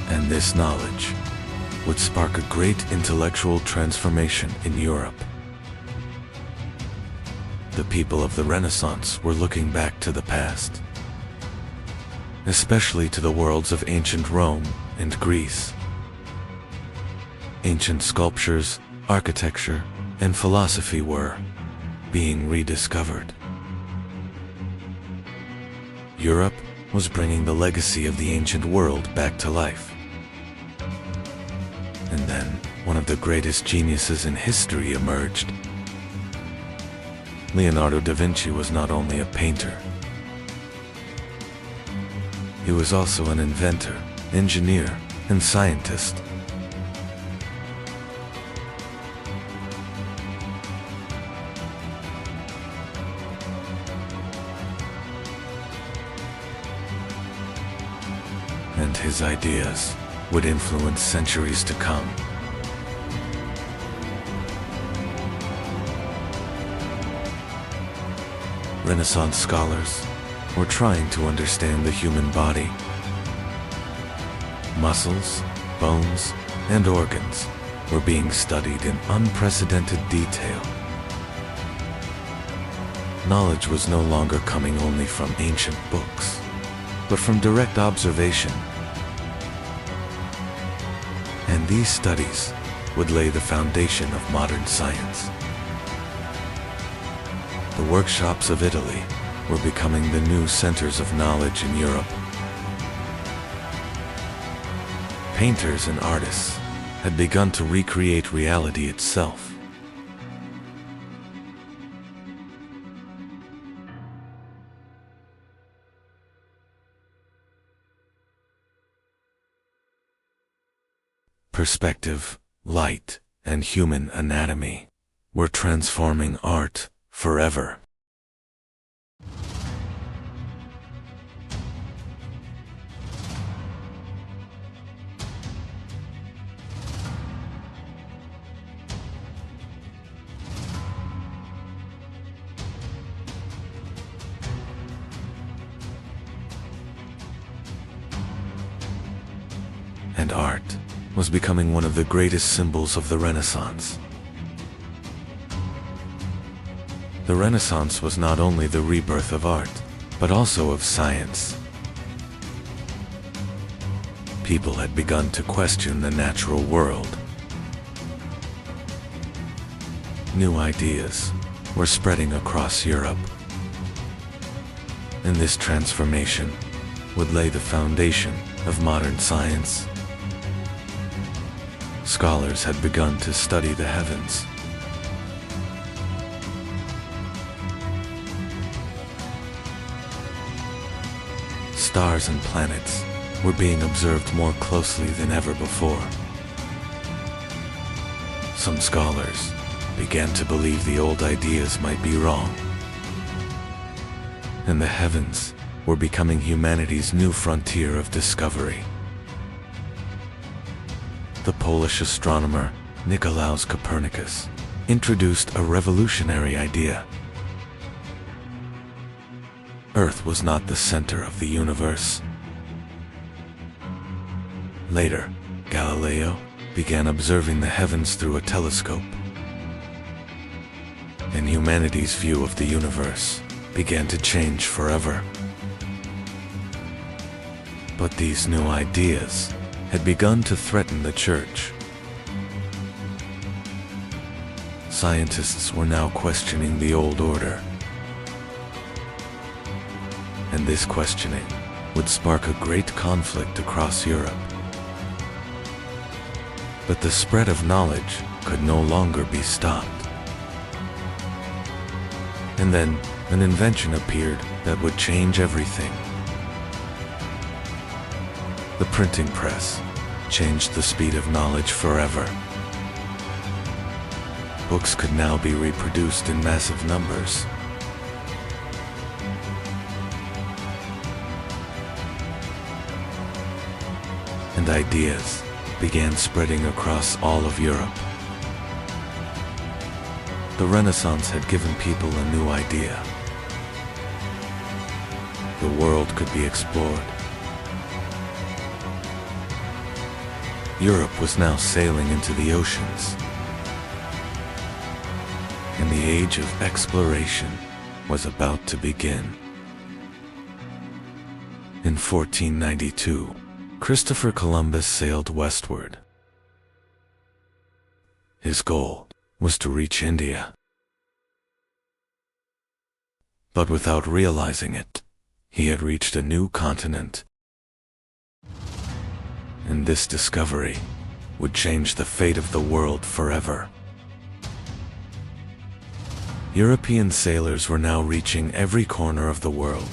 Speaker 1: And this knowledge would spark a great intellectual transformation in Europe. The people of the Renaissance were looking back to the past, especially to the worlds of ancient Rome and Greece. Ancient sculptures, architecture, and philosophy were being rediscovered. Europe was bringing the legacy of the ancient world back to life. And then, one of the greatest geniuses in history emerged. Leonardo da Vinci was not only a painter. He was also an inventor, engineer, and scientist. And his ideas would influence centuries to come. Renaissance scholars were trying to understand the human body. Muscles, bones, and organs were being studied in unprecedented detail. Knowledge was no longer coming only from ancient books, but from direct observation. And these studies would lay the foundation of modern science. The workshops of Italy were becoming the new centers of knowledge in Europe. Painters and artists had begun to recreate reality itself. Perspective, light, and human anatomy were transforming art forever. And art was becoming one of the greatest symbols of the Renaissance. The Renaissance was not only the rebirth of art, but also of science. People had begun to question the natural world. New ideas were spreading across Europe, and this transformation would lay the foundation of modern science. Scholars had begun to study the heavens. Stars and planets were being observed more closely than ever before. Some scholars began to believe the old ideas might be wrong, and the heavens were becoming humanity's new frontier of discovery. The Polish astronomer Nicolaus Copernicus introduced a revolutionary idea. Earth was not the center of the universe. Later, Galileo began observing the heavens through a telescope, and humanity's view of the universe began to change forever. But these new ideas had begun to threaten the Church. Scientists were now questioning the old order, and this questioning would spark a great conflict across Europe. But the spread of knowledge could no longer be stopped. And then an invention appeared that would change everything. The printing press changed the speed of knowledge forever. Books could now be reproduced in massive numbers. And ideas began spreading across all of Europe. The Renaissance had given people a new idea. The world could be explored. Europe was now sailing into the oceans, and the age of exploration was about to begin. In 1492, Christopher Columbus sailed westward. His goal was to reach India. But without realizing it, he had reached a new continent. And this discovery would change the fate of the world forever. European sailors were now reaching every corner of the world.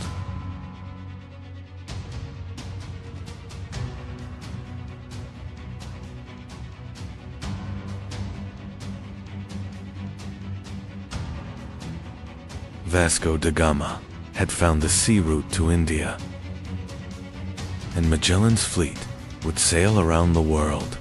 Speaker 1: Vasco da Gama had found the sea route to India, and Magellan's fleet would sail around the world.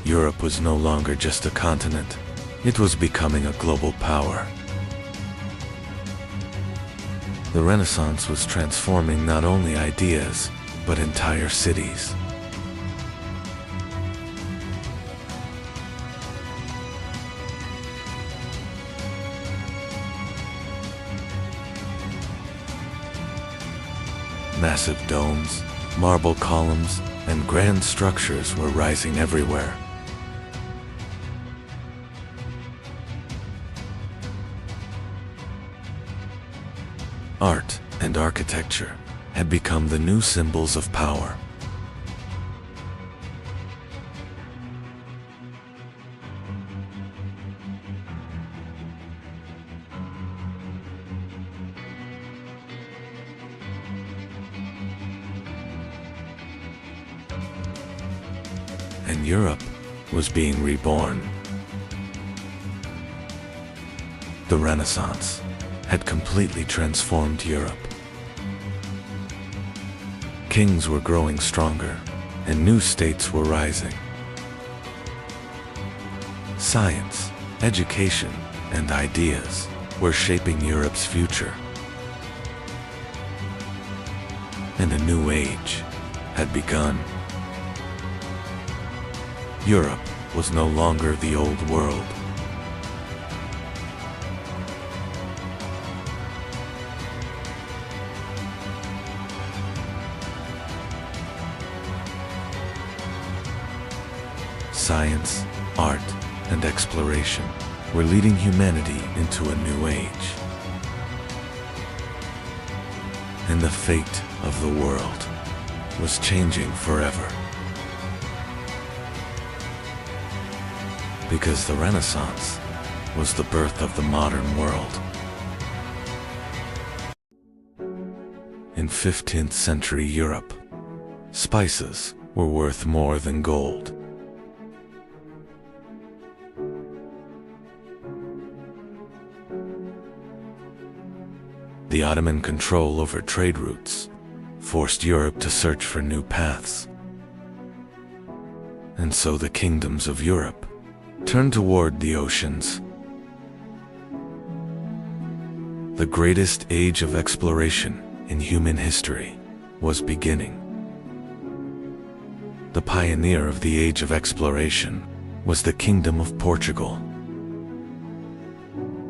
Speaker 1: Europe was no longer just a continent, it was becoming a global power. The Renaissance was transforming not only ideas, but entire cities. Massive domes, marble columns, and grand structures were rising everywhere. Art and architecture had become the new symbols of power. And Europe was being reborn. The Renaissance had completely transformed Europe. Kings were growing stronger, and new states were rising. Science, education, and ideas were shaping Europe's future. And a new age had begun. Europe was no longer the old world. Science, art, and exploration were leading humanity into a new age. And the fate of the world was changing forever. Because the Renaissance was the birth of the modern world. In 15th century Europe, spices were worth more than gold. The Ottoman control over trade routes forced Europe to search for new paths. And so the kingdoms of Europe turned toward the oceans. The greatest age of exploration in human history was beginning. The pioneer of the age of exploration was the Kingdom of Portugal.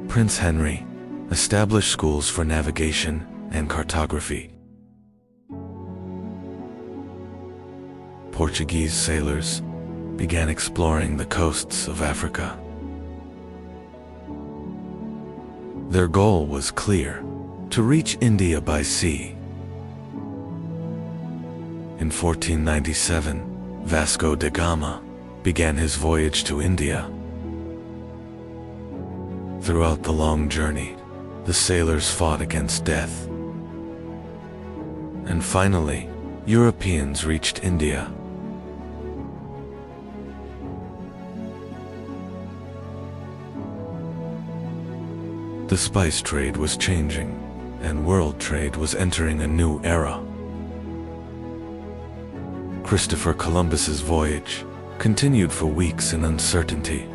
Speaker 1: Prince Henry established schools for navigation and cartography. Portuguese sailors began exploring the coasts of Africa. Their goal was clear: to reach India by sea. In 1497, Vasco da Gama began his voyage to India. Throughout the long journey, the sailors fought against death. And finally, Europeans reached India. The spice trade was changing, and world trade was entering a new era. Christopher Columbus's voyage continued for weeks in uncertainty.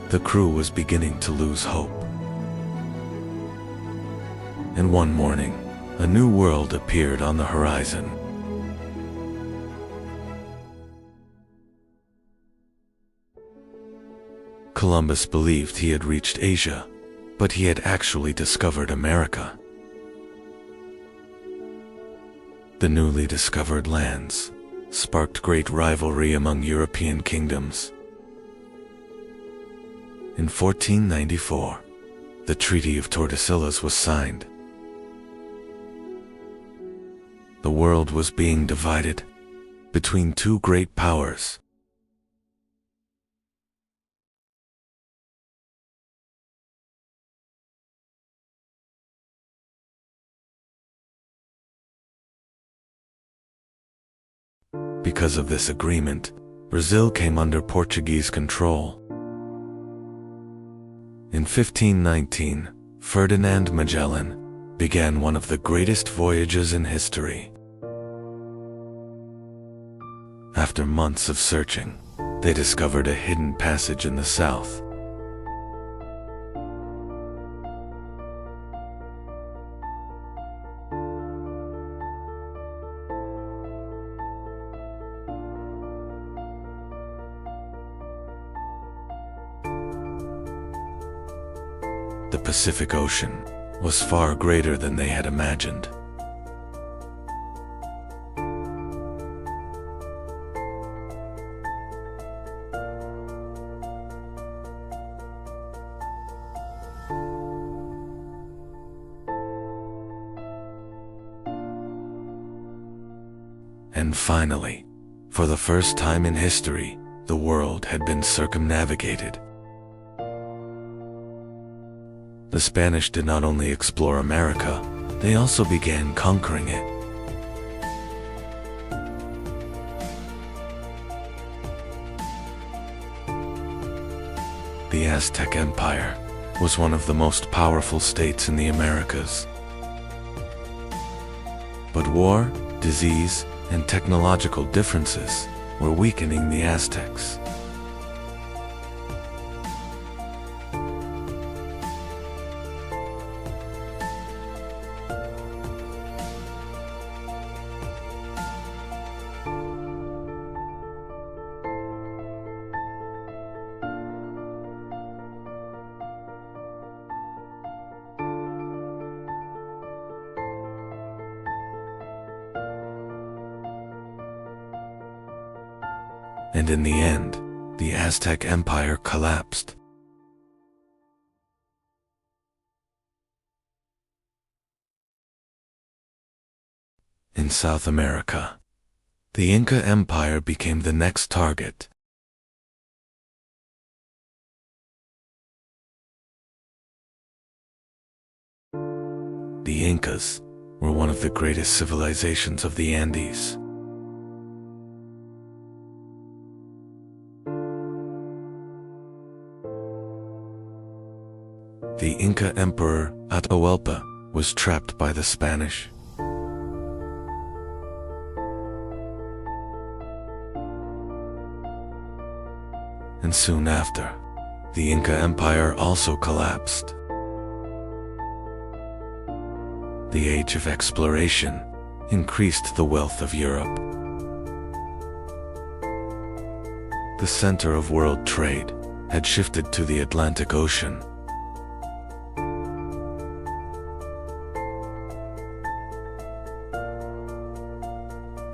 Speaker 1: The crew was beginning to lose hope. And one morning, a new world appeared on the horizon. Columbus believed he had reached Asia, but he had actually discovered America. The newly discovered lands sparked great rivalry among European kingdoms. In 1494, the Treaty of Tordesillas was signed. The world was being divided between two great powers. Because of this agreement, Brazil came under Portuguese control. In 1519, Ferdinand Magellan began one of the greatest voyages in history. After months of searching, they discovered a hidden passage in the south. The Pacific Ocean was far greater than they had imagined. And finally, for the first time in history, the world had been circumnavigated. The Spanish did not only explore America, they also began conquering it. The Aztec Empire was one of the most powerful states in the Americas. But war, disease, and technological differences were weakening the Aztecs. and in the end, the Aztec Empire collapsed. In South America, the Inca Empire became the next target. The Incas were one of the greatest civilizations of the Andes. The Inca Emperor Atahualpa was trapped by the Spanish. And soon after, the Inca Empire also collapsed. The age of exploration increased the wealth of Europe. The center of world trade had shifted to the Atlantic Ocean.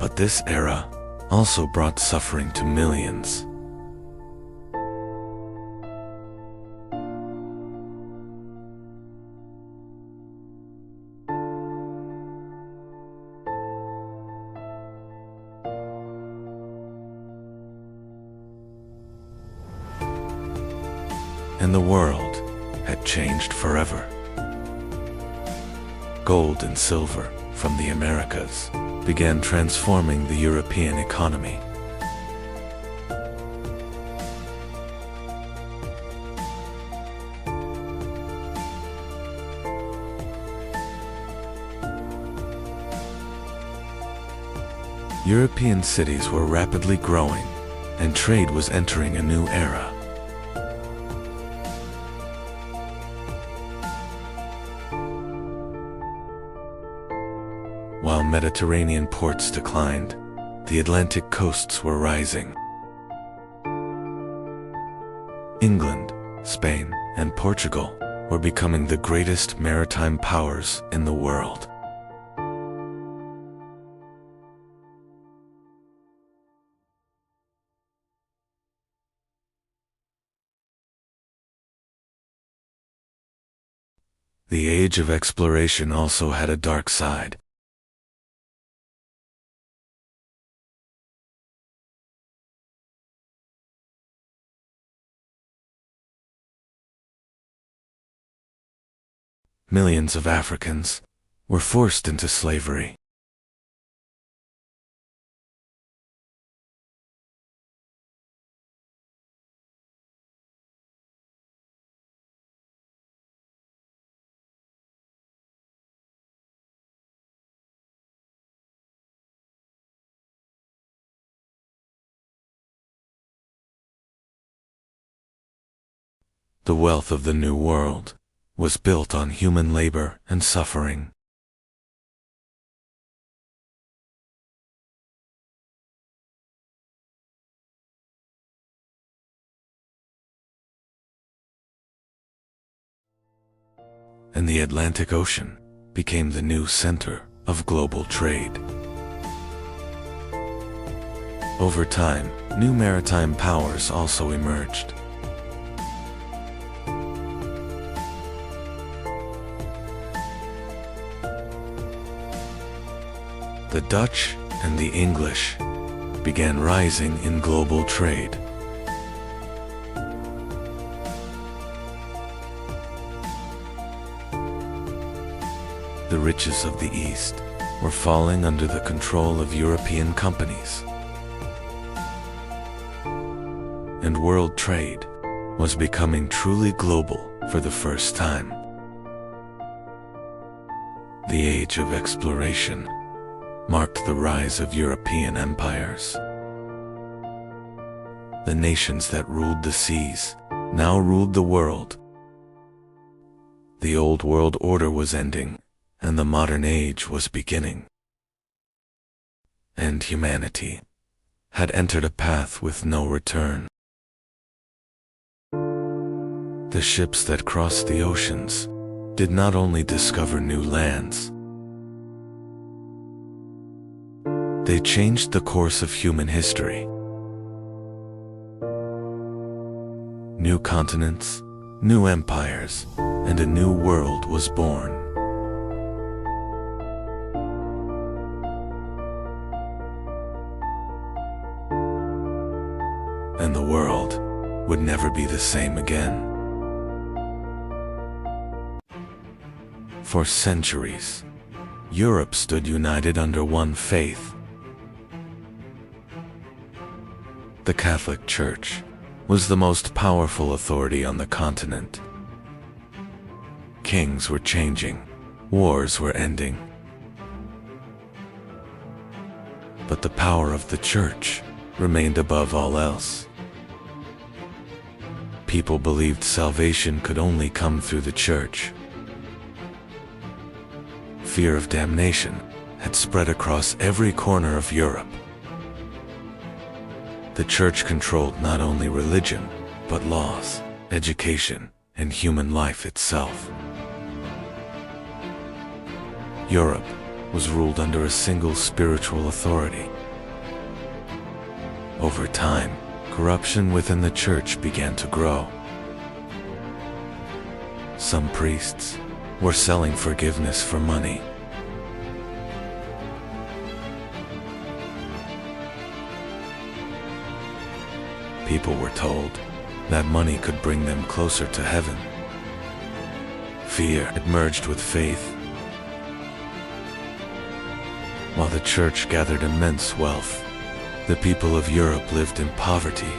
Speaker 1: But this era also brought suffering to millions. And the world had changed forever. Gold and silver from the Americas began transforming the European economy. European cities were rapidly growing, and trade was entering a new era. While Mediterranean ports declined, the Atlantic coasts were rising. England, Spain, and Portugal were becoming the greatest maritime powers in the world. The age of exploration also had a dark side. Millions of Africans were forced into slavery. The wealth of the New World was built on human labor and suffering. And the Atlantic Ocean became the new center of global trade. Over time, new maritime powers also emerged. The Dutch and the English began rising in global trade. The riches of the East were falling under the control of European companies. And world trade was becoming truly global for the first time. The age of exploration marked the rise of European empires. The nations that ruled the seas now ruled the world. The old world order was ending, and the modern age was beginning. And humanity had entered a path with no return. The ships that crossed the oceans did not only discover new lands, they changed the course of human history. New continents, new empires, and a new world was born. And the world would never be the same again. For centuries, Europe stood united under one faith. The Catholic Church was the most powerful authority on the continent. Kings were changing, wars were ending. But the power of the Church remained above all else. People believed salvation could only come through the Church. Fear of damnation had spread across every corner of Europe. The Church controlled not only religion, but laws, education, and human life itself. Europe was ruled under a single spiritual authority. Over time, corruption within the Church began to grow. Some priests were selling forgiveness for money. People were told that money could bring them closer to heaven. Fear had merged with faith. While the Church gathered immense wealth, the people of Europe lived in poverty.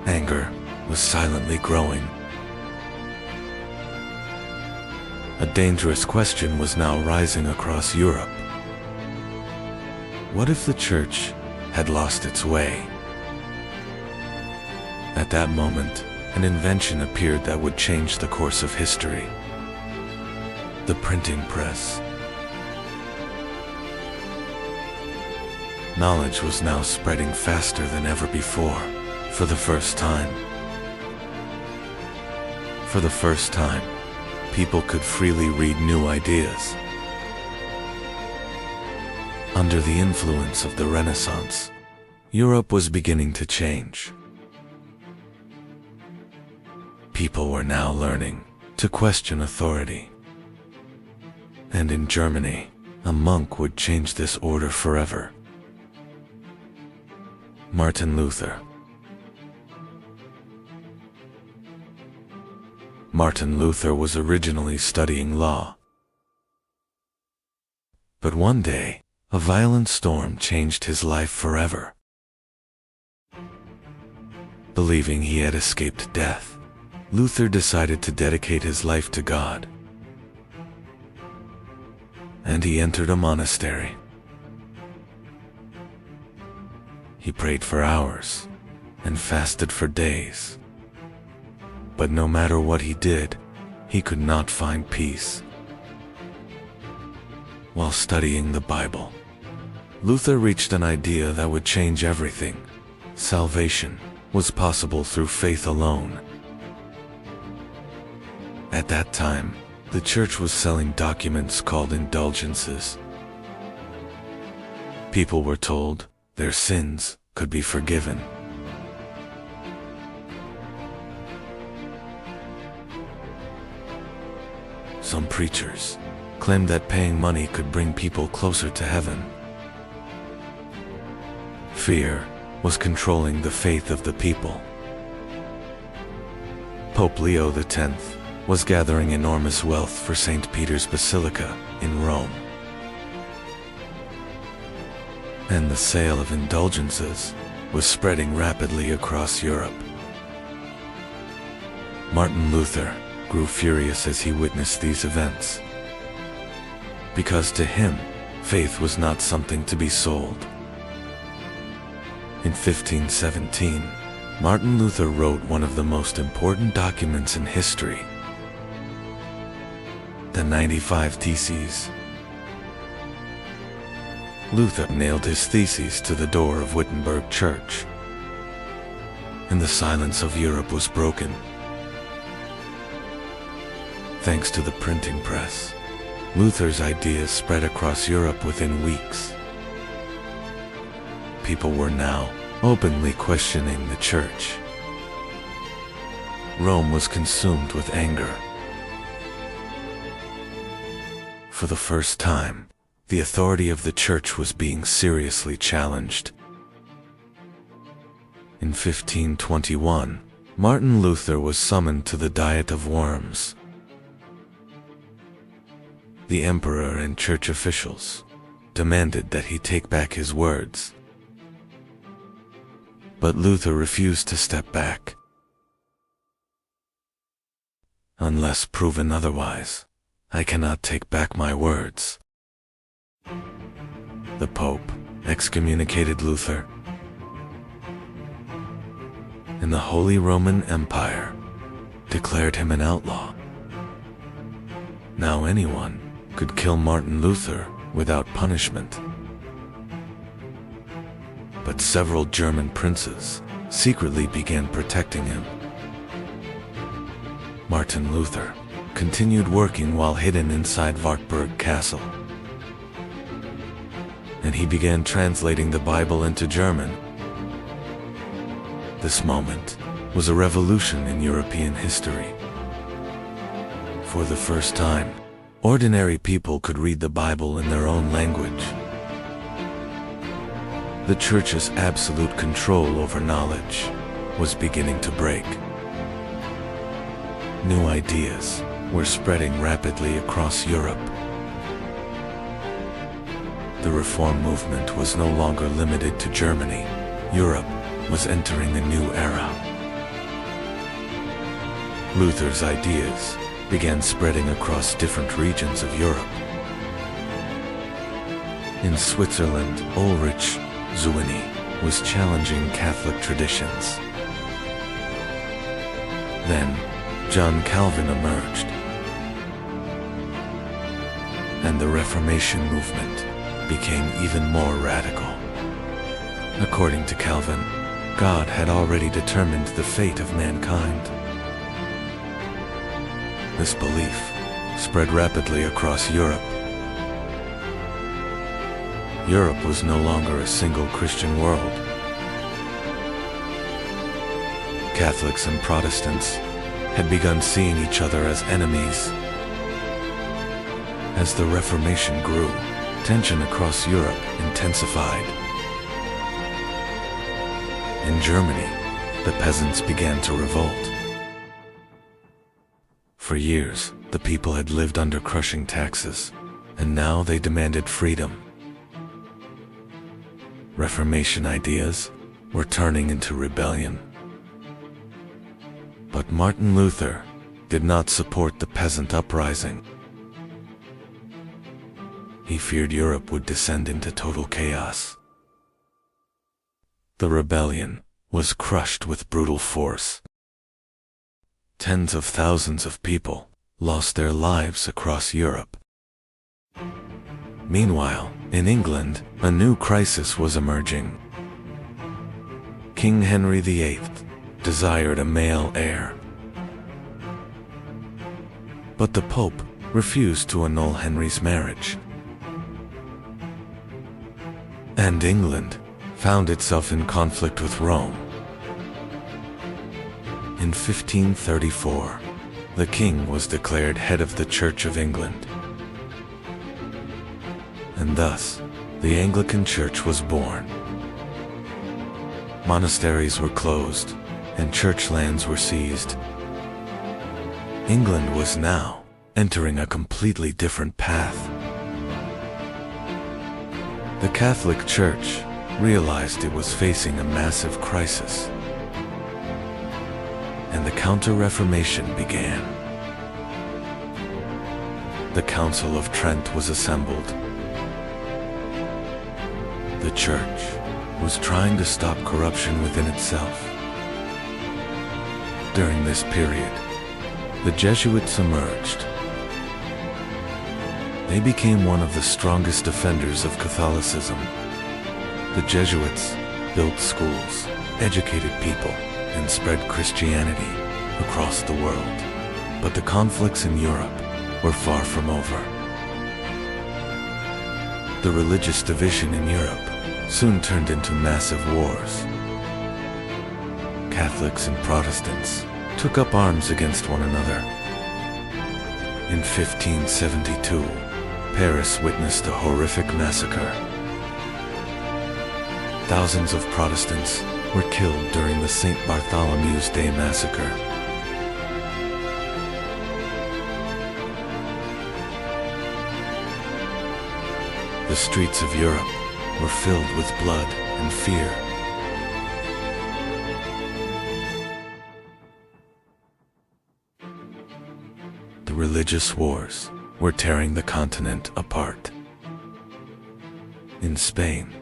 Speaker 1: Anger was silently growing. A dangerous question was now rising across Europe. What if the Church had lost its way? At that moment, an invention appeared that would change the course of history. The printing press. Knowledge was now spreading faster than ever before. For the first time, people could freely read new ideas. Under the influence of the Renaissance, Europe was beginning to change. People were now learning to question authority. And in Germany, a monk would change this order forever. Martin Luther. Martin Luther was originally studying law. But one day, a violent storm changed his life forever. Believing he had escaped death, Luther decided to dedicate his life to God. And he entered a monastery. He prayed for hours and fasted for days. But no matter what he did, he could not find peace. While studying the Bible, Luther reached an idea that would change everything. Salvation was possible through faith alone. At that time, the Church was selling documents called indulgences. People were told their sins could be forgiven. Some preachers claimed that paying money could bring people closer to heaven. Fear was controlling the faith of the people. Pope Leo X was gathering enormous wealth for St. Peter's Basilica in Rome. And the sale of indulgences was spreading rapidly across Europe. Martin Luther grew furious as he witnessed these events, because to him, faith was not something to be sold. In 1517, Martin Luther wrote one of the most important documents in history, the 95 Theses. Luther nailed his theses to the door of Wittenberg Church, and the silence of Europe was broken. Thanks to the printing press, Luther's ideas spread across Europe within weeks. People were now openly questioning the Church. Rome was consumed with anger. For the first time, the authority of the Church was being seriously challenged. In 1521, Martin Luther was summoned to the Diet of Worms. The emperor and church officials demanded that he take back his words. But Luther refused to step back. "Unless proven otherwise, I cannot take back my words." The Pope excommunicated Luther, and the Holy Roman Empire declared him an outlaw. Now anyone could kill Martin Luther without punishment. But several German princes secretly began protecting him. Martin Luther continued working while hidden inside Wartburg Castle, and he began translating the Bible into German. This moment was a revolution in European history. For the first time, ordinary people could read the Bible in their own language. The Church's absolute control over knowledge was beginning to break. New ideas were spreading rapidly across Europe. The Reform movement was no longer limited to Germany. Europe was entering a new era. Luther's ideas began spreading across different regions of Europe. In Switzerland, Ulrich Zwingli was challenging Catholic traditions. Then, John Calvin emerged, and the Reformation movement became even more radical. According to Calvin, God had already determined the fate of mankind. This belief spread rapidly across Europe. Europe was no longer a single Christian world. Catholics and Protestants had begun seeing each other as enemies. As the Reformation grew, tension across Europe intensified. In Germany, the peasants began to revolt. For years, the people had lived under crushing taxes, and now they demanded freedom. Reformation ideas were turning into rebellion. But Martin Luther did not support the peasant uprising. He feared Europe would descend into total chaos. The rebellion was crushed with brutal force. Tens of thousands of people lost their lives across Europe. Meanwhile, in England, a new crisis was emerging. King Henry VIII desired a male heir. But the Pope refused to annul Henry's marriage. And England found itself in conflict with Rome. In 1534, the king was declared head of the Church of England. And thus, the Anglican Church was born. Monasteries were closed, and church lands were seized. England was now entering a completely different path. The Catholic Church realized it was facing a massive crisis, and the Counter-Reformation began. The Council of Trent was assembled. The Church was trying to stop corruption within itself. During this period, the Jesuits emerged. They became one of the strongest defenders of Catholicism. The Jesuits built schools, educated people, and spread Christianity across the world. But the conflicts in Europe were far from over. The religious division in Europe soon turned into massive wars. Catholics and Protestants took up arms against one another. In 1572, Paris witnessed a horrific massacre. Thousands of Protestants were killed during the St. Bartholomew's Day massacre. The streets of Europe were filled with blood and fear. The religious wars were tearing the continent apart. In Spain,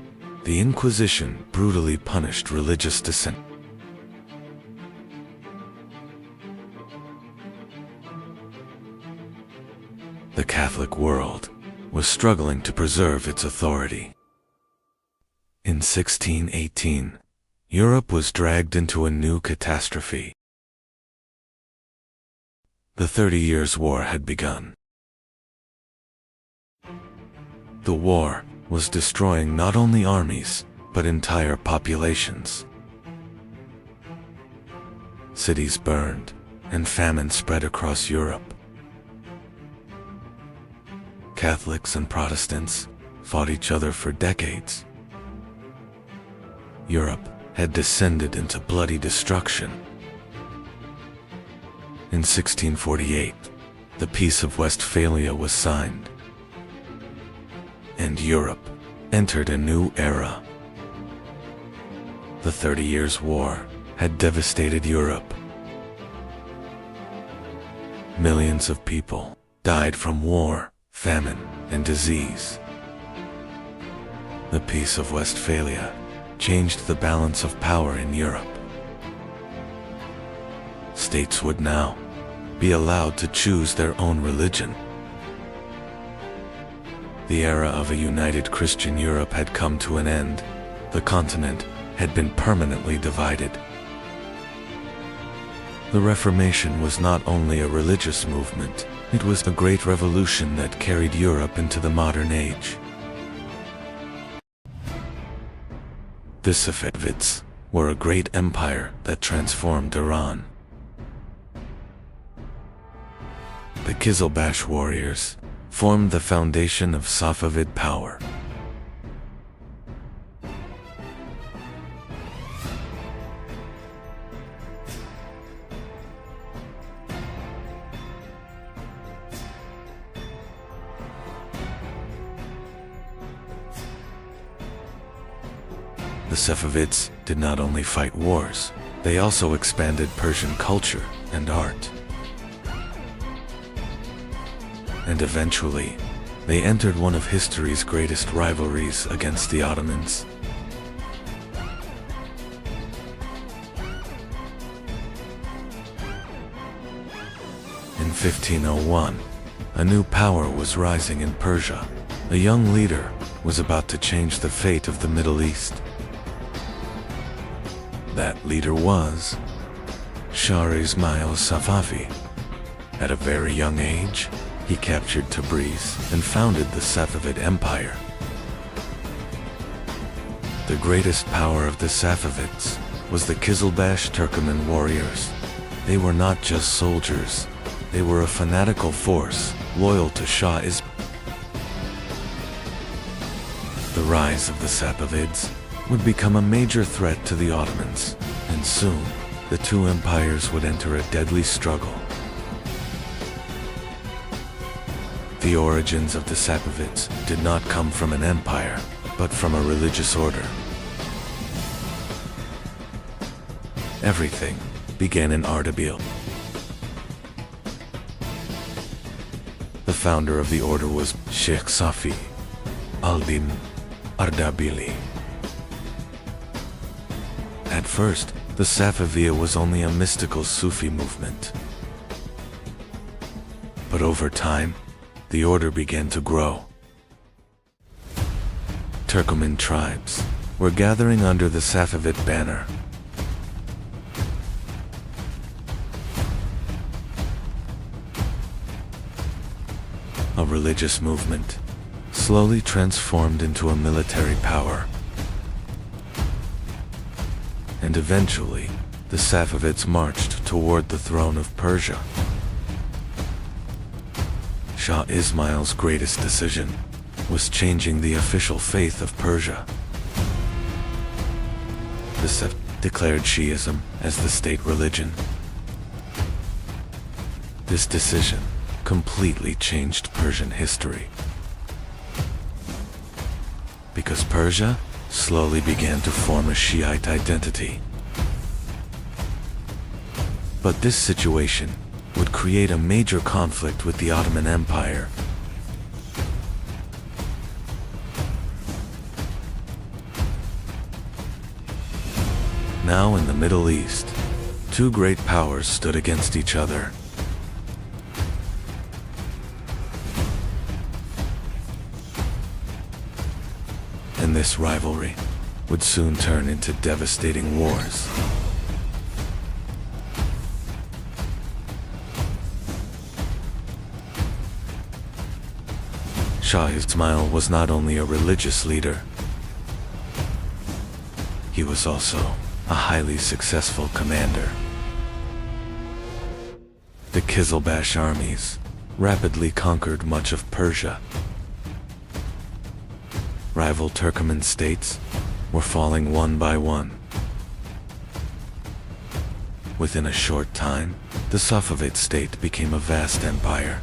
Speaker 1: the Inquisition brutally punished religious dissent. The Catholic world was struggling to preserve its authority. In 1618, Europe was dragged into a new catastrophe. The 30 Years' War had begun. The war was destroying not only armies, but entire populations. Cities burned, and famine spread across Europe. Catholics and Protestants fought each other for decades. Europe had descended into bloody destruction. In 1648, the Peace of Westphalia was signed, and Europe entered a new era. The 30 Years' War had devastated Europe. Millions of people died from war, famine, and disease. The Peace of Westphalia changed the balance of power in Europe. States would now be allowed to choose their own religion. The era of a united Christian Europe had come to an end. The continent had been permanently divided. The Reformation was not only a religious movement, it was a great revolution that carried Europe into the modern age. The Safavids were a great empire that transformed Iran. The Qizilbash warriors formed the foundation of Safavid power. The Safavids did not only fight wars, they also expanded Persian culture and art. And eventually, they entered one of history's greatest rivalries against the Ottomans. In 1501, a new power was rising in Persia. A young leader was about to change the fate of the Middle East. That leader was Shah Ismail Safavi. At a very young age, he captured Tabriz and founded the Safavid Empire. The greatest power of the Safavids was the Qizilbash Turkoman warriors. They were not just soldiers, they were a fanatical force loyal to Shah Ismail. The rise of the Safavids would become a major threat to the Ottomans, and soon the two empires would enter a deadly struggle. The origins of the Safavids did not come from an empire, but from a religious order. Everything began in Ardabil. The founder of the order was Sheikh Safi al-Din Ardabili. At first, the Safaviya was only a mystical Sufi movement. But over time, the order began to grow. Turkoman tribes were gathering under the Safavid banner. A religious movement slowly transformed into a military power. And eventually, the Safavids marched toward the throne of Persia. Shah Ismail's greatest decision was changing the official faith of Persia. The Safavids declared Shiism as the state religion. This decision completely changed Persian history, because Persia slowly began to form a Shiite identity. But this situation would create a major conflict with the Ottoman Empire. Now in the Middle East, two great powers stood against each other. And this rivalry would soon turn into devastating wars. Shah Ismail was not only a religious leader, he was also a highly successful commander. The Qizilbash armies rapidly conquered much of Persia. Rival Turkoman states were falling one by one. Within a short time, the Safavid state became a vast empire.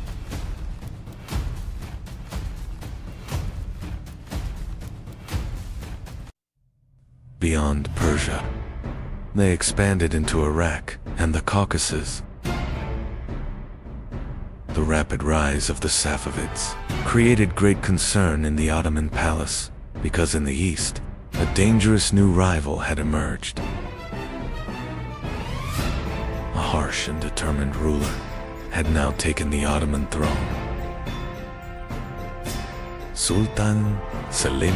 Speaker 1: Beyond Persia, they expanded into Iraq and the Caucasus. The rapid rise of the Safavids created great concern in the Ottoman palace, because in the east, a dangerous new rival had emerged. A harsh and determined ruler had now taken the Ottoman throne. Sultan Selim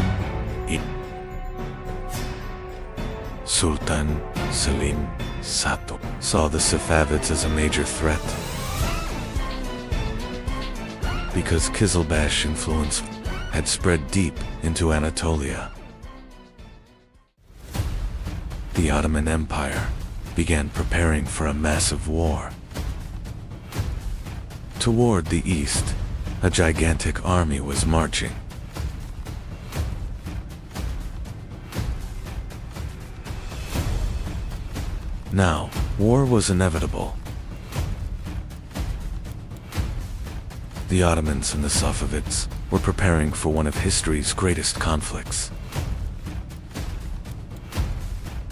Speaker 1: Sultan Selim Sato saw the Safavids as a major threat, because Qizilbash influence had spread deep into Anatolia. The Ottoman Empire began preparing for a massive war. Toward the east, a gigantic army was marching. Now, war was inevitable. The Ottomans and the Safavids were preparing for one of history's greatest conflicts.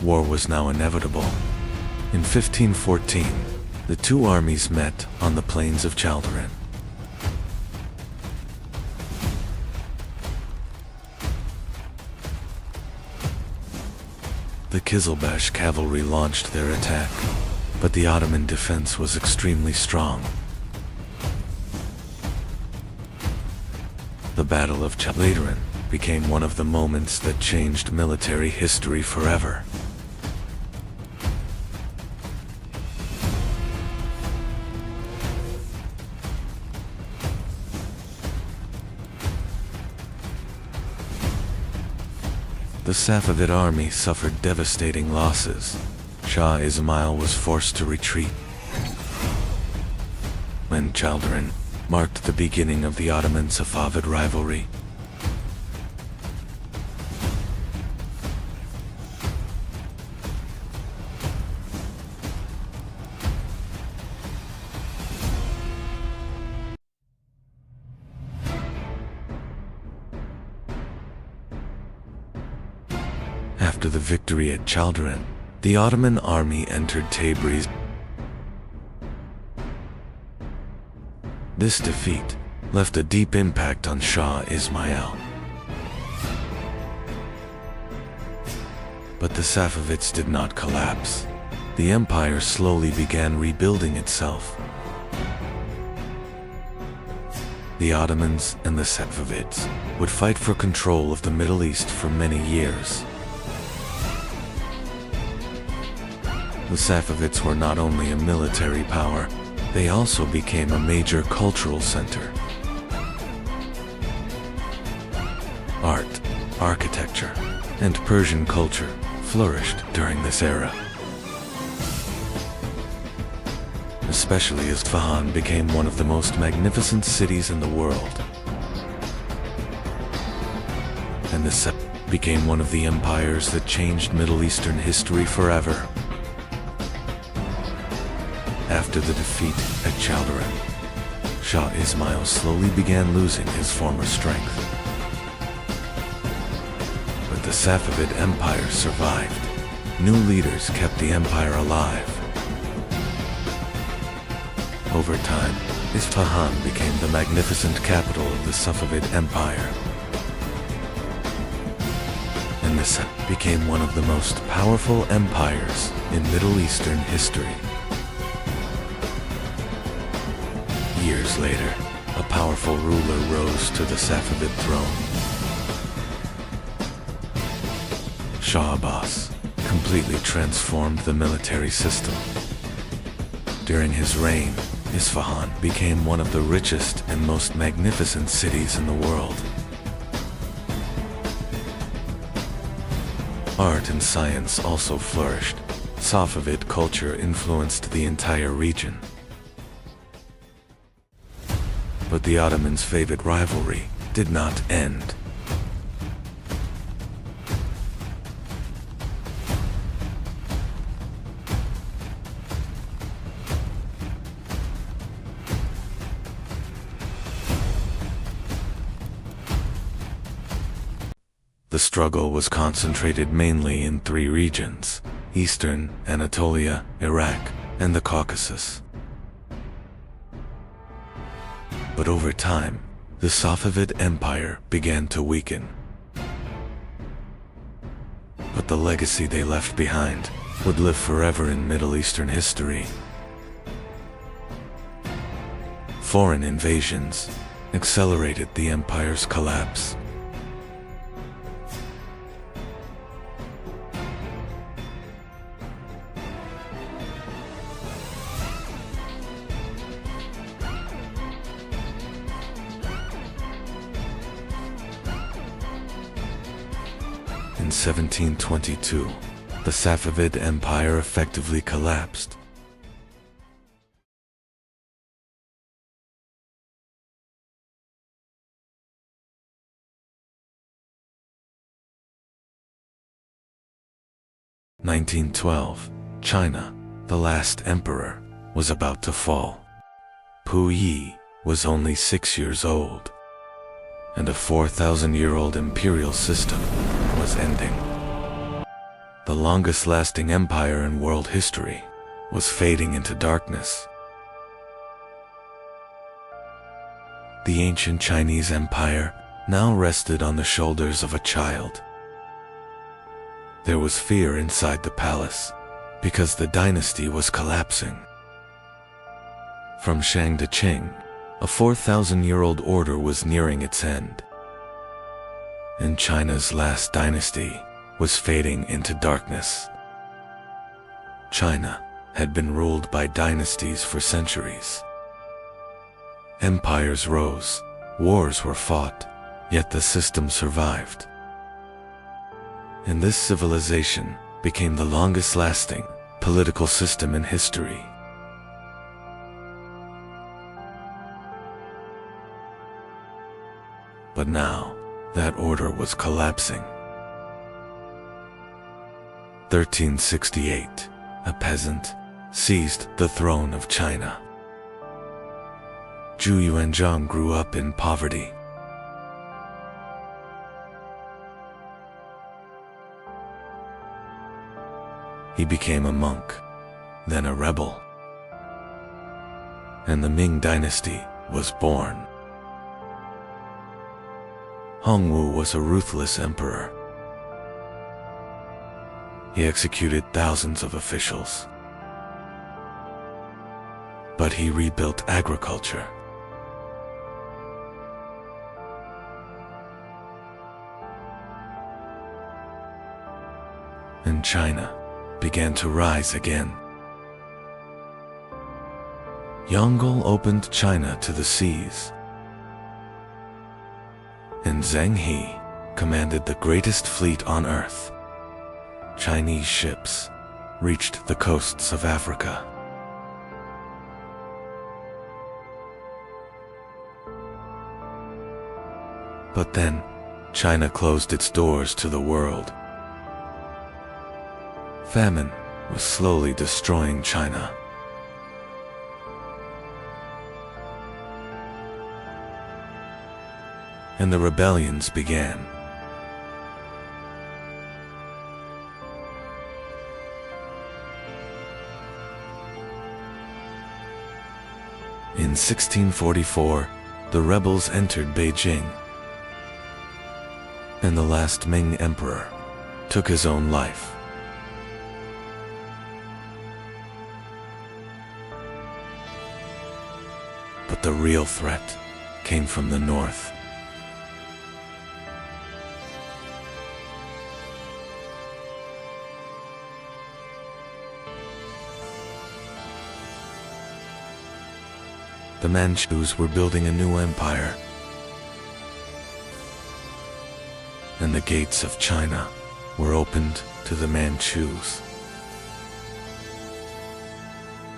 Speaker 1: War was now inevitable. In 1514, the two armies met on the plains of Chaldiran. The Qizilbash cavalry launched their attack, but the Ottoman defense was extremely strong. The Battle of Chaldiran became one of the moments that changed military history forever. The Safavid army suffered devastating losses. Shah Ismail was forced to retreat. When Chaldiran marked the beginning of the Ottoman-Safavid rivalry. After the victory at Chaldiran, the Ottoman army entered Tabriz. This defeat left a deep impact on Shah Ismail. But the Safavids did not collapse. The empire slowly began rebuilding itself. The Ottomans and the Safavids would fight for control of the Middle East for many years. The Safavids were not only a military power, they also became a major cultural center. Art, architecture, and Persian culture flourished during this era. especially as Isfahan became one of the most magnificent cities in the world. And this became one of the empires that changed Middle Eastern history forever. After the defeat at Chaldiran, Shah Ismail slowly began losing his former strength. But the Safavid Empire survived. New leaders kept the empire alive. Over time, Isfahan became the magnificent capital of the Safavid Empire. And this became one of the most powerful empires in Middle Eastern history. Years later, a powerful ruler rose to the Safavid throne. Shah Abbas completely transformed the military system. During his reign, Isfahan became one of the richest and most magnificent cities in the world. Art and science also flourished. Safavid culture influenced the entire region. But the Ottomans' favorite rivalry did not end. The struggle was concentrated mainly in three regions: Eastern Anatolia, Iraq, and the Caucasus. But over time, the Safavid Empire began to weaken. But the legacy they left behind would live forever in Middle Eastern history. Foreign invasions accelerated the empire's collapse. In 1722, the Safavid Empire effectively collapsed. In 1912, China, the last emperor, was about to fall. Puyi was only 6 years old, and a 4,000-year-old imperial system was ending. The longest-lasting empire in world history was fading into darkness. The ancient Chinese empire now rested on the shoulders of a child. There was fear inside the palace because the dynasty was collapsing. From Shang to Qing, a 4,000-year-old order was nearing its end. And China's last dynasty was fading into darkness. China had been ruled by dynasties for centuries. Empires rose, wars were fought, yet the system survived. And this civilization became the longest-lasting political system in history. But now, that order was collapsing. 1368, a peasant seized the throne of China. Zhu Yuanzhang grew up in poverty. He became a monk, then a rebel. And the Ming dynasty was born. Hongwu was a ruthless emperor. He executed thousands of officials. But he rebuilt agriculture. And China began to rise again. Yongle opened China to the seas. And Zheng He commanded the greatest fleet on earth. Chinese ships reached the coasts of Africa. But then, China closed its doors to the world. Famine was slowly destroying China. And the rebellions began. In 1644, the rebels entered Beijing, and the last Ming emperor took his own life. But the real threat came from the north. The Manchus were building a new empire, and the gates of China were opened to the Manchus.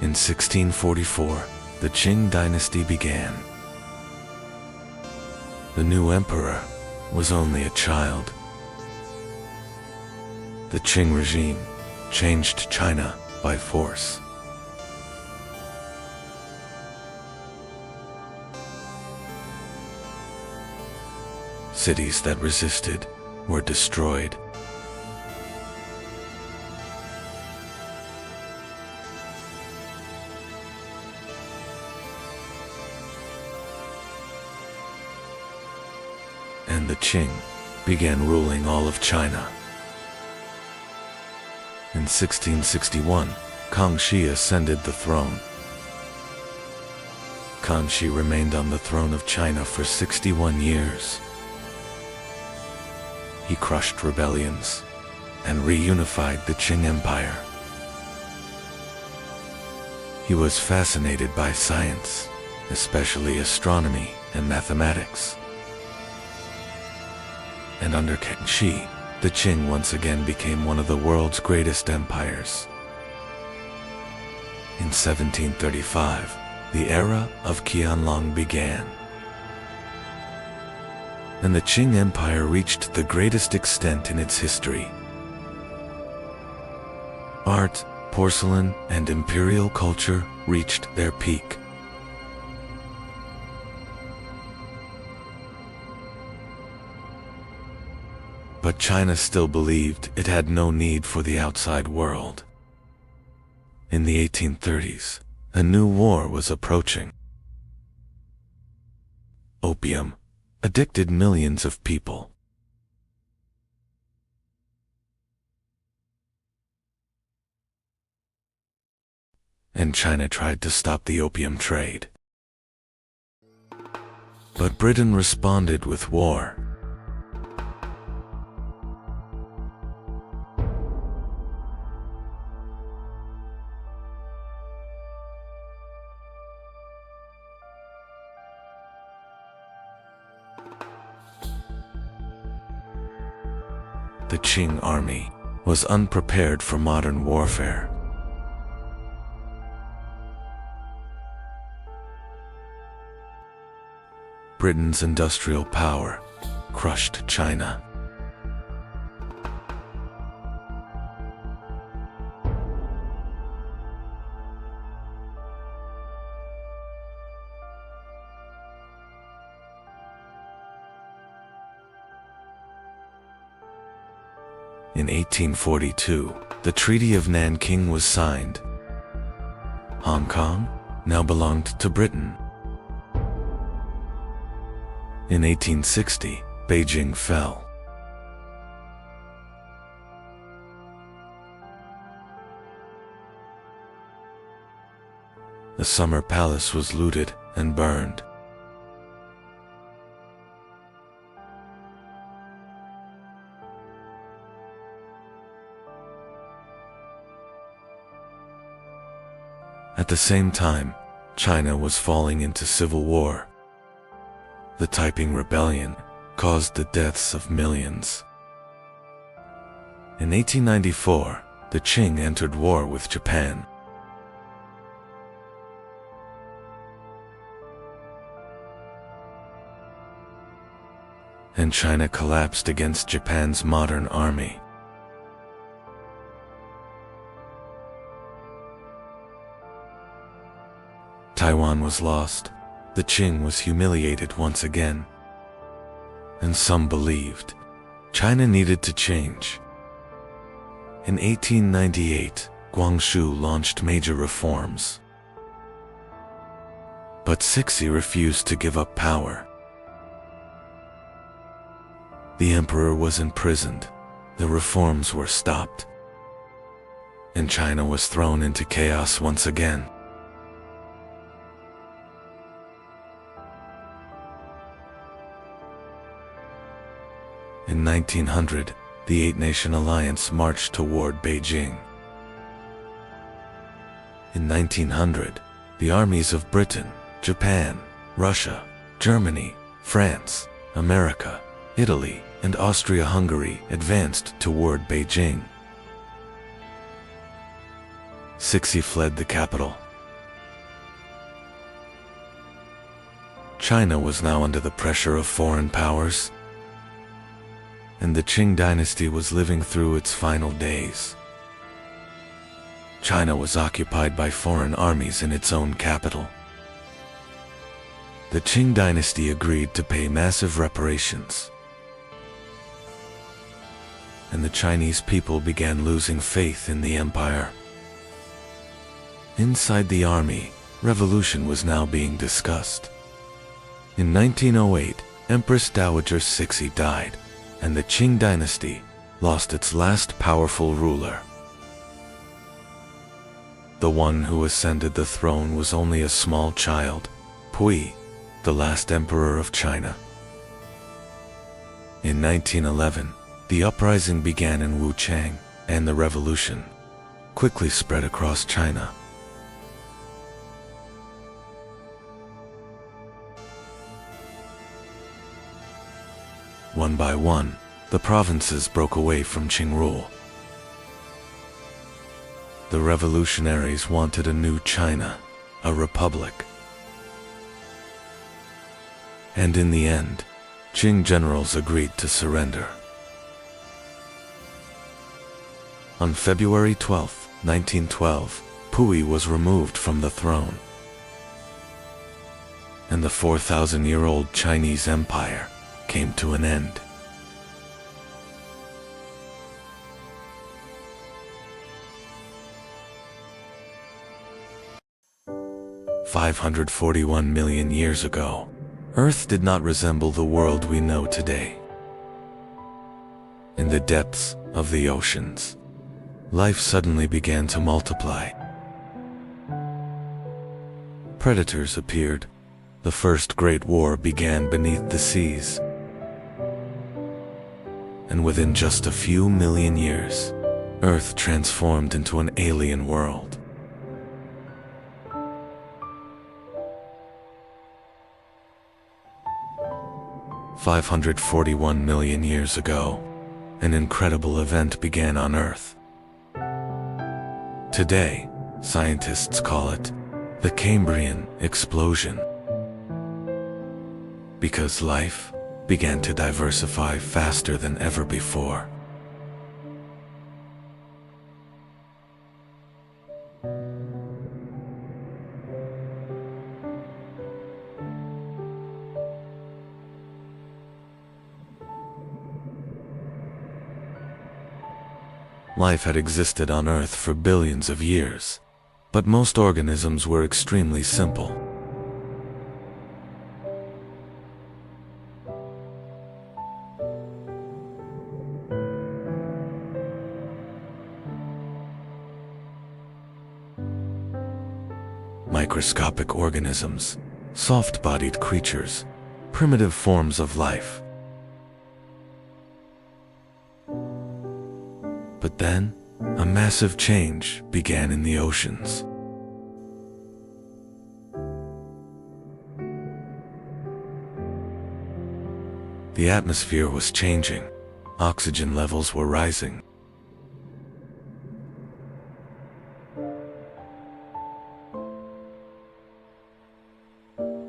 Speaker 1: In 1644, the Qing dynasty began. The new emperor was only a child. The Qing regime changed China by force. Cities that resisted were destroyed. And the Qing began ruling all of China. In 1661, Kangxi ascended the throne. Kangxi remained on the throne of China for 61 years. He crushed rebellions and reunified the Qing Empire. He was fascinated by science, especially astronomy and mathematics. And under Kangxi, the Qing once again became one of the world's greatest empires. In 1735, the era of Qianlong began, and the Qing Empire reached the greatest extent in its history. Art, porcelain, and imperial culture reached their peak. But China still believed it had no need for the outside world. In the 1830s, a new war was approaching. Opium addicted millions of people. And China tried to stop the opium trade. But Britain responded with war. The Qing army was unprepared for modern warfare. Britain's industrial power crushed China. In 1842, the Treaty of Nanking was signed. Hong Kong now belonged to Britain. In 1860, Beijing fell. The Summer Palace was looted and burned. At the same time, China was falling into civil war. The Taiping Rebellion caused the deaths of millions. In 1894, the Qing entered war with Japan. and China collapsed against Japan's modern army. Taiwan was lost. The Qing was humiliated once again. And some believed China needed to change. In 1898, Guangxu launched major reforms. But Cixi refused to give up power. The emperor was imprisoned, the reforms were stopped, and China was thrown into chaos once again. In 1900, the Eight-Nation Alliance marched toward Beijing. In 1900, the armies of Britain, Japan, Russia, Germany, France, America, Italy, and Austria-Hungary advanced toward Beijing. Cixi fled the capital. China was now under the pressure of foreign powers, and the Qing dynasty was living through its final days. China was occupied by foreign armies in its own capital. The Qing dynasty agreed to pay massive reparations, and the Chinese people began losing faith in the empire. Inside the army, revolution was now being discussed. In 1908, Empress Dowager Cixi died, and the Qing dynasty lost its last powerful ruler. The one who ascended the throne was only a small child, Pui, the last emperor of China. In 1911, the uprising began in Wuchang, and the revolution quickly spread across China. One by one, the provinces broke away from Qing rule. The revolutionaries wanted a new China, a republic. And in the end, Qing generals agreed to surrender. On February 12, 1912, Pui was removed from the throne, and the 4,000-year-old Chinese Empire came to an end. $541 million years ago, Earth did not resemble the world we know today. In the depths of the oceans, life suddenly began to multiply. Predators appeared. The First Great War began beneath the seas. And within just a few million years, Earth transformed into an alien world. $541 million years ago, an incredible event began on Earth. Today, scientists call it the Cambrian explosion, because life began to diversify faster than ever before. Life had existed on Earth for billions of years, but most organisms were extremely simple. Microscopic organisms, soft-bodied creatures, primitive forms of life. But then, a massive change began in the oceans. The atmosphere was changing. Oxygen levels were rising.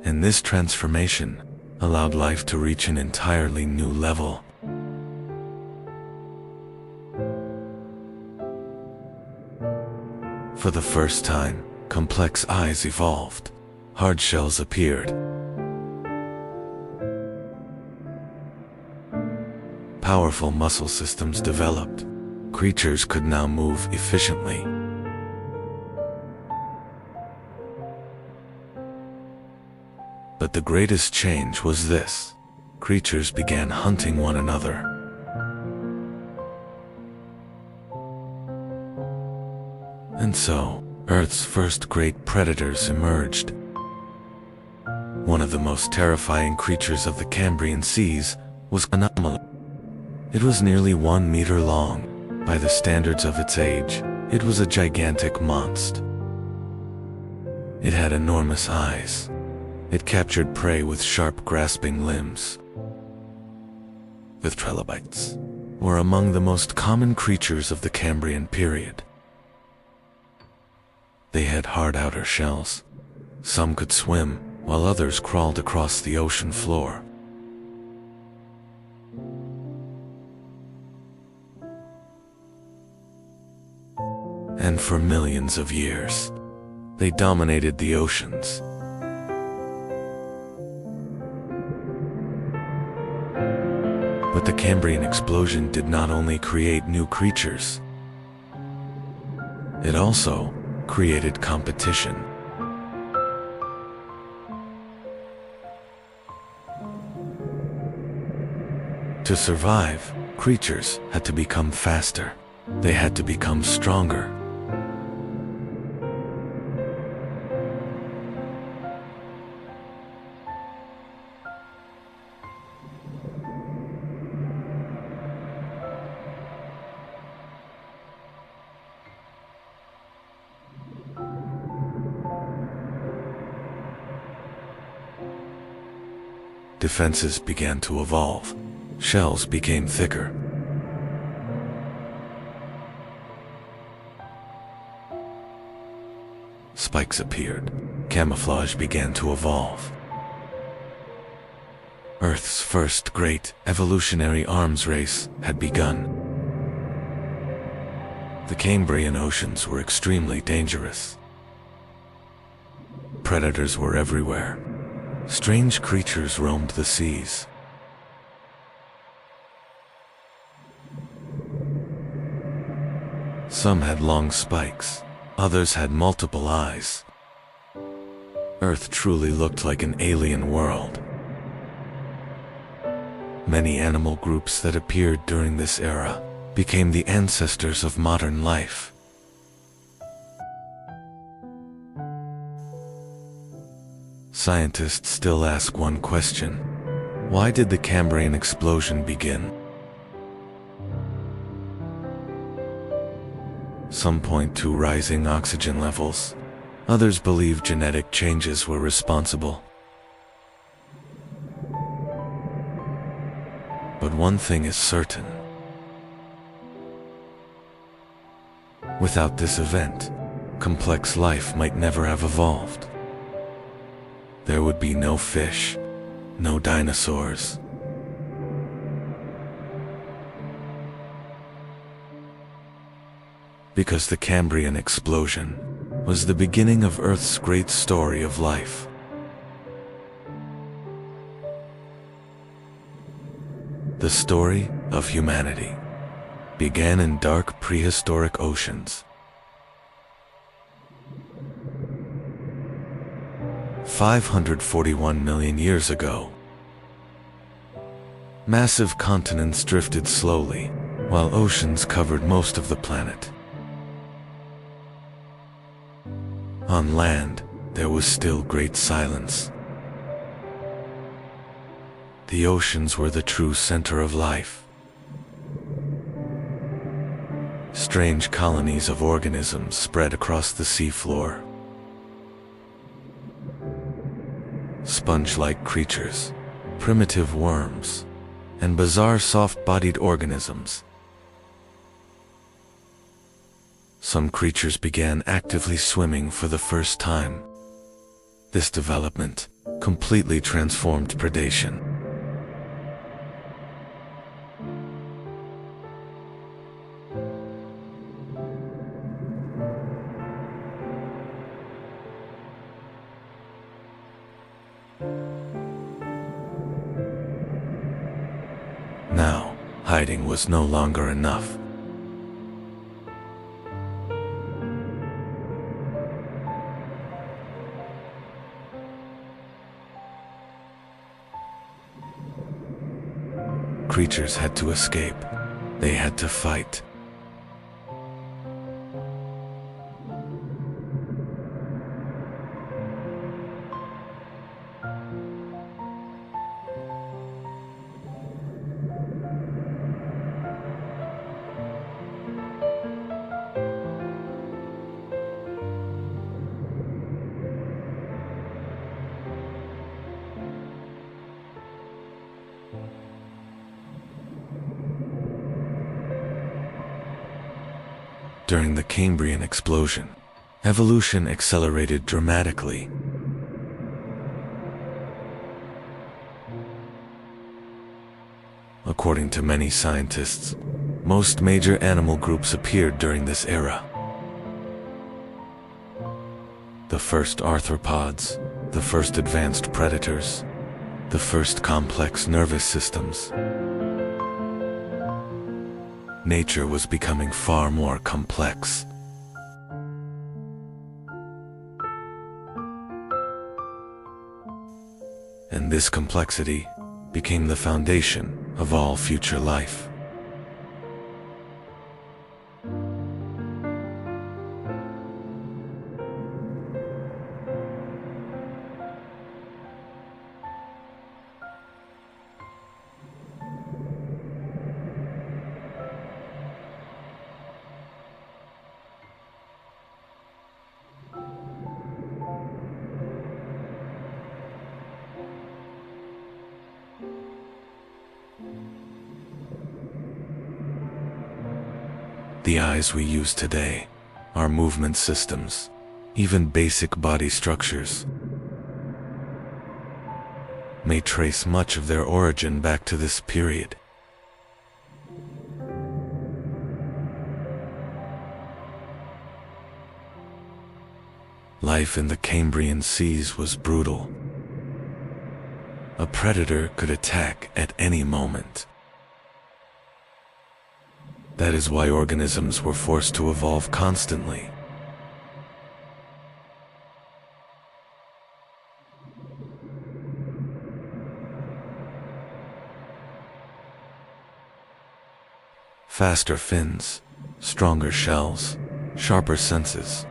Speaker 1: And this transformation allowed life to reach an entirely new level. For the first time, complex eyes evolved. Hard shells appeared. Powerful muscle systems developed. Creatures could now move efficiently. But the greatest change was this: creatures began hunting one another. And so, Earth's first great predators emerged. One of the most terrifying creatures of the Cambrian seas was Chronological. It was nearly 1 meter long. By the standards of its age, it was a gigantic monster. It had enormous eyes. It captured prey with sharp, grasping limbs. The trilobites were among the most common creatures of the Cambrian period. They had hard outer shells. Some could swim, while others crawled across the ocean floor. And for millions of years, they dominated the oceans. But the Cambrian explosion did not only create new creatures, it also created competition. To survive, creatures had to become faster. They had to become stronger. Defenses began to evolve. Shells became thicker. Spikes appeared. Camouflage began to evolve. Earth's first great evolutionary arms race had begun. The Cambrian oceans were extremely dangerous. Predators were everywhere. Strange creatures roamed the seas. Some had long spikes, others had multiple eyes. Earth truly looked like an alien world. Many animal groups that appeared during this era became the ancestors of modern life. Scientists still ask one question: why did the Cambrian explosion begin? Some point to rising oxygen levels. Others believe genetic changes were responsible. But one thing is certain. Without this event, complex life might never have evolved. There would be no fish, no dinosaurs. Because the Cambrian explosion was the beginning of Earth's great story of life. The story of humanity began in dark prehistoric oceans. 541 million years ago. Massive continents drifted slowly, while oceans covered most of the planet. On land, there was still great silence. The oceans were the true center of life. Strange colonies of organisms spread across the seafloor. Sponge-like creatures, primitive worms, and bizarre soft-bodied organisms. Some creatures began actively swimming for the first time. This development completely transformed predation. Now, hiding was no longer enough. Creatures had to escape. They had to fight. During the Cambrian explosion, evolution accelerated dramatically. According to many scientists, most major animal groups appeared during this era. The first arthropods, the first advanced predators, the first complex nervous systems. Nature was becoming far more complex. And this complexity became the foundation of all future life. The eyes we use today, our movement systems, even basic body structures, may trace much of their origin back to this period. Life in the Cambrian seas was brutal. A predator could attack at any moment. That is why organisms were forced to evolve constantly. Faster fins, stronger shells, sharper senses.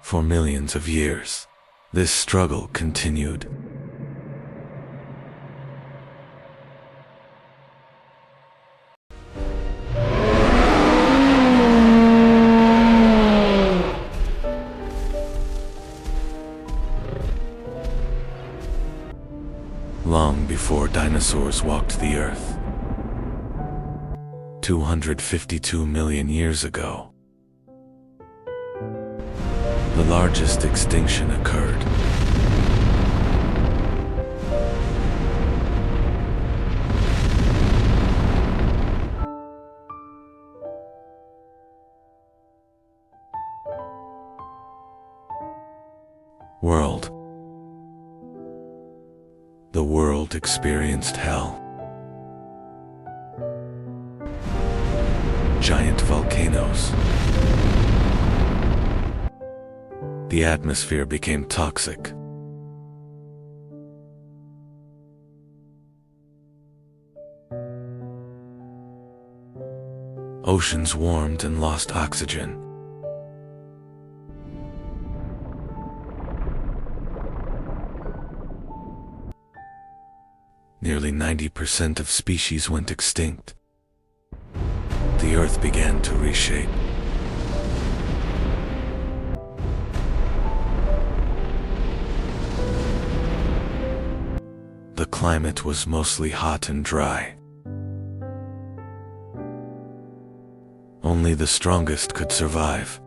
Speaker 1: For millions of years, this struggle continued. Long before dinosaurs walked the earth, 252 million years ago, the largest extinction occurred. World. The world experienced hell. Giant volcanoes. The atmosphere became toxic. Oceans warmed and lost oxygen. Nearly 90% of species went extinct. The Earth began to reshape. The climate was mostly hot and dry. Only the strongest could survive.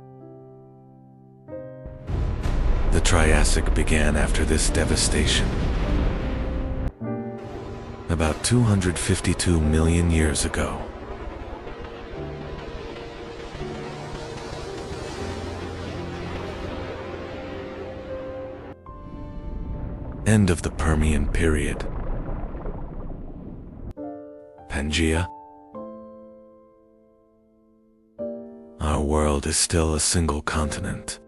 Speaker 1: The Triassic began after this devastation. About 252 million years ago. End of the Permian period. Pangea. Our world is still a single continent.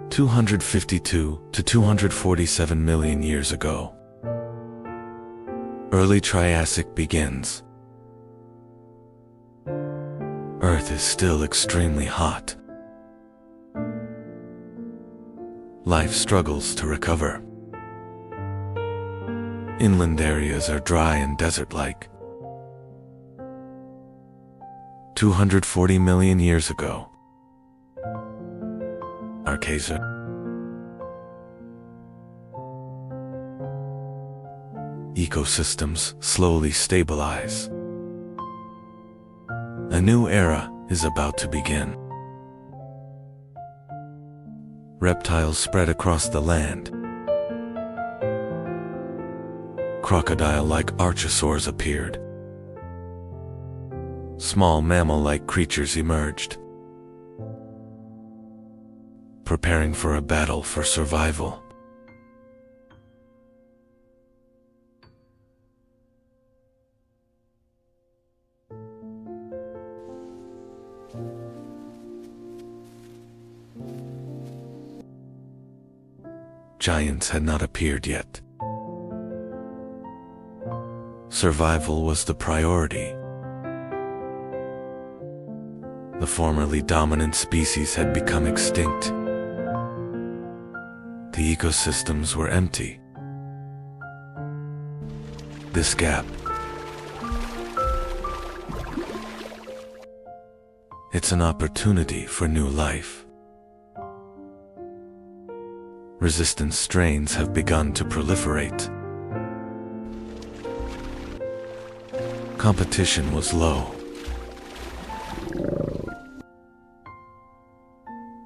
Speaker 1: 252 to 247 million years ago. Early Triassic begins. Earth is still extremely hot. Life struggles to recover. Inland areas are dry and desert-like. 240 million years ago. Archaea. Ecosystems slowly stabilize. A new era is about to begin. Reptiles spread across the land. Crocodile-like archosaurs appeared. Small mammal-like creatures emerged, preparing for a battle for survival. Giants had not appeared yet. Survival was the priority. The formerly dominant species had become extinct. The ecosystems were empty. This gap, it's an opportunity for new life. Resistant strains have begun to proliferate. Competition was low.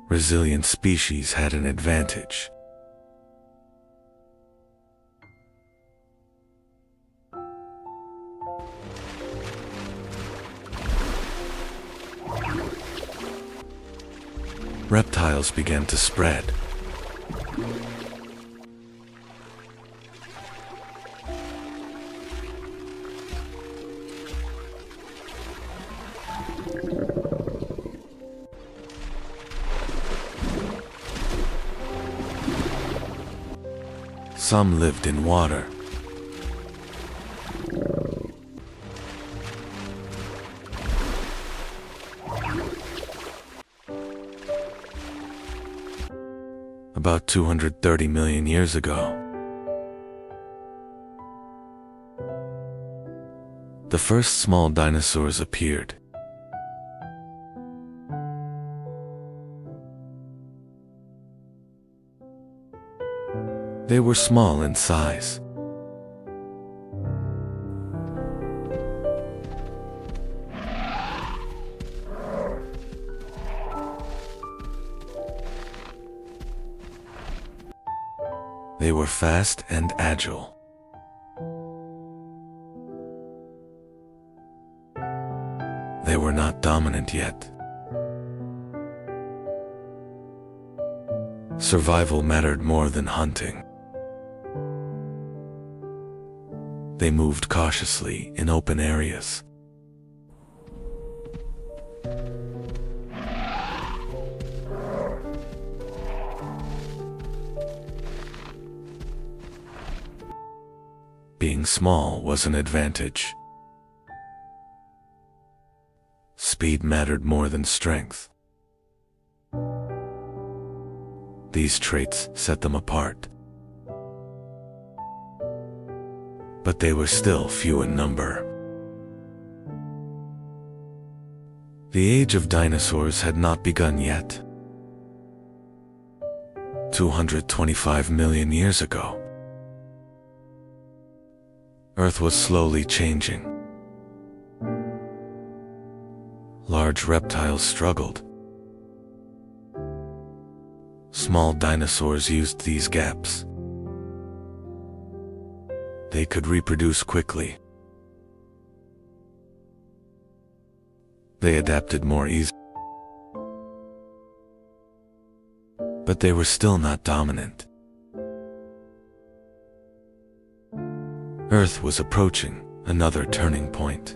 Speaker 1: Resilient species had an advantage. Reptiles began to spread. Some lived in water. About 230 million years ago, the first small dinosaurs appeared. They were small in size. They were fast and agile. They were not dominant yet. Survival mattered more than hunting. They moved cautiously in open areas. Being small was an advantage. Speed mattered more than strength. These traits set them apart. But they were still few in number. The age of dinosaurs had not begun yet. 225 million years ago, Earth was slowly changing. Large reptiles struggled. Small dinosaurs used these gaps. They could reproduce quickly. They adapted more easily. But they were still not dominant. Earth was approaching another turning point.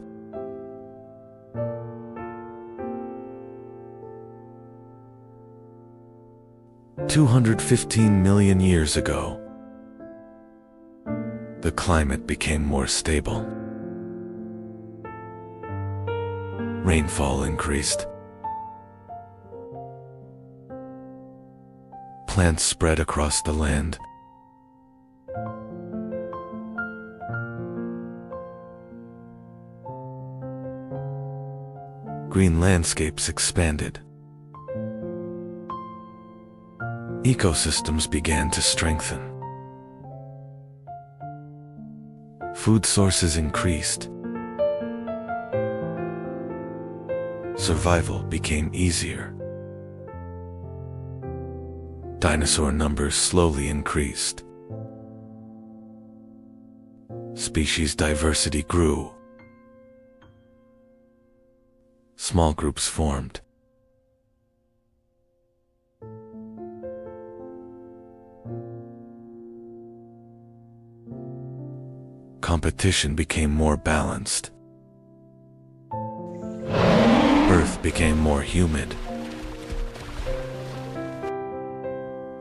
Speaker 1: "215 million years ago, the climate became more stable. Rainfall increased. Plants spread across the land. Green landscapes expanded. Ecosystems began to strengthen. Food sources increased. Survival became easier. Dinosaur numbers slowly increased. Species diversity grew. Small groups formed. Competition became more balanced. Earth became more humid.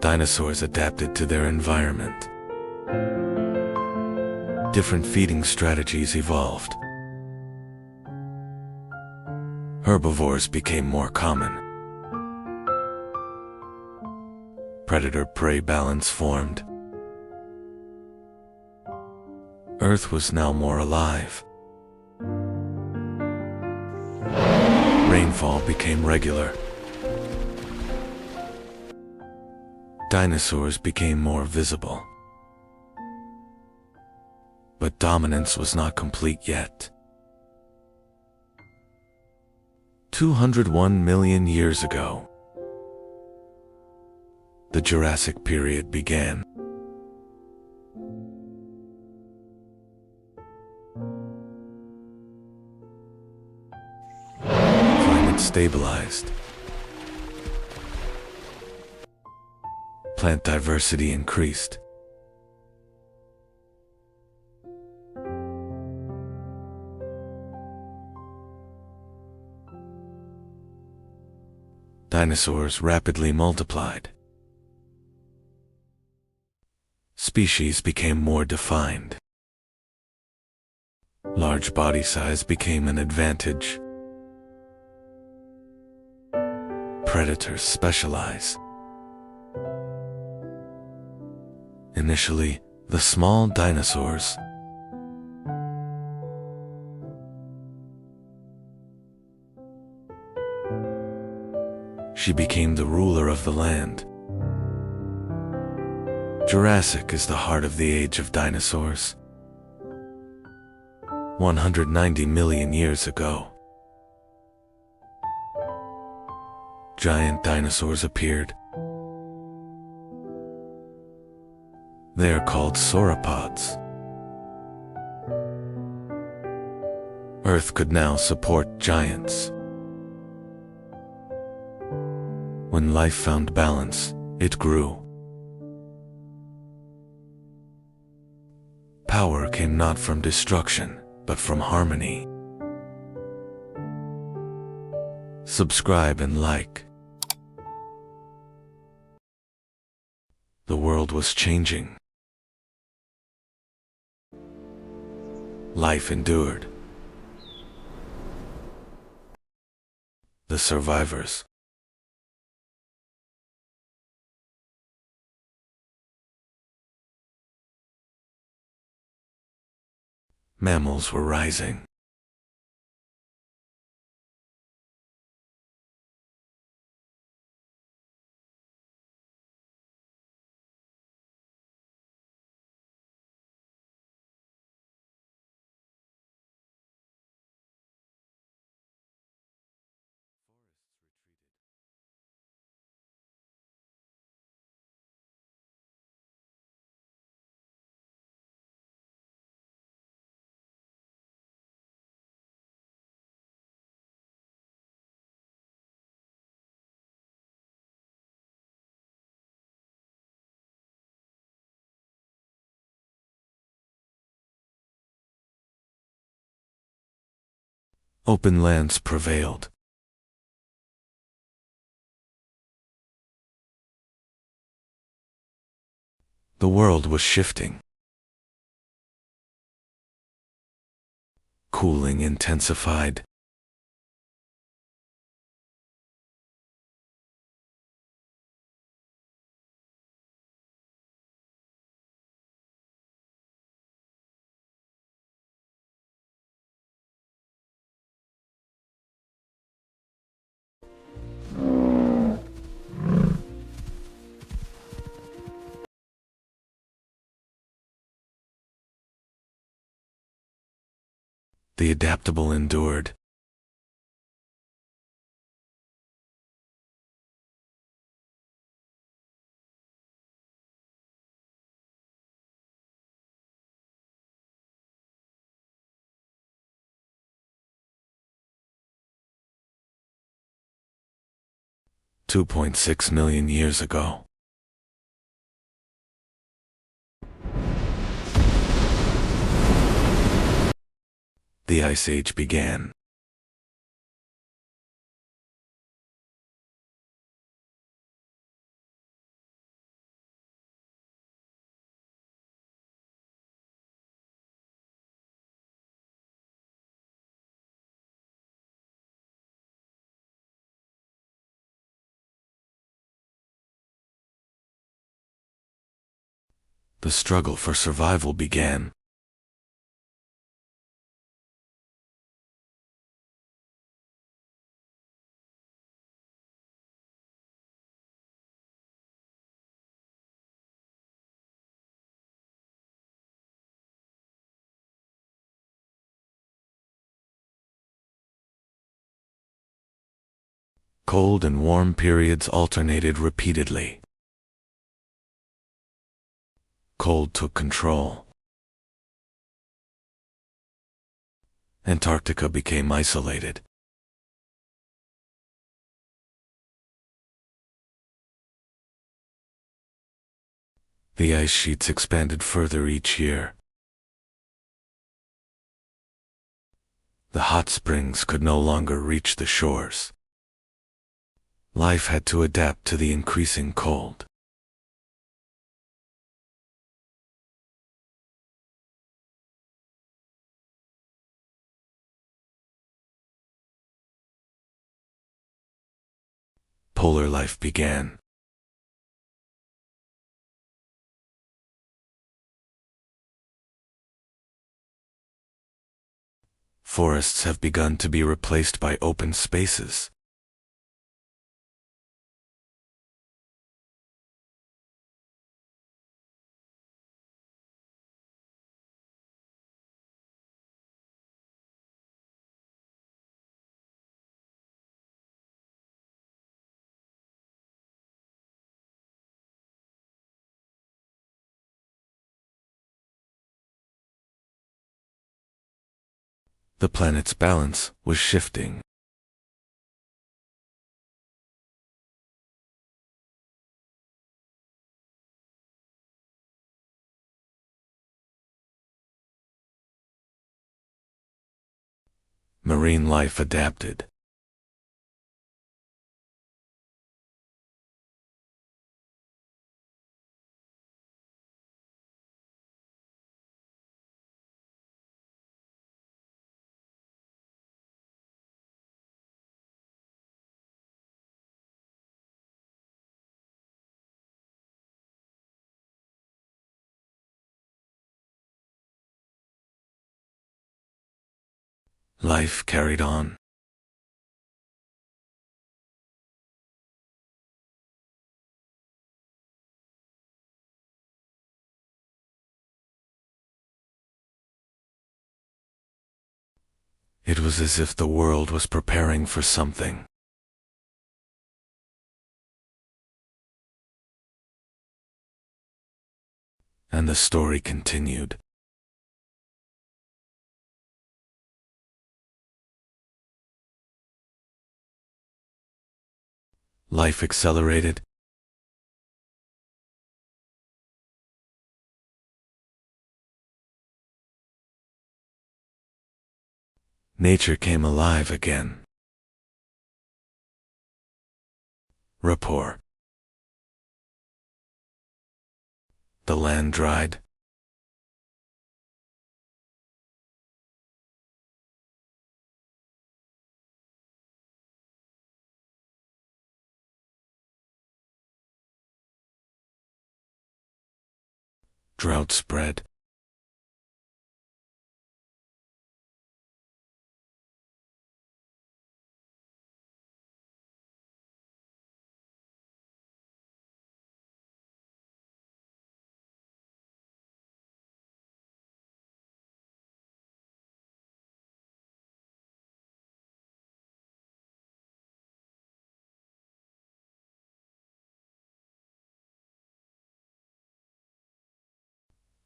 Speaker 1: Dinosaurs adapted to their environment. Different feeding strategies evolved. Herbivores became more common. Predator-prey balance formed. Earth was now more alive. Rainfall became regular. Dinosaurs became more visible. But dominance was not complete yet. 201 million years ago, the Jurassic period began. Climate stabilized. Plant diversity increased. Dinosaurs rapidly multiplied. Species became more defined. Large body size became an advantage. Predators specialize. Initially, the small dinosaurs she became the ruler of the land. Jurassic is the heart of the age of dinosaurs. 190 million years ago, giant dinosaurs appeared. They are called sauropods. Earth could now support giants. When life found balance, it grew. Power came not from destruction, but from harmony. Subscribe and like. The world was changing. Life endured. The survivors. Mammals were rising. Open lands prevailed. The world was shifting. Cooling intensified. The adaptable endured. $2.6 million years ago. The Ice Age began. The struggle for survival began. Cold and warm periods alternated repeatedly. Cold took control. Antarctica became isolated. The ice sheets expanded further each year. The hot springs could no longer reach the shores. Life had to adapt to the increasing cold. Polar life began. Forests have begun to be replaced by open spaces. The planet's balance was shifting. Marine life adapted. Life carried on. It was as if the world was preparing for something. And the story continued. Life accelerated. Nature came alive again. Rapport. The land dried. Drought spread.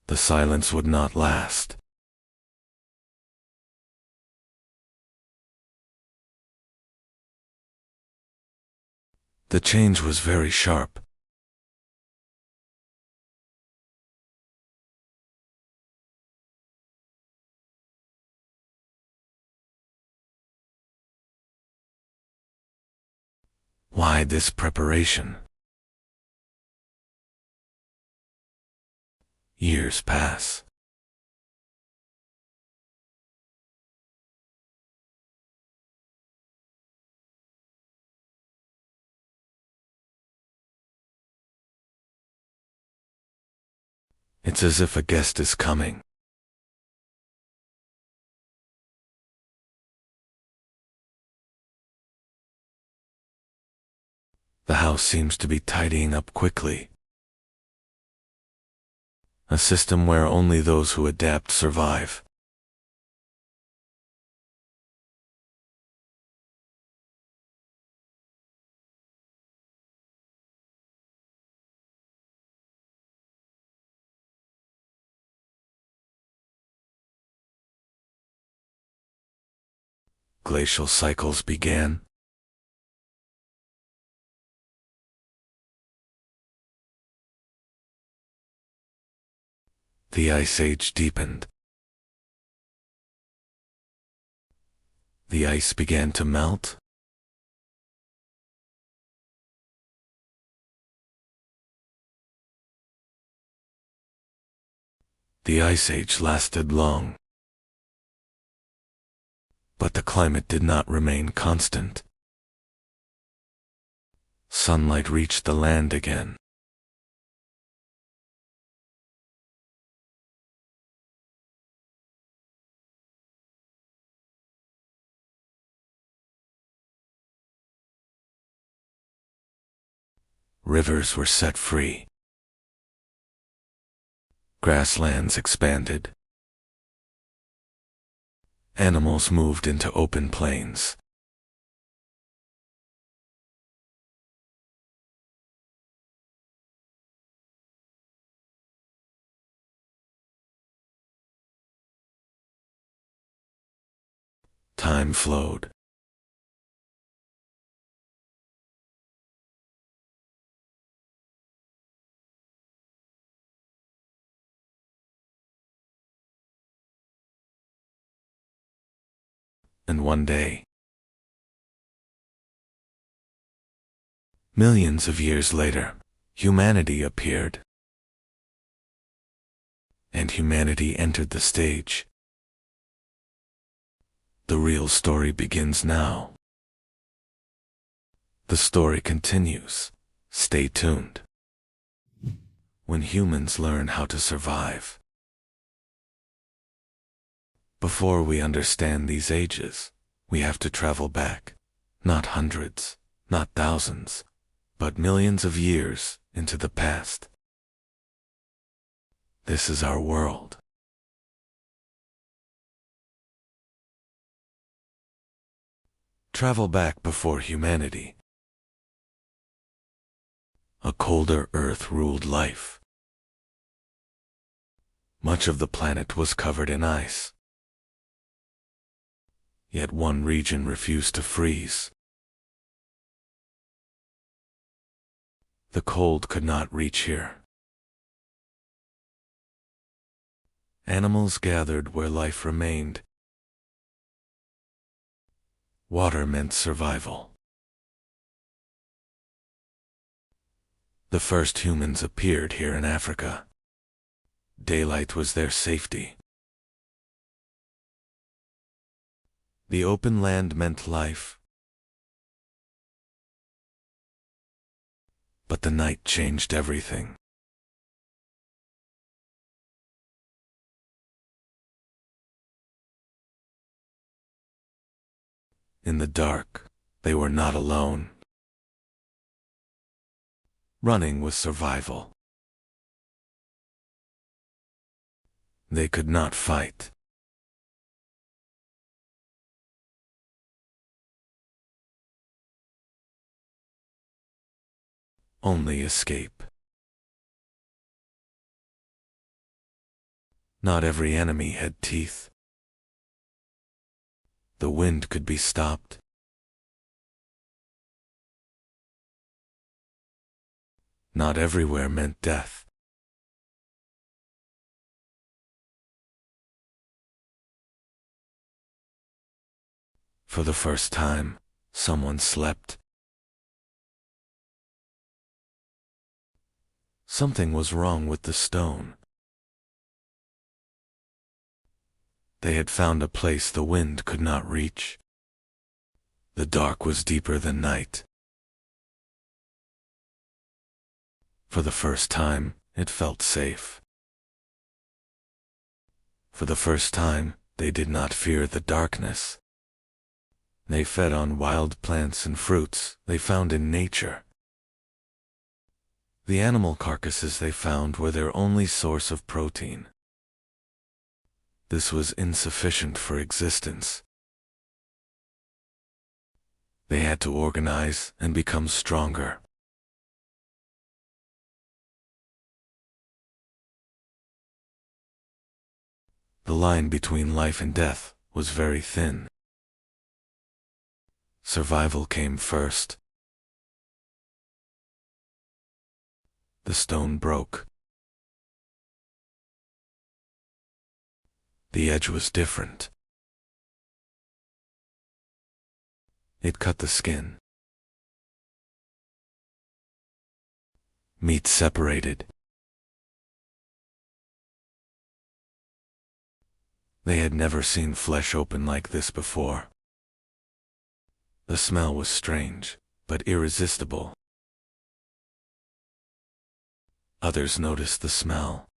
Speaker 1: The silence would not last. The change was very sharp. Why this preparation? Years pass. It's as if a guest is coming. The house seems to be tidying up quickly. A system where only those who adapt survive. Glacial cycles began. The Ice Age deepened. The ice began to melt. The Ice Age lasted long. But the climate did not remain constant. Sunlight reached the land again. Rivers were set free. Grasslands expanded. Animals moved into open plains. Time flowed. And one day, millions of years later, humanity appeared. And humanity entered the stage. The real story begins now. The story continues. Stay tuned. When humans learn how to survive. Before we understand these ages, we have to travel back, not hundreds, not thousands, but millions of years into the past. This is our world. Travel back before humanity. A colder earth ruled life. Much of the planet was covered in ice. Yet one region refused to freeze. The cold could not reach here. Animals gathered where life remained. Water meant survival. The first humans appeared here in Africa. Daylight was their safety. The open land meant life. But the night changed everything. In the dark, they were not alone. Running was survival. They could not fight. Only escape. Not every enemy had teeth. The wind could be stopped. Not everywhere meant death. For the first time, someone slept. Something was wrong with the stone. They had found a place the wind could not reach. The dark was deeper than night. For the first time, it felt safe. For the first time, they did not fear the darkness. They fed on wild plants and fruits they found in nature. The animal carcasses they found were their only source of protein. This was insufficient for existence. They had to organize and become stronger. The line between life and death was very thin. Survival came first. The stone broke. The edge was different. It cut the skin. Meat separated. They had never seen flesh open like this before. The smell was strange, but irresistible. Others noticed the smell.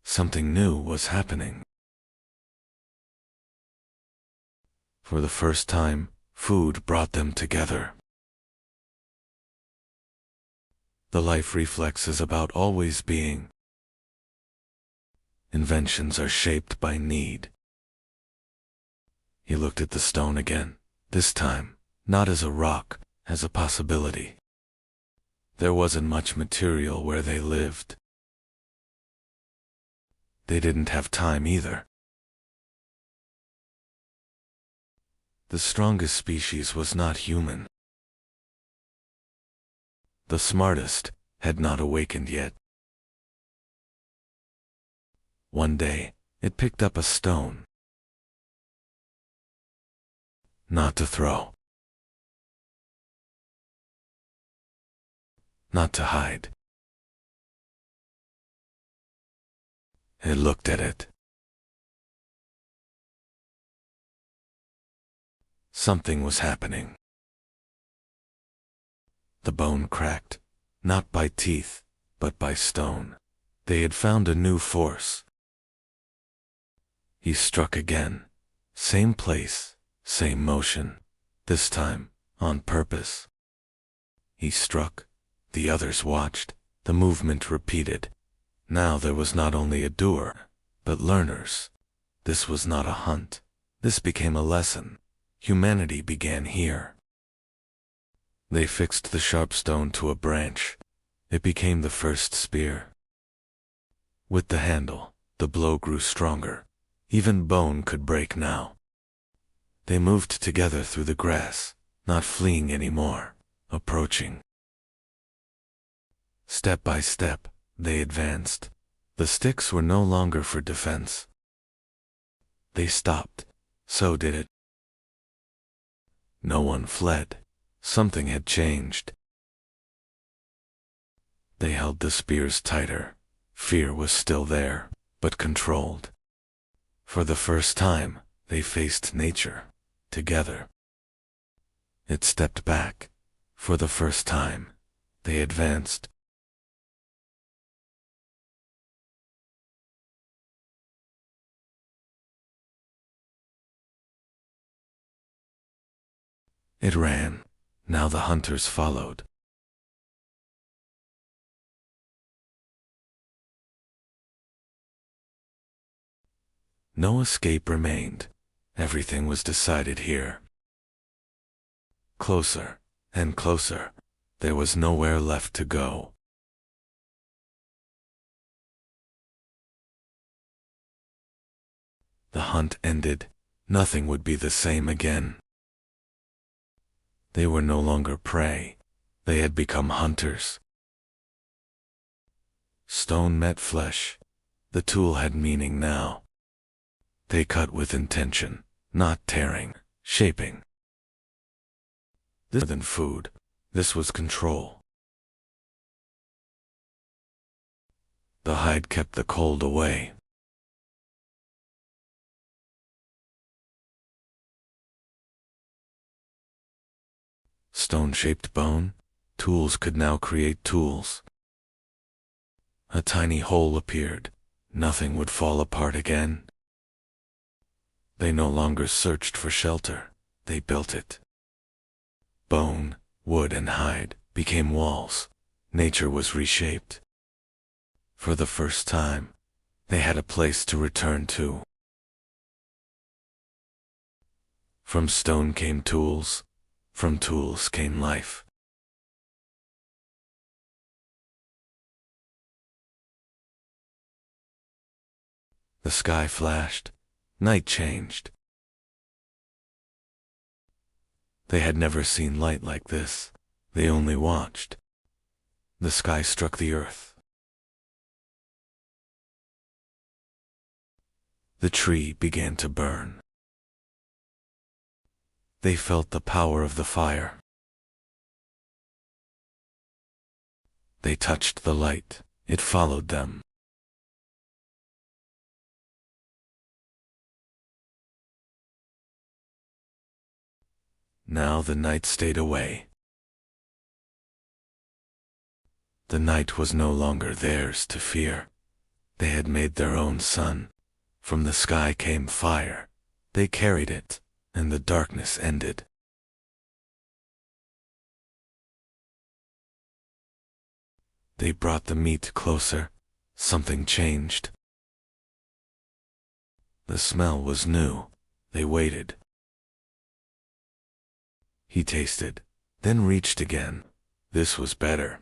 Speaker 1: Something new was happening. For the first time, food brought them together. The life reflex is about always being. Inventions are shaped by need. He looked at the stone again, this time, not as a rock, as a possibility. There wasn't much material where they lived. They didn't have time either. The strongest species was not human. The smartest had not awakened yet. One day, it picked up a stone. Not to throw. Not to hide. It looked at it. Something was happening. The bone cracked, not by teeth, but by stone. They had found a new force. He struck again. Same place, same motion. This time, on purpose. He struck. The others watched. The movement repeated. Now there was not only a doer, but learners. This was not a hunt. This became a lesson. Humanity began here. They fixed the sharp stone to a branch. It became the first spear. With the handle, the blow grew stronger. Even bone could break now. They moved together through the grass, not fleeing anymore, approaching. Step by step, they advanced. The sticks were no longer for defense. They stopped. So did it. No one fled. Something had changed. They held the spears tighter. Fear was still there, but controlled. For the first time, they faced nature, together. It stepped back. For the first time, they advanced. It ran. Now the hunters followed. No escape remained. Everything was decided here. Closer and closer. There was nowhere left to go. The hunt ended. Nothing would be the same again. They were no longer prey. They had become hunters. Stone met flesh. The tool had meaning now. They cut with intention, not tearing, shaping. This was more than food. This was control. The hide kept the cold away. Stone-shaped bone, tools could now create tools. A tiny hole appeared. Nothing would fall apart again. They no longer searched for shelter. They built it. Bone, wood, and hide became walls. Nature was reshaped. For the first time, they had a place to return to. From stone came tools. From tools came life. The sky flashed. Night changed. They had never seen light like this. They only watched. The sky struck the earth. The tree began to burn. They felt the power of the fire. They touched the light. It followed them. Now the night stayed away. The night was no longer theirs to fear. They had made their own sun. From the sky came fire. They carried it, and the darkness ended. They brought the meat closer. Something changed. The smell was new. They waited. He tasted, then reached again. This was better.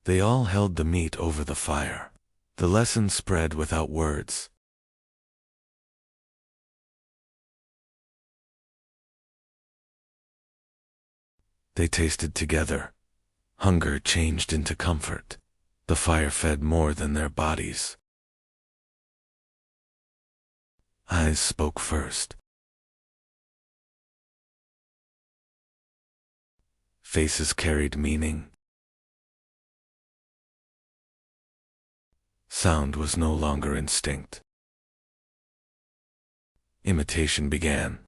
Speaker 1: They all held the meat over the fire. The lesson spread without words. They tasted together. Hunger changed into comfort. The fire fed more than their bodies. Eyes spoke first. Faces carried meaning. Sound was no longer instinct. Imitation began.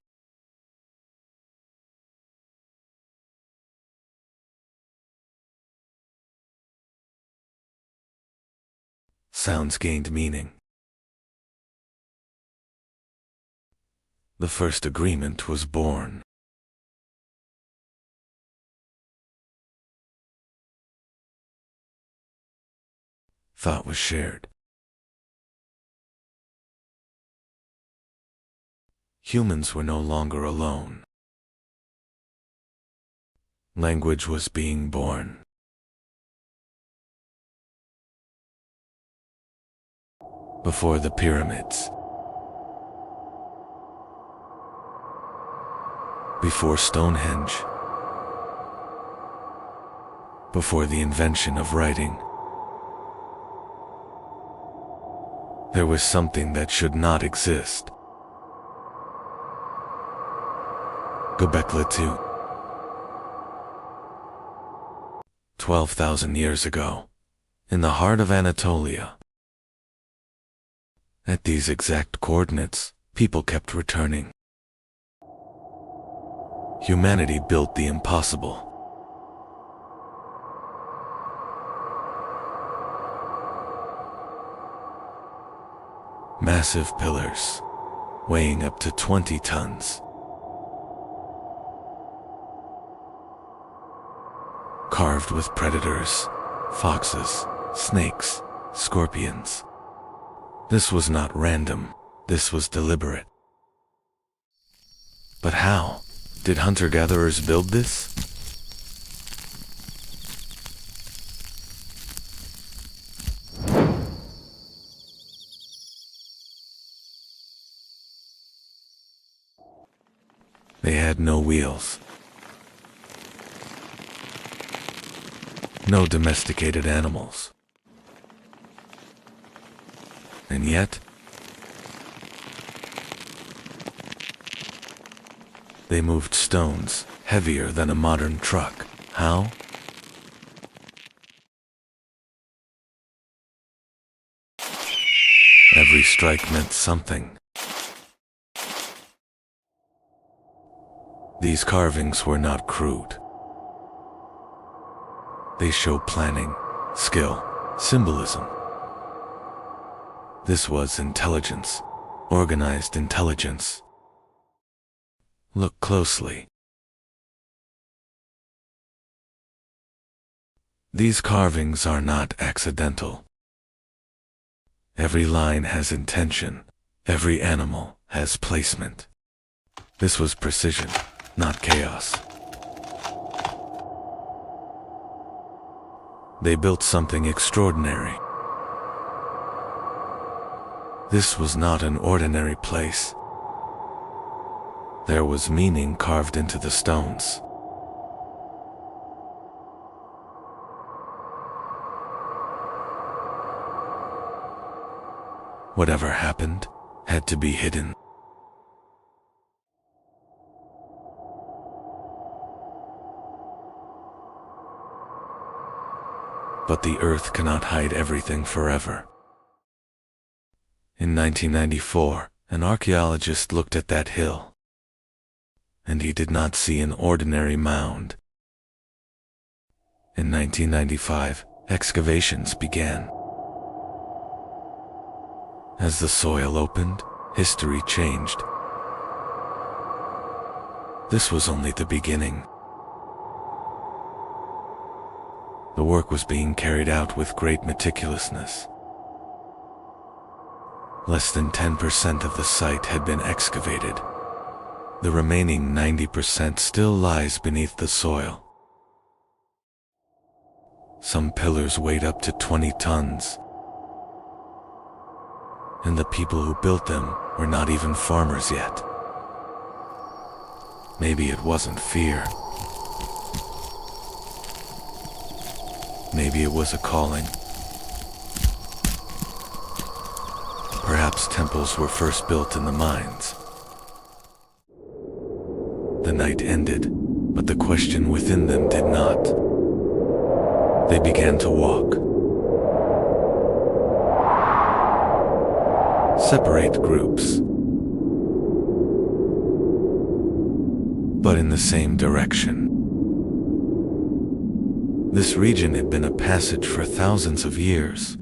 Speaker 1: Sounds gained meaning. The first agreement was born. Thought was shared. Humans were no longer alone. Language was being born. Before the pyramids. Before Stonehenge. Before the invention of writing. There was something that should not exist. Göbekli Tepe. 12,000 years ago, in the heart of Anatolia. At these exact coordinates, people kept returning. Humanity built the impossible. Massive pillars, weighing up to 20 tons. Carved with predators, foxes, snakes, scorpions. This was not random, this was deliberate. But how? Did hunter-gatherers build this? They had no wheels. No domesticated animals. And yet, they moved stones heavier than a modern truck. How? Every strike meant something. These carvings were not crude. They show planning, skill, symbolism. This was intelligence, organized intelligence. Look closely. These carvings are not accidental. Every line has intention. Every animal has placement. This was precision, not chaos. They built something extraordinary. This was not an ordinary place. There was meaning carved into the stones. Whatever happened had to be hidden. But the earth cannot hide everything forever. In 1994, an archaeologist looked at that hill, and he did not see an ordinary mound. In 1995, excavations began. As the soil opened, history changed. This was only the beginning. The work was being carried out with great meticulousness. Less than 10% of the site had been excavated. The remaining 90% still lies beneath the soil. Some pillars weighed up to 20 tons. And the people who built them were not even farmers yet. Maybe it wasn't fear. Maybe it was a calling. Perhaps temples were first built in the mines. The night ended, but the question within them did not. They began to walk. Separate groups, but in the same direction. This region had been a passage for thousands of years.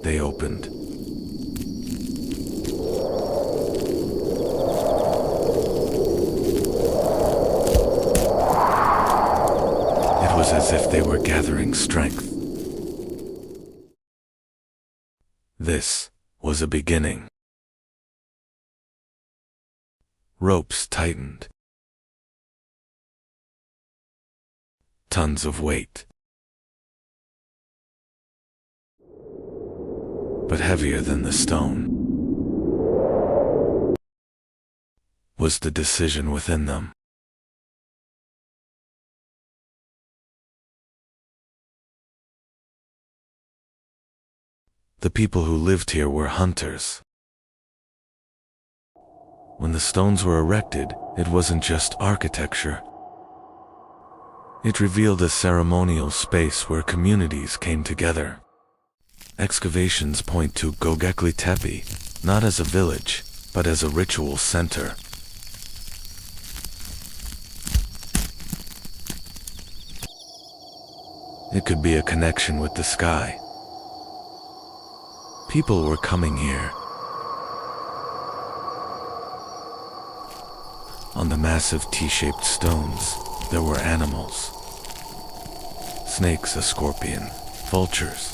Speaker 1: They opened. It was as if they were gathering strength. This was a beginning. Ropes tightened. Tons of weight. But heavier than the stone was the decision within them. The people who lived here were hunters. When the stones were erected, it wasn't just architecture. It revealed a ceremonial space where communities came together. Excavations point to Göbekli Tepe, not as a village, but as a ritual center. It could be a connection with the sky. People were coming here. On the massive T-shaped stones, there were animals. Snakes, a scorpion, vultures.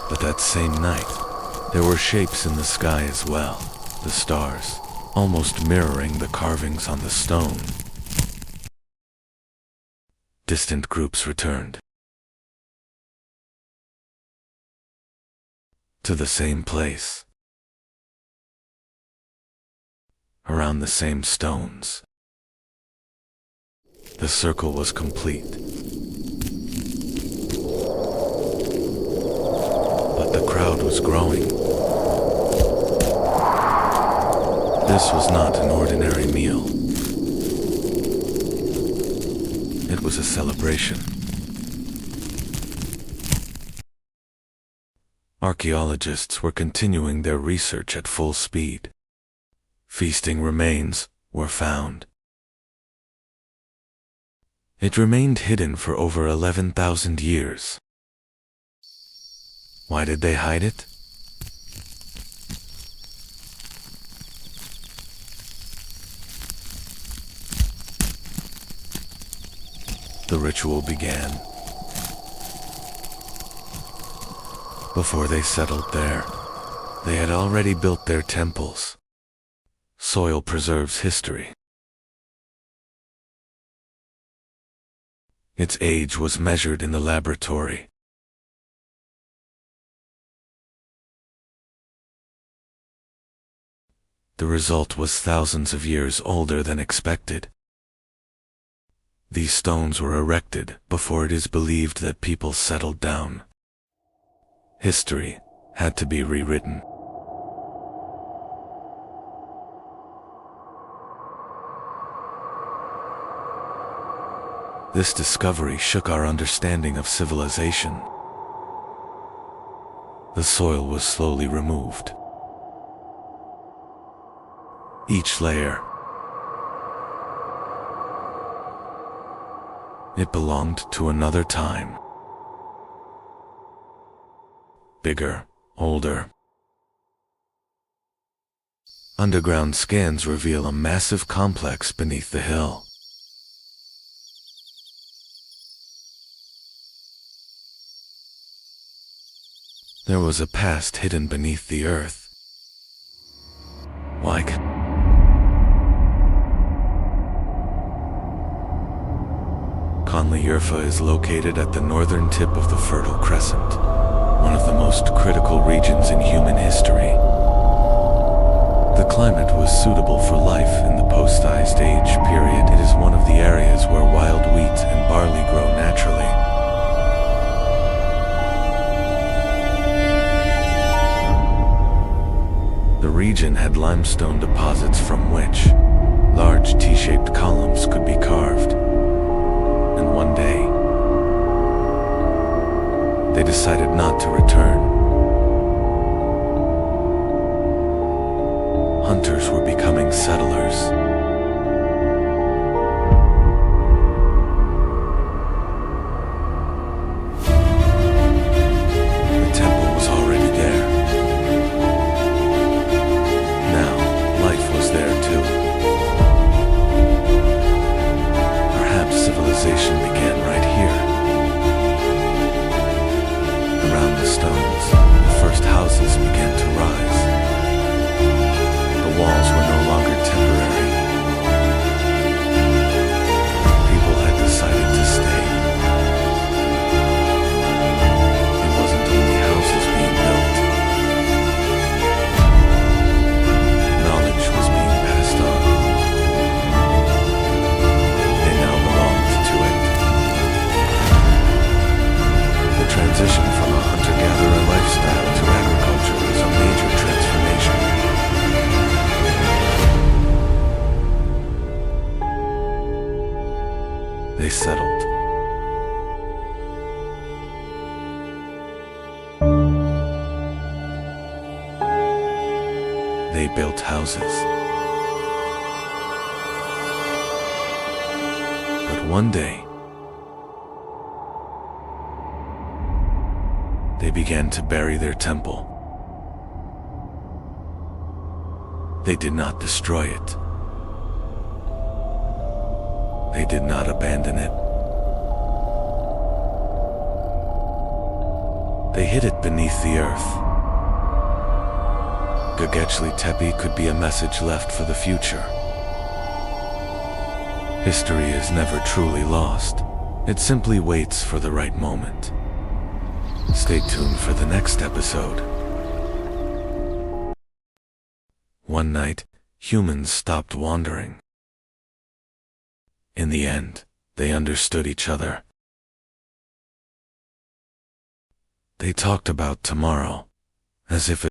Speaker 1: But that same night, there were shapes in the sky as well, the stars, almost mirroring the carvings on the stone. Distant groups returned to the same place, around the same stones. The circle was complete. But the crowd was growing. This was not an ordinary meal. It was a celebration. Archaeologists were continuing their research at full speed. Feasting remains were found. It remained hidden for over 11,000 years. Why did they hide it? The ritual began. Before they settled there, they had already built their temples. Soil preserves history. Its age was measured in the laboratory. The result was thousands of years older than expected. These stones were erected before it is believed that people settled down. History had to be rewritten. This discovery shook our understanding of civilization. The soil was slowly removed. Each layer. It belonged to another time. Bigger, older. Underground scans reveal a massive complex beneath the hill. There was a past hidden beneath the earth. Like Conley Urfa is located at the northern tip of the Fertile Crescent, one of the most critical regions in human history. The climate was suitable for life in the post-Ice Age period. It is one of the areas where wild wheat and barley grow naturally. The region had limestone deposits from which large T-shaped columns could be carved. And one day, they decided not to return. Hunters were becoming settlers. The temple was already there. Now, life was there too. Perhaps civilization began right here. Around the stones, the first houses began to rise. The walls were no longer temporary. transition from a hunter-gatherer lifestyle to agriculture was a major transformation. They settled. They built houses. But one day, they began to bury their temple. They did not destroy it. They did not abandon it. They hid it beneath the earth. Göbekli Tepe could be a message left for the future. History is never truly lost. It simply waits for the right moment. Stay tuned for the next episode. One night, humans stopped wandering. In the end, they understood each other. They talked about tomorrow, as if